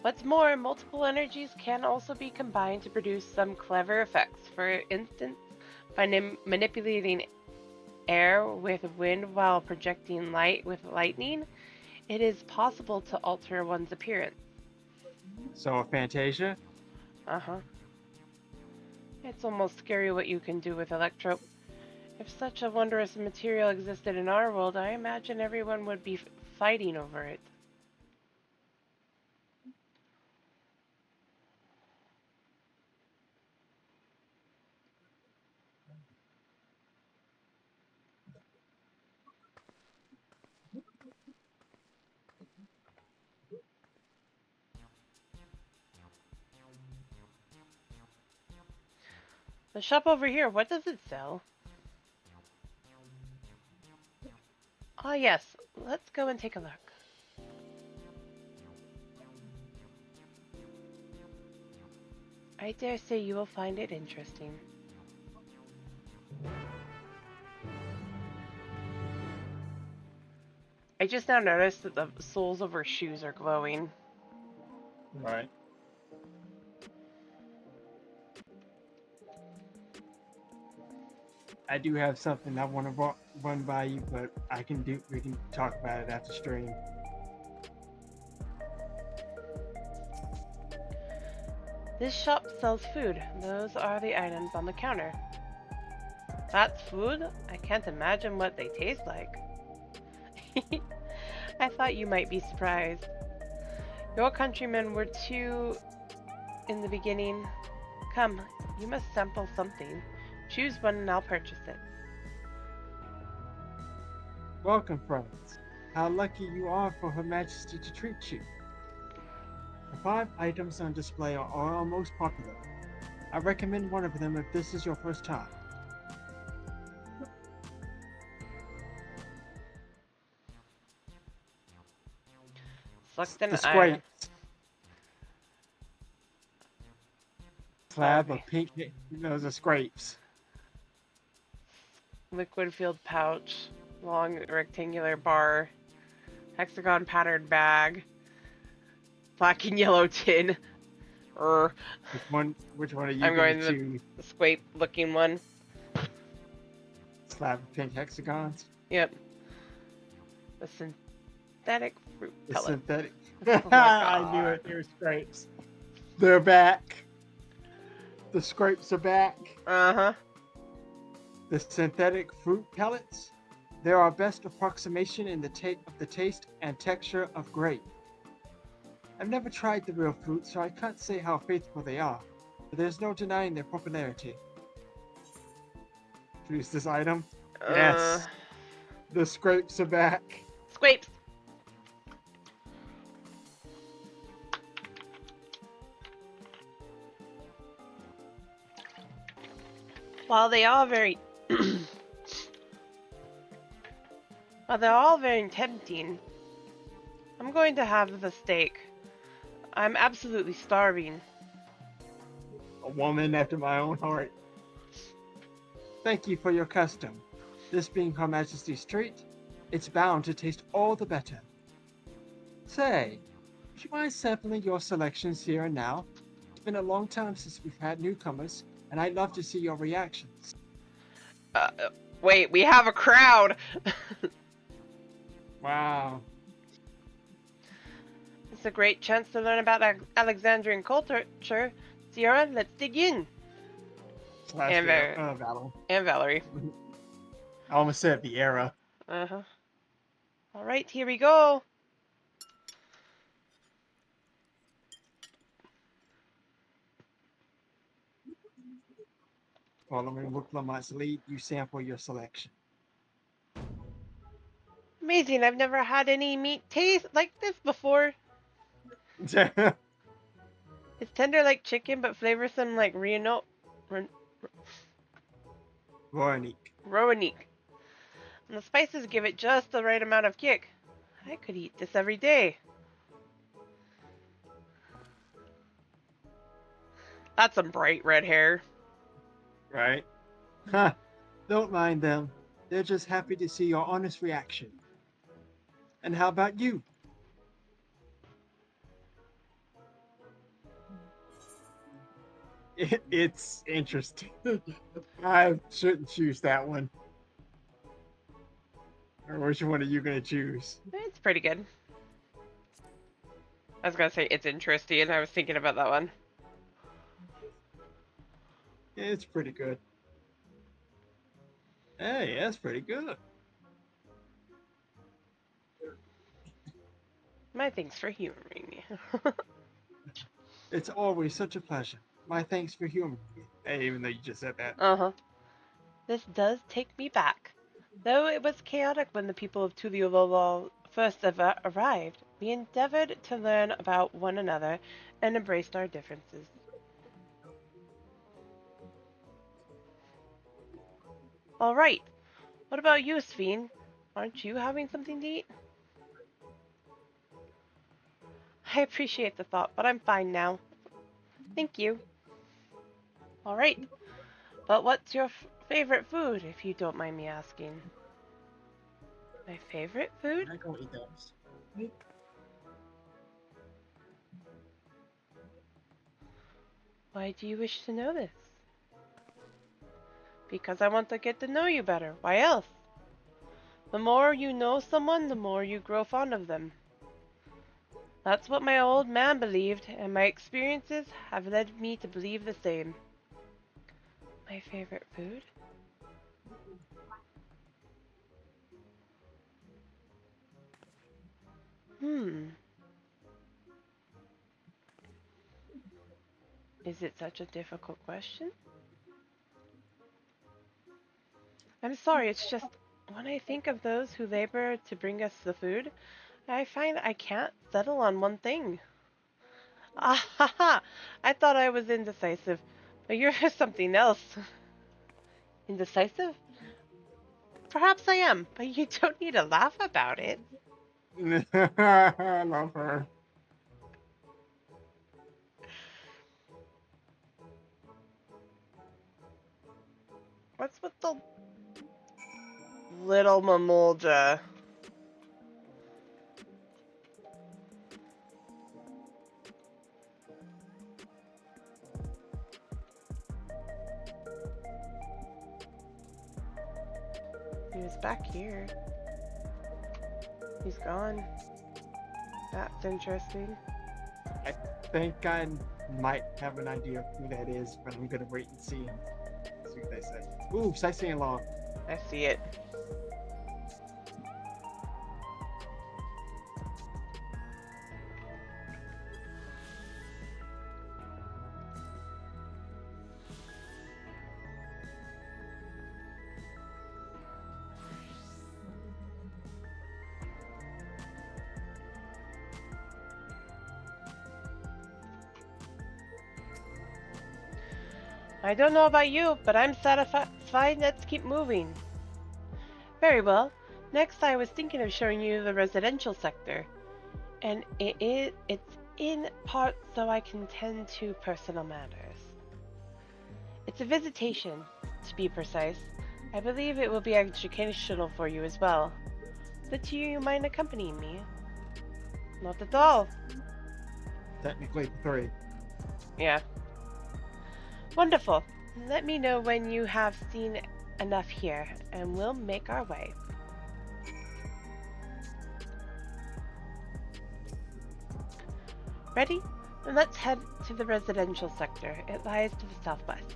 What's more, multiple energies can also be combined to produce some clever effects. For instance, by manipulating air with wind while projecting light with lightning, it is possible to alter one's appearance. So, a Fantasia? Uh-huh. It's almost scary what you can do with electrope. If such a wondrous material existed in our world, I imagine everyone would be fighting over it. The shop over here, what does it sell? Ah, yes. Let's go and take a look. I dare say you will find it interesting. I just now noticed that the soles of her shoes are glowing. Right. I do have something I want to run by you, but we can talk about it after stream. This shop sells food. Those are the items on the counter. That's food? I can't imagine what they taste like. I thought you might be surprised. Your countrymen were too in the beginning. Come, you must sample something. Choose one and I'll purchase it. Welcome, friends. How lucky you are for Her Majesty to treat you. The 5 items on display are our most popular. I recommend one of them if this is your first time. Sucked in the iron. scrapes. Slab of pink, those are scrapes. Liquid filled pouch, long rectangular bar, hexagon patterned bag, black and yellow tin. Which one are you I'm going to the squape looking one. slab of pink hexagons. Yep. The synthetic fruit The pellet. synthetic. Oh my I knew it. They're scrapes. They're back. The scrapes are back. Uh-huh. The synthetic fruit pellets. They're our best approximation in the taste and texture of grape. I've never tried the real fruit, so I can't say how faithful they are, but there's no denying their popularity. Choose this item. Yes. The scrapes are back. Scrapes. While they are very While they're all very tempting, I'm going to have the steak. I'm absolutely starving. A woman after my own heart. Thank you for your custom. This being Her Majesty's treat, it's bound to taste all the better. Say, would you mind sampling your selections here and now? It's been a long time since we've had newcomers, and I'd love to see your reactions. Wait, we have a crowd! Wow. It's a great chance to learn about Alexandrian culture. Sierra, let's dig in. And Valerie. I almost said the era. Uh-huh. Alright, here we go. Following Rook Lamont's lead, you sample your selection. Amazing, I've never had any meat taste like this before. It's tender like chicken, but flavorsome like Roanique. And the spices give it just the right amount of kick. I could eat this every day. That's some bright red hair. Right? Huh. Don't mind them. They're just happy to see your honest reaction. And how about you? It's interesting. I shouldn't choose that one. Or which one are you going to choose? It's pretty good. I was going to say it's interesting, and I was thinking about that one. Yeah, it's pretty good. Hey, that's pretty good. My thanks for humoring me. It's always such a pleasure. My thanks for humoring me. Hey, even though you just said that. Uh-huh. This does take me back. Though it was chaotic when the people of Tuliolol first arrived, we endeavored to learn about one another and embraced our differences. Alright, what about you, Sphene? Aren't you having something to eat? I appreciate the thought, but I'm fine now. Thank you. Alright, but what's your favorite food, if you don't mind me asking? My favorite food? I go eat those. Why do you wish to know this? Because I want to get to know you better. Why else? The more you know someone, the more you grow fond of them. That's what my old man believed, and my experiences have led me to believe the same. My favorite food? Is it such a difficult question? I'm sorry, it's just when I think of those who labor to bring us the food, I find I can't settle on one thing. Ah ha ha! I thought I was indecisive, but you're something else. Indecisive? Perhaps I am, but you don't need to laugh about it. I love her. What's with the little Mamulja? He's back here. He's gone. That's interesting. I think I might have an idea of who that is, but I'm gonna wait and see what they say. Ooh, sightseeing log. I see it. I don't know about you, but I'm satisfied. Let's keep moving. Very well. Next, I was thinking of showing you the residential sector. And it's in part so I can tend to personal matters. It's a visitation, to be precise. I believe it will be educational for you as well. The two of you mind accompanying me? Not at all. Technically 3. Yeah. Wonderful. Let me know when you have seen enough here, and we'll make our way. Ready? Then let's head to the residential sector. It lies to the southwest.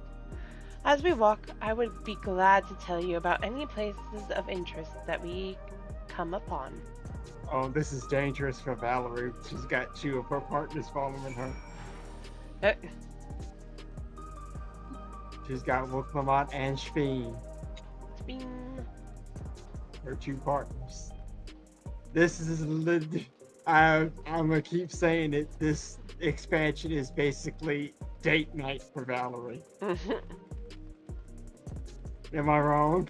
As we walk, I would be glad to tell you about any places of interest that we come upon. Oh, this is dangerous for Valerie. She's got 2 of her partners following her. She's got Wolflamont and Speen. Her 2 partners. This is I'm gonna keep saying it. This expansion is basically date night for Valerie. Am I wrong?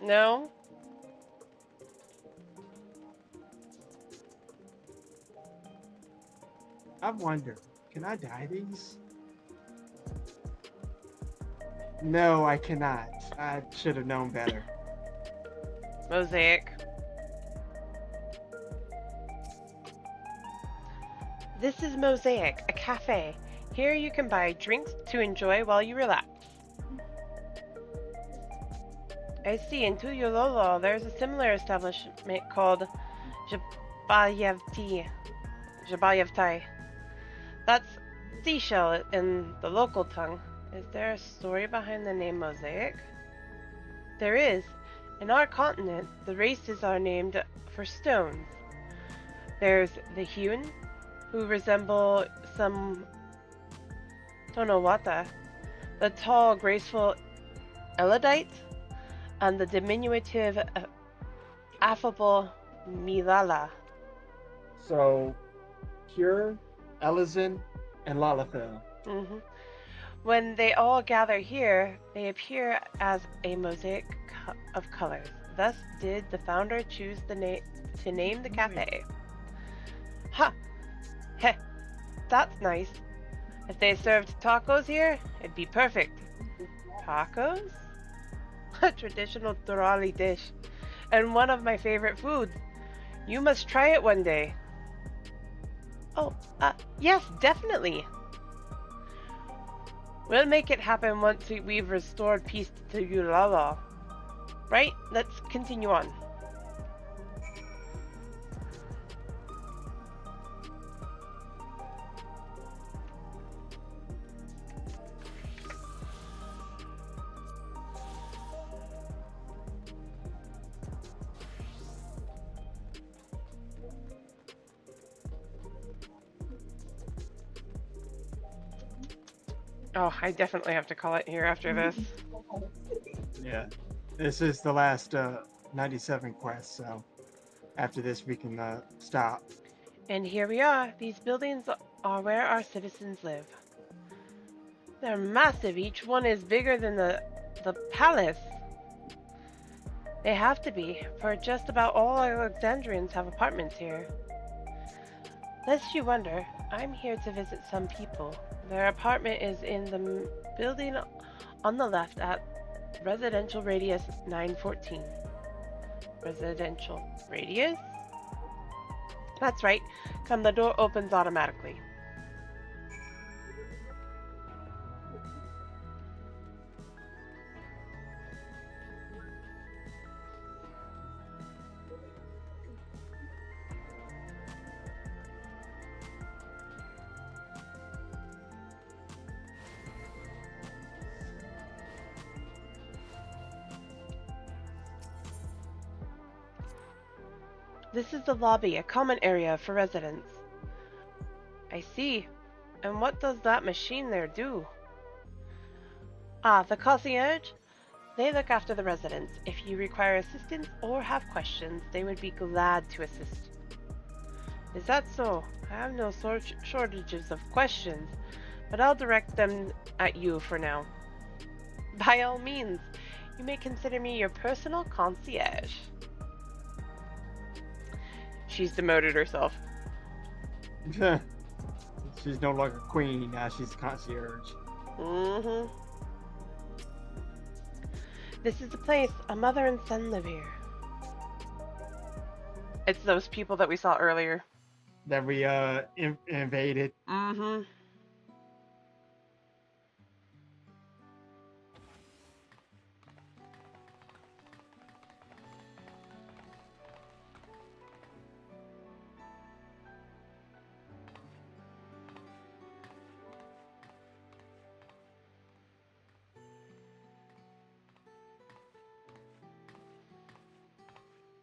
No. I wonder, can I dye these? No, I cannot. I should have known better. Mosaic. This is Mosaic, a cafe. Here you can buy drinks to enjoy while you relax. I see, in Tuyulolo there's a similar establishment called Zhabayevtai. That's seashell in the local tongue. Is there a story behind the name Mosaic? There is. In our continent, the races are named for stones. There's the hewn, who resemble some Tonawata, the tall, graceful Elodite, and the diminutive, affable Milala. So, Cure, Elizin, and Lalafell. Mm-hmm. When they all gather here, they appear as a mosaic of colors. Thus did the founder choose to name the cafe. Ha! Heh! That's nice. If they served tacos here, it'd be perfect. Tacos? A traditional Torali dish, and one of my favorite foods. You must try it one day. Oh, yes, definitely. We'll make it happen once we've restored peace to Yulala. Right, let's continue on. Oh, I definitely have to call it here after this. Yeah. This is the last 97 quest, so after this we can stop. And here we are. These buildings are where our citizens live. They're massive. Each one is bigger than the palace. They have to be, for just about all Alexandrians have apartments here. Lest you wonder, I'm here to visit some people. Their apartment is in the building on the left at Residential Radius 914. Residential Radius? That's right. Come, the door opens automatically. This is the lobby, a common area for residents. I see. And what does that machine there do? Ah, the concierge? They look after the residents. If you require assistance or have questions, they would be glad to assist. Is that so? I have no shortages of questions, but I'll direct them at you for now. By all means, you may consider me your personal concierge. She's demoted herself. She's no longer queen, now she's concierge. Mm-hmm. This is the place. A mother and son live here. It's those people that we saw earlier. That we invaded. Mm-hmm.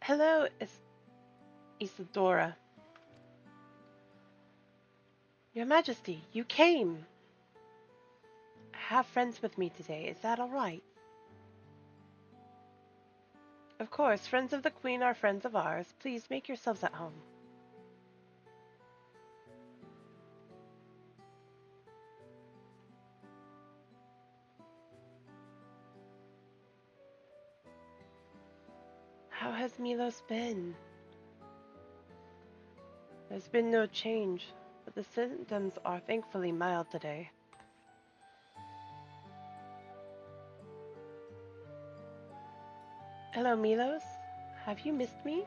Hello, Isadora. Your Majesty, you came. I have friends with me today. Is that all right? Of course, friends of the Queen are friends of ours. Please make yourselves at home. How has Milos been? There's been no change, but the symptoms are thankfully mild today. Hello, Milos. Have you missed me?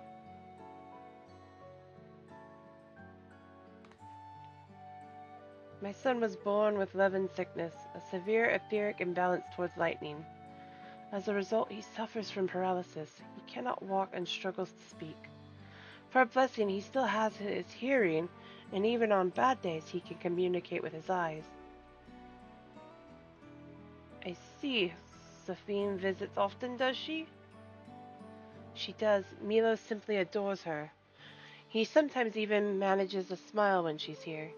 My son was born with Levin sickness, a severe etheric imbalance towards lightning. As a result, he suffers from paralysis. He cannot walk and struggles to speak. For a blessing, he still has his hearing, and even on bad days, he can communicate with his eyes. I see. Sophine visits often, does she? She does. Milos simply adores her. He sometimes even manages to smile when she's here.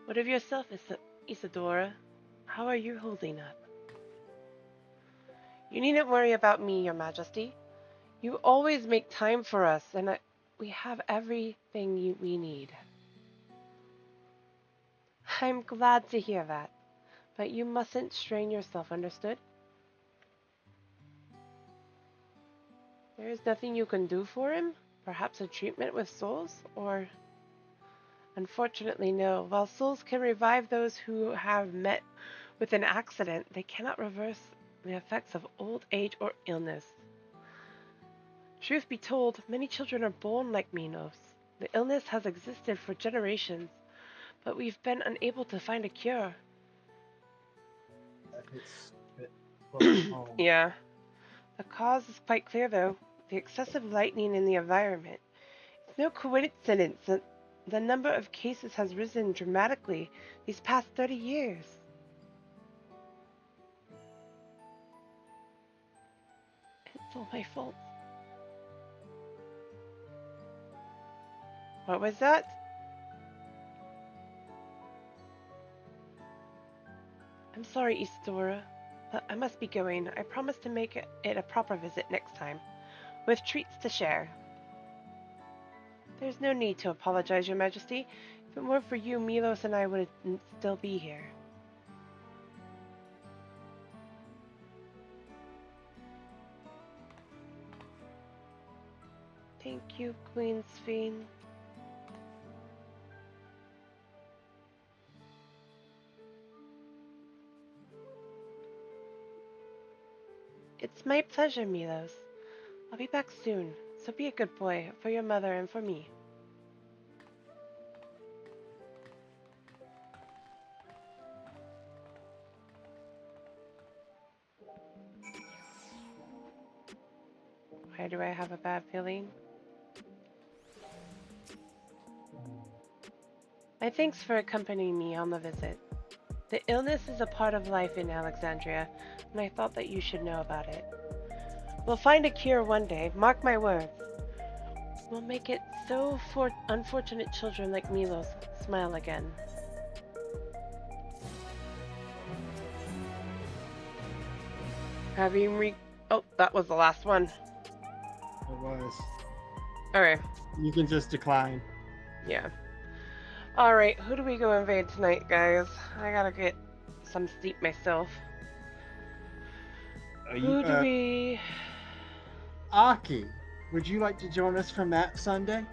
What of yourself, Isadora? How are you holding up? You needn't worry about me, Your Majesty. You always make time for us, and we have everything we need. I'm glad to hear that, but you mustn't strain yourself, understood? There is nothing you can do for him? Perhaps a treatment with souls? Or... Unfortunately, no. While souls can revive those who have met with an accident, they cannot reverse the effects of old age or illness. Truth be told, many children are born like Minos. The illness has existed for generations, but we've been unable to find a cure. Yeah. The cause is quite clear, though. The excessive lightning in the environment. It's no coincidence that the number of cases has risen dramatically these past 30 years. It's all my fault. What was that? I'm sorry, Isadora, but I must be going. I promise to make it a proper visit next time, with treats to share. There's no need to apologize, Your Majesty. If it weren't for you, Milos and I would still be here. Thank you, Queen Sphene. It's my pleasure, Milos. I'll be back soon, so be a good boy for your mother and for me. Why do I have a bad feeling? My thanks for accompanying me on the visit. The illness is a part of life in Alexandria, and I thought that you should know about it. We'll find a cure one day, mark my words. We'll make it so for unfortunate children like Milos smile again. Oh, that was the last one. It was. Okay. You can just decline. Yeah. Alright, who do we go invade tonight, guys? I gotta get some sleep myself. Who do we... Aki, would you like to join us for Map Sunday?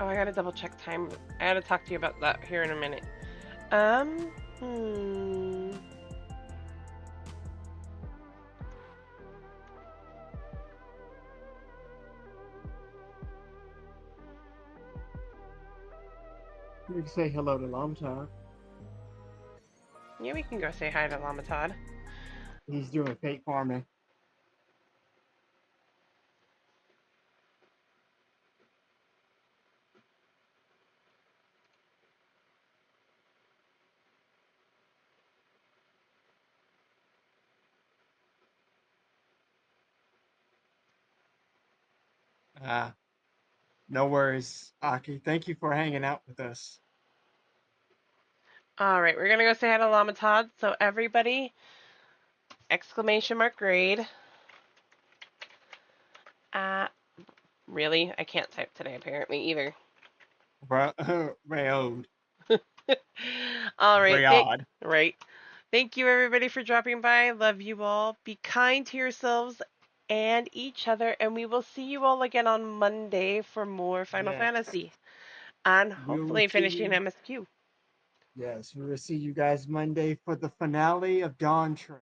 Oh, I gotta double check time. I gotta talk to you about that here in a minute. You can say hello to Lamtar. Yeah, we can go say hi to Lamatad. He's doing fake farming. No worries, Aki. Thank you for hanging out with us. Alright, we're gonna go say hi to Lamatad. So everybody, exclamation mark grade. Really? I can't type today apparently either. Rayod. Alright, right. Thank you everybody for dropping by. Love you all. Be kind to yourselves and each other, and we will see you all again on Monday for more Final Fantasy. And hopefully finishing MSQ. Yes, we will see you guys Monday for the finale of Dawn Train.